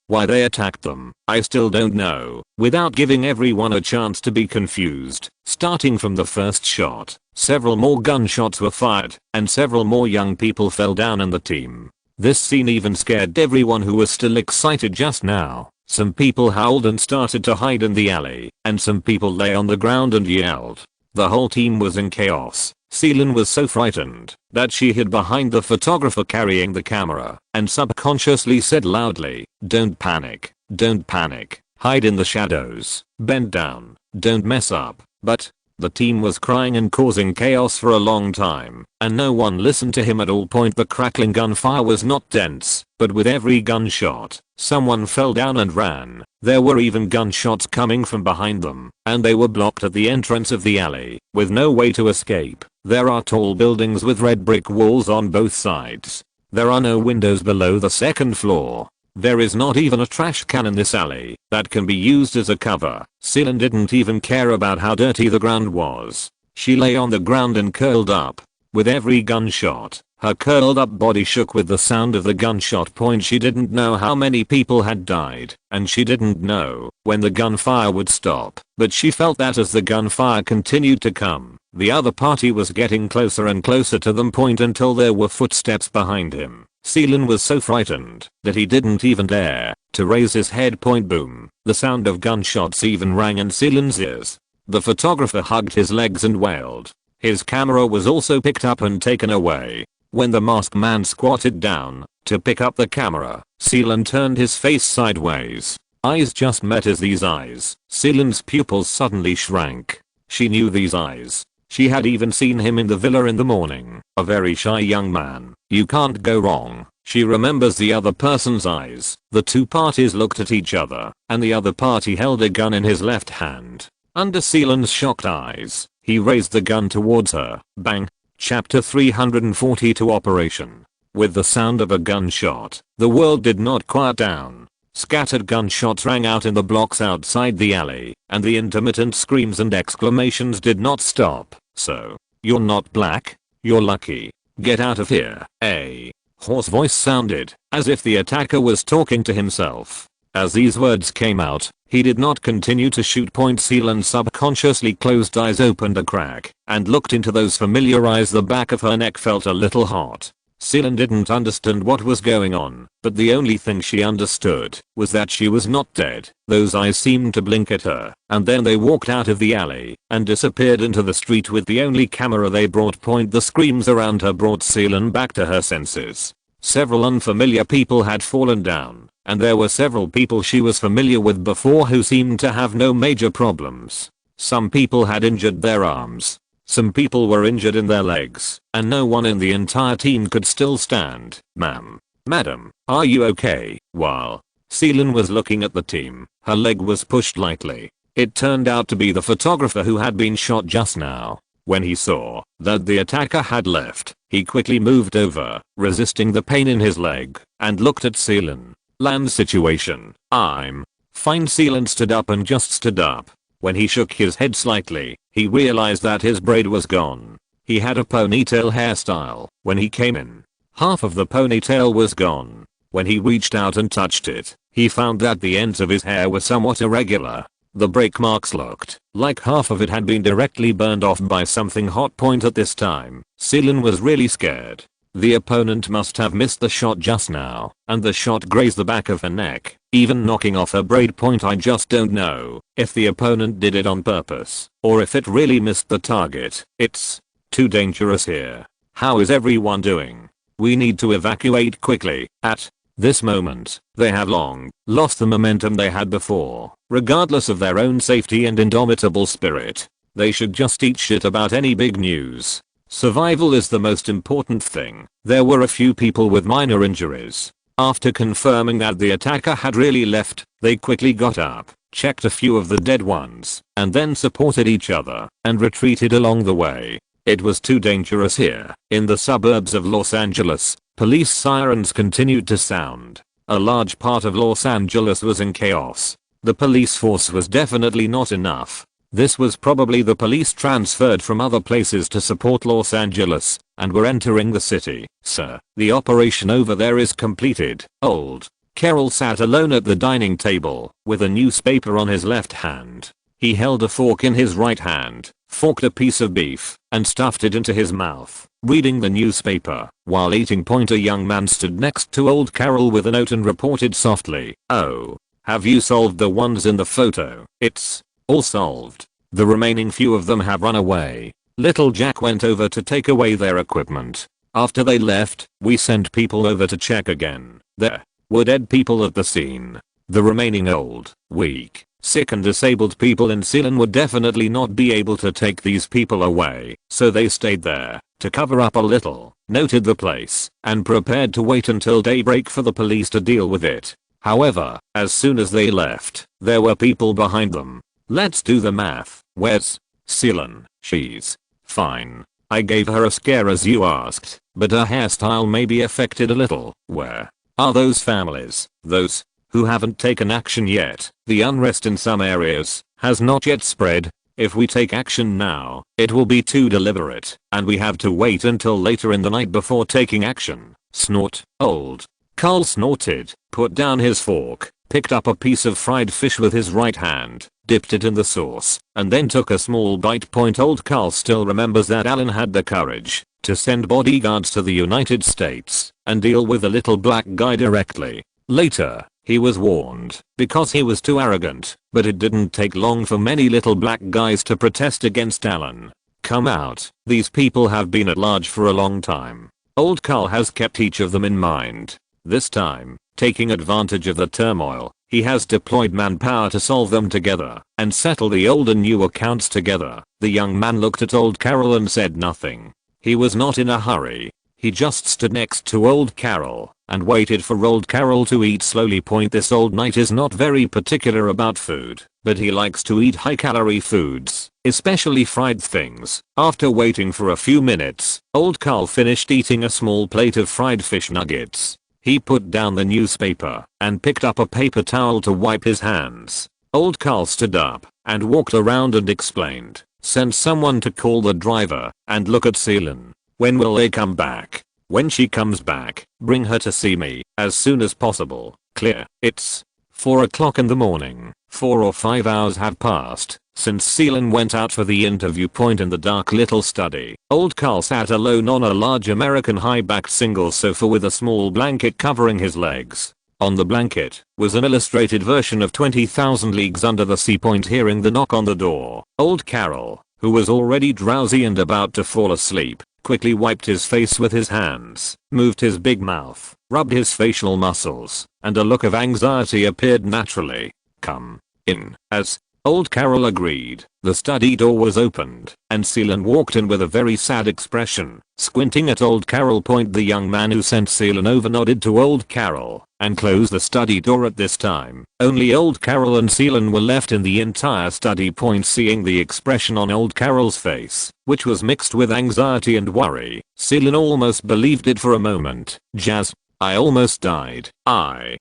Why they attacked them? I still don't know. Without giving everyone a chance to be confused, starting from the first shot, several more gunshots were fired, and several more young people fell down in the team. This scene even scared everyone who was still excited just now. Some people howled and started to hide in the alley, and some people lay on the ground and yelled. The whole team was in chaos. Sealan was so frightened that she hid behind the photographer carrying the camera and subconsciously said loudly, "Don't panic, don't panic, hide in the shadows, bend down, don't mess up." But the team was crying and causing chaos for a long time, and no one listened to him at all. The crackling gunfire was not dense, but with every gunshot, someone fell down and ran. There were even gunshots coming from behind them, and they were blocked at the entrance of the alley, with no way to escape. There are tall buildings with red brick walls on both sides. There are no windows below the second floor. There is not even a trash can in this alley that can be used as a cover. Sealan didn't even care about how dirty the ground was. She lay on the ground and curled up. With every gunshot, her curled up body shook with the sound of the gunshot. She didn't know how many people had died, and she didn't know when the gunfire would stop, but she felt that as the gunfire continued to come, The other party was getting closer and closer to them until there were footsteps behind him. Seelan was so frightened that he didn't even dare to raise his head. Boom. The sound of gunshots even rang in Seelan's ears. The photographer hugged his legs and wailed. His camera was also picked up and taken away. When the masked man squatted down to pick up the camera, Seelan turned his face sideways. Eyes just met these eyes. Seelan's pupils suddenly shrank. She knew these eyes. She had even seen him in the villa in the morning. A very shy young man. You can't go wrong. She remembers the other person's eyes. The two parties looked at each other, and the other party held a gun in his left hand. Under Seelan's shocked eyes, he raised the gun towards her. Bang. Chapter 342 Operation. With the sound of a gunshot, the world did not quiet down. Scattered gunshots rang out in the blocks outside the alley, and the intermittent screams and exclamations did not stop. So, you're not black? You're lucky. Get out of here. A hoarse voice sounded, as if the attacker was talking to himself. As these words came out, he did not continue to shoot. Seelan's subconsciously closed eyes opened a crack, and looked into those familiar eyes. The back of her neck felt a little hot. Seelan didn't understand what was going on, but the only thing she understood was that she was not dead. Those eyes seemed to blink at her, and then they walked out of the alley and disappeared into the street with the only camera they brought. The screams around her brought Seelan back to her senses. Several unfamiliar people had fallen down, and there were several people she was familiar with before who seemed to have no major problems. Some people had injured their arms. Some people were injured in their legs, and no one in the entire team could still stand. Ma'am. Madam, are you okay? While Seelan was looking at the team, her leg was pushed lightly. It turned out to be the photographer who had been shot just now. When he saw that the attacker had left, he quickly moved over, resisting the pain in his leg, and looked at Seelan. Land situation. I'm fine. Seelan stood up and just stood up. When he shook his head slightly, he realized that his braid was gone. He had a ponytail hairstyle when he came in. Half of the ponytail was gone. When he reached out and touched it, he found that the ends of his hair were somewhat irregular. The break marks looked like half of it had been directly burned off by something hot. At this time, Seelan was really scared. The opponent must have missed the shot just now, and the shot grazed the back of her neck, even knocking off her braid. I just don't know if the opponent did it on purpose, or if it really missed the target. It's too dangerous here. How is everyone doing? We need to evacuate quickly. At this moment, they have long lost the momentum they had before. Regardless of their own safety and indomitable spirit, they should just eat shit about any big news. Survival is the most important thing. There were a few people with minor injuries. After confirming that the attacker had really left, they quickly got up, checked a few of the dead ones, and then supported each other and retreated along the way. It was too dangerous here. In the suburbs of Los Angeles, police sirens continued to sound. A large part of Los Angeles was in chaos. The police force was definitely not enough. This was probably the police transferred from other places to support Los Angeles and were entering the city. Sir, the operation over there is completed. Old Carroll sat alone at the dining table with a newspaper on his left hand. He held a fork in his right hand, forked a piece of beef, and stuffed it into his mouth, reading the newspaper while eating. A young man stood next to old Carroll with a note and reported softly, "Oh, have you solved the ones in the photo?" "It's all solved. The remaining few of them have run away." Little Jack went over to take away their equipment. After they left, we sent people over to check again. There were dead people at the scene. The remaining old, weak, sick and disabled people in Seelan would definitely not be able to take these people away, so they stayed there to cover up a little, noted the place, and prepared to wait until daybreak for the police to deal with it. However, as soon as they left, there were people behind them. Let's do the math. Where's Seelan? She's fine. I gave her a scare as you asked, but her hairstyle may be affected a little. Where are those families? Those who haven't taken action yet. The unrest in some areas has not yet spread. If we take action now, it will be too deliberate, and we have to wait until later in the night before taking action. Snort. Old Carl snorted, put down his fork, picked up a piece of fried fish with his right hand, dipped it in the sauce, and then took a small bite. Old Carl still remembers that Alan had the courage to send bodyguards to the United States and deal with the little black guy directly. Later, he was warned because he was too arrogant, but it didn't take long for many little black guys to protest against Alan. Come out, these people have been at large for a long time. Old Carl has kept each of them in mind. This time, taking advantage of the turmoil, he has deployed manpower to solve them together and settle the old and new accounts together. The young man looked at old Carol and said nothing. He was not in a hurry. He just stood next to old Carol and waited for old Carol to eat slowly. This old knight is not very particular about food, but he likes to eat high-calorie foods, especially fried things. After waiting for a few minutes, old Carl finished eating a small plate of fried fish nuggets. He put down the newspaper and picked up a paper towel to wipe his hands. Old Carl stood up and walked around and explained, "Send someone to call the driver and look at Celine. When will they come back? When she comes back, bring her to see me as soon as possible. Clear." It's 4 o'clock in the morning. 4 or 5 hours have passed since Celine went out for the interview. In the dark little study, old Carl sat alone on a large American high-backed single sofa with a small blanket covering his legs. On the blanket was an illustrated version of 20,000 Leagues Under the Sea. Hearing the knock on the door, old Carol, who was already drowsy and about to fall asleep, quickly wiped his face with his hands, moved his big mouth, rubbed his facial muscles, and a look of anxiety appeared naturally. "Come in." As old Carol agreed, the study door was opened, and Celine walked in with a very sad expression, squinting at old Carol. The young man who sent Celine over nodded to old Carol and closed the study door. At this time, only old Carol and Celine were left in the entire study. Seeing the expression on old Carol's face, which was mixed with anxiety and worry, Celine almost believed it for a moment. "Jazz, I almost died. I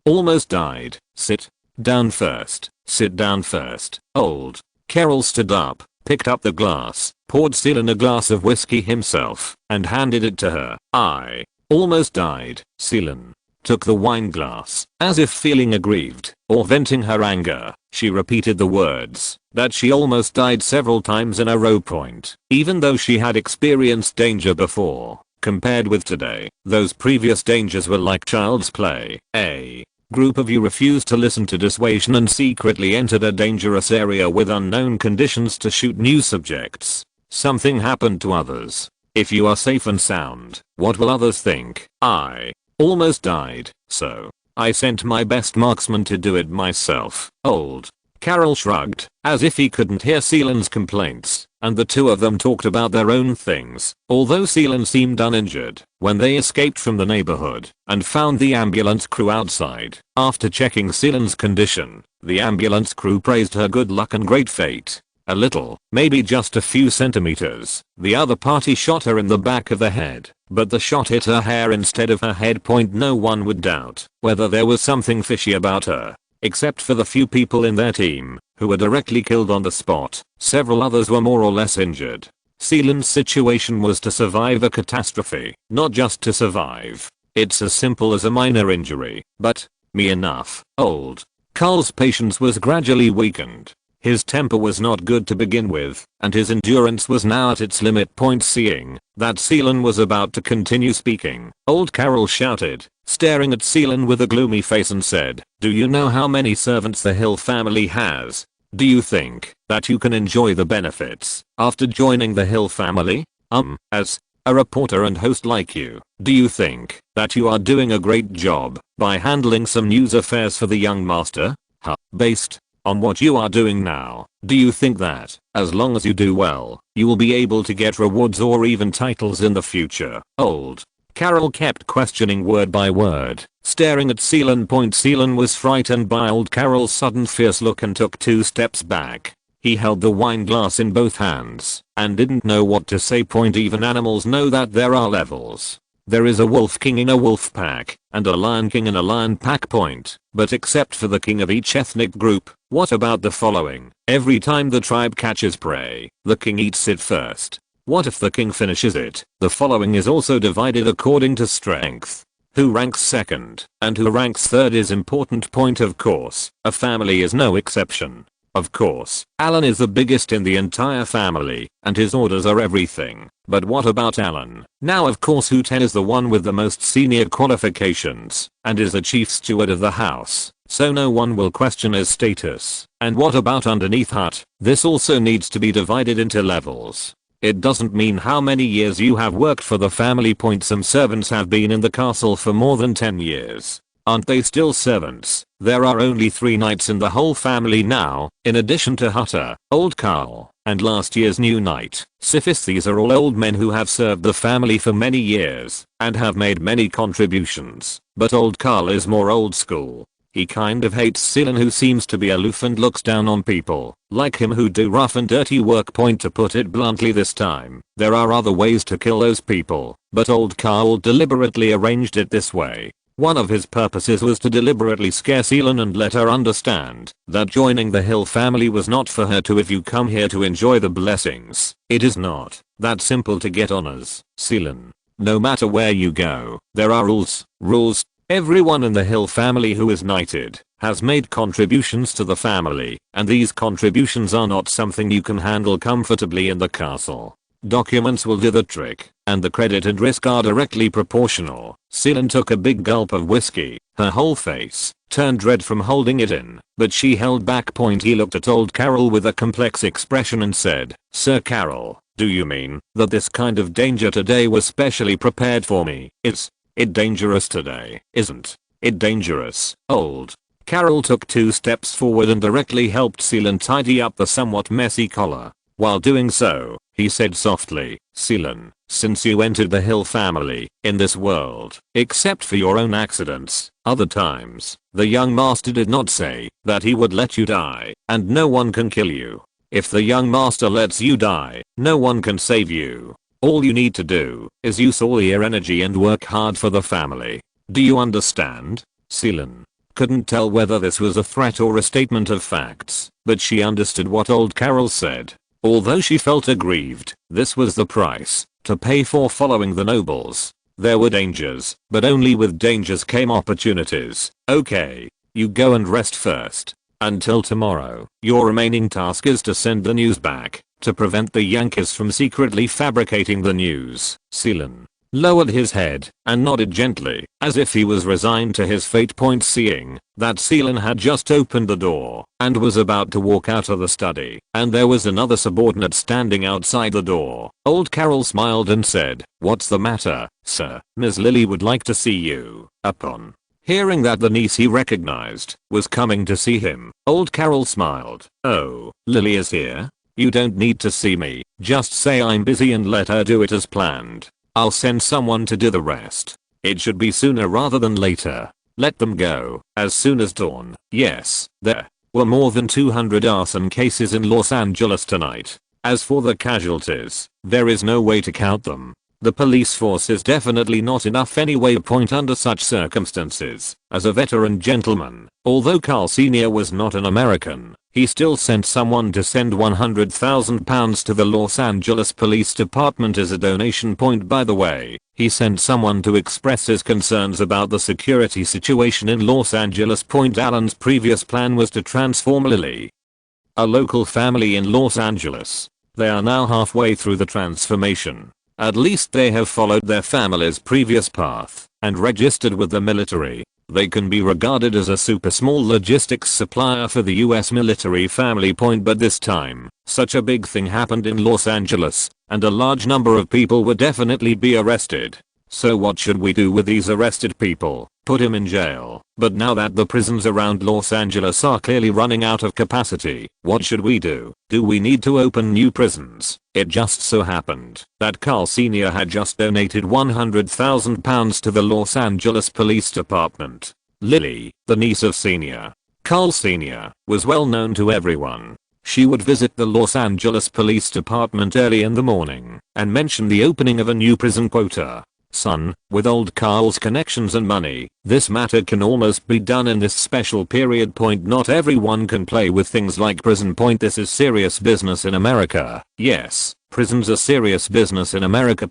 almost died. Sit down first. Sit down first." Old Carol stood up, picked up the glass, poured Celine a glass of whiskey himself, and handed it to her. "I almost died." Celine took the wine glass, as if feeling aggrieved or venting her anger. She repeated the words that she almost died several times in a row. Even though she had experienced danger before, compared with today, those previous dangers were like child's play. A group of you refused to listen to dissuasion and secretly entered a dangerous area with unknown conditions to shoot new subjects. Something happened to others. If you are safe and sound, what will others think? I almost died, so I sent my best marksman to do it myself. Old Carol shrugged, as if he couldn't hear Celine's complaints, and the two of them talked about their own things. Although Celine seemed uninjured when they escaped from the neighborhood and found the ambulance crew outside. After checking Celine's condition, the ambulance crew praised her good luck and great fate. A little, maybe just a few centimeters. The other party shot her in the back of the head, but the shot hit her hair instead of her head. No one would doubt whether there was something fishy about her, except for the few people in their team who were directly killed on the spot. Several others were more or less injured. Celine's situation was to survive a catastrophe, not just to survive. It's as simple as a minor injury, but me enough. Old Carl's patience was gradually weakened. His temper was not good to begin with, and his endurance was now at its limit. Seeing that Celine was about to continue speaking, old Carol shouted, staring at Celine with a gloomy face, and said, "Do you know how many servants the Hill family has? Do you think that you can enjoy the benefits after joining the Hill family? As a reporter and host like you, do you think that you are doing a great job by handling some news affairs for the young master? Based on what you are doing now, do you think that, as long as you do well, you will be able to get rewards or even titles in the future?" Old Carol kept questioning word by word, staring at Celine. Celine was frightened by old Carol's sudden fierce look and took 2 steps back. He held the wine glass in both hands and didn't know what to say. Even animals know that there are levels. There is a wolf king in a wolf pack, and a lion king in a lion pack. But except for the king of each ethnic group, what about the following? Every time the tribe catches prey, the king eats it first. What if the king finishes it? The following is also divided according to strength. Who ranks second and who ranks third is important point, of course. A family is no exception. Of course, Alan is the biggest in the entire family, and his orders are everything. But what about Alan? Now of course Hooten is the one with the most senior qualifications, and is the chief steward of the house, so no one will question his status. And what about underneath Hut? This also needs to be divided into levels. It doesn't mean how many years you have worked for the family. Some servants have been in the castle for more than 10 years. Aren't they still servants? There are only 3 knights in the whole family now, in addition to Hutter, old Carl, and last year's new knight, Syphis. These are all old men who have served the family for many years, and have made many contributions. But old Carl is more old school. He kind of hates Celine, who seems to be aloof and looks down on people like him who do rough and dirty work. To put it bluntly this time, there are other ways to kill those people, but old Carl deliberately arranged it this way. One of his purposes was to deliberately scare Celine and let her understand that joining the Hill family was not for her to. If you come here to enjoy the blessings, it is not that simple to get honors, Celine. No matter where you go, there are rules. Everyone in the Hill family who is knighted has made contributions to the family, and these contributions are not something you can handle comfortably in the castle. Documents will do the trick, and the credit and risk are directly proportional. Celine took a big gulp of whiskey. Her whole face turned red from holding it in, but she held back. He looked at old Carol with a complex expression and said, "Sir Carol, do you mean that this kind of danger today was specially prepared for me? Is it dangerous today? Isn't it dangerous, old?" Carol took 2 steps forward and directly helped Celine tidy up the somewhat messy collar. While doing so, he said softly, "Celine, since you entered the Hill family, in this world, except for your own accidents, other times, the young master did not say that he would let you die, and no one can kill you. If the young master lets you die, no one can save you. All you need to do is use all your energy and work hard for the family. Do you understand?" Celine couldn't tell whether this was a threat or a statement of facts, but she understood what old Carol said. Although she felt aggrieved, this was the price to pay for following the nobles. There were dangers, but only with dangers came opportunities. "Okay, you go and rest first. Until tomorrow, your remaining task is to send the news back, to prevent the Yankees from secretly fabricating the news." Celine lowered his head and nodded gently, as if he was resigned to his fate. Seeing that Celine had just opened the door and was about to walk out of the study, and there was another subordinate standing outside the door, old Carol smiled and said, "What's the matter, sir? Miss Lily would like to see you." Upon hearing that the niece he recognized was coming to see him, old Carol smiled. "Oh, Lily is here? You don't need to see me, just say I'm busy and let her do it as planned. I'll send someone to do the rest. It should be sooner rather than later. Let them go as soon as dawn." Yes, there were more than 200 arson cases in Los Angeles tonight. As for the casualties, there is no way to count them. The police force is definitely not enough anyway. Under such circumstances, as a veteran gentleman, although Carl Sr. was not an American, he still sent someone to send £100,000 to the Los Angeles Police Department as a donation. By the way, he sent someone to express his concerns about the security situation in Los Angeles. Alan's previous plan was to transform Lily, a local family in Los Angeles. They are now halfway through the transformation. At least they have followed their family's previous path and registered with the military. They can be regarded as a super small logistics supplier for the US military family. But this time, such a big thing happened in Los Angeles, and a large number of people would definitely be arrested. So what should we do with these arrested people? Put him in jail. But now that the prisons around Los Angeles are clearly running out of capacity, what should we do? Do we need to open new prisons? It just so happened that Carl Sr. had just donated £100,000 to the Los Angeles Police Department. Lily, the niece of Sr. Carl Sr., was well known to everyone. She would visit the Los Angeles Police Department early in the morning and mention the opening of a new prison. "Son, with old Carl's connections and money, this matter can almost be done in this special period. Not everyone can play with things like prison. This is serious business in America." "Yes, Prison's a serious business in America.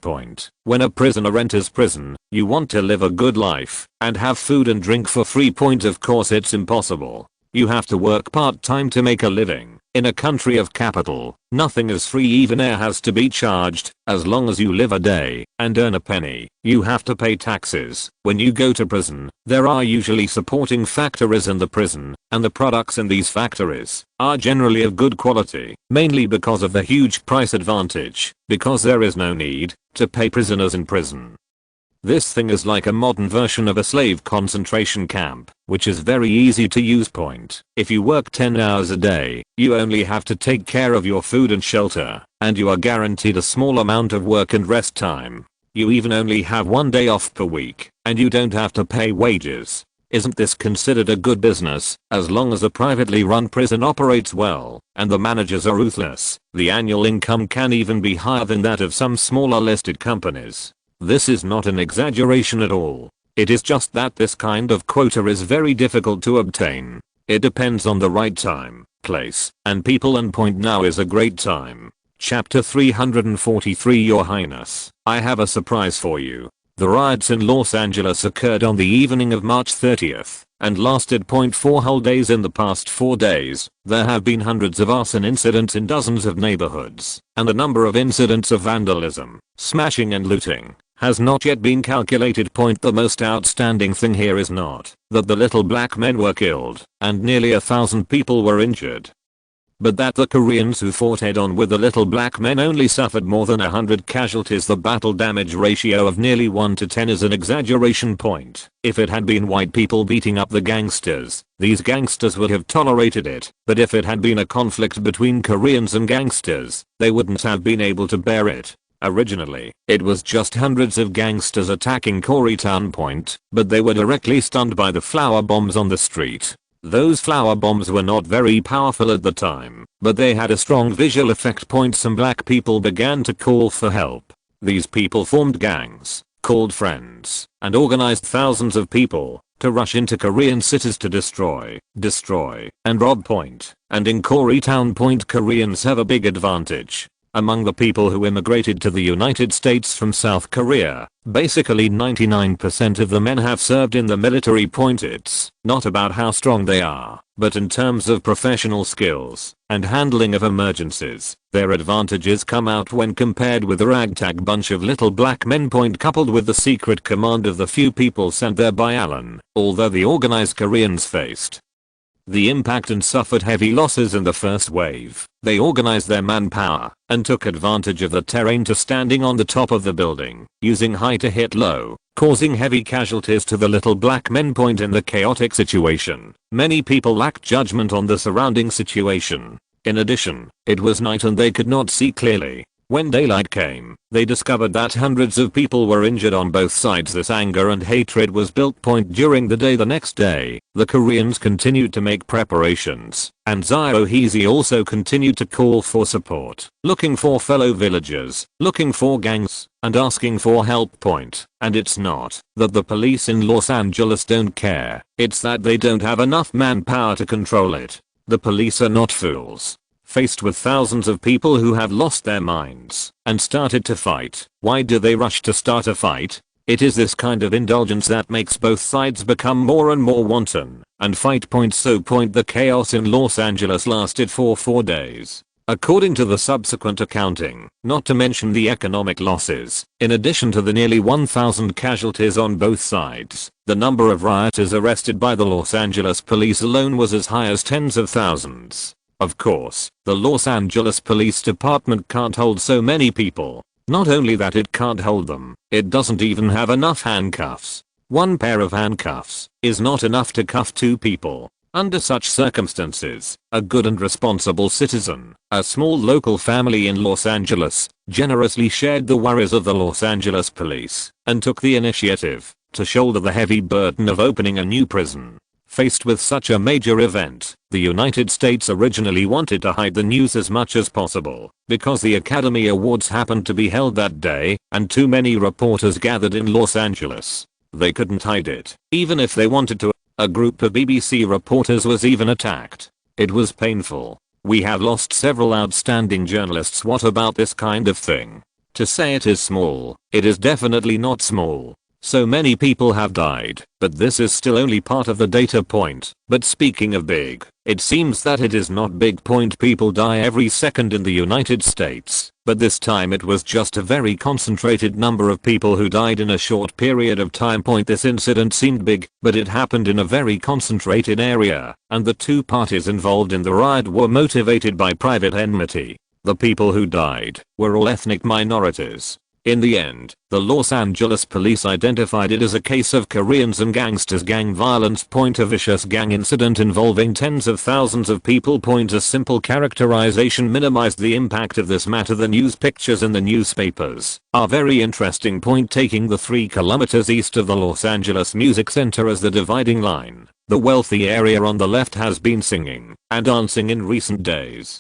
When a prisoner enters prison, you want to live a good life and have food and drink for free. Of course it's impossible. You have to work part-time to make a living. In a country of capital, nothing is free. Even air has to be charged. As long as you live a day and earn a penny, you have to pay taxes. When you go to prison, there are usually supporting factories in the prison, and the products in these factories are generally of good quality, mainly because of the huge price advantage, because there is no need to pay prisoners in prison. This thing is like a modern version of a slave concentration camp, which is very easy to use. If you work 10 hours a day, you only have to take care of your food and shelter, and you are guaranteed a small amount of work and rest time. You even only have 1 day off per week, and you don't have to pay wages. Isn't this considered a good business? As long as a privately run prison operates well, and the managers are ruthless, the annual income can even be higher than that of some smaller listed companies. This is not an exaggeration at all. It is just that this kind of quota is very difficult to obtain. It depends on the right time, place, and people, and now is a great time. Chapter 343. Your Highness, I have a surprise for you. The riots in Los Angeles occurred on the evening of March 30th and lasted 4 whole days. In the past 4 days, there have been hundreds of arson incidents in dozens of neighborhoods, and the number of incidents of vandalism, smashing and looting has not yet been calculated. The most outstanding thing here is not that the little black men were killed and nearly 1,000 people were injured, but that the Koreans who fought head-on with the little black men only suffered more than 100 casualties. The battle damage ratio of nearly 1 to 10 is an exaggeration. If it had been white people beating up the gangsters, these gangsters would have tolerated it, but if it had been a conflict between Koreans and gangsters, they wouldn't have been able to bear it. Originally, it was just hundreds of gangsters attacking Koreatown. But they were directly stunned by the flower bombs on the street. Those flower bombs were not very powerful at the time, but they had a strong visual effect. Some black people began to call for help. These people formed gangs, called friends, and organized thousands of people to rush into Korean cities to destroy, and rob. And in Koreatown, Koreans have a big advantage. Among the people who immigrated to the United States from South Korea, basically 99% of the men have served in the military. It's not about how strong they are, but in terms of professional skills and handling of emergencies, their advantages come out when compared with the ragtag bunch of little black men. Coupled with the secret command of the few people sent there by Allen, although the organized Koreans faced the impact and suffered heavy losses in the first wave, they organized their manpower and took advantage of the terrain to standing on the top of the building, using high to hit low, causing heavy casualties to the little black men. In the chaotic situation, many people lacked judgment on the surrounding situation. In addition, it was night and they could not see clearly. When daylight came, they discovered that hundreds of people were injured on both sides. This anger and hatred was built. During the day the next day, the Koreans continued to make preparations, and Ziohezi also continued to call for support, looking for fellow villagers, looking for gangs, and asking for help. And it's not that the police in Los Angeles don't care, it's that they don't have enough manpower to control it. The police are not fools. Faced with thousands of people who have lost their minds and started to fight, why do they rush to start a fight? It is this kind of indulgence that makes both sides become more and more wanton and fight. The chaos in Los Angeles lasted for 4 days. According to the subsequent accounting, not to mention the economic losses, in addition to the nearly 1,000 casualties on both sides, the number of rioters arrested by the Los Angeles police alone was as high as tens of thousands. Of course, the Los Angeles Police Department can't hold so many people. Not only that it can't hold them, it doesn't even have enough handcuffs. 1 pair of handcuffs is not enough to cuff 2 people. Under such circumstances, a good and responsible citizen, a small local family in Los Angeles, generously shared the worries of the Los Angeles police and took the initiative to shoulder the heavy burden of opening a new prison. Faced with such a major event, the United States originally wanted to hide the news as much as possible, because the Academy Awards happened to be held that day, and too many reporters gathered in Los Angeles. They couldn't hide it, even if they wanted to. A group of BBC reporters was even attacked. It was painful. We have lost several outstanding journalists. What about this kind of thing? To say it is small, it is definitely not small. So many people have died, but this is still only part of the data point. But speaking of big, it seems that it is not big point. People die every second in the United States, but this time it was just a very concentrated number of people who died in a short period of time. This incident seemed big, but it happened in a very concentrated area, and the two parties involved in the riot were motivated by private enmity. The people who died were all ethnic minorities. In the end, the Los Angeles police identified it as a case of Koreans and gangsters gang violence. A vicious gang incident involving tens of thousands of people. A simple characterization minimized the impact of this matter. The news pictures in the newspapers are very interesting. Taking the 3 kilometers east of the Los Angeles Music Center as the dividing line, the wealthy area on the left has been singing and dancing in recent days.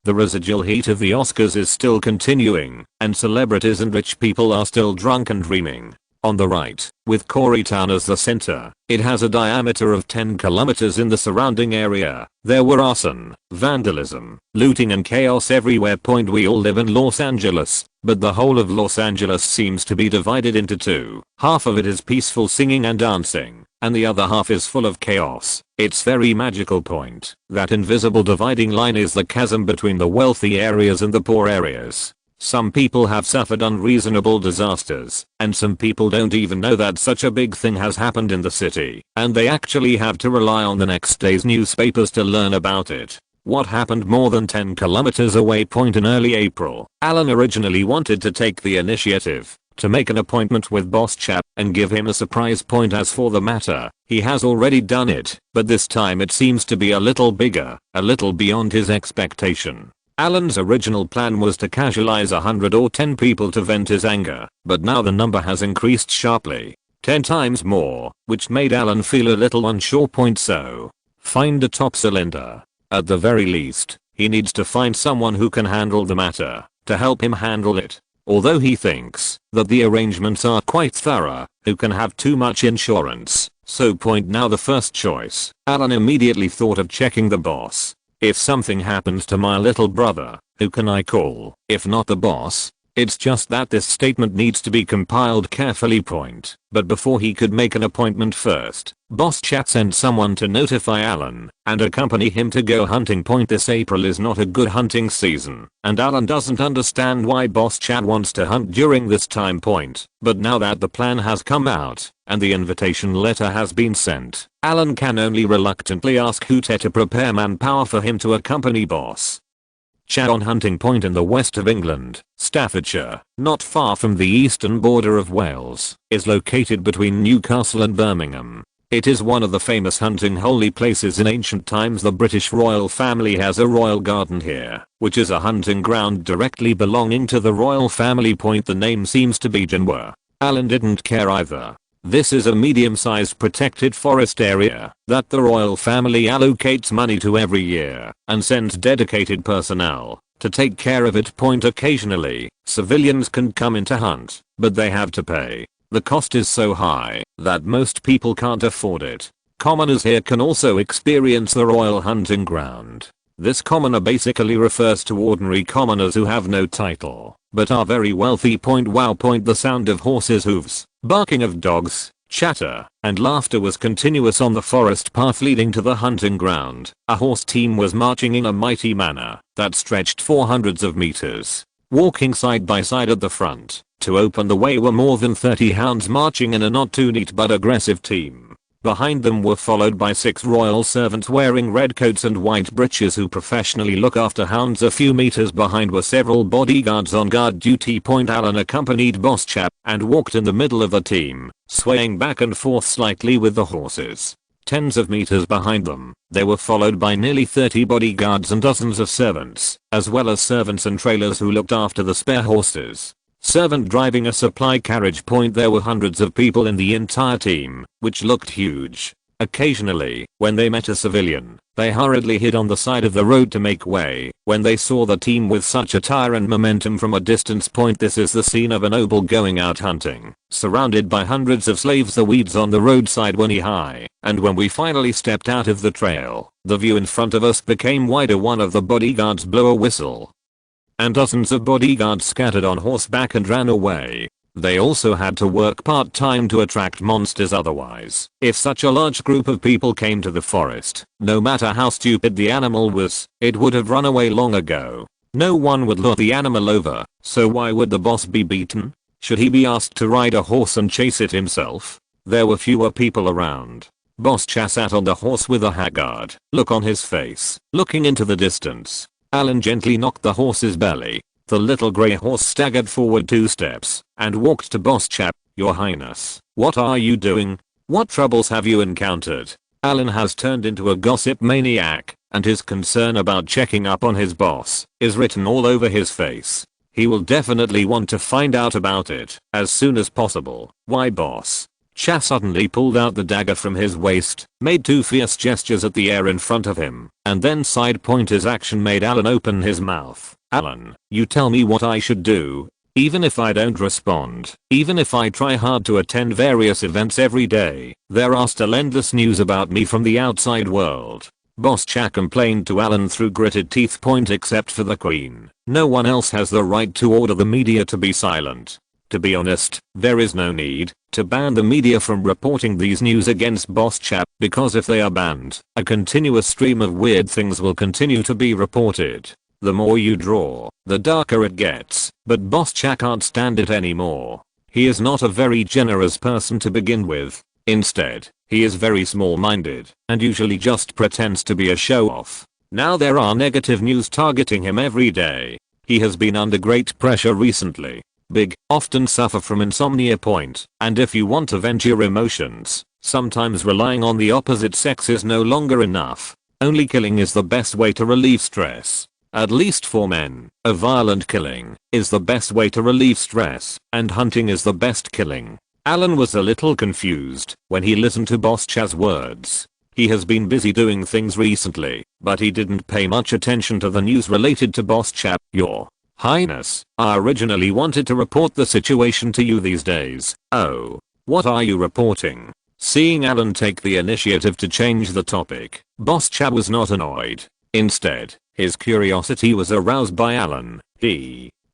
The residual heat of the Oscars is still continuing, and celebrities and rich people are still drunk and dreaming. On the right, with Koreatown as the center, it has a diameter of 10 kilometers. In the surrounding area, there were arson, vandalism, looting and chaos everywhere. We all live in Los Angeles, but the whole of Los Angeles seems to be divided into two. Half of it is peaceful singing and dancing, and the other half is full of chaos. It's very magical. That invisible dividing line is the chasm between the wealthy areas and the poor areas. Some people have suffered unreasonable disasters, and some people don't even know that such a big thing has happened in the city, and they actually have to rely on the next day's newspapers to learn about it. What happened more than 10 kilometers away? In early April, Alan originally wanted to take the initiative to make an appointment with Boss Chap and give him a surprise. As for the matter, he has already done it, but this time it seems to be a little bigger, a little beyond his expectation. Alan's original plan was to casualize 100 or 10 people to vent his anger, but now the number has increased sharply, 10 times more, which made Alan feel a little unsure. So, find a top cylinder. At the very least, he needs to find someone who can handle the matter, to help him handle it. Although he thinks that the arrangements are quite thorough, who can have too much insurance? So now the first choice, Alan immediately thought of checking the boss. If something happens to my little brother, who can I call, if not the boss? It's just that this statement needs to be compiled carefully. But before he could make an appointment first, Boss Chat sent someone to notify Alan and accompany him to go hunting. This April is not a good hunting season, and Alan doesn't understand why Boss Chat wants to hunt during this time. But now that the plan has come out and the invitation letter has been sent, Alan can only reluctantly ask Hooter to prepare manpower for him to accompany Boss Chat on hunting. In the west of England, Staffordshire, not far from the eastern border of Wales, is located between Newcastle and Birmingham. It is one of the famous hunting holy places in ancient times. The British royal family has a royal garden here, which is a hunting ground directly belonging to the royal family. The name seems to be Janwa. Alan didn't care either. This is a medium-sized protected forest area that the royal family allocates money to every year and sends dedicated personnel to take care of it. Occasionally, civilians can come in to hunt, but they have to pay. The cost is so high that most people can't afford it. Commoners here can also experience the royal hunting ground. This commoner basically refers to ordinary commoners who have no title, but are very wealthy. Wow. The sound of horses' hooves, barking of dogs, chatter, and laughter was continuous on the forest path leading to the hunting ground. A horse team was marching in a mighty manner that stretched for hundreds of meters. Walking side by side at the front, to open the way were more than 30 hounds marching in a not too neat but aggressive team. Behind them were followed by 6 royal servants wearing red coats and white breeches who professionally look after hounds. A few meters behind were several bodyguards on guard duty. Alan accompanied Boss Chap and walked in the middle of the team, swaying back and forth slightly with the horses. Tens of meters behind them, they were followed by nearly 30 bodyguards and dozens of servants, as well as servants and trailers who looked after the spare horses. Servant driving a supply carriage. There were hundreds of people in the entire team, which looked huge. Occasionally, when they met a civilian, they hurriedly hid on the side of the road to make way. When they saw the team with such attire and momentum from a distance point, this is the scene of a noble going out hunting, surrounded by hundreds of slaves. The weeds on the roadside were knee high, and when we finally stepped out of the trail, the view in front of us became wider. One of the bodyguards blew a whistle, and dozens of bodyguards scattered on horseback and ran away. They also had to work part-time to attract monsters, otherwise, if such a large group of people came to the forest, no matter how stupid the animal was, it would have run away long ago. No one would lure the animal over, so why would the boss be beaten? Should he be asked to ride a horse and chase it himself? There were fewer people around. Boss Cha sat on the horse with a haggard look on his face, looking into the distance. Alan gently knocked the horse's belly. The little grey horse staggered forward 2 steps and walked to Boss Chap. "Your Highness, what are you doing? What troubles have you encountered?" Alan has turned into a gossip maniac, and his concern about checking up on his boss is written all over his face. He will definitely want to find out about it as soon as possible. "Why, boss?" Cha suddenly pulled out the dagger from his waist, made 2 fierce gestures at the air in front of him, and then side point. His action made Alan open his mouth. "Alan, you tell me what I should do. Even if I don't respond, even if I try hard to attend various events every day, there are still endless news about me from the outside world." Boss Cha complained to Alan through gritted teeth. "Point except for the Queen. No one else has the right to order the media to be silent. To be honest, there is no need to ban the media from reporting these news against Boss Cha, because if they are banned, a continuous stream of weird things will continue to be reported. The more you draw, the darker it gets, but Boss Cha can't stand it anymore. He is not a very generous person to begin with. Instead, he is very small-minded, and usually just pretends to be a show-off. Now there are negative news targeting him every day. He has been under great pressure recently. Big, often suffer from insomnia point, and if you want to vent your emotions, sometimes relying on the opposite sex is no longer enough. Only killing is the best way to relieve stress. At least for men, a violent killing is the best way to relieve stress, and hunting is the best killing. Alan was a little confused when he listened to Boss Cha's words. He has been busy doing things recently, but he didn't pay much attention to the news related to Boss Cha. "Your Highness, I originally wanted to report the situation to you these days." "Oh, what are you reporting?" Seeing Alan take the initiative to change the topic, Boss Cha was not annoyed. Instead, his curiosity was aroused by Alan.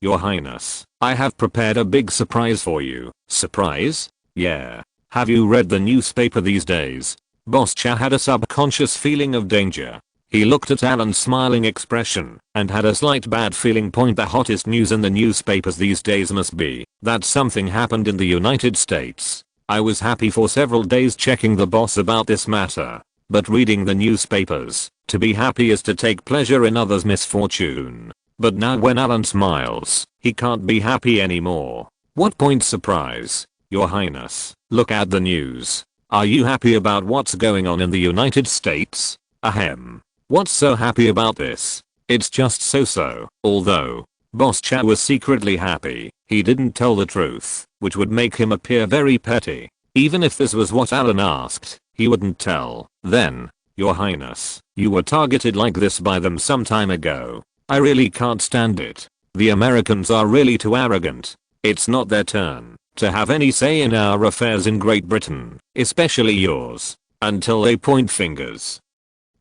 "Your Highness, I have prepared a big surprise for you." "Surprise?" "Yeah. Have you read the newspaper these days?" Boss Cha had a subconscious feeling of danger. He looked at Alan's smiling expression and had a slight bad feeling. "Point. The hottest news in the newspapers these days must be that something happened in the United States. I was happy for several days checking the boss about this matter, but reading the newspapers, to be happy is to take pleasure in others' misfortune." But now when Alan smiles, he can't be happy anymore. "What point surprise? Your Highness, look at the news. Are you happy about what's going on in the United States?" "Ahem. What's so happy about this? It's just so-so." Although Boss Cha was secretly happy, he didn't tell the truth, which would make him appear very petty. Even if this was what Alan asked, he wouldn't tell. "Then, Your Highness, you were targeted like this by them some time ago. I really can't stand it. The Americans are really too arrogant. It's not their turn to have any say in our affairs in Great Britain, especially yours, until they point fingers."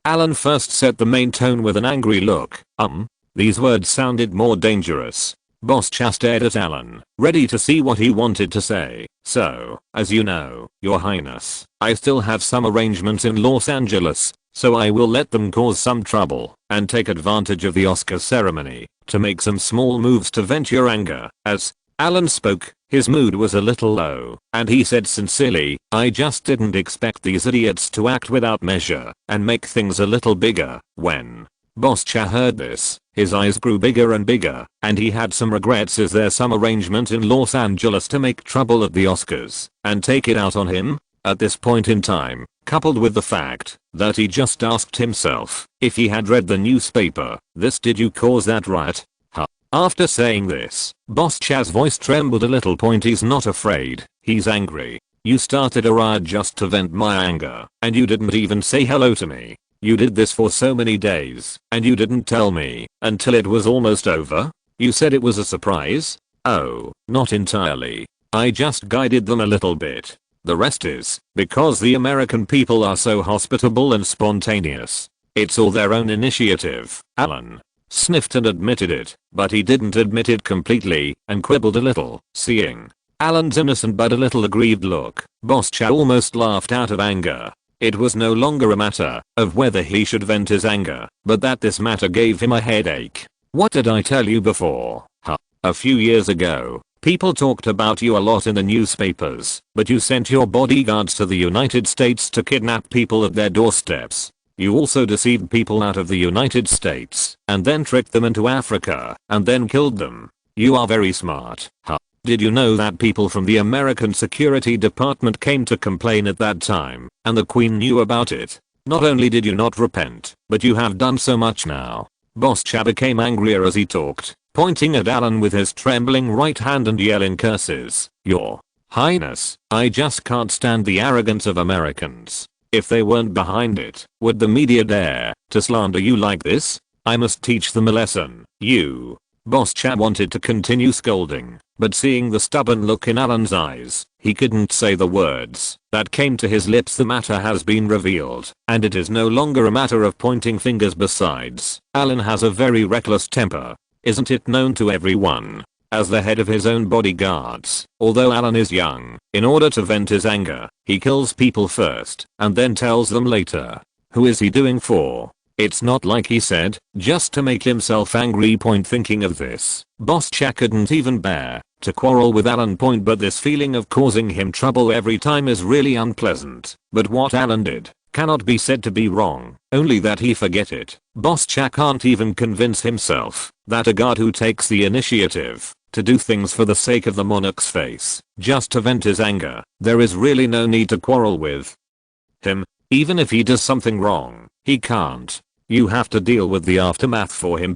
Alan first set the main tone with an angry look. These words sounded more dangerous. Boss Cha stared at Alan, ready to see what he wanted to say. "So, as you know, Your Highness, I still have some arrangements in Los Angeles, so I will let them cause some trouble and take advantage of the Oscar ceremony to make some small moves to vent your anger." As Alan spoke, his mood was a little low, and he said sincerely, "I just didn't expect these idiots to act without measure and make things a little bigger." When Boss Cha heard this, his eyes grew bigger and bigger, and he had some regrets. "Is there some arrangement in Los Angeles to make trouble at the Oscars and take it out on him?" At this point in time, coupled with the fact that he just asked himself if he had read the newspaper, "Did you cause that riot?" After saying this, Boss Cha's voice trembled a little. "Point. He's not afraid, he's angry. You started a riot just to vent my anger, and you didn't even say hello to me. You did this for so many days, and you didn't tell me until it was almost over? You said it was a surprise? Oh, not entirely. I just guided them a little bit. The rest is because the American people are so hospitable and spontaneous. It's all their own initiative. Alan sniffed and admitted it, but he didn't admit it completely and quibbled a little. Seeing Alan's innocent but a little aggrieved look, Boss Chow almost laughed out of anger. It was no longer a matter of whether he should vent his anger, but that this matter gave him a headache. What did I tell you before? Huh. A few years ago, people talked about you a lot in the newspapers, but you sent your bodyguards to the United States to kidnap people at their doorsteps. You also deceived people out of the United States, and then tricked them into Africa, and then killed them. You are very smart. Huh. Did you know that people from the American Security Department came to complain at that time, and the Queen knew about it? Not only did you not repent, but you have done so much now. Boss Cha became angrier as he talked, pointing at Alan with his trembling right hand and yelling curses. Your Highness, I just can't stand the arrogance of Americans. If they weren't behind it, would the media dare to slander you like this? I must teach them a lesson. You. Boss Cha wanted to continue scolding, but seeing the stubborn look in Alan's eyes, he couldn't say the words that came to his lips. The matter has been revealed, and it is no longer a matter of pointing fingers. Besides, Alan has a very reckless temper. Isn't it known to everyone? As the head of his own bodyguards, although Alan is young, in order to vent his anger, he kills people first, and then tells them later. Who is he doing for? It's not like he said, just to make himself angry. Thinking of this, Boss Cha couldn't even bear to quarrel with Alan. But this feeling of causing him trouble every time is really unpleasant. But what Alan did cannot be said to be wrong, only that he forget it. Boss Cha can't even convince himself that a guard who takes the initiative to do things for the sake of the monarch's face, just to vent his anger, there is really no need to quarrel with him. Even if he does something wrong, he can't. You have to deal with the aftermath for him.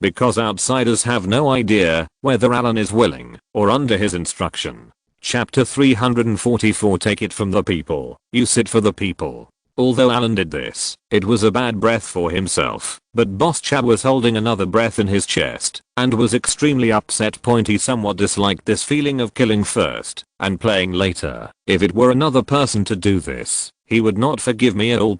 Because outsiders have no idea whether Alan is willing or under his instruction. Chapter 344. Take it from the people. You sit for the people. Although Alan did this, it was a bad breath for himself, but Boss Cha was holding another breath in his chest, and was extremely upset. He somewhat disliked this feeling of killing first, and playing later. If it were another person to do this, he would not forgive me at all.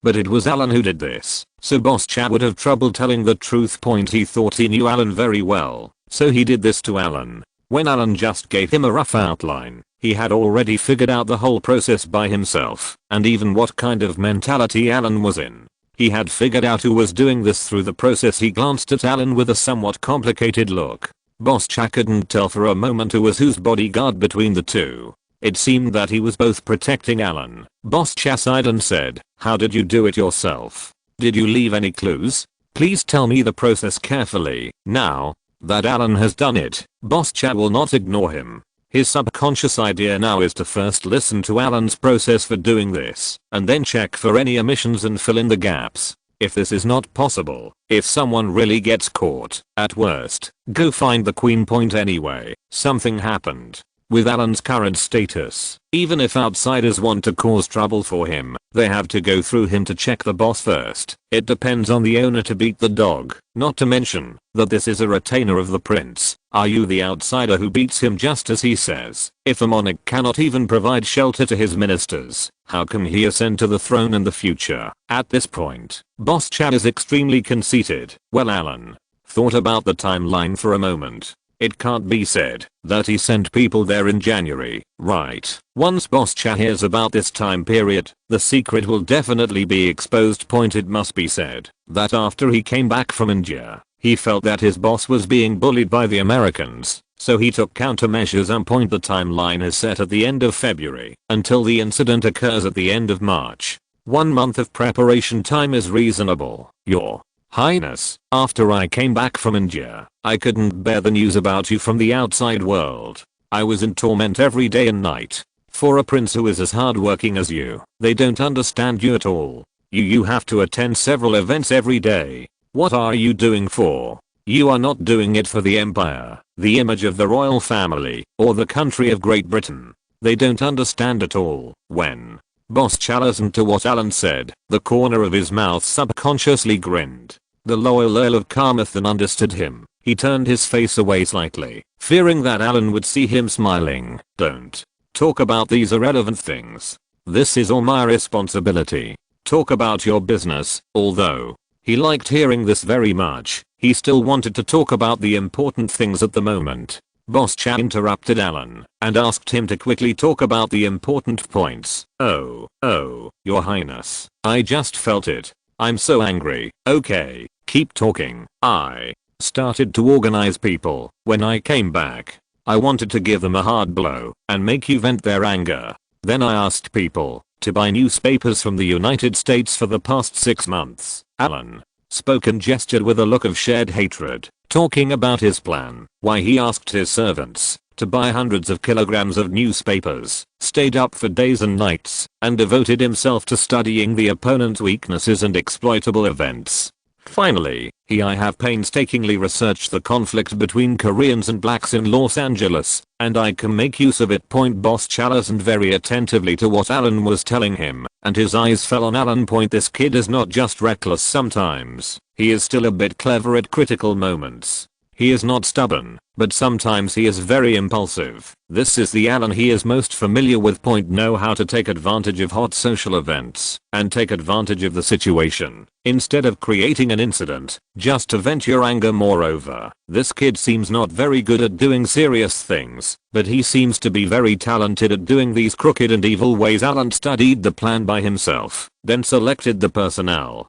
But it was Alan who did this, so Boss Cha would have trouble telling the truth. He thought he knew Alan very well, so he did this to Alan. When Alan just gave him a rough outline, he had already figured out the whole process by himself, and even what kind of mentality Alan was in. He had figured out who was doing this through the process. He glanced at Alan with a somewhat complicated look. Boss Cha couldn't tell for a moment who was whose bodyguard between the two. It seemed that he was both protecting Alan. Boss Cha sighed and said, "How did you do it yourself? Did you leave any clues? Please tell me the process carefully." Now that Alan has done it, Boss Cha will not ignore him. His subconscious idea now is to first listen to Alan's process for doing this, and then check for any omissions and fill in the gaps. If this is not possible, if someone really gets caught, at worst, go find the Queen. Anyway, something happened. With Alan's current status, even if outsiders want to cause trouble for him, they have to go through him to check the boss first. It depends on the owner to beat the dog, not to mention that this is a retainer of the prince. Are you the outsider who beats him just as he says? If a monarch cannot even provide shelter to his ministers, how can he ascend to the throne in the future? At this point, Boss Cha is extremely conceited. Well, Alan thought about the timeline for a moment. It can't be said that he sent people there in January, right? Once Boss Cha hears about this time period, the secret will definitely be exposed. It must be said that after he came back from India, he felt that his boss was being bullied by the Americans, so he took countermeasures. The timeline is set at the end of February until the incident occurs at the end of March. 1 month of preparation time is reasonable. Your Highness, after I came back from India, I couldn't bear the news about you from the outside world. I was in torment every day and night. For a prince who is as hardworking as you, they don't understand you at all. You have to attend several events every day. What are you doing for? You are not doing it for the empire, the image of the royal family, or the country of Great Britain. They don't understand at all. When Boss Chow listened to what Alan said, the corner of his mouth subconsciously grinned. The loyal Earl of Carmarthen understood him. He turned his face away slightly, fearing that Alan would see him smiling. Don't talk about these irrelevant things. This is all my responsibility. Talk about your business. Although he liked hearing this very much, he still wanted to talk about the important things at the moment. Boss Chow interrupted Alan and asked him to quickly talk about the important points. Oh, your highness. I just felt it. I'm so angry. Okay, keep talking. I started to organize people. When I came back, I wanted to give them a hard blow and make you vent their anger. Then I asked people to buy newspapers from the United States for the past 6 months. Alan spoke and gestured with a look of shared hatred, talking about his plan. Why he asked his servants to buy hundreds of kilograms of newspapers, stayed up for days and nights, and devoted himself to studying the opponent's weaknesses and exploitable events. Finally, I have painstakingly researched the conflict between Koreans and blacks in Los Angeles, and I can make use of it. Boss Chow listened very attentively to what Alan was telling him, and his eyes fell on Alan. This kid is not just reckless sometimes, he is still a bit clever at critical moments. He is not stubborn, but sometimes he is very impulsive. This is the Alan he is most familiar with. Know how to take advantage of hot social events and take advantage of the situation instead of creating an incident just to vent your anger. Moreover, this kid seems not very good at doing serious things, but he seems to be very talented at doing these crooked and evil ways. Alan studied the plan by himself, then selected the personnel,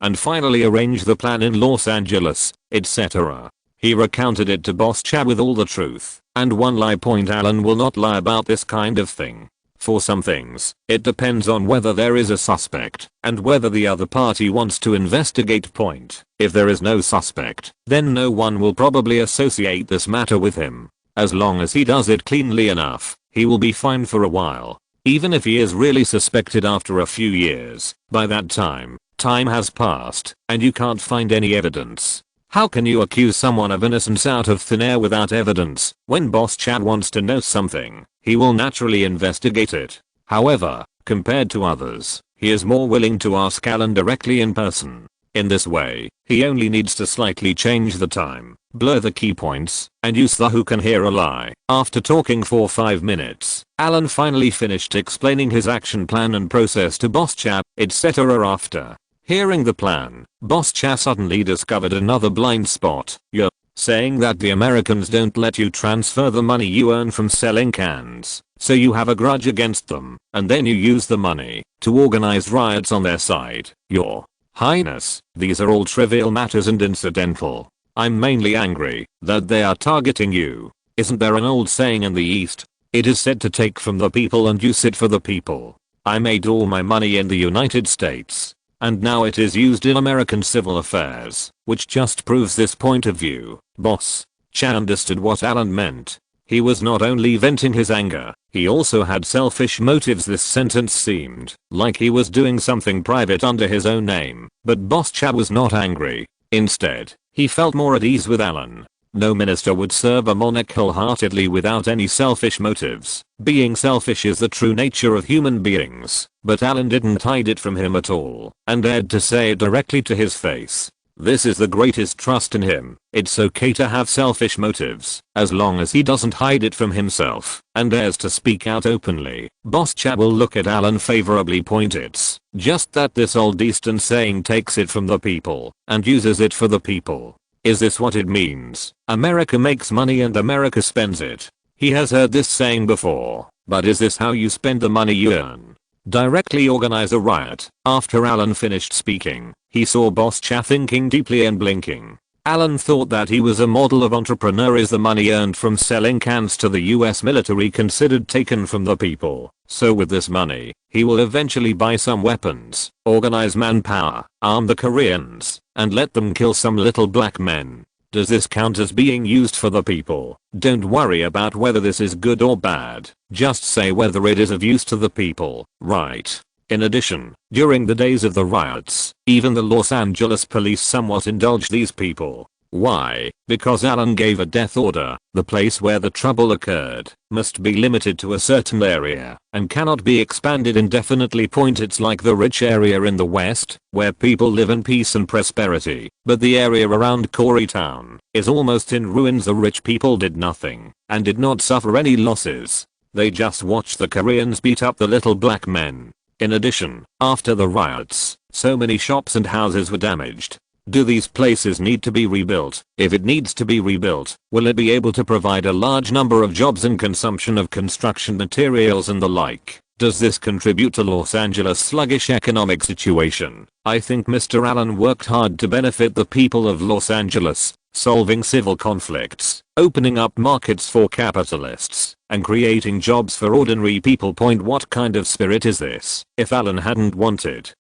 and finally arranged the plan in Los Angeles, etc. He recounted it to Boss Chow with all the truth and one lie. Alan will not lie about this kind of thing. For some things, it depends on whether there is a suspect and whether the other party wants to investigate. If there is no suspect, then no one will probably associate this matter with him. As long as he does it cleanly enough, he will be fine for a while. Even if he is really suspected after a few years, by that time has passed and you can't find any evidence. How can you accuse someone of innocence out of thin air without evidence? When Boss Chow wants to know something, he will naturally investigate it. However, compared to others, he is more willing to ask Alan directly in person. In this way, he only needs to slightly change the time, blur the key points, and use the "who can hear a lie." After talking for 5 minutes, Alan finally finished explaining his action plan and process to Boss Chow, etc. After hearing the plan, Boss Chow suddenly discovered another blind spot. You're saying that the Americans don't let you transfer the money you earn from selling cans, so you have a grudge against them, and then you use the money to organize riots on their side. Your Highness, these are all trivial matters and incidental. I'm mainly angry that they are targeting you. Isn't there an old saying in the East? It is said to take from the people and use it for the people. I made all my money in the United States, and now it is used in American civil affairs, which just proves this point of view. Boss Chow understood what Alan meant. He was not only venting his anger, he also had selfish motives. This sentence seemed like he was doing something private under his own name, but Boss Chow was not angry. Instead, he felt more at ease with Alan. No minister would serve a monarch wholeheartedly without any selfish motives. Being selfish is the true nature of human beings, but Alan didn't hide it from him at all, and dared to say it directly to his face. This is the greatest trust in him. It's okay to have selfish motives, as long as he doesn't hide it from himself, and dares to speak out openly. Boss Chow will look at Alan favorably. It's just that this old Eastern saying takes it from the people, and uses it for the people. Is this what it means? America makes money and America spends it. He has heard this saying before, but is this how you spend the money you earn? Directly organize a riot. After Alan finished speaking, he saw Boss Chow thinking deeply and blinking. Alan thought that he was a model of entrepreneur. Is the money earned from selling cans to the US military considered taken from the people? So with this money, he will eventually buy some weapons, organize manpower, arm the Koreans, and let them kill some little black men. Does this count as being used for the people? Don't worry about whether this is good or bad, just say whether it is of use to the people, right? In addition, during the days of the riots, even the Los Angeles police somewhat indulged these people. Why? Because Alan gave a death order. The place where the trouble occurred must be limited to a certain area and cannot be expanded indefinitely. It's like the rich area in the west where people live in peace and prosperity, but the area around Town is almost in ruins. The rich people did nothing and did not suffer any losses. They just watched the Koreans beat up the little black men. In addition, after the riots, so many shops and houses were damaged. Do these places need to be rebuilt? If it needs to be rebuilt, will it be able to provide a large number of jobs and consumption of construction materials and the like? Does this contribute to Los Angeles' sluggish economic situation? I think Mr. Allen worked hard to benefit the people of Los Angeles, solving civil conflicts, opening up markets for capitalists, and creating jobs for ordinary people. What kind of spirit is this? If Allen hadn't wanted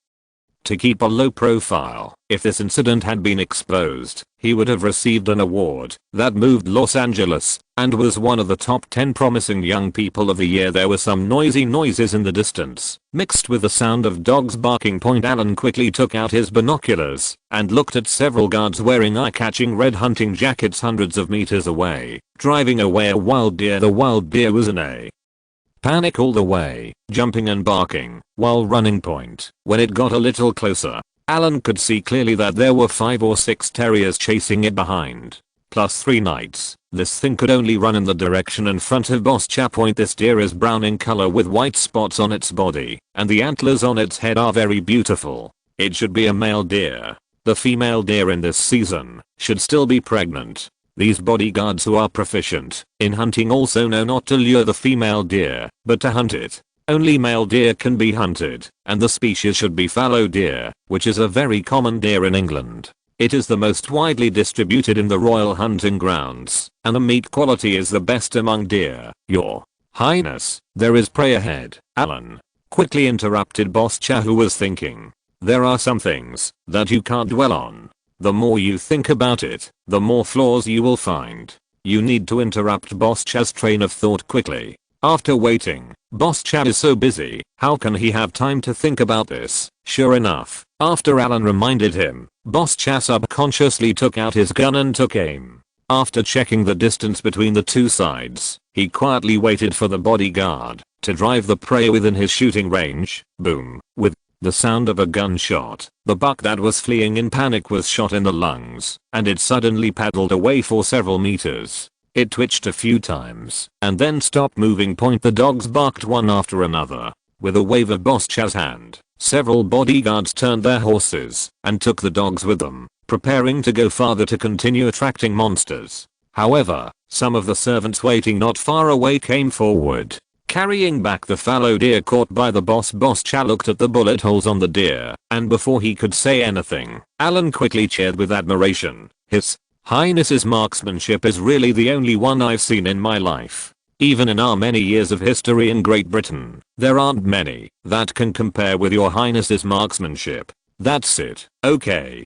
to keep a low profile, if this incident had been exposed, he would have received an award that moved Los Angeles and was one of the top 10 promising young people of the year. There were some noisy noises in the distance, mixed with the sound of dogs barking. Allen quickly took out his binoculars and looked at several guards wearing eye-catching red hunting jackets hundreds of meters away, driving away a wild deer. The wild deer was in a panic all the way, jumping and barking while running. When it got a little closer, Alan could see clearly that there were 5 or 6 terriers chasing it behind, plus 3 knights. This thing could only run in the direction in front of Boss Cha. This deer is brown in color with white spots on its body, and the antlers on its head are very beautiful. It should be a male deer. The female deer in this season should still be pregnant. These bodyguards who are proficient in hunting also know not to lure the female deer, but to hunt it. Only male deer can be hunted, and the species should be fallow deer, which is a very common deer in England. It is the most widely distributed in the royal hunting grounds, and the meat quality is the best among deer. Your Highness, there is prey ahead. Alan quickly interrupted Boss Cha, who was thinking. There are some things that you can't dwell on. The more you think about it, the more flaws you will find. You need to interrupt Boss Cha's train of thought quickly. After waiting, Boss Cha is so busy, how can he have time to think about this? Sure enough, after Alan reminded him, Boss Cha subconsciously took out his gun and took aim. After checking the distance between the two sides, he quietly waited for the bodyguard to drive the prey within his shooting range. Boom. With the sound of a gunshot, the buck that was fleeing in panic was shot in the lungs, and it suddenly paddled away for several meters. It twitched a few times and then stopped moving. The dogs barked one after another. With a wave of Boss Cha's hand, several bodyguards turned their horses and took the dogs with them, preparing to go farther to continue attracting monsters. However, some of the servants waiting not far away came forward, carrying back the fallow deer caught by the boss. Boss Cha looked at the bullet holes on the deer, and before he could say anything, Alan quickly cheered with admiration. His Highness's marksmanship is really the only one I've seen in my life. Even in our many years of history in Great Britain, there aren't many that can compare with your Highness's marksmanship. That's it. Okay.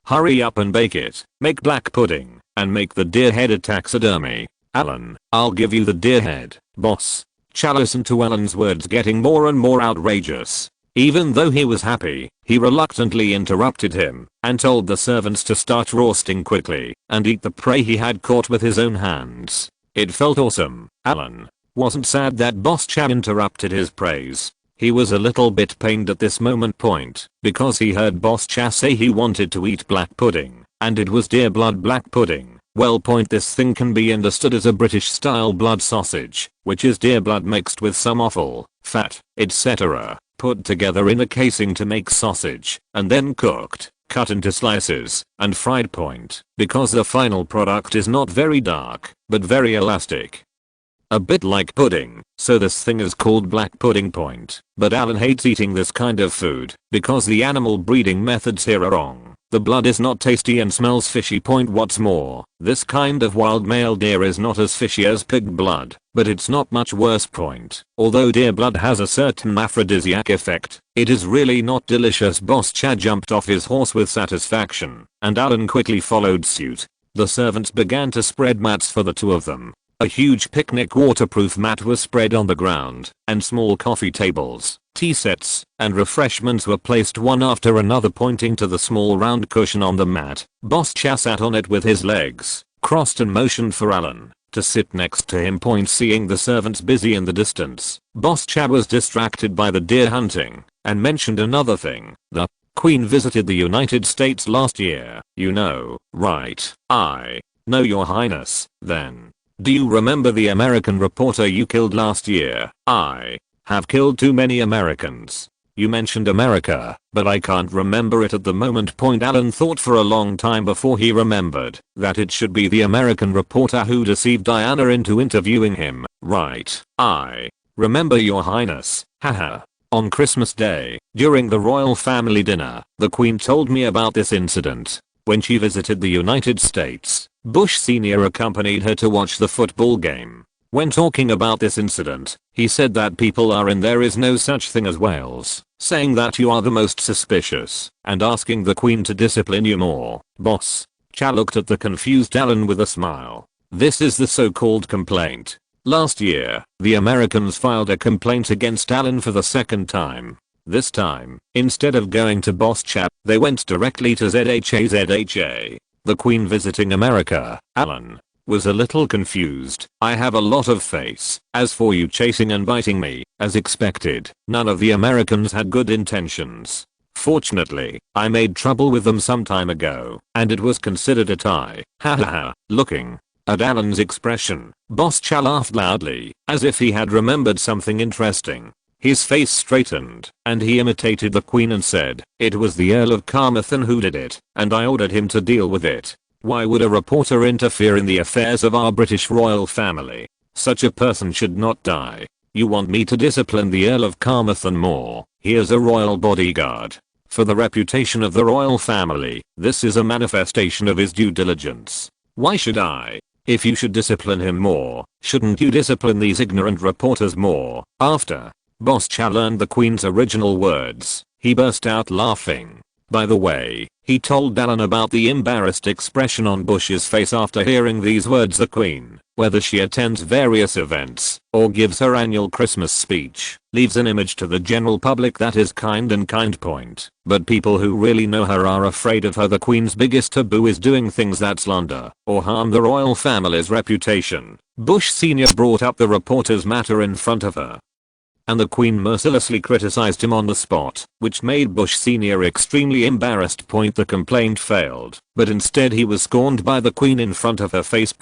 Hurry up and bake it. Make black pudding, and make the deer head a taxidermy. Alan, I'll give you the deer head, Boss Cha listened to Alan's words getting more and more outrageous. Even though he was happy, he reluctantly interrupted him and told the servants to start roasting quickly and eat the prey he had caught with his own hands. It felt awesome. Alan wasn't sad that Boss Cha interrupted his praise. He was a little bit pained at this moment because he heard Boss Cha say he wanted to eat black pudding, and it was deer blood black pudding. Well, this thing can be understood as a British style blood sausage, which is deer blood mixed with some offal, fat, etc., put together in a casing to make sausage, and then cooked, cut into slices, and fried. Because the final product is not very dark, but very elastic. A bit like pudding, so this thing is called black pudding. But Alan hates eating this kind of food because the animal breeding methods here are wrong. The blood is not tasty and smells fishy. What's more, this kind of wild male deer is not as fishy as pig blood, but it's not much worse. Although deer blood has a certain aphrodisiac effect, it is really not delicious. Boss Cha jumped off his horse with satisfaction, and Alan quickly followed suit. The servants began to spread mats for the two of them. A huge picnic waterproof mat was spread on the ground, and small coffee tables, tea sets, and refreshments were placed one after another, pointing to the small round cushion on the mat. Boss Cha sat on it with his legs crossed and motioned for Alan to sit next to him. Seeing the servants busy in the distance, Boss Cha was distracted by the deer hunting and mentioned another thing. The Queen visited the United States last year, you know, right? I know, Your Highness. Then do you remember the American reporter you killed last year? I have killed too many Americans. You mentioned America, but I can't remember it at the moment. Alan thought for a long time before he remembered that it should be the American reporter who deceived Diana into interviewing him. Right. I remember, Your Highness. Haha. On Christmas Day, during the royal family dinner, the Queen told me about this incident. When she visited the United States, Bush Sr. accompanied her to watch the football game. When talking about this incident, he said that people are in there is no such thing as whales, saying that you are the most suspicious, and asking the Queen to discipline you more. Boss Cha looked at the confused Alan with a smile. This is the so-called complaint. Last year, the Americans filed a complaint against Alan for the second time. This time, instead of going to Boss Cha, they went directly to ZHA. The Queen visiting America. Alan was a little confused. I have a lot of faith. As for you chasing and biting me, as expected, none of the Americans had good intentions. Fortunately, I made trouble with them some time ago, and it was considered a tie. Hahaha. Looking at Alan's expression, Boss Cha laughed loudly, as if he had remembered something interesting. His face straightened, and he imitated the Queen and said, "It was the Earl of Carmarthen who did it, and I ordered him to deal with it. Why would a reporter interfere in the affairs of our British royal family? Such a person should not die. You want me to discipline the Earl of Carmarthen more? Here's a royal bodyguard. For the reputation of the royal family, this is a manifestation of his due diligence. Why should I? If you should discipline him more, shouldn't you discipline these ignorant reporters more?" After Boss Cha learned the Queen's original words, he burst out laughing. By the way, he told Alan about the embarrassed expression on Bush's face after hearing these words. The Queen, whether she attends various events or gives her annual Christmas speech, leaves an image to the general public that is kind and kind. But people who really know her are afraid of her. The Queen's biggest taboo is doing things that slander or harm the royal family's reputation. Bush Sr. brought up the reporter's matter in front of her, and the Queen mercilessly criticized him on the spot, which made Bush Sr. extremely embarrassed. The complaint failed, but instead he was scorned by the Queen in front of her face.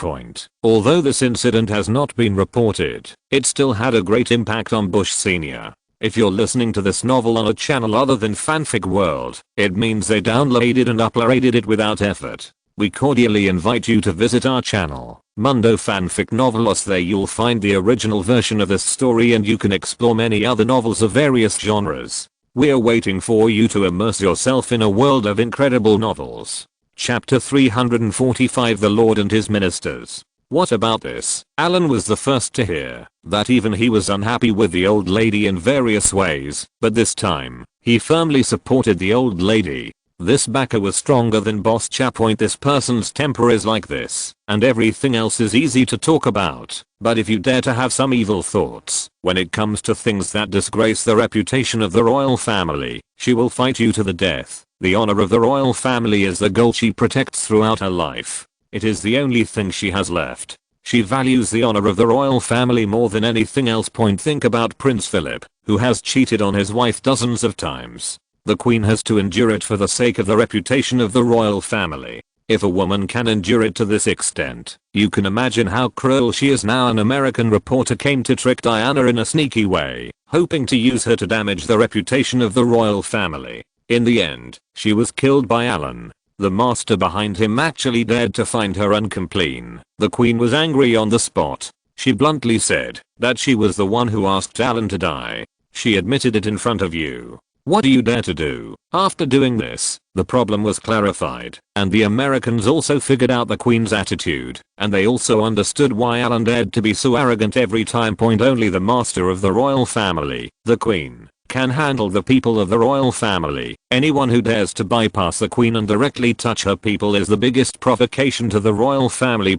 Although this incident has not been reported, it still had a great impact on Bush Sr. If you're listening to this novel on a channel other than Fanfic World, it means they downloaded and uploaded it without effort. We cordially invite you to visit our channel, Mundo Fanfic Novelos. There you'll find the original version of this story, and you can explore many other novels of various genres. We're waiting for you to immerse yourself in a world of incredible novels. Chapter 345, The Lord and His Ministers. What about this? Alan was the first to hear that even he was unhappy with the old lady in various ways, but this time, he firmly supported the old lady. This backer was stronger than Boss Cha. This person's temper is like this, and everything else is easy to talk about. But if you dare to have some evil thoughts when it comes to things that disgrace the reputation of the royal family, she will fight you to the death. The honor of the royal family is the goal she protects throughout her life. It is the only thing she has left. She values the honor of the royal family more than anything else. Think about Prince Philip, who has cheated on his wife dozens of times. The Queen has to endure it for the sake of the reputation of the royal family. If a woman can endure it to this extent, you can imagine how cruel she is now. An American reporter came to trick Diana in a sneaky way, hoping to use her to damage the reputation of the royal family. In the end, she was killed by Alan. The master behind him actually dared to find her uncomplain. The Queen was angry on the spot. She bluntly said that she was the one who asked Alan to die. She admitted it in front of you. What do you dare to do? After doing this, the problem was clarified, and the Americans also figured out the Queen's attitude, and they also understood why Alan dared to be so arrogant every time. Only the master of the royal family, the Queen, can handle the people of the royal family. Anyone who dares to bypass the Queen and directly touch her people is the biggest provocation to the royal family.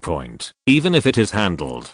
Even if it is handled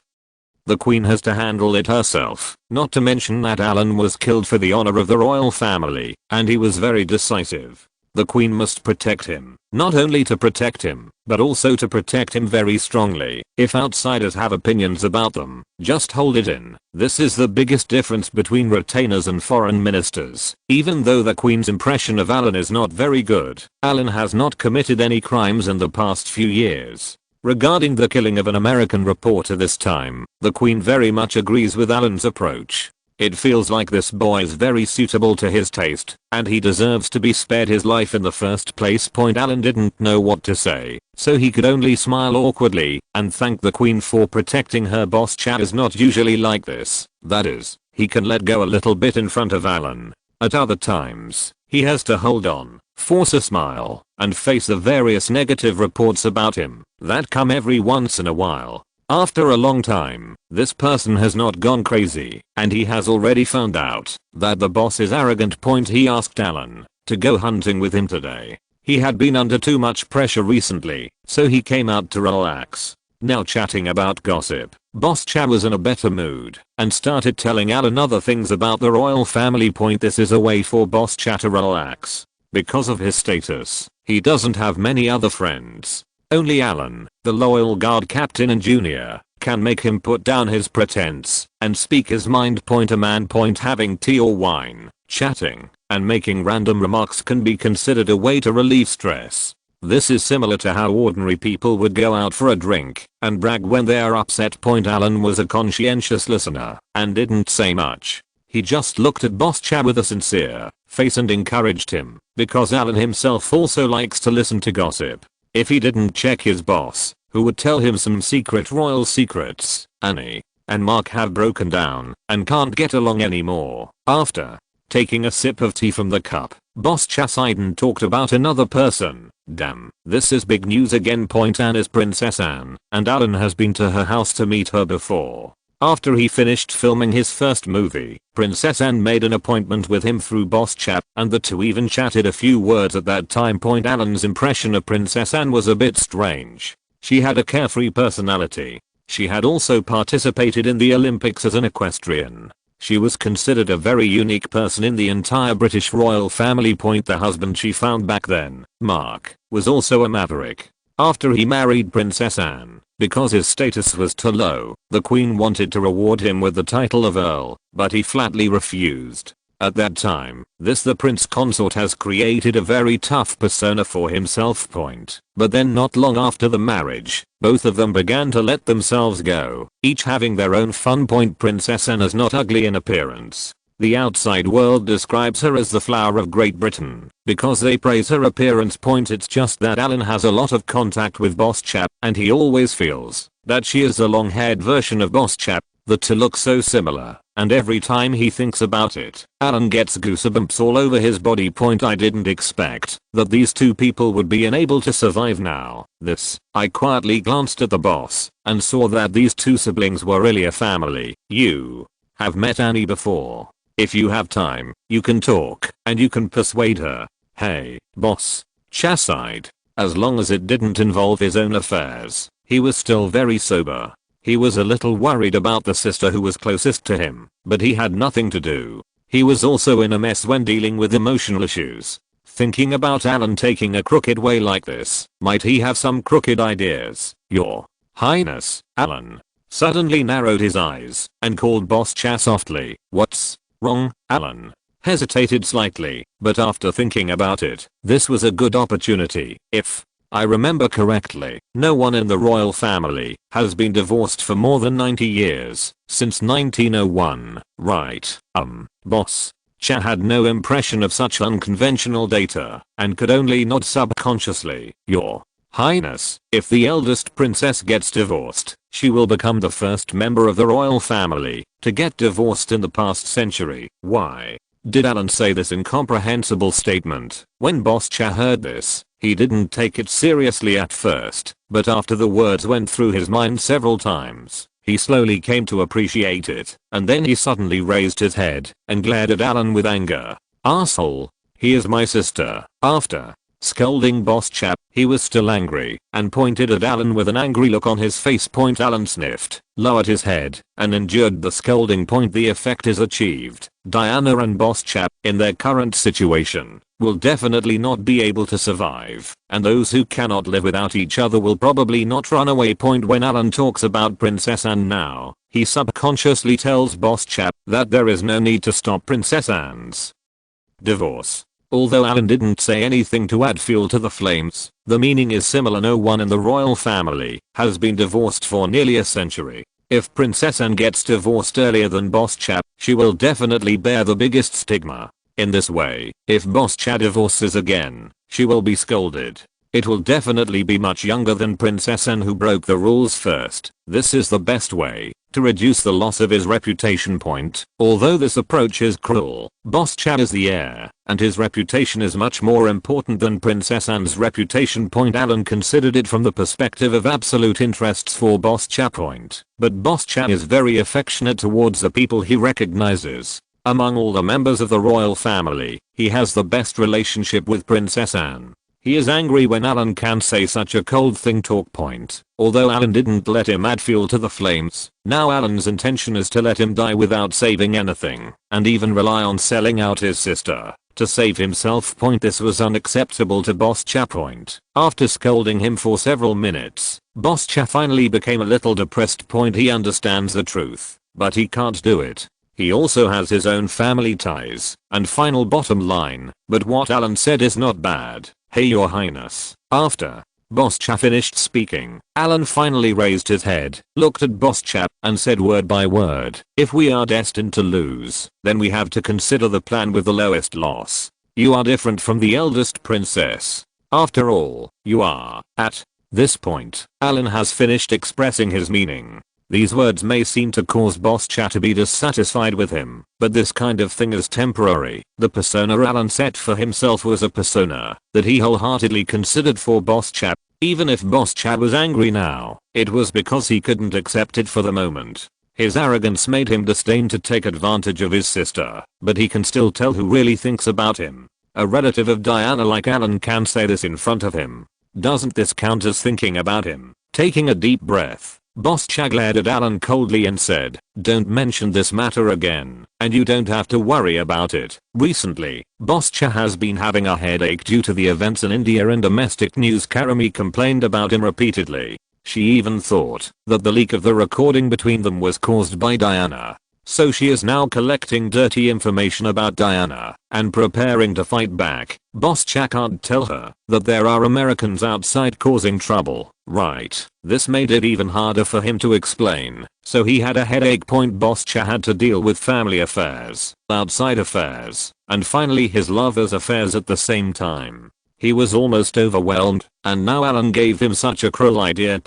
The queen has to handle it herself, not to mention that Alan was killed for the honor of the royal family, and he was very decisive. The queen must protect him, not only to protect him, but also to protect him very strongly. If outsiders have opinions about them, just hold it in. This is the biggest difference between retainers and foreign ministers. Even though the queen's impression of Alan is not very good, Alan has not committed any crimes in the past few years. Regarding the killing of an American reporter this time, the queen very much agrees with Alan's approach. It feels like this boy is very suitable to his taste, and he deserves to be spared his life in the first place. Alan didn't know what to say, so he could only smile awkwardly and thank the queen for protecting her boss. Chad is not usually like this, that is, he can let go a little bit in front of Alan. At other times, he has to hold on, force a smile, and face the various negative reports about him that come every once in a while. After a long time, this person has not gone crazy, and he has already found out that the boss is arrogant. He asked Alan to go hunting with him today. He had been under too much pressure recently, so he came out to relax. Now chatting about gossip, Boss Cha was in a better mood and started telling Alan other things about the royal family. This is a way for Boss Cha to relax. Because of his status, he doesn't have many other friends. Only Alan, the loyal guard captain and junior, can make him put down his pretense and speak his mind. A man. Having tea or wine, chatting, and making random remarks can be considered a way to relieve stress. This is similar to how ordinary people would go out for a drink and brag when they are upset. Alan was a conscientious listener and didn't say much. He just looked at Boss Cha with a sincere face and encouraged him, because Alan himself also likes to listen to gossip. If he didn't check his boss, who would tell him some secret royal secrets, Annie and Mark have broken down and can't get along anymore. After taking a sip of tea from the cup, Boss Cha sighed and talked about another person. Damn, this is big news again. Anne is Princess Anne, and Alan has been to her house to meet her before. After he finished filming his first movie, Princess Anne made an appointment with him through Boss Cha, and the two even chatted a few words at that time. Alan's impression of Princess Anne was a bit strange. She had a carefree personality. She had also participated in the Olympics as an equestrian. She was considered a very unique person in the entire British royal family. The husband she found back then, Mark, was also a maverick. After he married Princess Anne, because his status was too low, the queen wanted to reward him with the title of Earl, but he flatly refused. At that time, the prince consort has created a very tough persona for himself. But then not long after the marriage, both of them began to let themselves go, each having their own fun. Princess Anne is not ugly in appearance. The outside world describes her as the flower of Great Britain, because they praise her appearance. It's just that Alan has a lot of contact with Boss Cha, and he always feels that she is the long-haired version of Boss Cha. The two look so similar, and every time he thinks about it, Alan gets goosebumps all over his body. I didn't expect that these two people would be unable to survive now. I quietly glanced at the boss and saw that these two siblings were really a family. You have met Annie before. If you have time, you can talk and you can persuade her. Hey, boss. Cha sighed. As long as it didn't involve his own affairs, he was still very sober. He was a little worried about the sister who was closest to him, but he had nothing to do. He was also in a mess when dealing with emotional issues. Thinking about Alan taking a crooked way like this, might he have some crooked ideas? Your Highness, Alan suddenly narrowed his eyes and called Boss Cha softly. What's wrong? Alan hesitated slightly, but after thinking about it, this was a good opportunity. If I remember correctly, no one in the royal family has been divorced for more than 90 years, since 1901, right? Boss Cha had no impression of such unconventional data, and could only nod subconsciously. Your Highness, if the eldest princess gets divorced, she will become the first member of the royal family to get divorced in the past century. Why did Alan say this incomprehensible statement? When Boss Cha heard this, he didn't take it seriously at first, but after the words went through his mind several times, he slowly came to appreciate it, and then he suddenly raised his head and glared at Alan with anger. Asshole. He is my sister. After scolding boss chap. He was still angry and pointed at Alan with an angry look on his face. Alan sniffed, lowered his head, and endured the scolding. The effect is achieved. Diana and boss chap, in their current situation, will definitely not be able to survive, and those who cannot live without each other will probably not run away. When Alan talks about Princess Anne now, he subconsciously tells boss chap that there is no need to stop Princess Anne's divorce. Although Alan didn't say anything to add fuel to the flames, the meaning is similar. No one in the royal family has been divorced for nearly a century. If Princess Anne gets divorced earlier than boss chap, she will definitely bear the biggest stigma. In this way, if boss chap divorces again, she will be scolded. It will definitely be much younger than Princess Anne, who broke the rules first. This is the best way to reduce the loss of his reputation. Although this approach is cruel, boss chap is the heir, and his reputation is much more important than Princess Anne's reputation. Alan considered it from the perspective of absolute interests for boss chap. But boss chap is very affectionate towards the people he recognizes. Among all the members of the royal family, he has the best relationship with Princess Anne. He is angry when Alan can say such a cold thing. Although Alan didn't let him add fuel to the flames, now Alan's intention is to let him die without saving anything, and even rely on selling out his sister to save himself. This was unacceptable to boss chap. After scolding him for several minutes, boss chap finally became a little depressed. He understands the truth, but he can't do it. He also has his own family ties. And final bottom line, but what Alan said is not bad. Hey, your highness. After boss chap finished speaking, Alan finally raised his head, looked at boss chap, and said word by word, if we are destined to lose, then we have to consider the plan with the lowest loss. You are different from the eldest princess. After all, you are. At this point, Alan has finished expressing his meaning. These words may seem to cause boss chap to be dissatisfied with him, but this kind of thing is temporary. The persona Alan set for himself was a persona that he wholeheartedly considered for boss chap. Even if boss chap was angry now, it was because he couldn't accept it for the moment. His arrogance made him disdain to take advantage of his sister, but he can still tell who really thinks about him. A relative of Diana like Alan can say this in front of him. Doesn't this count as thinking about him? Taking a deep breath, boss chap glared at Alan coldly and said, don't mention this matter again, and you don't have to worry about it. Recently, boss chap has been having a headache due to the events in India and domestic news. Karami complained about him repeatedly. She even thought that the leak of the recording between them was caused by Diana. So she is now collecting dirty information about Diana and preparing to fight back. Boss chap can't tell her that there are Americans outside causing trouble, right? This made it even harder for him to explain, so he had a headache. Boss chap had to deal with family affairs, outside affairs, and finally his lover's affairs at the same time. He was almost overwhelmed, and now Alan gave him such a cruel idea.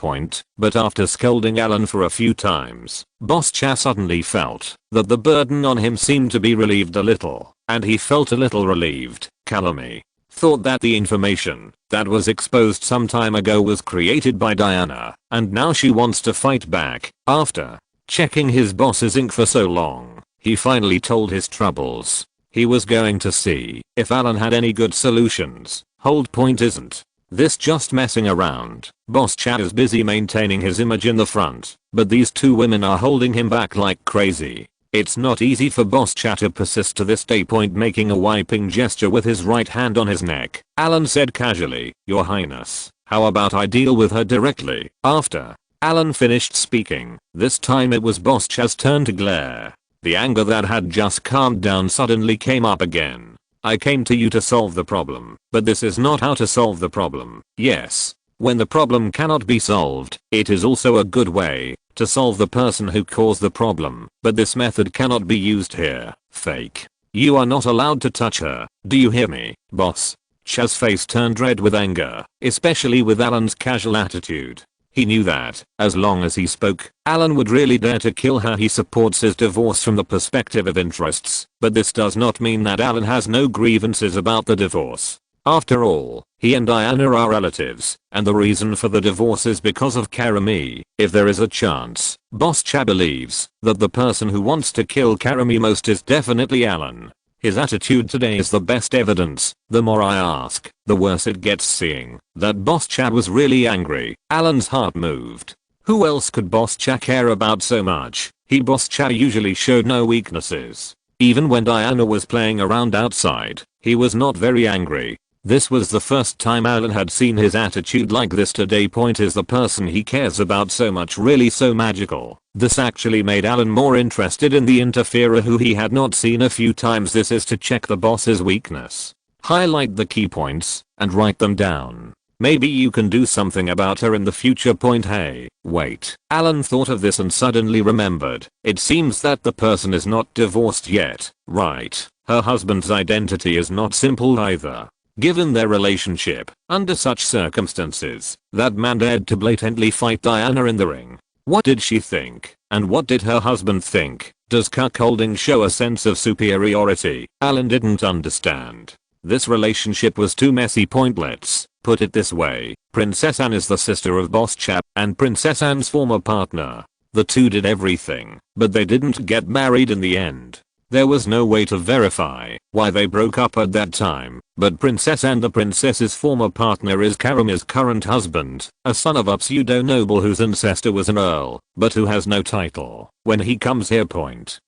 But after scolding Alan for a few times, boss chap suddenly felt that the burden on him seemed to be relieved a little, and he felt a little relieved. Calamy thought that the information that was exposed some time ago was created by Diana, and now she wants to fight back. After checking his boss's ink for so long, he finally told his troubles. He was going to see if Alan had any good solutions. Hold, isn't this just messing around? Boss chap is busy maintaining his image in the front, but these two women are holding him back like crazy. It's not easy for boss chap to persist to this day. Making a wiping gesture with his right hand on his neck, Alan said casually, your highness, how about I deal with her directly? After Alan finished speaking, this time it was boss chap's turn to glare. The anger that had just calmed down suddenly came up again. I came to you to solve the problem, but this is not how to solve the problem. Yes, when the problem cannot be solved, it is also a good way to solve the person who caused the problem, but this method cannot be used here. Fake. You are not allowed to touch her. Do you hear me, boss? Chap's face turned red with anger, especially with Alan's casual attitude. He knew that, as long as he spoke, Alan would really dare to kill her. He supports his divorce from the perspective of interests, but this does not mean that Alan has no grievances about the divorce. After all, he and Diana are relatives, and the reason for the divorce is because of Karami. If there is a chance, boss chap believes that the person who wants to kill Karami most is definitely Alan. His attitude today is the best evidence. The more I ask, the worse it gets. Seeing that Boss Cha was really angry, Alan's heart moved. Who else could Boss Cha care about so much? Boss Cha usually showed no weaknesses. Even when Diana was playing around outside, he was not very angry. This was the first time Alan had seen his attitude like this today. Is the person he cares about so much really so magical? This actually made Alan more interested in the interferer who he had not seen a few times. This is to check the boss's weakness. Highlight the key points and write them down. Maybe you can do something about her in the future. Hey, wait. Alan thought of this and suddenly remembered. It seems that the person is not divorced yet, right? Her husband's identity is not simple either. Given their relationship, under such circumstances, that man dared to blatantly fight Diana in the ring. What did she think? And what did her husband think? Does cuckolding show a sense of superiority? Alan didn't understand. This relationship was too messy. Let's put it this way. Princess Anne is the sister of Boss Cha and Princess Anne's former partner. The two did everything, but they didn't get married in the end. There was no way to verify why they broke up at that time, but Princess Anne, the princess's former partner, is Karami's current husband, a son of a pseudo-noble whose ancestor was an earl, but who has no title when he comes here.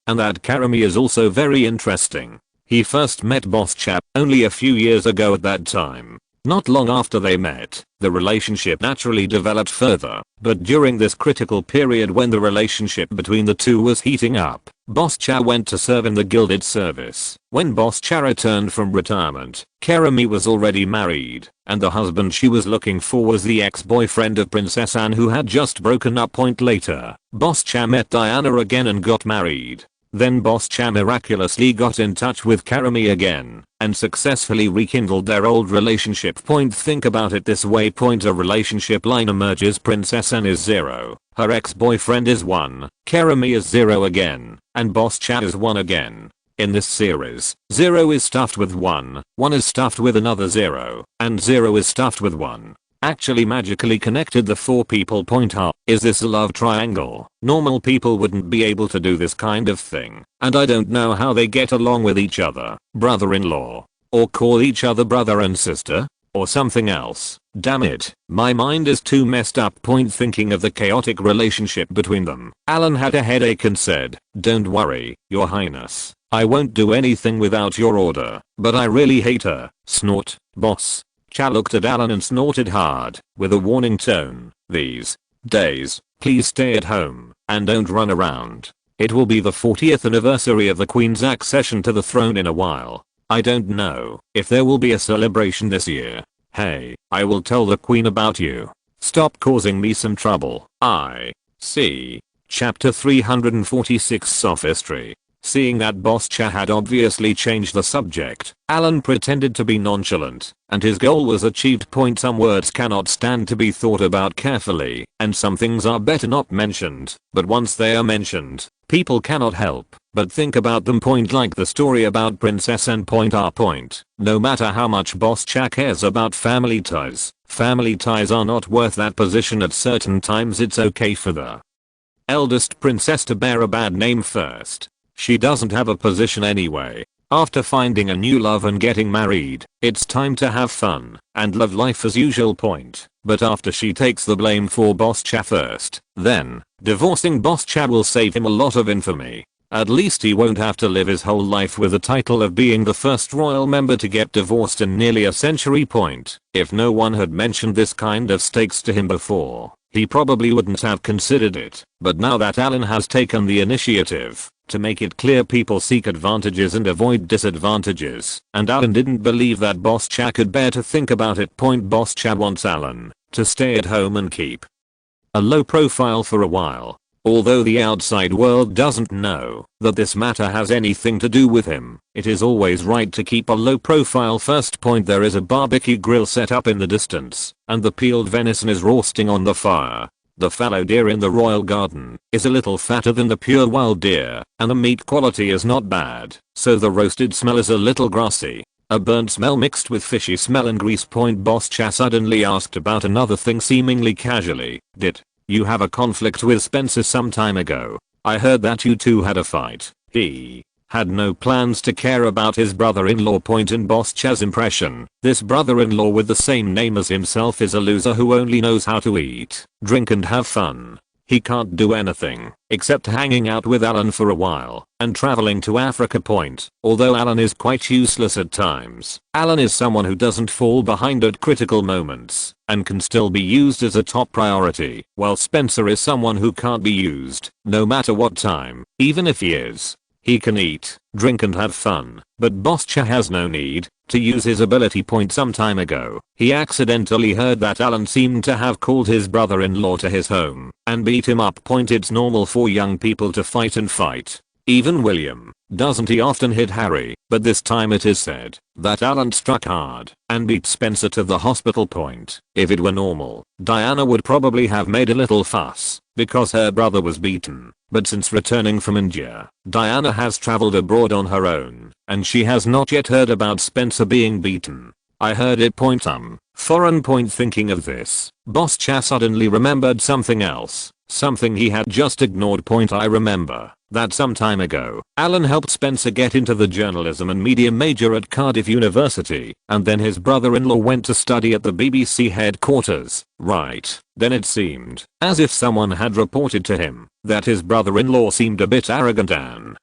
And that Karami is also very interesting. He first met Boss Cha only a few years ago. At that time, not long after they met, the relationship naturally developed further, but during this critical period when the relationship between the two was heating up, Boss Cha went to serve in the gilded service. When Boss Cha returned from retirement, Karami was already married, and the husband she was looking for was the ex-boyfriend of Princess Anne who had just broken up. Later, Boss Cha met Diana again and got married. Then Boss Cha miraculously got in touch with Karami again and successfully rekindled their old relationship. Think about it this way. A relationship line emerges. Princess Anne is 0, her ex-boyfriend is 1, Karami is 0 again, and Boss Cha is 1 again. In this series, 0 is stuffed with 1, 1 is stuffed with another 0, and 0 is stuffed with 1. Actually magically connected the 4 people. How is this a love triangle? Normal people wouldn't be able to do this kind of thing, and I don't know how they get along with each other. Brother-in-law, or call each other brother and sister, or something else. Damn it, my mind is too messed up. Thinking of the chaotic relationship between them, Alan had a headache and said, "Don't worry, your highness, I won't do anything without your order, but I really hate her." Snort. Boss Cha looked at Alan and snorted hard, with a warning tone. "These days, please stay at home, and don't run around. It will be the 40th anniversary of the Queen's accession to the throne in a while. I don't know if there will be a celebration this year. Hey, I will tell the Queen about you. Stop causing me some trouble." I see. Chapter 346 Sophistry. Seeing that Boss Cha had obviously changed the subject, Alan pretended to be nonchalant, and his goal was achieved. Some words cannot stand to be thought about carefully, and some things are better not mentioned, but once they are mentioned, people cannot help but think about them. Like the story about Princess Anne. No matter how much Boss Cha cares about family ties are not worth that position at certain times. It's okay for the eldest princess to bear a bad name first. She doesn't have a position anyway. After finding a new love and getting married, it's time to have fun and live life as usual. But after she takes the blame for Boss Cha first, then divorcing Boss Cha will save him a lot of infamy. At least he won't have to live his whole life with the title of being the first royal member to get divorced in nearly a century. If no one had mentioned this kind of stakes to him before, he probably wouldn't have considered it. But now that Alan has taken the initiative to make it clear, people seek advantages and avoid disadvantages, and Alan didn't believe that Boss Cha could bear to think about it. Boss Cha wants Alan to stay at home and keep a low profile for a while. Although the outside world doesn't know that this matter has anything to do with him, it is always right to keep a low profile. First, there is a barbecue grill set up in the distance, and the peeled venison is roasting on the fire. The fallow deer in the royal garden is a little fatter than the pure wild deer, and the meat quality is not bad, so the roasted smell is a little grassy. A burnt smell mixed with fishy smell and grease. Boss Cha suddenly asked about another thing seemingly casually. "Did you have a conflict with Spencer some time ago? I heard that you two had a fight." He had no plans to care about his brother-in-law. In Boss Cha's impression, this brother-in-law with the same name as himself is a loser who only knows how to eat, drink and have fun. He can't do anything except hanging out with Alan for a while and traveling to Africa. Although Alan is quite useless at times, Alan is someone who doesn't fall behind at critical moments and can still be used as a top priority, while Spencer is someone who can't be used no matter what time, even if he is. He can eat, drink and have fun, but Boss Cha has no need to use his ability. Some time ago, he accidentally heard that Alan seemed to have called his brother-in-law to his home and beat him up. It's normal for young people to fight and fight. Even William, doesn't he often hit Harry? But this time it is said that Alan struck hard and beat Spencer to the hospital. If it were normal, Diana would probably have made a little fuss because her brother was beaten. But since returning from India, Diana has traveled abroad on her own, and she has not yet heard about Spencer being beaten. I heard it. Foreign. Thinking of this, Boss Cha suddenly remembered something else. Something he had just ignored. I remember that some time ago, Alan helped Spencer get into the journalism and media major at Cardiff University, and then his brother-in-law went to study at the BBC headquarters, right? Then it seemed as if someone had reported to him that his brother-in-law seemed a bit arrogant and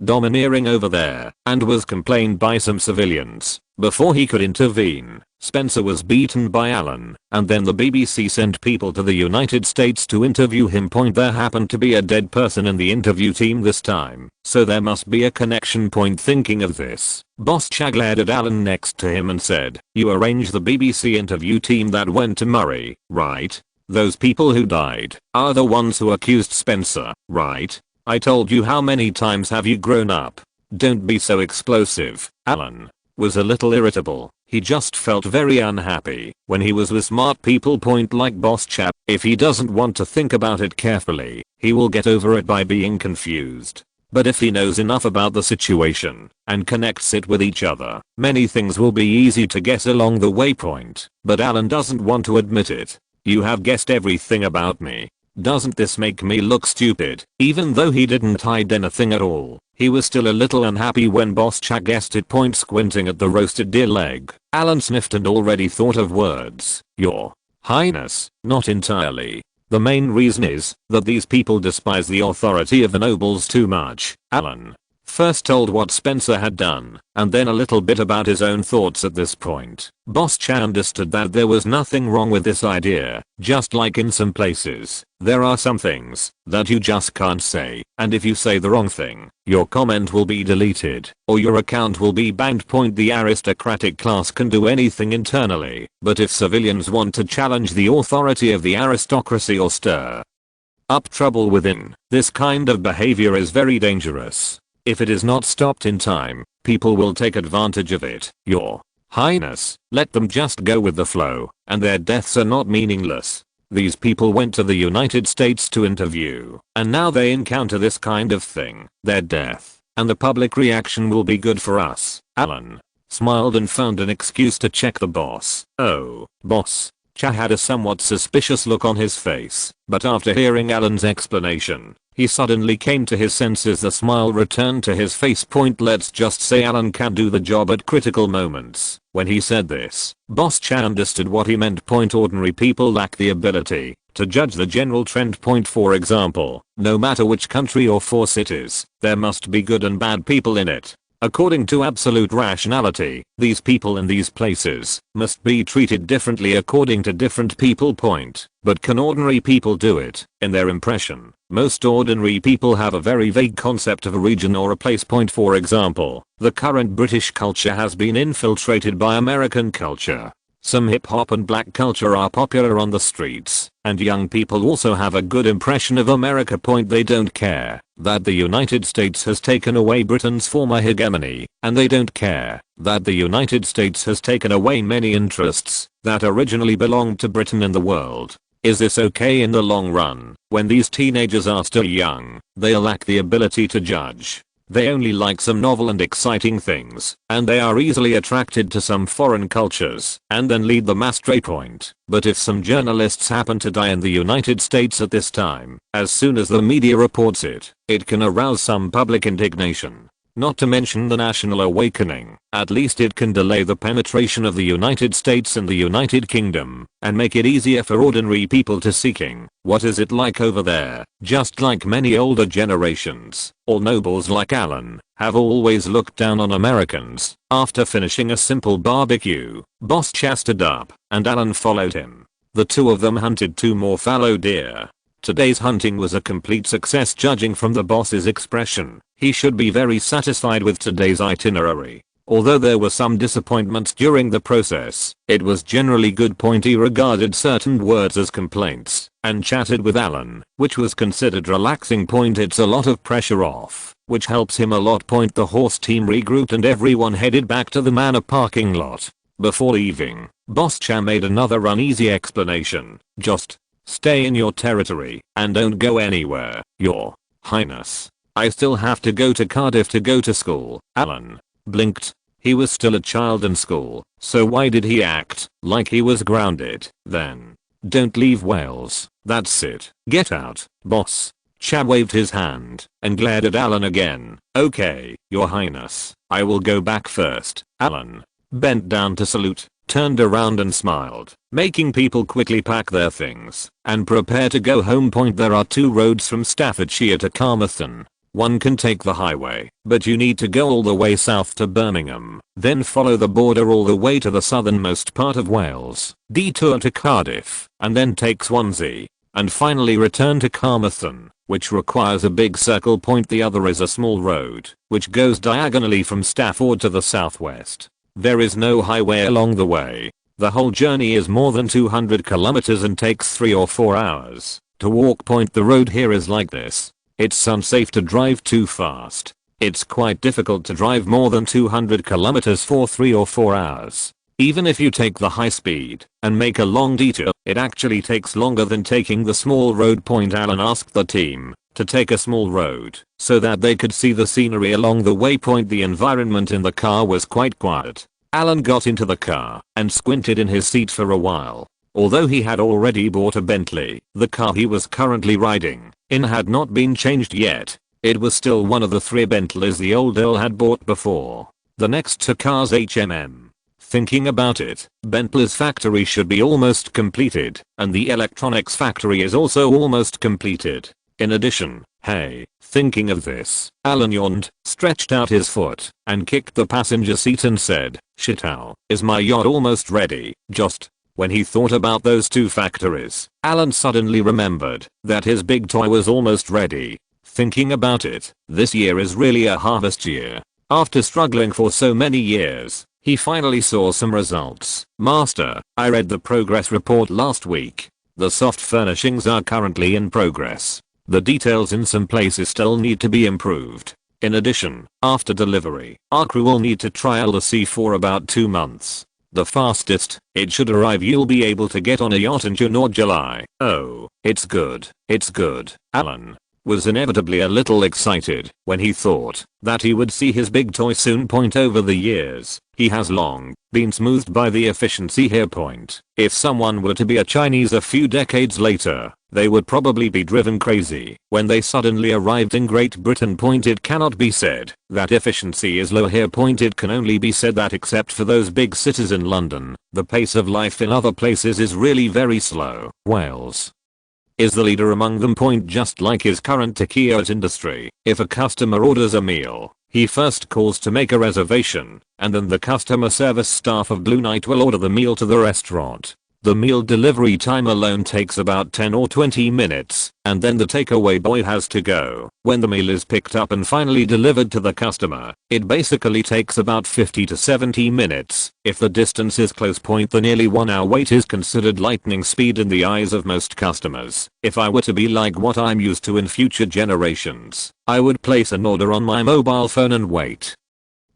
domineering over there, and was complained by some civilians. Before he could intervene, Spencer was beaten by Alan, and then the BBC sent people to the United States to interview him. There happened to be a dead person in the interview team this time, so there must be a connection. Thinking of this, Boss Cha glared at Alan next to him and said, "You arranged the BBC interview team that went to Murray, right? Those people who died are the ones who accused Spencer, right? I told you, how many times have you grown up? Don't be so explosive." Alan was a little irritable. He just felt very unhappy when he was with smart people. Like Boss Cha, if he doesn't want to think about it carefully, he will get over it by being confused. But if he knows enough about the situation and connects it with each other, many things will be easy to guess along the way. But Alan doesn't want to admit it. "You have guessed everything about me. Doesn't this make me look stupid?" Even though he didn't hide anything at all, he was still a little unhappy when Boss Cha guessed it. Squinting at the roasted deer leg, Alan sniffed and already thought of words. "Your Highness, not entirely. The main reason is that these people despise the authority of the nobles too much." Alan first told what Spencer had done, and then a little bit about his own thoughts. At this point, Boss Cha understood that there was nothing wrong with this idea. Just like in some places, there are some things that you just can't say, and if you say the wrong thing, your comment will be deleted, or your account will be banned. The aristocratic class can do anything internally, but if civilians want to challenge the authority of the aristocracy or stir up trouble within, this kind of behavior is very dangerous. If it is not stopped in time, people will take advantage of it. Your Highness, let them just go with the flow, and their deaths are not meaningless. These people went to the United States to interview, and now they encounter this kind of thing, their death, and the public reaction will be good for us. Alan smiled and found an excuse to check the boss. "Oh, boss." Cha had a somewhat suspicious look on his face, but after hearing Alan's explanation, he suddenly came to his senses. The smile returned to his face. Let's just say Alan can do the job at critical moments. When he said this, Boss Cha understood what he meant. Ordinary people lack the ability to judge the general trend. For example, no matter which country or force it is, there must be good and bad people in it. According to absolute rationality, these people in these places must be treated differently according to different people. But can ordinary people do it? In their impression, most ordinary people have a very vague concept of a region or a place. For example, the current British culture has been infiltrated by American culture. Some hip hop and black culture are popular on the streets, and young people also have a good impression of America. They don't care that the United States has taken away Britain's former hegemony, and they don't care that the United States has taken away many interests that originally belonged to Britain in the world. Is this okay in the long run? When these teenagers are still young, they lack the ability to judge. They only like some novel and exciting things, and they are easily attracted to some foreign cultures and then lead them astray. But if some journalists happen to die in the United States at this time, as soon as the media reports it, it can arouse some public indignation. not to mention the national awakening. At least it can delay the penetration of the United States and the United Kingdom, and make it easier for ordinary people to seeking, what is it like over there? Just like many older generations, all nobles like Alan have always looked down on Americans. After finishing a simple barbecue, Boss stood up, and Alan followed him. The two of them hunted 2 more fallow deer. Today's hunting was a complete success judging from the boss's expression. He should be very satisfied with today's itinerary. Although there were some disappointments during the process, it was generally good. He regarded certain words as complaints and chatted with Alan, which was considered relaxing. It's a lot of pressure off, which helps him a lot. The horse team regrouped and everyone headed back to the manor parking lot. Before leaving, Boss Cha made another uneasy explanation. Just stay in your territory and don't go anywhere, Your Highness. I still have to go to Cardiff to go to school. Alan blinked. He was still a child in school, so why did he act like he was grounded then? Don't leave Wales. That's it. Get out, boss. Cha waved his hand and glared at Alan again. Okay, Your Highness. I will go back first. Alan bent down to salute, turned around and smiled, making people quickly pack their things and prepare to go home. There are 2 roads from Staffordshire to Carmarthen. One can take the highway, but you need to go all the way south to Birmingham, then follow the border all the way to the southernmost part of Wales, detour to Cardiff, and then take Swansea, and finally return to Carmarthen, which requires a big circle. The other is a small road, which goes diagonally from Stafford to the southwest. There is no highway along the way. The whole journey is more than 200 kilometers and takes 3 or 4 hours to walk. The road here is like this. It's unsafe to drive too fast. It's quite difficult to drive more than 200 kilometers for 3 or 4 hours. Even if you take the high speed and make a long detour, it actually takes longer than taking the small road. Alan asked the team to take a small road so that they could see the scenery along the way. The environment in the car was quite quiet. Alan got into the car and squinted in his seat for a while. Although he had already bought a Bentley, the car he was currently riding in had not been changed yet. It was still one of the 3 Bentleys the old Earl had bought before. The next 2 cars HMM. Thinking about it, Bentley's factory should be almost completed, and the electronics factory is also almost completed. In addition, hey, thinking of this, Alan yawned, stretched out his foot, and kicked the passenger seat and said, shit, how is my yacht almost ready? Just when he thought about those 2 factories, Alan suddenly remembered that his big toy was almost ready. Thinking about it, this year is really a harvest year. After struggling for so many years, he finally saw some results. Master, I read the progress report last week. The soft furnishings are currently in progress. The details in some places still need to be improved. In addition, after delivery, our crew will need to trial the sea for about 2 months. The fastest it should arrive you'll be able to get on a yacht in June or July. Oh, it's good. It's good. Alan was inevitably a little excited when he thought that he would see his big toy soon. Over the years, he has long been smoothed by the efficiency here. If someone were to be a Chinese a few decades later, they would probably be driven crazy when they suddenly arrived in Great Britain. It cannot be said that efficiency is low here. It can only be said that except for those big cities in London, the pace of life in other places is really very slow. Wales is the leader among them. Just like his current takeout industry, if a customer orders a meal, he first calls to make a reservation, and then the customer service staff of Blue Knight will order the meal to the restaurant. The meal delivery time alone takes about 10 or 20 minutes, and then the takeaway boy has to go. When the meal is picked up and finally delivered to the customer, it basically takes about 50 to 70 minutes. If the distance is close, the nearly 1 hour wait is considered lightning speed in the eyes of most customers. If I were to be like what I'm used to in future generations, I would place an order on my mobile phone and wait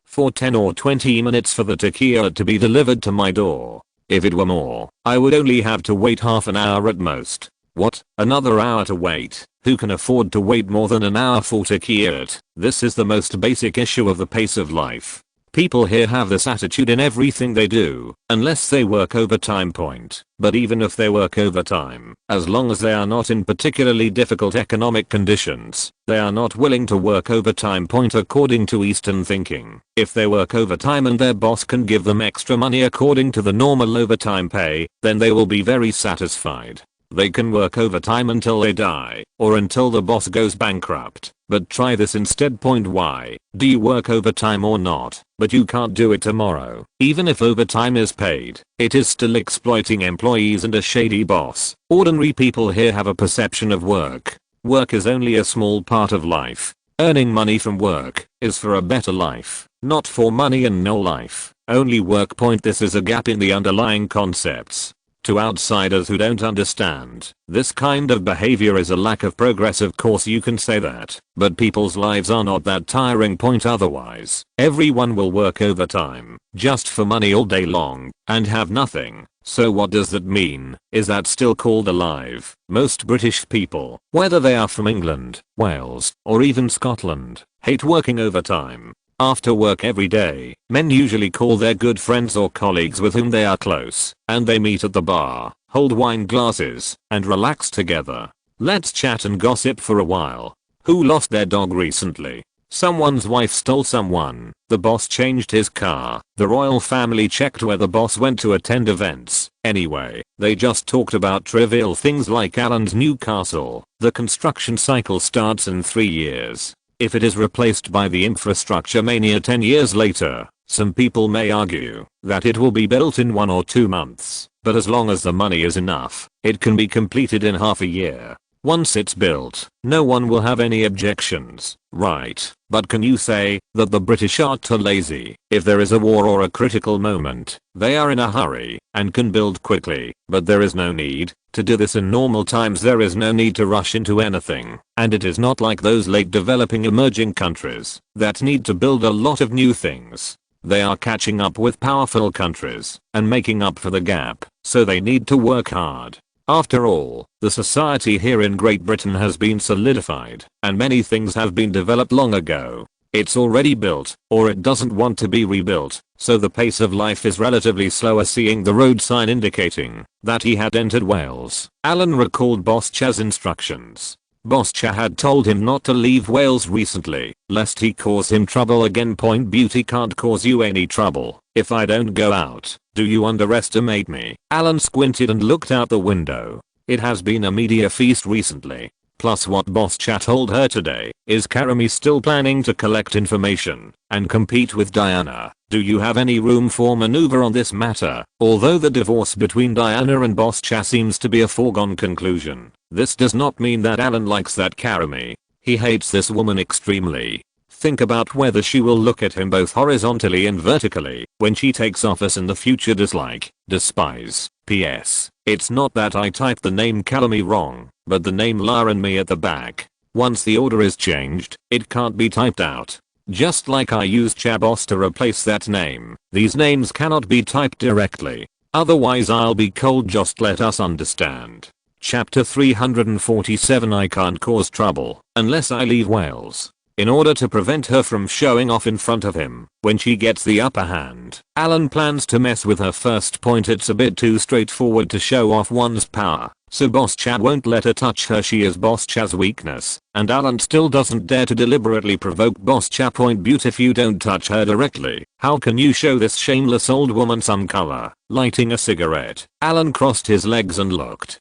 for 10 or 20 minutes for the takeout to be delivered to my door. If it were more, I would only have to wait half an hour at most. What? Another hour to wait? Who can afford to wait more than an hour for takeout? This is the most basic issue of the pace of life. People here have this attitude in everything they do, unless they work overtime point. But even if they work overtime, as long as they are not in particularly difficult economic conditions, they are not willing to work overtime point according to Eastern thinking. If they work overtime and their boss can give them extra money according to the normal overtime pay, then they will be very satisfied. They can work overtime until they die, or until the boss goes bankrupt. But try this instead. Why? Do you work overtime or not? But you can't do it tomorrow. Even if overtime is paid, it is still exploiting employees and a shady boss. Ordinary people here have a perception of work. Work is only a small part of life. Earning money from work is for a better life, not for money and no life. Only work. This is a gap in the underlying concepts. To outsiders who don't understand, this kind of behavior is a lack of progress. Of course you can say that, but people's lives are not that tiring. Otherwise, everyone will work overtime, just for money all day long, and have nothing. So what does that mean? Is that still called alive? Most British people, whether they are from England, Wales, or even Scotland, hate working overtime. After work every day, men usually call their good friends or colleagues with whom they are close, and they meet at the bar, hold wine glasses, and relax together. Let's chat and gossip for a while. Who lost their dog recently? Someone's wife stole someone. The boss changed his car. The royal family checked where the boss went to attend events. Anyway, they just talked about trivial things like Alan's new castle. The construction cycle starts in 3 years. If it is replaced by the infrastructure mania 10 years later, some people may argue that it will be built in 1 or 2 months, but as long as the money is enough, it can be completed in half a year. Once it's built, no one will have any objections, right? But can you say that the British are too lazy? If there is a war or a critical moment, they are in a hurry and can build quickly, but there is no need to do this in normal times. There is no need to rush into anything, and it is not like those late developing emerging countries that need to build a lot of new things. They are catching up with powerful countries and making up for the gap, so they need to work hard. After all, the society here in Great Britain has been solidified, and many things have been developed long ago. It's already built, or it doesn't want to be rebuilt, so the pace of life is relatively slower. Seeing the road sign indicating that he had entered Wales, Alan recalled Boss Cha's instructions. Boss Cha had told him not to leave Wales recently, lest he cause him trouble again. Beauty can't cause you any trouble if I don't go out. Do you underestimate me? Alan squinted and looked out the window. It has been a media feast recently. Plus what Boss Cha told her today is Karami still planning to collect information and compete with Diana. Do you have any room for maneuver on this matter? Although the divorce between Diana and Boss Cha seems to be a foregone conclusion, this does not mean that Alan likes that Karami. He hates this woman extremely. Think about whether she will look at him both horizontally and vertically when she takes office in the future. Dislike, despise. PS. It's not that I typed the name Karami wrong, but the name La and me at the back. Once the order is changed, it can't be typed out. Just like I used Chabos to replace that name, these names cannot be typed directly. Otherwise I'll be cold. Just let us understand. Chapter 347. I can't cause trouble unless I leave Wales. In order to prevent her from showing off in front of him when she gets the upper hand, Alan plans to mess with her first. It's a bit too straightforward to show off one's power, so Boss Cha won't let her touch her. She is Boss Cha's weakness, and Alan still doesn't dare to deliberately provoke Boss Cha. Beauty, if you don't touch her directly, how can you show this shameless old woman some color? Lighting a cigarette, Alan crossed his legs and looked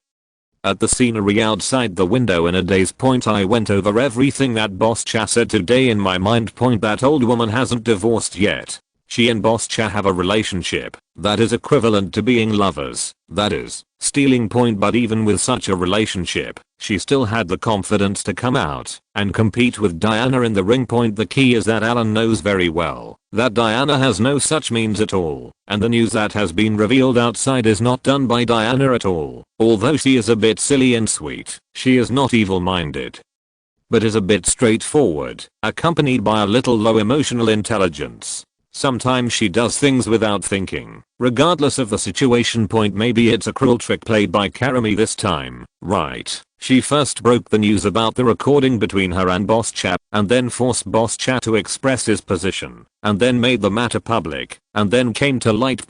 at the scenery outside the window in a daze. I went over everything that Boss Cha said today in my mind. That old woman hasn't divorced yet. She and Boss Cha have a relationship that is equivalent to being lovers, that is, stealing. But even with such a relationship, she still had the confidence to come out and compete with Diana in the ring. The key is that Alan knows very well that Diana has no such means at all, and the news that has been revealed outside is not done by Diana at all. Although she is a bit silly and sweet, she is not evil-minded, but is a bit straightforward, accompanied by a little low emotional intelligence. Sometimes she does things without thinking. Regardless of the situation. Maybe it's a cruel trick played by Karami this time, right? She first broke the news about the recording between her and Boss Chap, and then forced Boss Chap to express his position, and then made the matter public, and then came to light.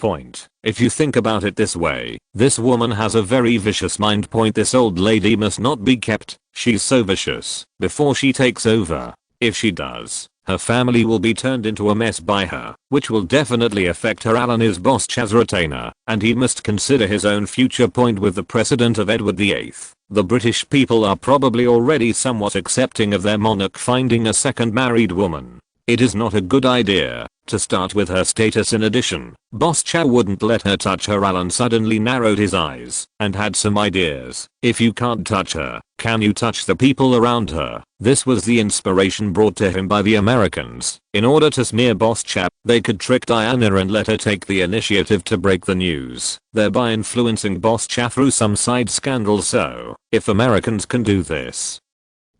If you think about it this way, this woman has a very vicious mind. This old lady must not be kept. She's so vicious. Before she takes over, if she does, her family will be turned into a mess by her, which will definitely affect her. Alan is Boss Chap's retainer, and he must consider his own future. With the precedent of Edward VIII, the British people are probably already somewhat accepting of their monarch finding a second married woman. It is not a good idea to start with her status. In addition, Boss Cha wouldn't let her touch her. Alan suddenly narrowed his eyes and had some ideas. If you can't touch her, can you touch the people around her? This was the inspiration brought to him by the Americans. In order to smear Boss Cha, they could trick Diana and let her take the initiative to break the news, thereby influencing Boss Cha through some side scandal. So, if Americans can do this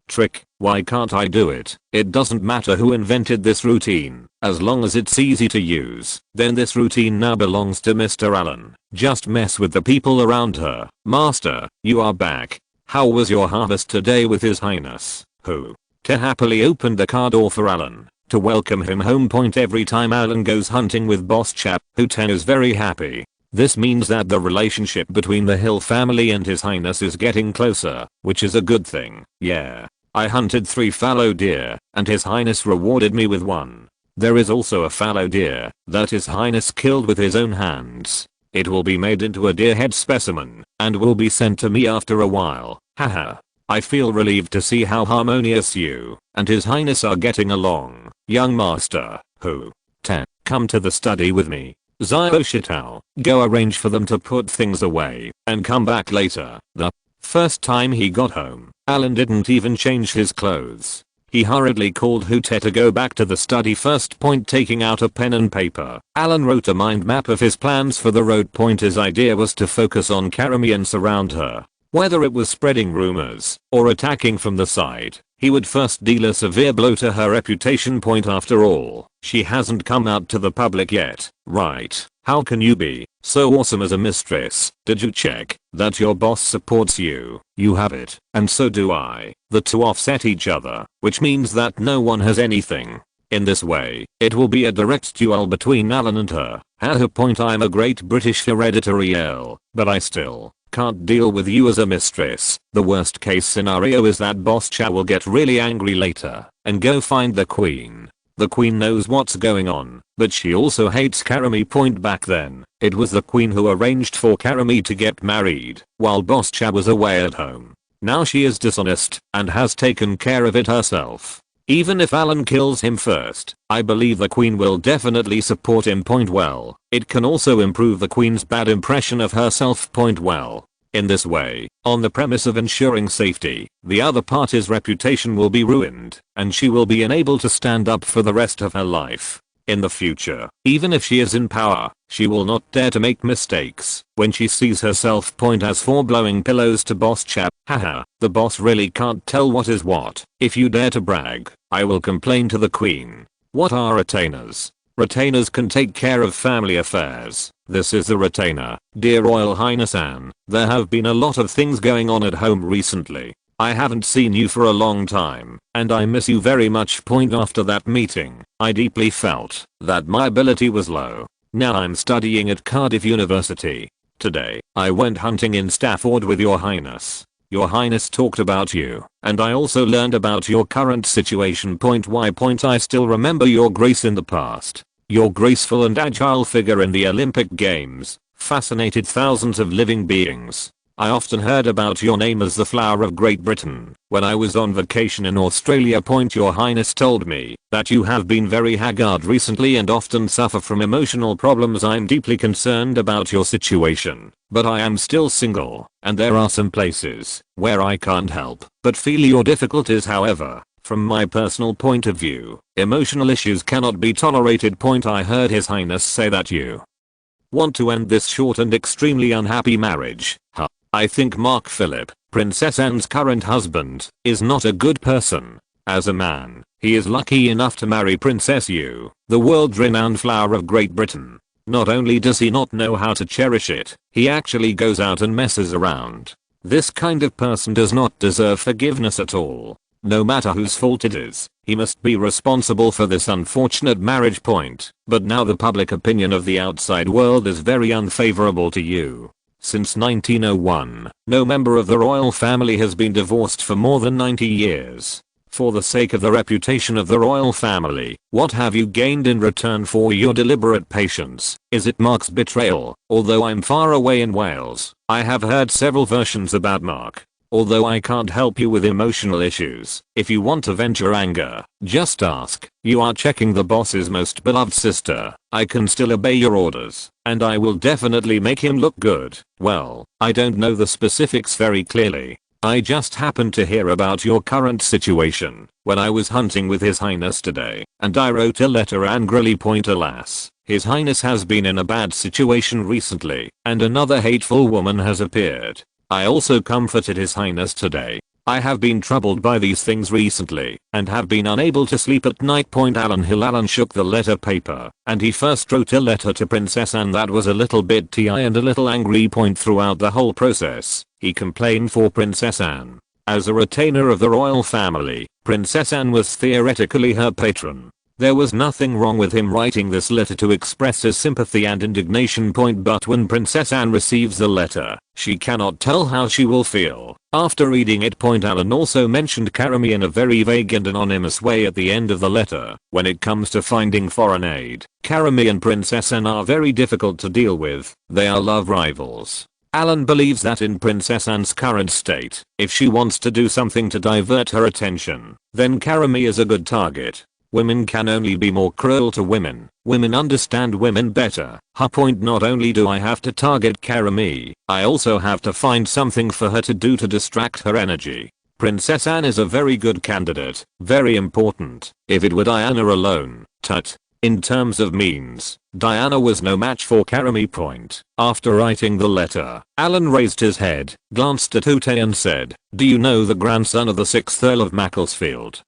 trick, why can't I do it? It doesn't matter who invented this routine, as long as it's easy to use. Then this routine now belongs to Mr. Allen. Just mess with the people around her. Master, you are back. How was your harvest today with His Highness? Who? Te happily opened the car door for Allen to welcome him home. Every time Allen goes hunting with Boss Chap, Hu Te is very happy. This means that the relationship between the Hill family and His Highness is getting closer, which is a good thing. Yeah. I hunted 3 fallow deer, and His Highness rewarded me with 1. There is also a fallow deer that His Highness killed with his own hands. It will be made into a deer head specimen, and will be sent to me after a while. Haha. I feel relieved to see how harmonious you and His Highness are getting along. Young master, Hu Te, come to the study with me. Zio Shitao, go arrange for them to put things away, and come back later. The first time he got home, Alan didn't even change his clothes. He hurriedly called Hu Te to go back to the study. First, taking out a pen and paper, Alan wrote a mind map of his plans for the road. His idea was to focus on Karami and surround her. Whether it was spreading rumors or attacking from the side, he would first deal a severe blow to her reputation. After all, she hasn't come out to the public yet, right? How can you be so awesome as a mistress? Did you check that your boss supports you? You have it, and so do I. The two offset each other, which means that no one has anything. In this way, it will be a direct duel between Alan and her. At her point, I'm a great British hereditary Earl, but I still can't deal with you as a mistress. The worst case scenario is that Boss Cha will get really angry later and go find the Queen. The Queen knows what's going on, but she also hates Karami. Back then, it was the Queen who arranged for Karami to get married while Boss Cha was away at home. Now she is dishonest and has taken care of it herself. Even if Alan kills him first, I believe the Queen will definitely support him. Well, it can also improve the Queen's bad impression of herself. Well, in this way, on the premise of ensuring safety, the other party's reputation will be ruined, and she will be unable to stand up for the rest of her life. In the future, even if she is in power, she will not dare to make mistakes when she sees herself. As for blowing pillows to Boss Chap, haha, the boss really can't tell what is what. If you dare to brag, I will complain to the Queen. What are retainers? Retainers can take care of family affairs. This is the retainer. Dear Royal Highness Anne, there have been a lot of things going on at home recently. I haven't seen you for a long time, and I miss you very much. After that meeting, I deeply felt that my ability was low. Now I'm studying at Cardiff University. Today, I went hunting in Stafford with Your Highness. Your Highness talked about you, and I also learned about your current situation. Why? I still remember your grace in the past. Your graceful and agile figure in the Olympic Games fascinated thousands of living beings. I often heard about your name as the flower of Great Britain when I was on vacation in Australia. Your Highness told me that you have been very haggard recently and often suffer from emotional problems. I'm deeply concerned about your situation, but I am still single, and there are some places where I can't help but feel your difficulties. However, from my personal point of view, emotional issues cannot be tolerated. I heard His Highness say that you want to end this short and extremely unhappy marriage. I think Mark Philip, Princess Anne's current husband, is not a good person. As a man, He is lucky enough to marry Princess Yu, the world-renowned flower of Great Britain. Not only does he not know how to cherish it, he actually goes out and messes around. This kind of person does not deserve forgiveness at all. No matter whose fault it is, he must be responsible for this unfortunate marriage point. But now the public opinion of the outside world is very unfavorable to you. Since 1901, no member of the royal family has been divorced for more than 90 years. For the sake of the reputation of the royal family, what have you gained in return for your deliberate patience? Is it Mark's betrayal? Although I'm far away in Wales, I have heard several versions about Mark. Although I can't help you with emotional issues, if you want to vent your anger, just ask. You are checking the boss's most beloved sister. I can still obey your orders, and I will definitely make him look good. Well, I don't know the specifics very clearly. I just happened to hear about your current situation when I was hunting with His Highness today, and I wrote a letter angrily. Alas, His Highness has been in a bad situation recently, and another hateful woman has appeared. I also comforted His Highness today. I have been troubled by these things recently, and have been unable to sleep at night. Alan shook the letter paper, and he first wrote a letter to Princess Anne that was a little bit ti and a little angry. Throughout the whole process, he complained for Princess Anne. As a retainer of the royal family, Princess Anne was theoretically her patron. There was nothing wrong with him writing this letter to express his sympathy and indignation. But when Princess Anne receives the letter, she cannot tell how she will feel after reading it. Alan also mentioned Karami in a very vague and anonymous way at the end of the letter. When it comes to finding foreign aid, Karami and Princess Anne are very difficult to deal with. They are love rivals. Alan believes that in Princess Anne's current state, if she wants to do something to divert her attention, then Karami is a good target. Women can only be more cruel to women. Women understand women better. Not only do I have to target Karami, I also have to find something for her to do to distract her energy. Princess Anne is a very good candidate, very important. If it were Diana alone, tut. In terms of means, Diana was no match for Karami. After writing the letter, Alan raised his head, glanced at Ute and said, "Do you know the grandson of the 6th Earl of Macclesfield?"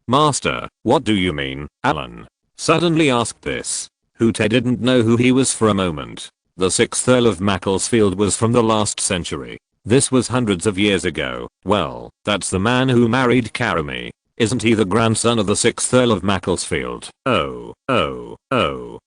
Master, what do you mean? Alan suddenly asked this. Ute didn't know who he was for a moment. The 6th Earl of Macclesfield was from the last century. This was hundreds of years ago. Well, that's the man who married Karami. Isn't he the grandson of the 6th Earl of Macclesfield? Oh,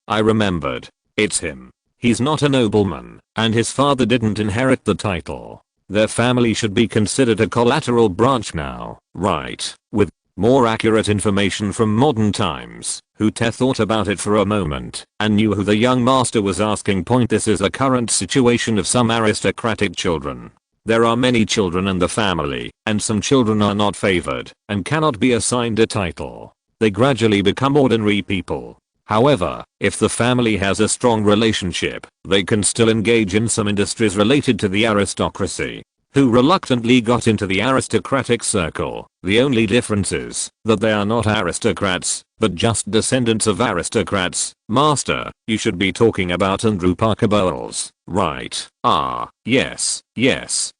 I remembered. It's him. He's not a nobleman, and his father didn't inherit the title. Their family should be considered a collateral branch now, right? With more accurate information from modern times, Ute thought about it for a moment, and knew who the young master was asking. This is a current situation of some aristocratic children. There are many children in the family, and some children are not favored, and cannot be assigned a title. They gradually become ordinary people. However, if the family has a strong relationship, they can still engage in some industries related to the aristocracy, who reluctantly got into the aristocratic circle. The only difference is that they are not aristocrats, but just descendants of aristocrats. Master, you should be talking about Andrew Parker Bowles, right? Ah, yes,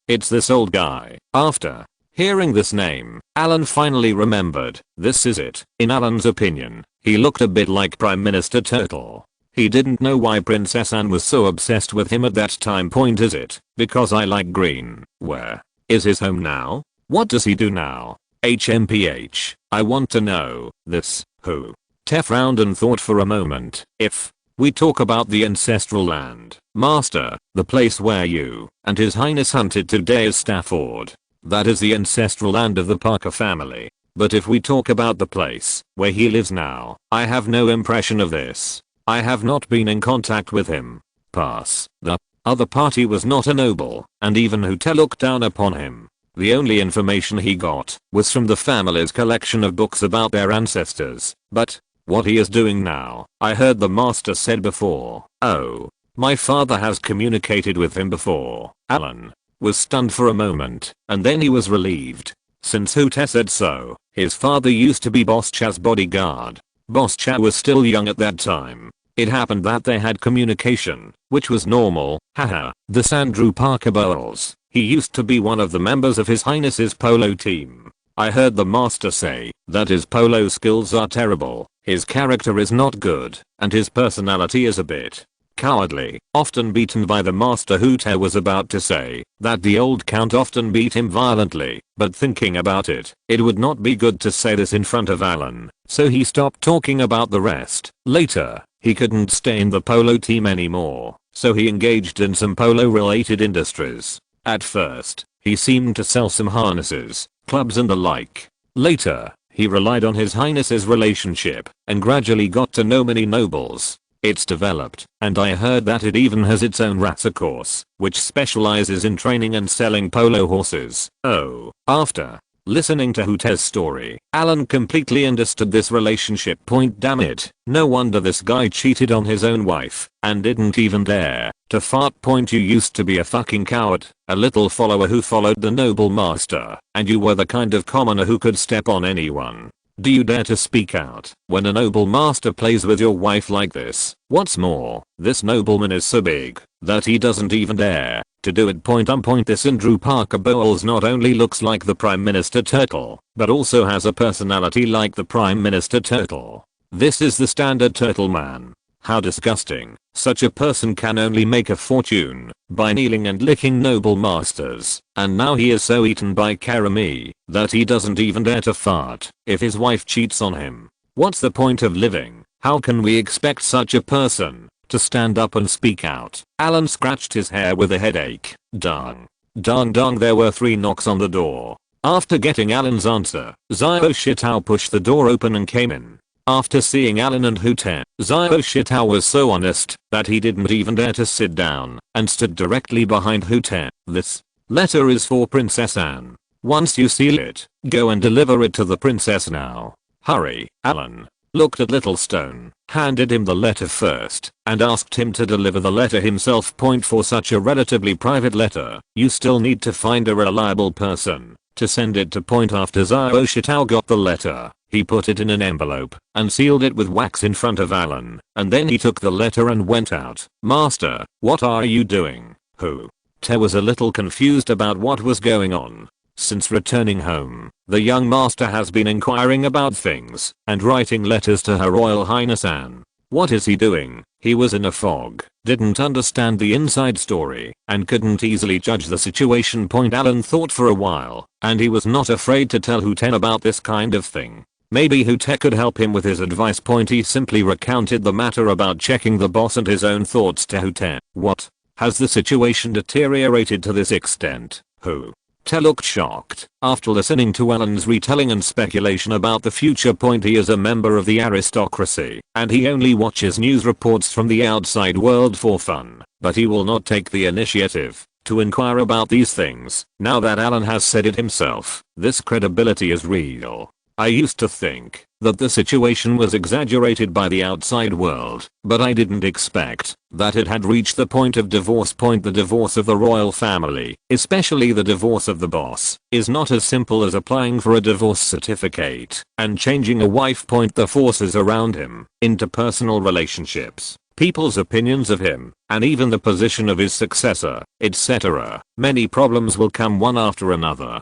it's this old guy. After hearing this name, Alan finally remembered. This is it. In Alan's opinion, he looked a bit like Prime Minister Turtle. He didn't know why Princess Anne was so obsessed with him at that time. Is it because I like green? Where is his home now? What does he do now? HMPH, I want to know this. Who? Tef frowned and thought for a moment. If we talk about the ancestral land, Master, the place where you and His Highness hunted today is Stafford. That is the ancestral land of the Parker family. But if we talk about the place where he lives now, I have no impression of this. I have not been in contact with him. Pass. The other party was not a noble, and even Ute looked down upon him. The only information he got was from the family's collection of books about their ancestors. But what he is doing now, I heard the master said before. Oh, my father has communicated with him before. Alan was stunned for a moment, and then he was relieved. Since Ute said so, his father used to be Boss Cha's bodyguard. Boss Cha was still young at that time. It happened that they had communication, which was normal. Haha, this Andrew Parker Bowles. He used to be one of the members of His Highness's polo team. I heard the master say that his polo skills are terrible, his character is not good, and his personality is a bit cowardly, often beaten by the master. Hooter was about to say that the old count often beat him violently, but thinking about it, it would not be good to say this in front of Alan, so he stopped talking about the rest. Later, he couldn't stay in the polo team anymore, so he engaged in some polo related industries. At first, he seemed to sell some harnesses, clubs and the like. Later, he relied on his highness's relationship and gradually got to know many nobles. It's developed, and I heard that it even has its own racecourse, which specializes in training and selling polo horses. Oh, after listening to Hooter's story, Alan completely understood this relationship point. Damn it, no wonder this guy cheated on his own wife, and didn't even dare to fart. Point, you used to be a fucking coward, a little follower who followed the noble master, and you were the kind of commoner who could step on anyone. Do you dare to speak out when a noble master plays with your wife like this? What's more, this nobleman is so big that he doesn't even dare to do it. Point, this Andrew Parker Bowles not only looks like the Prime Minister Turtle, but also has a personality like the Prime Minister Turtle. This is the standard turtle man. How disgusting. Such a person can only make a fortune by kneeling and licking noble masters, and now he is so eaten by Karami that he doesn't even dare to fart if his wife cheats on him. What's the point of living? How can we expect such a person to stand up and speak out? Alan scratched his hair with a headache. Dong. Dong dong, there were 3 knocks on the door. After getting Alan's answer, Xiao Shitao pushed the door open and came in. After seeing Alan and Hooter, Xiao Shitao was so honest that he didn't even dare to sit down and stood directly behind Hooter. This letter is for Princess Anne. Once you seal it, go and deliver it to the princess now. Hurry. Alan looked at Little Stone, handed him the letter first, and asked him to deliver the letter himself. Point, for such a relatively private letter, you still need to find a reliable person to send it to. Point, after Xiao Shitao got the letter, he put it in an envelope and sealed it with wax in front of Alan, and then he took the letter and went out. Master, what are you doing? Hooter was a little confused about what was going on. Since returning home, the young master has been inquiring about things and writing letters to Her Royal Highness Anne. What is he doing? He was in a fog, didn't understand the inside story, and couldn't easily judge the situation. Point, Alan thought for a while, and he was not afraid to tell Hooter about this kind of thing. Maybe Hooter could help him with his advice. Point, he simply recounted the matter about checking the boss and his own thoughts to Hooter. What? Has the situation deteriorated to this extent? Hooter looked shocked after listening to Alan's retelling and speculation about the future. Point, he is a member of the aristocracy, and he only watches news reports from the outside world for fun, but he will not take the initiative to inquire about these things. Now that Alan has said it himself, this credibility is real. I used to think that the situation was exaggerated by the outside world, but I didn't expect that it had reached the point of divorce. Point, the divorce of the royal family, especially the divorce of the boss, is not as simple as applying for a divorce certificate and changing a wife. Point, the forces around him, interpersonal relationships, people's opinions of him, and even the position of his successor, etc. Many problems will come one after another,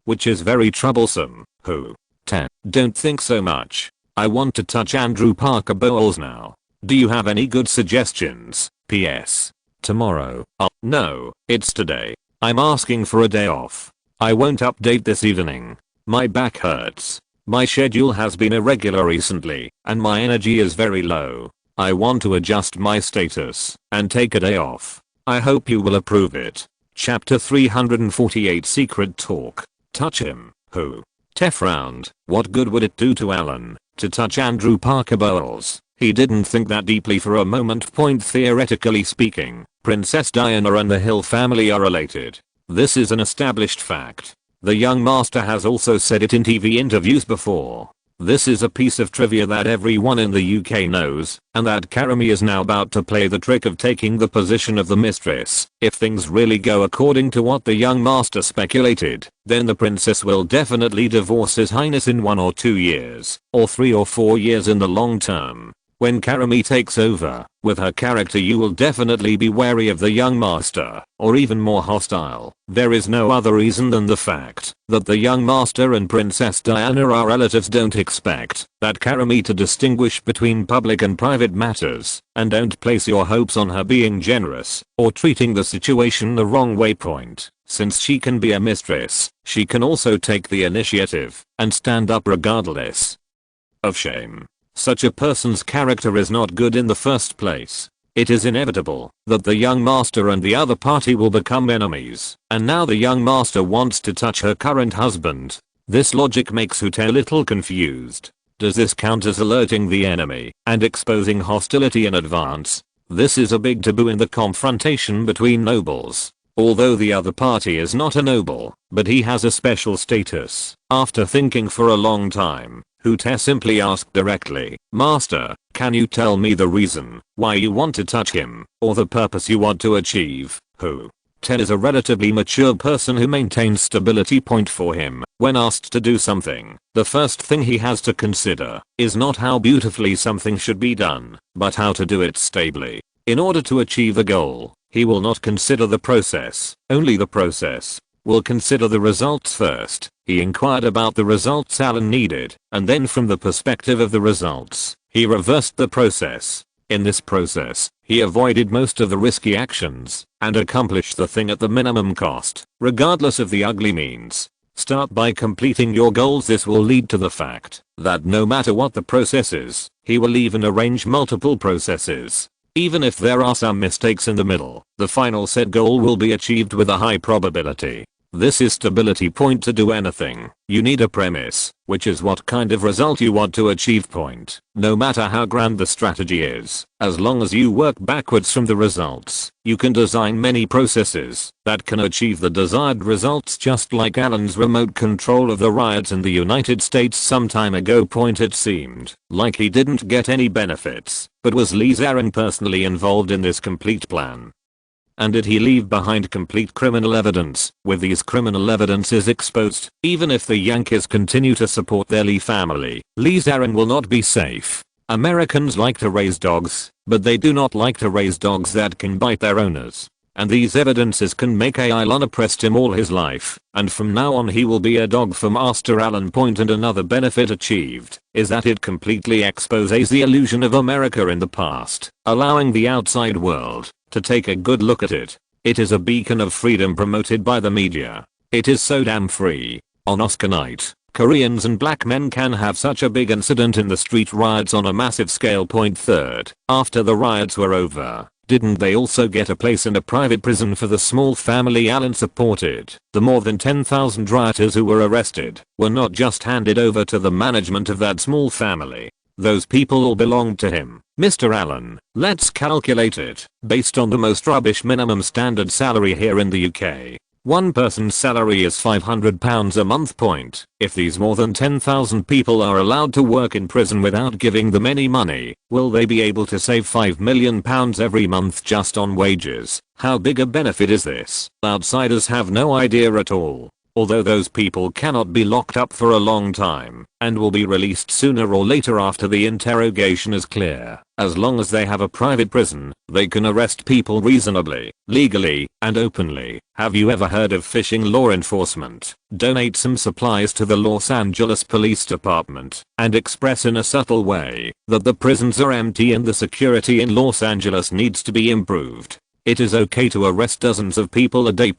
which is very troublesome. Don't think so much. I want to touch Andrew Parker Bowles now. Do you have any good suggestions? PS. Tomorrow. No, it's today. I'm asking for a day off. I won't update this evening. My back hurts. My schedule has been irregular recently, and my energy is very low. I want to adjust my status and take a day off. I hope you will approve it. Chapter 348, Secret Talk. Touch him. Frowned. What good would it do to Alan to touch Andrew Parker Bowles? He didn't think that deeply for a moment. Point, theoretically speaking, Princess Diana and the Hill family are related. This is an established fact. The young master has also said it in TV interviews before. This is a piece of trivia that everyone in the UK knows, and that Karami is now about to play the trick of taking the position of the mistress. If things really go according to what the young master speculated, then the princess will definitely divorce His Highness in 1 or 2 years, or 3 or 4 years in the long term. When Karami takes over, with her character you will definitely be wary of the young master, or even more hostile. There is no other reason than the fact that the young master and Princess Diana are relatives. Don't expect that Karami to distinguish between public and private matters, and don't place your hopes on her being generous, or treating the situation the wrong way. Since she can be a mistress, she can also take the initiative, and stand up regardless of shame. Such a person's character is not good in the first place. It is inevitable that the young master and the other party will become enemies, and now the young master wants to touch her current husband. This logic makes Hoot a little confused. Does this count as alerting the enemy and exposing hostility in advance? This is a big taboo in the confrontation between nobles. Although the other party is not a noble, but he has a special status. After thinking for a long time, Hoot simply asked directly, "Master, can you tell me the reason why you want to touch him, or the purpose you want to achieve?" Hoot is a relatively mature person who maintains stability. For him, when asked to do something, the first thing he has to consider is not how beautifully something should be done, but how to do it stably. In order to achieve a goal, he will not consider the process, only the process. Will consider the results first. He inquired about the results Alan needed, and then from the perspective of the results, he reversed the process. In this process, he avoided most of the risky actions, and accomplished the thing at the minimum cost, regardless of the ugly means. Start by completing your goals. This will lead to the fact that no matter what the process is, he will even arrange multiple processes. Even if there are some mistakes in the middle, the final set goal will be achieved with a high probability. This is stability. To do anything, you need a premise, which is what kind of result you want to achieve. No matter how grand the strategy is, as long as you work backwards from the results, you can design many processes that can achieve the desired results. Just like Alan's remote control of the riots in the United States some time ago. It seemed like he didn't get any benefits, but was Lee Zarin personally involved in this complete plan? And did he leave behind complete criminal evidence? With these criminal evidences exposed, even if the Yankees continue to support their Lee family, Lee Zarin will not be safe. Americans like to raise dogs, but they do not like to raise dogs that can bite their owners. And these evidences can make Alan oppressed him all his life, and from now on he will be a dog for Master Alan. And another benefit achieved is that it completely exposes the illusion of America in the past, allowing the outside world to take a good look at it. It is a beacon of freedom promoted by the media. It is so damn free. On Oscar night, Koreans and black men can have such a big incident in the street riots on a massive scale. Third, after the riots were over, didn't they also get a place in a private prison for the small family Alan supported? The more than 10,000 rioters who were arrested were not just handed over to the management of that small family. Those people all belonged to him. Mr. Allen, let's calculate it based on the most rubbish minimum standard salary here in the UK. One person's salary is £500 a month. If these more than 10,000 people are allowed to work in prison without giving them any money, will they be able to save £5 million every month just on wages? How big a benefit is this? Outsiders have no idea at all. Although those people cannot be locked up for a long time, and will be released sooner or later after the interrogation is clear. As long as they have a private prison, they can arrest people reasonably, legally, and openly. Have you ever heard of phishing law enforcement? Donate some supplies to the Los Angeles Police Department, and express in a subtle way that the prisons are empty and the security in Los Angeles needs to be improved. It is okay to arrest dozens of people a day.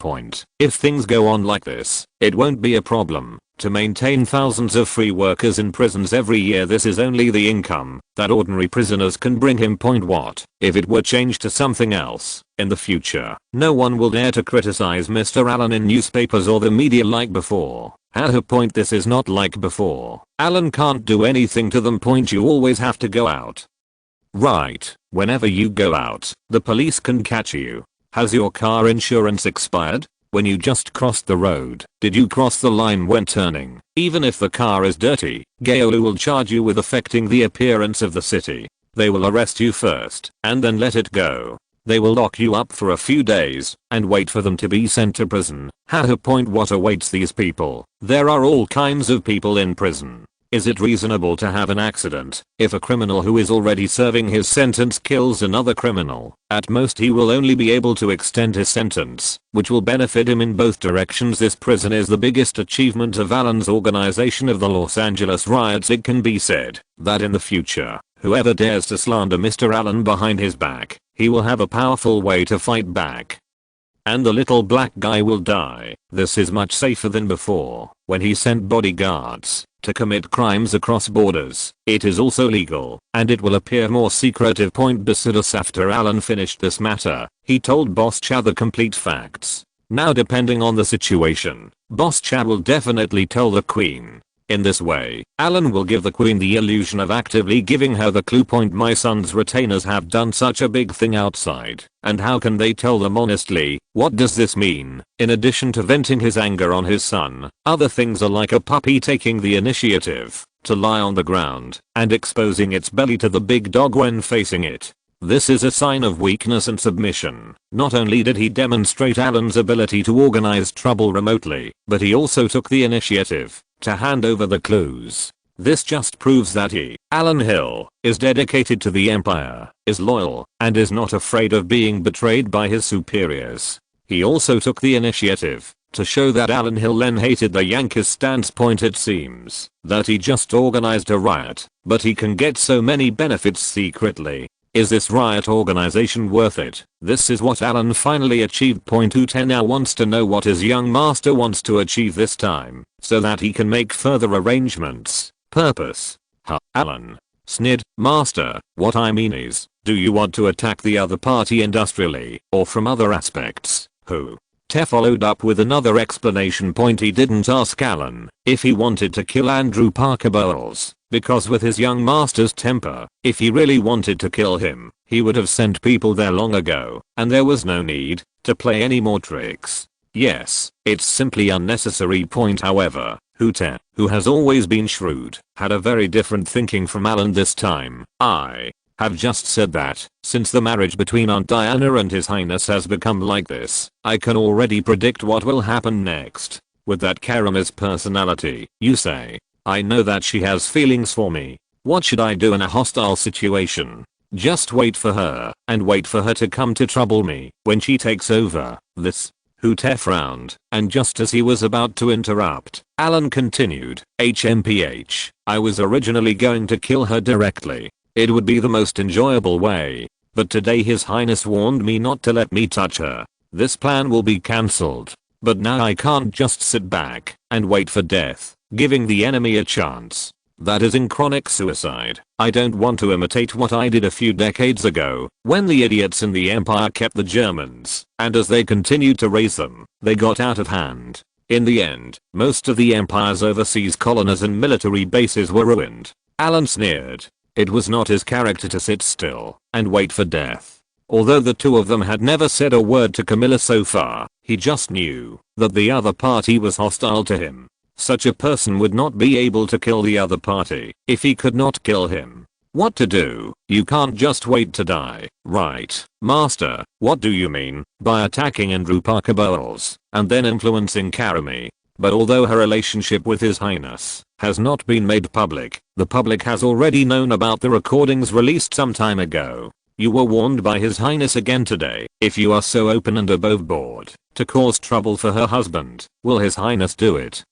If things go on like this, it won't be a problem to maintain thousands of free workers in prisons every year. This is only the income that ordinary prisoners can bring him. What if it were changed to something else? In the future, no one will dare to criticize Mr. Allen in newspapers or the media like before. At her point, this is not like before. Allen can't do anything to them. You always have to go out. Right, whenever you go out, the police can catch you. Has your car insurance expired? When you just crossed the road, did you cross the line when turning? Even if the car is dirty, Gaolu will charge you with affecting the appearance of the city. They will arrest you first, and then let it go. They will lock you up for a few days, and wait for them to be sent to prison. What awaits these people? There are all kinds of people in prison. Is it reasonable to have an accident? If a criminal who is already serving his sentence kills another criminal, at most he will only be able to extend his sentence, which will benefit him in both directions. This prison is the biggest achievement of Allen's organization of the Los Angeles riots. It can be said that in the future, whoever dares to slander Mr. Allen behind his back, he will have a powerful way to fight back. And the little black guy will die. This is much safer than before, when he sent bodyguards to commit crimes across borders. It is also legal, and it will appear more secretive. Point Besides, after Allen finished this matter, he told Boss Cha the complete facts. Now, depending on the situation, Boss Cha will definitely tell the Queen. In this way, Allen will give the Queen the illusion of actively giving her the clue. Point My son's retainers have done such a big thing outside, and how can they tell them honestly? What does this mean? In addition to venting his anger on his son, other things are like a puppy taking the initiative to lie on the ground and exposing its belly to the big dog when facing it. This is a sign of weakness and submission. Not only did he demonstrate Allen's ability to organize trouble remotely, but he also took the initiative to hand over the clues. This just proves that he, Allen Hill, is dedicated to the Empire, is loyal, and is not afraid of being betrayed by his superiors. He also took the initiative to show that Allen Hill then hated the Yankees stance. Point It seems that he just organized a riot, but he can get so many benefits secretly. Is this riot organization worth it? This is what Allen finally achieved. Point 210 now wants to know what his young master wants to achieve this time, so that he can make further arrangements. Purpose. Allen sneered. Master, what I mean is, do you want to attack the other party industrially, or from other aspects? Who? Te followed up with another explanation. Point He didn't ask Allen if he wanted to kill Andrew Parker Bowles, because with his young master's temper, if he really wanted to kill him, he would have sent people there long ago, and there was no need to play any more tricks. Yes, it's simply unnecessary. Point however, Te, who has always been shrewd, had a very different thinking from Allen this time. I have just said that, since the marriage between Aunt Diana and His Highness has become like this, I can already predict what will happen next. With that Karama's personality, you say. I know that she has feelings for me. What should I do in a hostile situation? Just wait for her, and wait for her to come to trouble me when she takes over. This. Te frowned, and just as he was about to interrupt, Allen continued, HMPH, I was originally going to kill her directly. It would be the most enjoyable way. But today His Highness warned me not to let me touch her. This plan will be cancelled. But now I can't just sit back and wait for death, giving the enemy a chance. That is in chronic suicide. I don't want to imitate what I did a few decades ago, when the idiots in the Empire kept the Germans, and as they continued to raise them, they got out of hand. In the end, most of the Empire's overseas colonies and military bases were ruined. Allen sneered. It was not his character to sit still and wait for death. Although the two of them had never said a word to Camilla so far, he just knew that the other party was hostile to him. Such a person would not be able to kill the other party if he could not kill him. What to do? You can't just wait to die, right? Master, what do you mean by attacking Andrew Parker Bowles and then influencing Karami? But although her relationship with His Highness has not been made public, the public has already known about the recordings released some time ago. You were warned by His Highness again today. If you are so open and above board to cause trouble for her husband, will His Highness do it?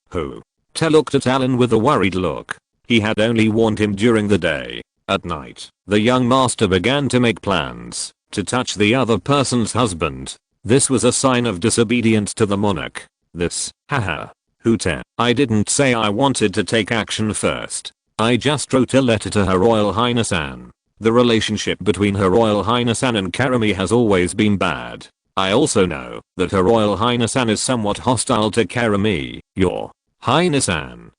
Te looked at Allen with a worried look. He had only warned him during the day. At night, the young master began to make plans to touch the other person's husband. This was a sign of disobedience to the monarch. This, haha. Te, I didn't say I wanted to take action first. I just wrote a letter to Her Royal Highness Anne. The relationship between Her Royal Highness Anne and Karami has always been bad. I also know that Her Royal Highness Anne is somewhat hostile to Karami. Your Highness Anne,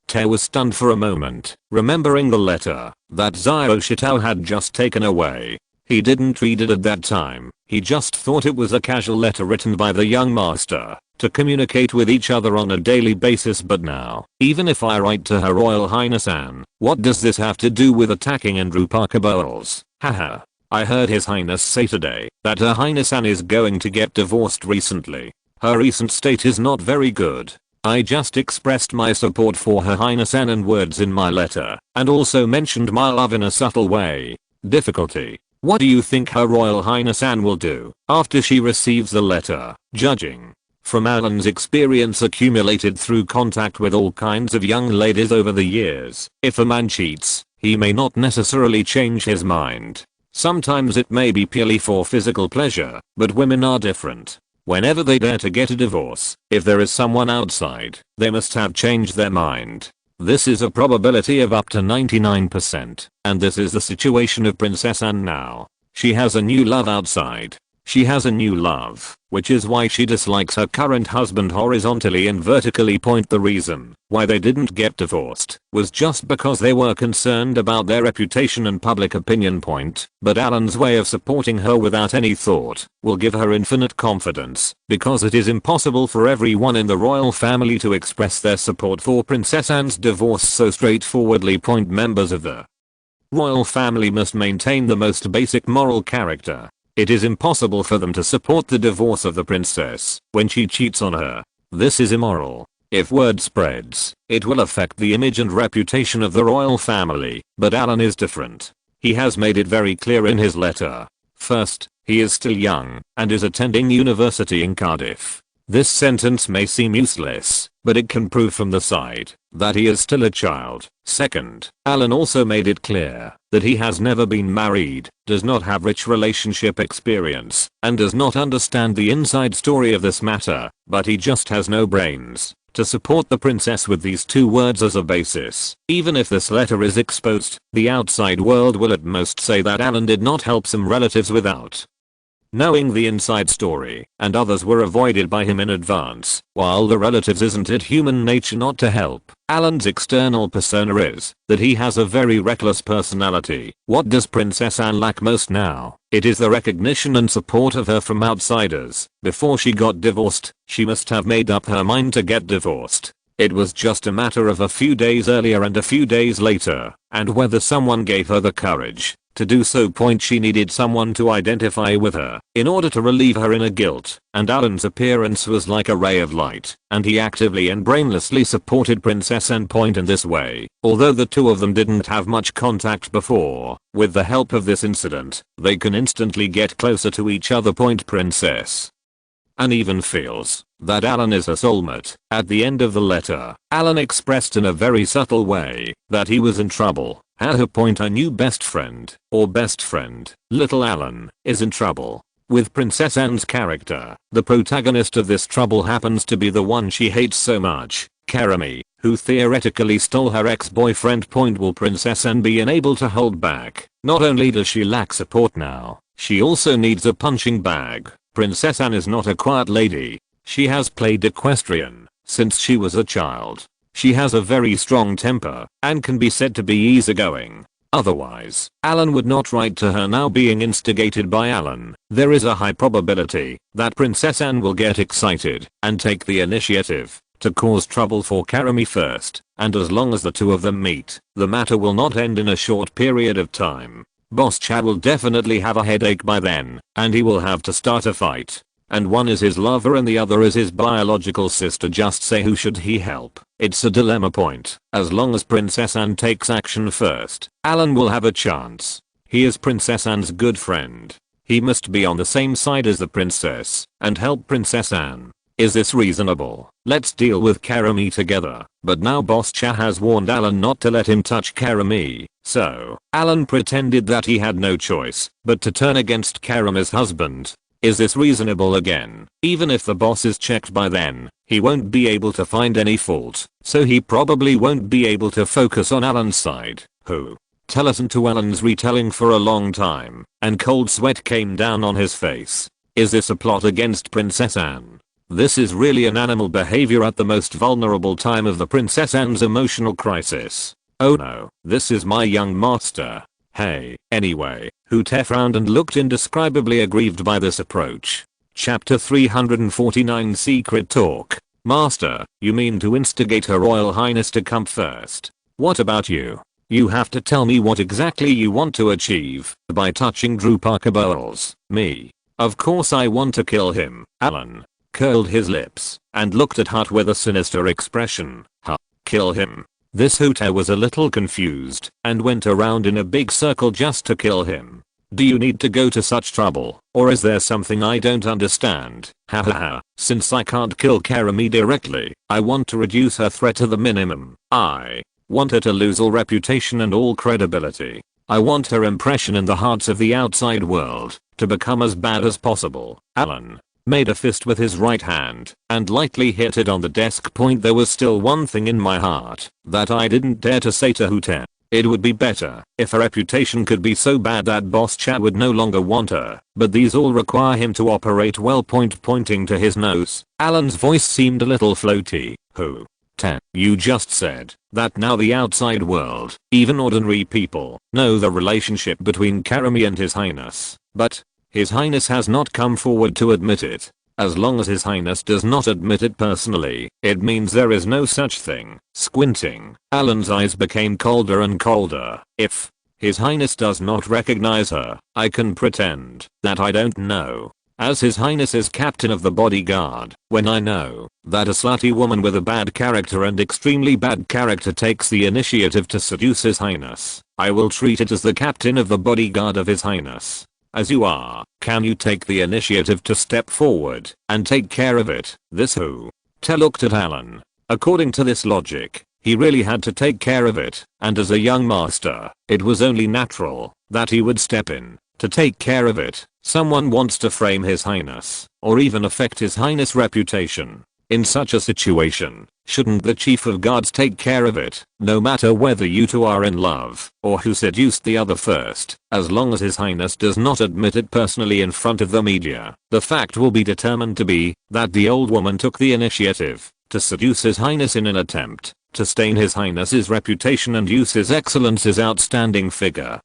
Te was stunned for a moment, remembering the letter that Xiao Shitao had just taken away. He didn't read it at that time, he just thought it was a casual letter written by the young master to communicate with each other on a daily basis. But now, even if I write to Her Royal Highness Anne, what does this have to do with attacking Andrew Parker Bowles? Haha. I heard His Highness say today that Her Highness Anne is going to get divorced recently. Her recent state is not very good. I just expressed my support for Her Highness Anne in words in my letter, and also mentioned my love in a subtle way. Difficulty. What do you think Her Royal Highness Anne will do after she receives the letter? Judging from Alan's experience accumulated through contact with all kinds of young ladies over the years, if a man cheats, he may not necessarily change his mind. Sometimes it may be purely for physical pleasure, but women are different. Whenever they dare to get a divorce, if there is someone outside, they must have changed their mind. This is a probability of up to 99%, and this is the situation of Princess Anne now. She has a new love outside. She has a new love, which is why she dislikes her current husband horizontally and vertically. The reason why they didn't get divorced was just because they were concerned about their reputation and public opinion. But Alan's way of supporting her without any thought will give her infinite confidence, because it is impossible for everyone in the royal family to express their support for Princess Anne's divorce so straightforwardly. Members of the royal family must maintain the most basic moral character. It is impossible for them to support the divorce of the princess when she cheats on her. This is immoral. If word spreads, it will affect the image and reputation of the royal family, but Alan is different. He has made it very clear in his letter. First, he is still young and is attending university in Cardiff. This sentence may seem useless, but it can prove from the side that he is still a child. Second, Alan also made it clear that he has never been married, does not have rich relationship experience, and does not understand the inside story of this matter, but he just has no brains to support the princess with these two words as a basis. Even if this letter is exposed, the outside world will at most say that Alan did not help some relatives without knowing the inside story, and others were avoided by him in advance. While the relatives isn't it human nature not to help, Alan's external persona is that he has a very reckless personality. What does Princess Anne lack most now? It is the recognition and support of her from outsiders. Before she got divorced, she must have made up her mind to get divorced. It was just a matter of a few days earlier and a few days later, and whether someone gave her the courage to do so. She needed someone to identify with her in order to relieve her inner guilt, and Alan's appearance was like a ray of light, and he actively and brainlessly supported Princess Anne in this way. Although the two of them didn't have much contact before, with the help of this incident, they can instantly get closer to each other. Princess Anne even feels that Alan is her soulmate. At the end of the letter, Alan expressed in a very subtle way that he was in trouble. At her point, her new best friend, or best friend, little Alan, is in trouble. With Princess Anne's character, the protagonist of this trouble happens to be the one she hates so much, Jeremy, who theoretically stole her ex-boyfriend. Will Princess Anne be unable to hold back? Not only does she lack support now, she also needs a punching bag. Princess Anne is not a quiet lady. She has played equestrian since she was a child. She has a very strong temper and can be said to be easygoing. Otherwise, Alan would not write to her now. Being instigated by Alan, there is a high probability that Princess Anne will get excited and take the initiative to cause trouble for Jeremy first, and as long as the two of them meet, the matter will not end in a short period of time. Boss Chad will definitely have a headache by then, and he will have to start a fight. And one is his lover and the other is his biological sister. Just say, who should he help? It's a dilemma. As long as Princess Anne takes action first, Alan will have a chance. He is Princess Anne's good friend. He must be on the same side as the princess and help Princess Anne. Is this reasonable? Let's deal with Jeremy together. But now Boss Cha has warned Alan not to let him touch Jeremy, so Alan pretended that he had no choice but to turn against Jeremy's husband. Is this reasonable? Again, even if the boss is checked by then, he won't be able to find any fault, so he probably won't be able to focus on Alan's side, who listened to Alan's retelling for a long time, and cold sweat came down on his face. Is this a plot against Princess Anne? This is really an animal behavior at the most vulnerable time of the Princess Anne's emotional crisis. Oh no, this is my young master. Hey, anyway, who frowned and looked indescribably aggrieved by this approach. Chapter 349 Secret Talk. Master, you mean to instigate Her Royal Highness to come first? What about you? You have to tell me what exactly you want to achieve by touching Drew Parker Bowles. Me. Of course I want to kill him. Alan. curled his lips, and looked at Hut with a sinister expression. Huh? Kill him? This Hooter was a little confused and went around in a big circle just to kill him. Do you need to go to such trouble, or is there something I don't understand? Hahaha. Since I can't kill Karami directly, I want to reduce her threat to the minimum. I want her to lose all reputation and all credibility. I want her impression in the hearts of the outside world to become as bad as possible. Alan made a fist with his right hand and lightly hit it on the desk. There was still one thing in my heart that I didn't dare to say to Hooter. It would be better if her reputation could be so bad that Boss Cha would no longer want her, but these all require him to operate well. Pointing to his nose. Alan's voice seemed a little floaty. Who? You just said that now the outside world, even ordinary people, know the relationship between Karami and His Highness, but His Highness has not come forward to admit it. As long as His Highness does not admit it personally, it means there is no such thing. Squinting, Alan's eyes became colder and colder. If His Highness does not recognize her, I can pretend that I don't know. As His Highness is captain of the bodyguard, when I know that a slutty woman with a bad character and extremely bad character takes the initiative to seduce His Highness, I will treat it as the captain of the bodyguard of His Highness. As you are, can you take the initiative to step forward and take care of it? This who? Looked at Alan. According to this logic, he really had to take care of it, and as a young master, it was only natural that he would step in to take care of it. Someone wants to frame His Highness, or even affect His Highness' reputation. In such a situation, shouldn't the Chief of Guards take care of it, no matter whether you two are in love, or who seduced the other first? As long as His Highness does not admit it personally in front of the media, the fact will be determined to be that the old woman took the initiative to seduce His Highness in an attempt to stain His Highness's reputation and use His Excellence's outstanding figure.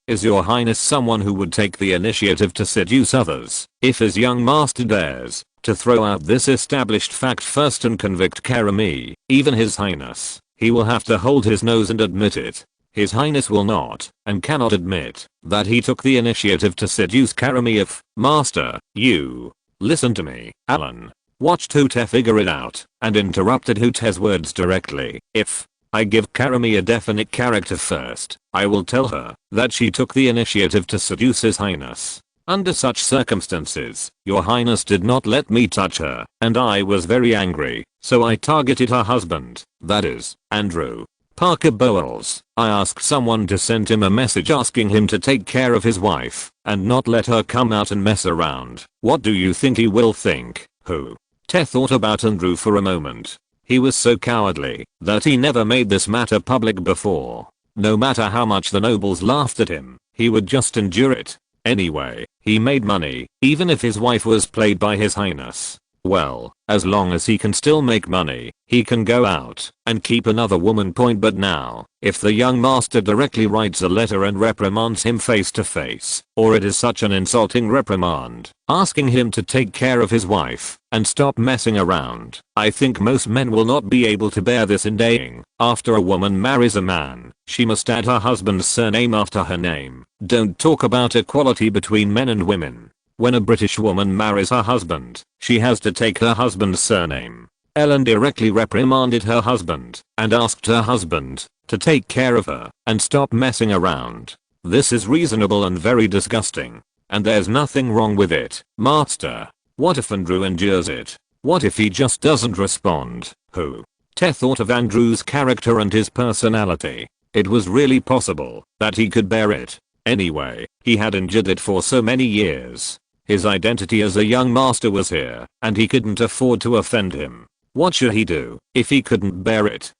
Is Your Highness someone who would take the initiative to seduce others? If his young master dares to throw out this established fact first and convict Karami, even His Highness, he will have to hold his nose and admit it. His Highness will not and cannot admit that he took the initiative to seduce Karami. If, Master, you listen to me. Alan watched Hooter figure it out and interrupted Hooter's words directly. If I give Karami a definite character first, I will tell her that she took the initiative to seduce His Highness. Under such circumstances, Your Highness did not let me touch her, and I was very angry, so I targeted her husband, that is, Andrew Parker Bowles. I asked someone to send him a message asking him to take care of his wife, and not let her come out and mess around. What do you think he will think? Who? Thought about Andrew for a moment. He was so cowardly that he never made this matter public before. No matter how much the nobles laughed at him, he would just endure it. Anyway, he made money, even if his wife was played by His Highness. Well, as long as he can still make money, he can go out and keep another woman. But now, if the young master directly writes a letter and reprimands him face to face, or it is such an insulting reprimand, asking him to take care of his wife and stop messing around, I think most men will not be able to bear this. Indaying, after a woman marries a man, she must add her husband's surname after her name. Don't talk about equality between men and women. When a British woman marries her husband, she has to take her husband's surname. Ellen directly reprimanded her husband and asked her husband to take care of her and stop messing around. This is reasonable and very disgusting, and there's nothing wrong with it. Master, what if Andrew endures it? What if he just doesn't respond? Who? Thought of Andrew's character and his personality. It was really possible that he could bear it. Anyway, he had endured it for so many years. His identity as a young master was here, and he couldn't afford to offend him. What should he do if he couldn't bear it?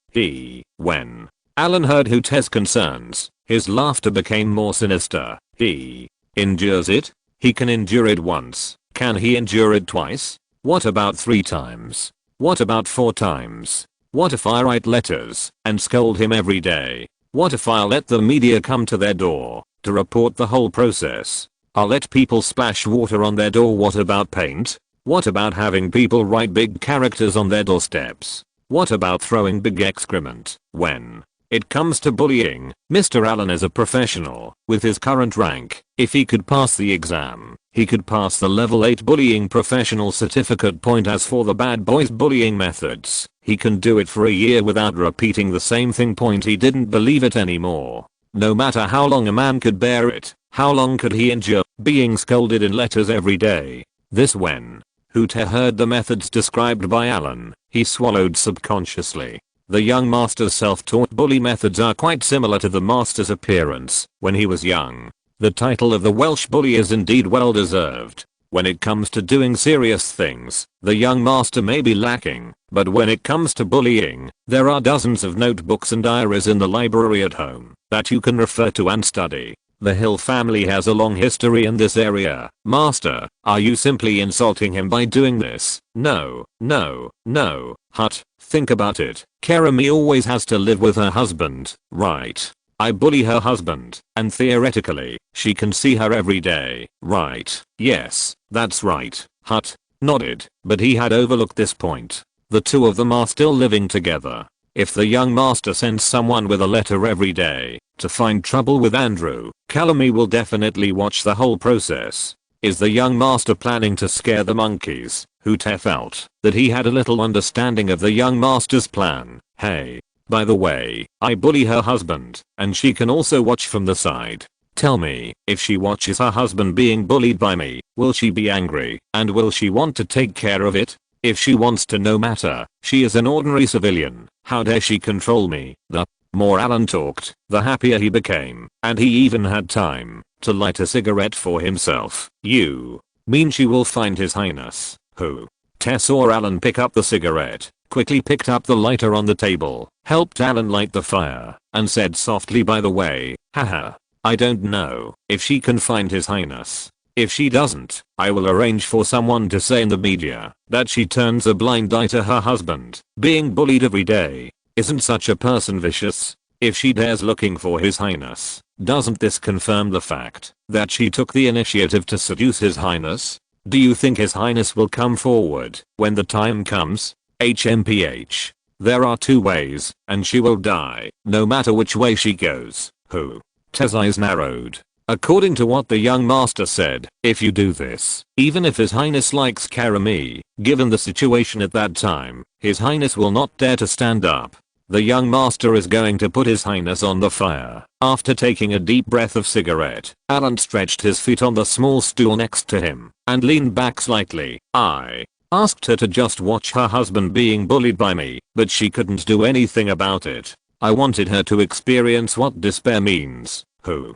When Alan heard Hooter's concerns, his laughter became more sinister. He endures it? He can endure it once. Can he endure it twice? What about 3 times? What about 4 times? What if I write letters and scold him every day? What if I let the media come to their door to report the whole process? I'll let people splash water on their door. What about paint? What about having people write big characters on their doorsteps? What about throwing big excrement? When it comes to bullying, Mr. Allen is a professional. With his current rank, if he could pass the exam, he could pass the level 8 bullying professional certificate point. As for the bad boys bullying methods, he can do it for a year without repeating the same thing. Point, he didn't believe it anymore. No matter how long a man could bear it, how long could he endure being scolded in letters every day? This when Hooter heard the methods described by Allen, he swallowed subconsciously. The young master's self-taught bully methods are quite similar to the master's appearance when he was young. The title of the Welsh bully is indeed well deserved. When it comes to doing serious things, the young master may be lacking, but when it comes to bullying, there are dozens of notebooks and diaries in the library at home that you can refer to and study. The Hill family has a long history in this area. Master, are you simply insulting him by doing this? No, no, no. Hut, think about it. Keremy always has to live with her husband, right? I bully her husband, and theoretically, she can see her every day, right? Yes, that's right. Hut nodded, but he had overlooked this point. The two of them are still living together. If the young master sends someone with a letter every day to find trouble with Andrew, Keremy will definitely watch the whole process. Is the young master planning to scare the monkeys? Hooter felt that he had a little understanding of the young master's plan. Hey, by the way, I bully her husband, and she can also watch from the side. Tell me, if she watches her husband being bullied by me, will she be angry, and will she want to take care of it? If she wants to, no matter, she is an ordinary civilian, how dare she control me? The more Allen talked, the happier he became, and he even had time to light a cigarette for himself. You mean she will find His Highness? Who? Tess saw Allen pick up the cigarette, quickly picked up the lighter on the table, helped Allen light the fire, and said softly, by the way, haha, I don't know if she can find His Highness. If she doesn't, I will arrange for someone to say in the media that she turns a blind eye to her husband being bullied every day. Isn't such a person vicious? If she dares looking for His Highness, doesn't this confirm the fact that she took the initiative to seduce His Highness? Do you think His Highness will come forward when the time comes? HMPH. There are two ways, and she will die, no matter which way she goes. Who? Tess' eyes narrowed. According to what the young master said, if you do this, even if His Highness likes Keremy, given the situation at that time, His Highness will not dare to stand up. The young master is going to put His Highness on the fire. After taking a deep breath of cigarette, Allen stretched his feet on the small stool next to him and leaned back slightly. I asked her to just watch her husband being bullied by me, but she couldn't do anything about it. I wanted her to experience what despair means. Who?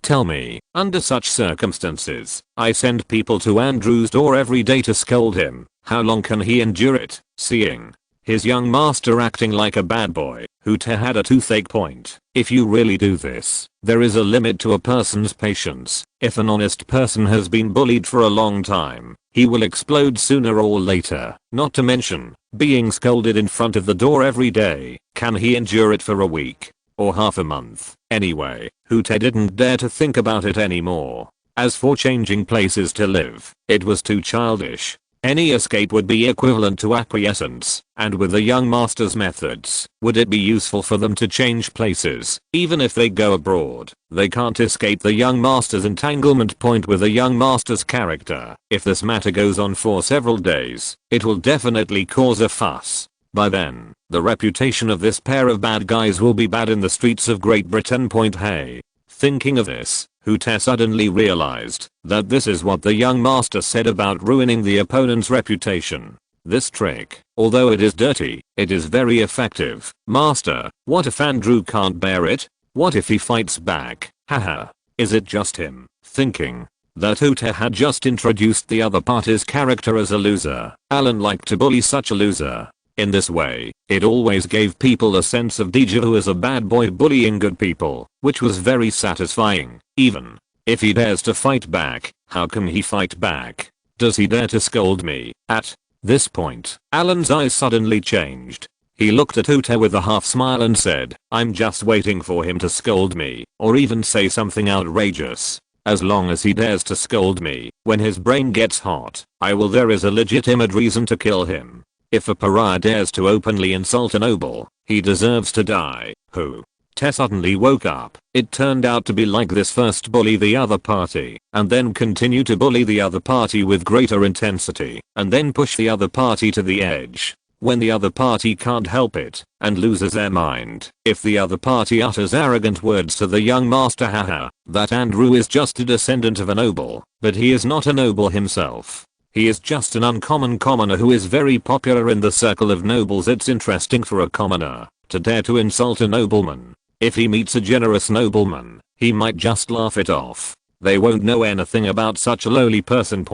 Tell me, under such circumstances, I send people to Andrew's door every day to scold him. How long can he endure it? Seeing his young master acting like a bad boy, Hooter had a toothache. Point. If you really do this, there is a limit to a person's patience. If an honest person has been bullied for a long time, he will explode sooner or later. Not to mention, being scolded in front of the door every day. Can he endure it for a week? Or half a month? Anyway, Hooter didn't dare to think about it anymore. As for changing places to live, it was too childish. Any escape would be equivalent to acquiescence, and with the young master's methods, would it be useful for them to change places? Even if they go abroad, they can't escape the young master's entanglement. Point. With the young master's character, if this matter goes on for several days, it will definitely cause a fuss. By then, the reputation of this pair of bad guys will be bad in the streets of Great Britain. Hey. Thinking of this, Hooter suddenly realized that this is what the young master said about ruining the opponent's reputation. This trick, although it is dirty, it is very effective. Master, what if Andrew can't bear it? What if he fights back? Haha. Is it just him thinking that Hooter had just introduced the other party's character as a loser? Allen liked to bully such a loser. In this way, it always gave people a sense of déjà vu as a bad boy bullying good people, which was very satisfying. Even if he dares to fight back, how can he fight back? Does he dare to scold me? At this point, Allen's eyes suddenly changed. He looked at Hooter with a half smile and said, I'm just waiting for him to scold me, or even say something outrageous. As long as he dares to scold me, when his brain gets hot, I will. There is a legitimate reason to kill him. If a pariah dares to openly insult a noble, he deserves to die. Who? Tess suddenly woke up. It turned out to be like this: first bully the other party, and then continue to bully the other party with greater intensity, and then push the other party to the edge. When the other party can't help it, and loses their mind, if the other party utters arrogant words to the young master, haha, that Andrew is just a descendant of a noble, but he is not a noble himself. He is just an uncommon commoner who is very popular in the circle of nobles. It's interesting for a commoner to dare to insult a nobleman. If he meets a generous nobleman, he might just laugh it off. They won't know anything about such a lowly person.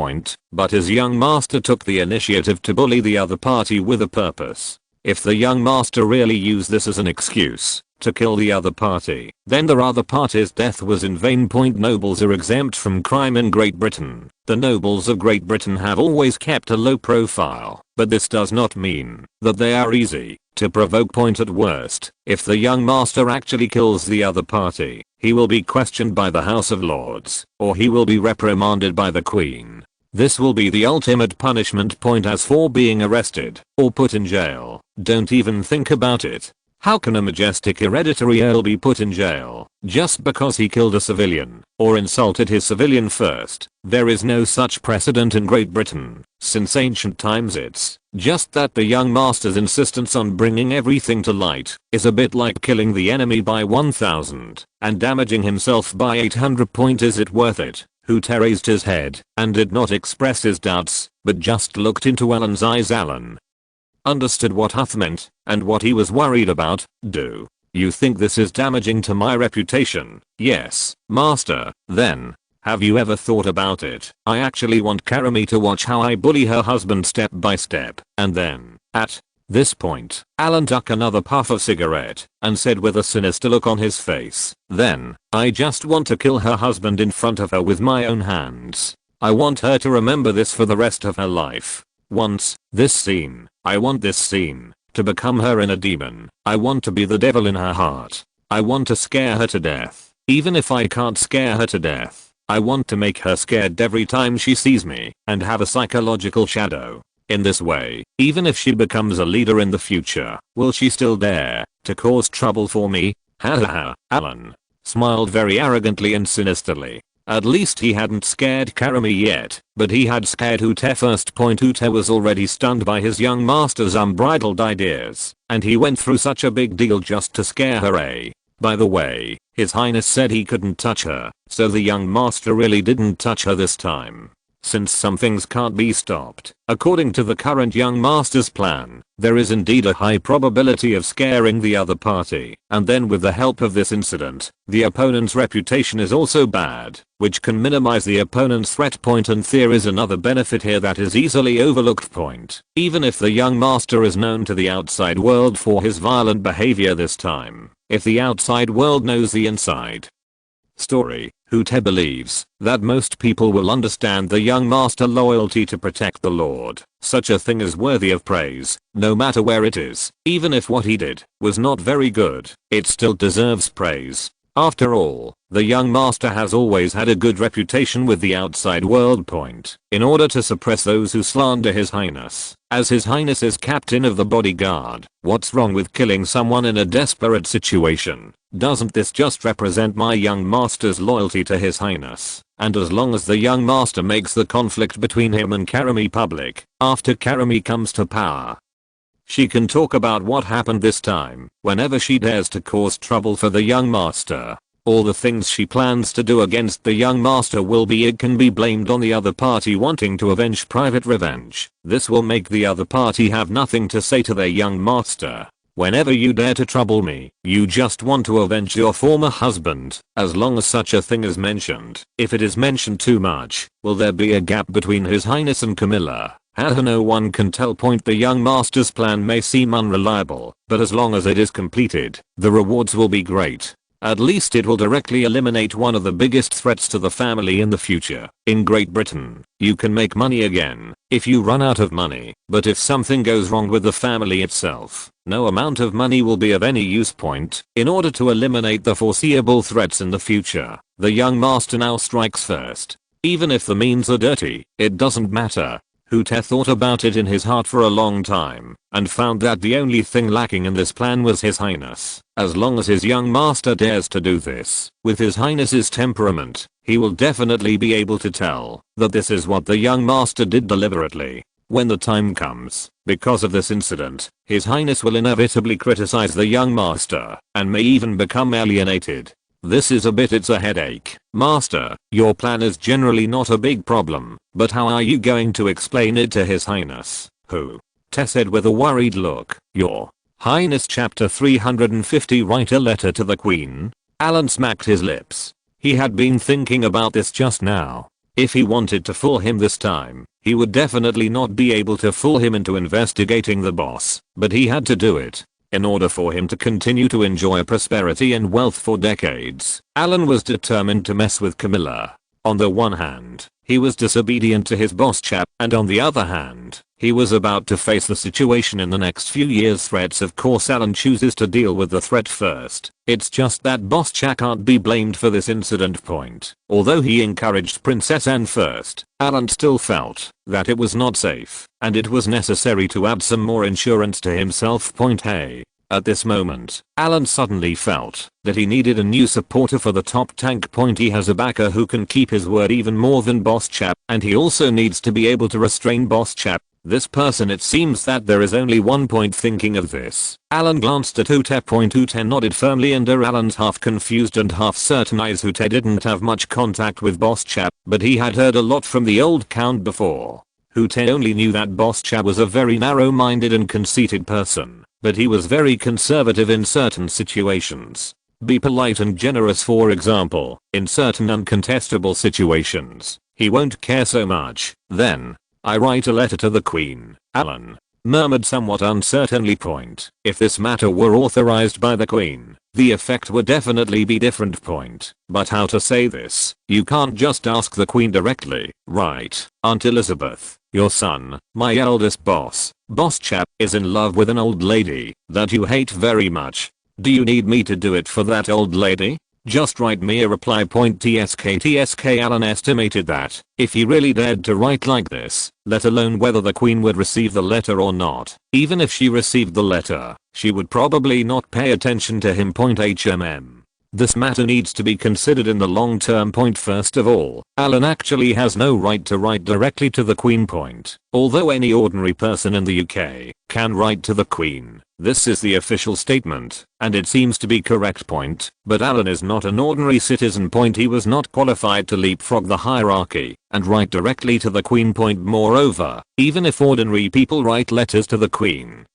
But his young master took the initiative to bully the other party with a purpose. If the young master really used this as an excuse to kill the other party, then the other party's death was in vain. Nobles are exempt from crime in Great Britain. The nobles of Great Britain have always kept a low profile, but this does not mean that they are easy to provoke. At worst, if the young master actually kills the other party, he will be questioned by the House of Lords, or he will be reprimanded by the Queen. This will be the ultimate punishment. As for being arrested or put in jail, don't even think about it. How can a majestic hereditary earl be put in jail just because he killed a civilian or insulted his civilian first? There is no such precedent in Great Britain since ancient times. It's just that the young master's insistence on bringing everything to light is a bit like killing the enemy by 1000 and damaging himself by 800. Is it worth it? Hooter raised his head and did not express his doubts, but just looked into Alan's eyes. Alan understood what Huth meant and what he was worried about. Do you think this is damaging to my reputation? Yes, master. Then, have you ever thought about it? I actually want Karami to watch how I bully her husband step by step, and then, at this point, Alan took another puff of cigarette and said with a sinister look on his face, then, I just want to kill her husband in front of her with my own hands. I want her to remember this for the rest of her life. I want this scene to become her inner demon. I want to be the devil in her heart. I want to scare her to death. Even if I can't scare her to death, I want to make her scared every time she sees me and have a psychological shadow. In this way, even if she becomes a leader in the future, will she still dare to cause trouble for me? Ha ha ha. Alan smiled very arrogantly and sinisterly. At least he hadn't scared Karami yet, but he had scared Hooter first. Hooter was already stunned by his young master's unbridled ideas, and he went through such a big deal just to scare her. By the way, His Highness said he couldn't touch her, so the young master really didn't touch her this time. Since some things can't be stopped, according to the current young master's plan, there is indeed a high probability of scaring the other party, and then with the help of this incident, the opponent's reputation is also bad, which can minimize the opponent's threat. And there is another benefit here that is easily overlooked. Even if the young master is known to the outside world for his violent behavior this time, if the outside world knows the inside story, Hooter believes that most people will understand the young master loyalty to protect the Lord. Such a thing is worthy of praise, no matter where it is. Even if what he did was not very good, it still deserves praise. After all, the young master has always had a good reputation with the outside world. In order to suppress those who slander His Highness, as His Highness is captain of the bodyguard, what's wrong with killing someone in a desperate situation? Doesn't this just represent my young master's loyalty to His Highness? And as long as the young master makes the conflict between him and Karami public, after Karami comes to power, she can talk about what happened this time whenever she dares to cause trouble for the young master. All the things she plans to do against the young master can be blamed on the other party wanting to avenge private revenge. This will make the other party have nothing to say to their young master. Whenever you dare to trouble me, you just want to avenge your former husband, as long as such a thing is mentioned. If it is mentioned too much, will there be a gap between His Highness and Camilla? No one can tell. The young master's plan may seem unreliable, but as long as it is completed, the rewards will be great. At least it will directly eliminate one of the biggest threats to the family in the future. In Great Britain, you can make money again if you run out of money, but if something goes wrong with the family itself, no amount of money will be of any use. In order to eliminate the foreseeable threats in the future, the young master now strikes first. Even if the means are dirty, it doesn't matter. Hute thought about it in his heart for a long time, and found that the only thing lacking in this plan was his highness. As long as his young master dares to do this, with his highness's temperament, he will definitely be able to tell that this is what the young master did deliberately. When the time comes, because of this incident, his highness will inevitably criticize the young master, and may even become alienated. It's a headache. Master, your plan is generally not a big problem, but how are you going to explain it to his highness? Who? Tess said with a worried look. Your Highness chapter 350 write a letter to the queen? Alan smacked his lips. He had been thinking about this just now. If he wanted to fool him this time, he would definitely not be able to fool him into investigating the boss, but he had to do it. In order for him to continue to enjoy prosperity and wealth for decades, Alan was determined to mess with Camilla. On the one hand, he was disobedient to his boss chap, and on the other hand, he was about to face the situation in the next few years' threats. Of course Alan chooses to deal with the threat first. It's just that boss chap can't be blamed for this incident point. Although he encouraged Princess Anne first, Alan still felt that it was not safe, and it was necessary to add some more insurance to himself. Hey. At this moment, Alan suddenly felt that he needed a new supporter for the top tank. He has a backer who can keep his word even more than boss chap, and he also needs to be able to restrain boss chap. This person. It seems that there is only one point. Thinking of this, Alan glanced at Hute. Hute nodded firmly under Alan's half confused and half certain eyes. Hute didn't have much contact with boss chap, but he had heard a lot from the old count before. Hute only knew that boss chap was a very narrow-minded and conceited person, but he was very conservative in certain situations. Be polite and generous, for example. In certain uncontestable situations, he won't care so much. Then, I write a letter to the queen, Alan murmured somewhat uncertainly. If this matter were authorized by the queen, the effect would definitely be different. But how to say this? You can't just ask the queen directly, right? Aunt Elizabeth, your son, my eldest boss chap, is in love with an old lady that you hate very much. Do you need me to do it for that old lady? Just write me a reply. TSK. Alan estimated that if he really dared to write like this, let alone whether the queen would receive the letter or not, even if she received the letter, she would probably not pay attention to him. This matter needs to be considered in the long term. First of all, Alan actually has no right to write directly to the queen. Although any ordinary person in the UK can write to the queen, this is the official statement, and it seems to be correct. But Alan is not an ordinary citizen. He was not qualified to leapfrog the hierarchy and write directly to the queen. Moreover, even if ordinary people write letters to the queen,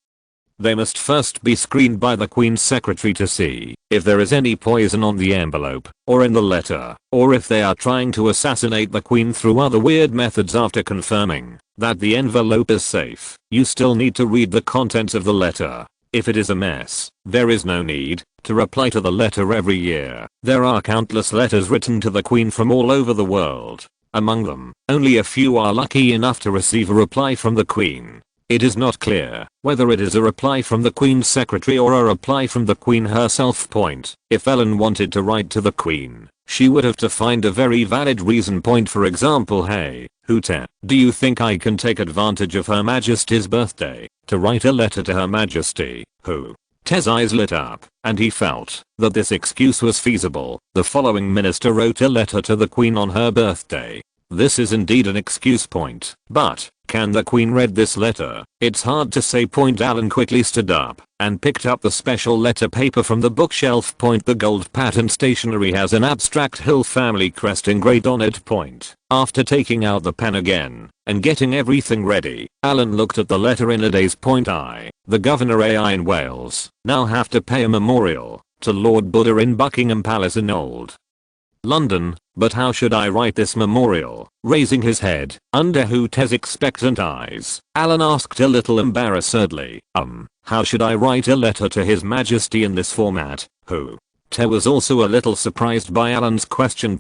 they must first be screened by the Queen's secretary to see if there is any poison on the envelope or in the letter, or if they are trying to assassinate the Queen through other weird methods. After confirming that the envelope is safe, you still need to read the contents of the letter. If it is a mess, there is no need to reply to the letter every year. There are countless letters written to the Queen from all over the world. Among them, only a few are lucky enough to receive a reply from the Queen. It is not clear whether it is a reply from the Queen's secretary or a reply from the Queen herself. If Ellen wanted to write to the Queen, she would have to find a very valid reason. For example, hey, Hute, do you think I can take advantage of Her Majesty's birthday to write a letter to Her Majesty? Who? Tez's eyes lit up, and he felt that this excuse was feasible. The following minister wrote a letter to the Queen on her birthday. This is indeed an excuse. But can the Queen read this letter? It's hard to say. Alan quickly stood up and picked up the special letter paper from the bookshelf. The gold pattern stationery has an abstract hill family crest engraved on it. After taking out the pen again and getting everything ready, Alan looked at the letter in a daze. The Governor AI in Wales now have to pay a memorial to Lord Buddha in Buckingham Palace in Old London, but how should I write this memorial? Raising his head under Hute's expectant eyes, Alan asked a little embarrassedly, how should I write a letter to His Majesty in this format? Hute was also a little surprised by Alan's question.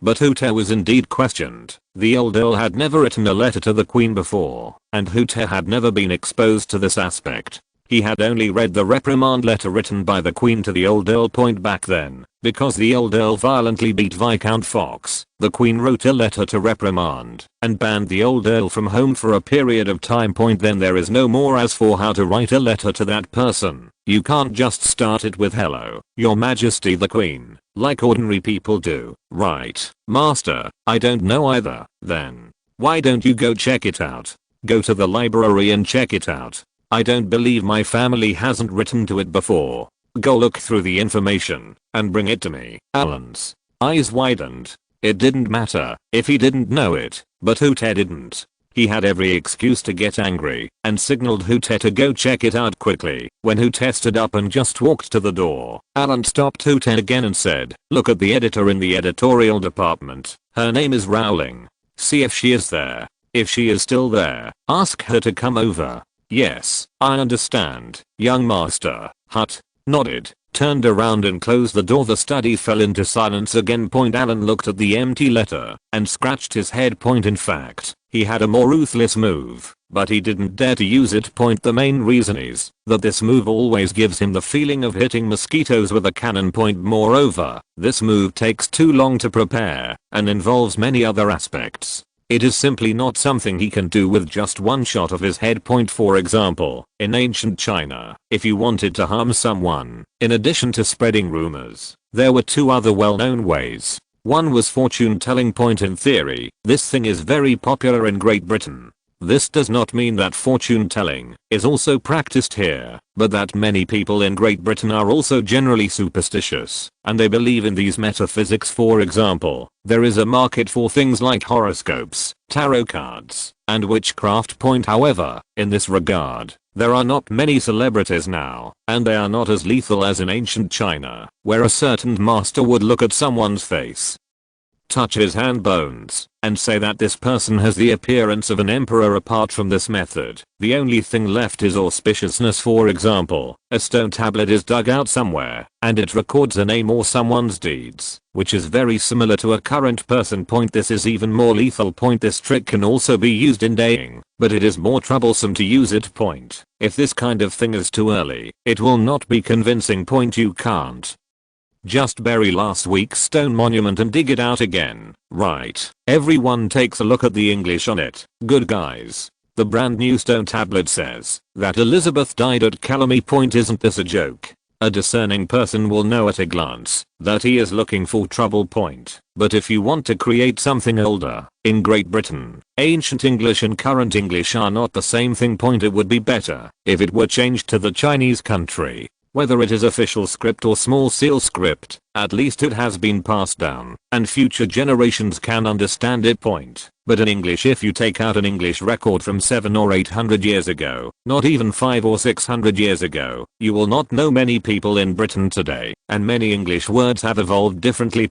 But Hute was indeed questioned. The old Earl had never written a letter to the Queen before, and Hute had never been exposed to this aspect. He had only read the reprimand letter written by the Queen to the old Earl back then. Because the old Earl violently beat Viscount Fox, the Queen wrote a letter to reprimand and banned the old Earl from home for a period of time. Then there is no more as for how to write a letter to that person. You can't just start it with "Hello, Your Majesty the Queen," like ordinary people do. Right, Master, I don't know either. Then why don't you go check it out? Go to the library and check it out. I don't believe my family hasn't written to it before. Go look through the information and bring it to me. Alan's eyes widened. It didn't matter if he didn't know it, but Hootet didn't. He had every excuse to get angry and signaled Hootet to go check it out quickly. When Hootet stood up and just walked to the door, Alan stopped Hootet again and said, "Look at the editor in the editorial department. Her name is Rowling. See if she is there. If she is still there, ask her to come over." "Yes, I understand, young master." Hut nodded, turned around and closed the door. The study fell into silence again. Alan looked at the empty letter and scratched his head. In fact, he had a more ruthless move, but he didn't dare to use it. The main reason is that this move always gives him the feeling of hitting mosquitoes with a cannon. Moreover, this move takes too long to prepare and involves many other aspects. It is simply not something he can do with just one shot of his head. For example, in ancient China, if you wanted to harm someone, in addition to spreading rumors, there were two other well-known ways. One was fortune telling. In theory, this thing is very popular in Great Britain. This does not mean that fortune telling is also practiced here, but that many people in Great Britain are also generally superstitious, and they believe in these metaphysics. For example, there is a market for things like horoscopes, tarot cards, and witchcraft. However, in this regard, there are not many celebrities now, and they are not as lethal as in ancient China, where a certain master would look at someone's face, touch his hand bones, and say that this person has the appearance of an emperor. Apart from this method, the only thing left is auspiciousness. For example, a stone tablet is dug out somewhere, and it records a name or someone's deeds, which is very similar to a current person. This is even more lethal. This trick can also be used in dating, but it is more troublesome to use it. If this kind of thing is too early, it will not be convincing. You can't just bury last week's stone monument and dig it out again, right? Everyone takes a look at the English on it. Good guys. The brand new stone tablet says that Elizabeth died at Calamy. Isn't this a joke? A discerning person will know at a glance that he is looking for trouble. But if you want to create something older, in Great Britain, ancient English and current English are not the same thing. It would be better if it were changed to the Chinese country. Whether it is official script or small seal script, at least it has been passed down, and future generations can understand it. But in English, if you take out an English record from 700 or 800 years ago, not even 500 or 600 years ago, you will not know many people in Britain today, and many English words have evolved differently.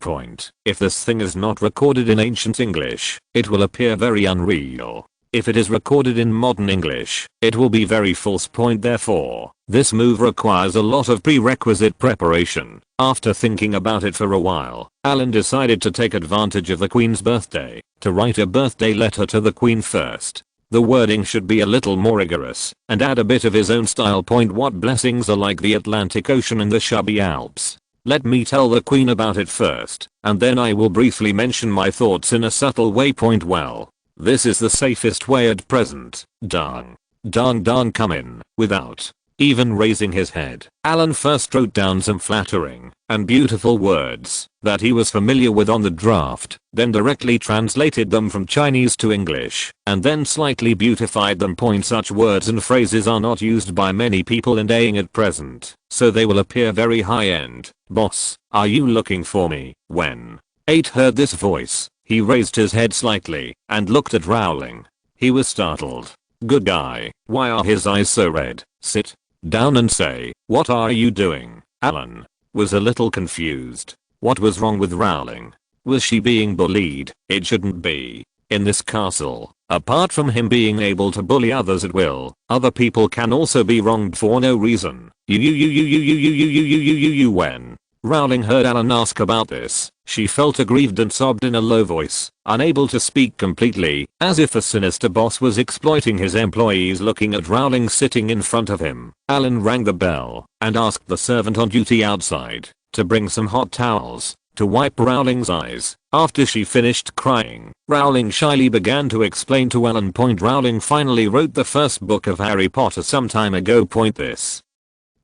If this thing is not recorded in ancient English, it will appear very unreal. If it is recorded in modern English, it will be very false. Therefore, this move requires a lot of prerequisite preparation. After thinking about it for a while, Alan decided to take advantage of the Queen's birthday to write a birthday letter to the Queen first. The wording should be a little more rigorous and add a bit of his own style. What blessings are like the Atlantic Ocean and the Chubby Alps? Let me tell the Queen about it first, and then I will briefly mention my thoughts in a subtle way. Well, this is the safest way at present. Dang come in. Without even raising his head, Alan first wrote down some flattering and beautiful words that he was familiar with on the draft, then directly translated them from Chinese to English, and then slightly beautified them. Such words and phrases are not used by many people in dating at present, so they will appear very high-end. "Boss, are you looking for me?" When Eight heard this voice, he raised his head slightly and looked at Rowling. He was startled. "Good guy, why are his eyes so red? Sit down and say, what are you doing?" Alan was a little confused. What was wrong with Rowling? Was she being bullied? It shouldn't be. In this castle, apart from him being able to bully others at will, other people can also be wronged for no reason. When Rowling heard Alan ask about this. She felt aggrieved and sobbed in a low voice, unable to speak completely, as if a sinister boss was exploiting his employees. Looking at Rowling sitting in front of him, Alan rang the bell and asked the servant on duty outside to bring some hot towels to wipe Rowling's eyes. After she finished crying, Rowling shyly began to explain to Alan. Rowling finally wrote the first book of Harry Potter some time ago. This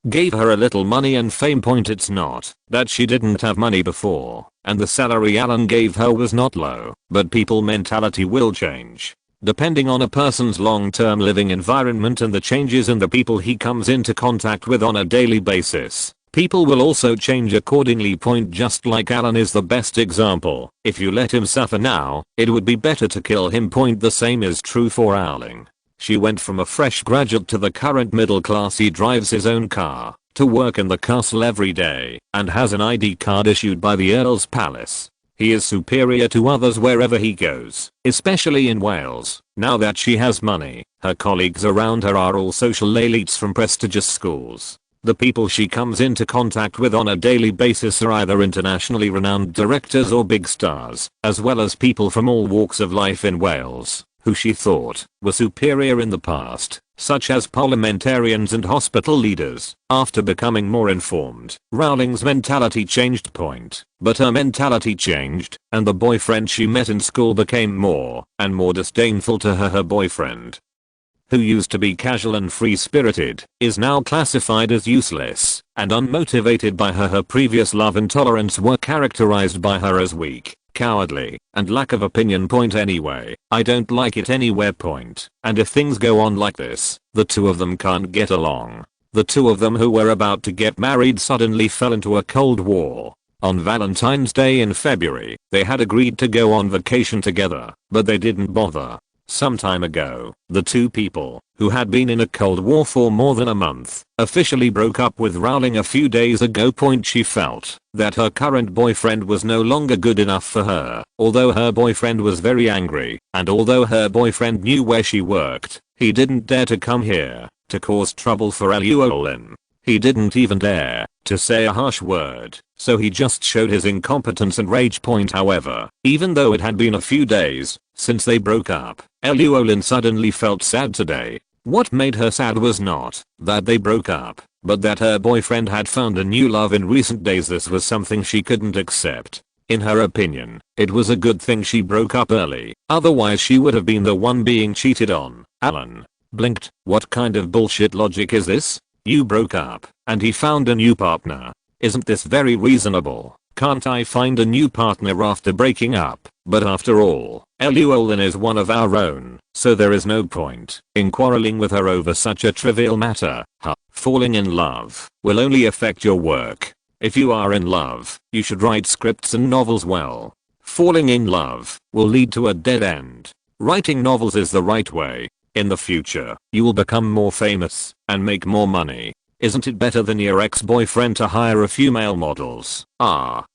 gave her a little money and fame. It's not that she didn't have money before, and the salary Alan gave her was not low, but people mentality will change depending on a person's long-term living environment and the changes in the people he comes into contact with on a daily basis. People will also change accordingly. Just like Alan is the best example. If you let him suffer now, it would be better to kill him. The same is true for Rowling. She went from a fresh graduate to the current middle class. He drives his own car to work in the castle every day and has an ID card issued by the Earl's Palace. He is superior to others wherever he goes, especially in Wales. Now that she has money, her colleagues around her are all social elites from prestigious schools. The people she comes into contact with on a daily basis are either internationally renowned directors or big stars, as well as people from all walks of life in Wales, who she thought were superior in the past, such as parliamentarians and hospital leaders. After becoming more informed, Rowling's mentality changed. But her mentality changed, and the boyfriend she met in school became more and more disdainful to her. Her boyfriend, who used to be casual and free-spirited, is now classified as useless and unmotivated by her. Her previous love and tolerance were characterized by her as weak, cowardly, and lack of opinion. Anyway, I don't like it anywhere. And if things go on like this, the two of them can't get along. The two of them, who were about to get married, suddenly fell into a cold war. On Valentine's Day in February, they had agreed to go on vacation together, but they didn't bother. Some time ago, the two people, who had been in a cold war for more than a month, officially broke up with Rowling a few days ago. She felt that her current boyfriend was no longer good enough for her. Although her boyfriend was very angry, and although her boyfriend knew where she worked, he didn't dare to come here to cause trouble for Llewellyn. He didn't even dare to say a harsh word, so he just showed his incompetence and rage. However, even though it had been a few days since they broke up, Llewellyn suddenly felt sad today. What made her sad was not that they broke up, but that her boyfriend had found a new love in recent days. This was something she couldn't accept. In her opinion, it was a good thing she broke up early, otherwise she would have been the one being cheated on. Alan blinked. What kind of bullshit logic is this? You broke up, and he found a new partner. Isn't this very reasonable? Can't I find a new partner after breaking up? But after all, Llewellyn is one of our own, so there is no point in quarreling with her over such a trivial matter. Falling in love will only affect your work. If you are in love, you should write scripts and novels well. Falling in love will lead to a dead end. Writing novels is the right way. In the future, you will become more famous and make more money. Isn't it better than your ex-boyfriend to hire a few male models?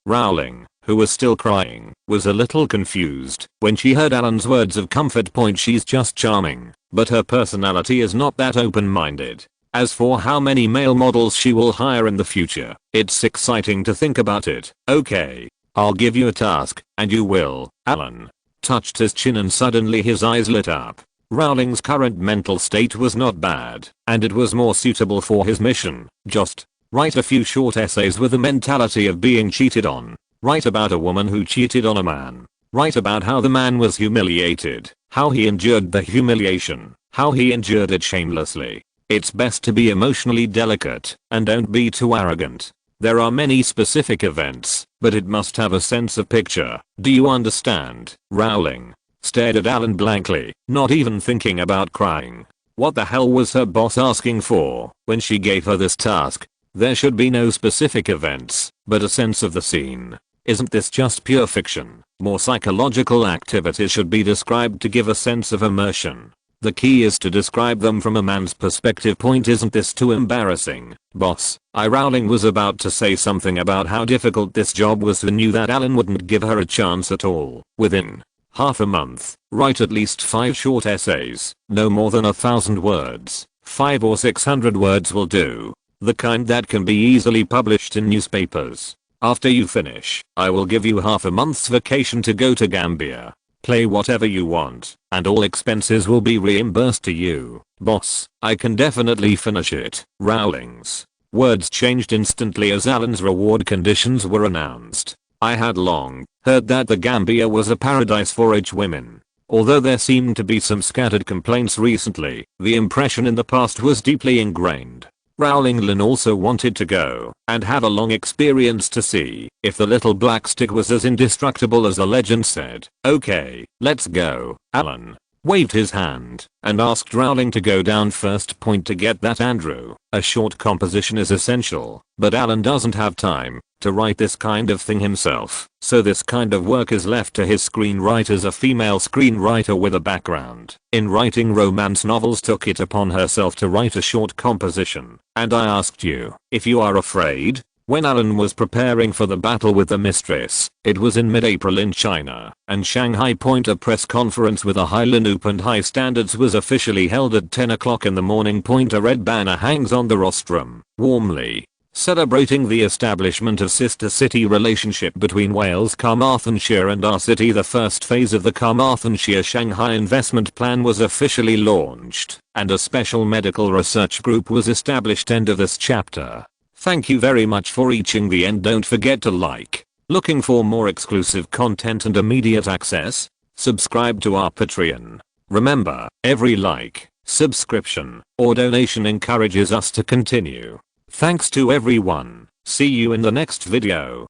Rowling, who was still crying, was a little confused when she heard Alan's words of comfort. She's just charming, but her personality is not that open-minded. As for how many male models she will hire in the future, it's exciting to think about it. Okay, I'll give you a task, and you will. Alan touched his chin and suddenly his eyes lit up. Rowling's current mental state was not bad, and it was more suitable for his mission. Just write a few short essays with the mentality of being cheated on. Write about a woman who cheated on a man. Write about how the man was humiliated, how he endured the humiliation, how he endured it shamelessly. It's best to be emotionally delicate, and don't be too arrogant. There are many specific events, but it must have a sense of picture. Do you understand? Rowling stared at Alan blankly, not even thinking about crying. What the hell was her boss asking for when she gave her this task? There should be no specific events, but a sense of the scene. Isn't this just pure fiction? More psychological activities should be described to give a sense of immersion. The key is to describe them from a man's perspective. Isn't this too embarrassing, boss? Rowling was about to say something about how difficult this job was and knew that Alan wouldn't give her a chance at all. Within half a month, write at least 5 short essays, no more than 1,000 words. 5 or 600 words will do. The kind that can be easily published in newspapers. After you finish, I will give you half a month's vacation to go to Gambia. Play whatever you want, and all expenses will be reimbursed to you. Boss, I can definitely finish it. Rowling's words changed instantly as Alan's reward conditions were announced. I had long heard that the Gambia was a paradise for rich women. Although there seemed to be some scattered complaints recently, the impression in the past was deeply ingrained. Rowling Lynn also wanted to go and have a long experience to see if the little black stick was as indestructible as the legend said. Okay, let's go. Alan waved his hand and asked Rowling to go down first. Point to get that, Andrew. A short composition is essential, but Alan doesn't have time to write this kind of thing himself, so this kind of work is left to his screenwriters. A female screenwriter with a background in writing romance novels took it upon herself to write a short composition, and I asked you if you are afraid. When Alan was preparing for the battle with the mistress, it was in mid-April in China, and Shanghai. A press conference with a high lineup and high standards was officially held at 10 o'clock in the morning. A red banner hangs on the rostrum, warmly celebrating the establishment of sister city relationship between Wales Carmarthenshire and our city. The first phase of the Carmarthenshire Shanghai investment plan was officially launched, and a special medical research group was established. End of this chapter. Thank you very much for reaching the end. Don't forget to like. Looking for more exclusive content and immediate access? Subscribe to our Patreon. Remember, every like, subscription, or donation encourages us to continue. Thanks to everyone. See you in the next video.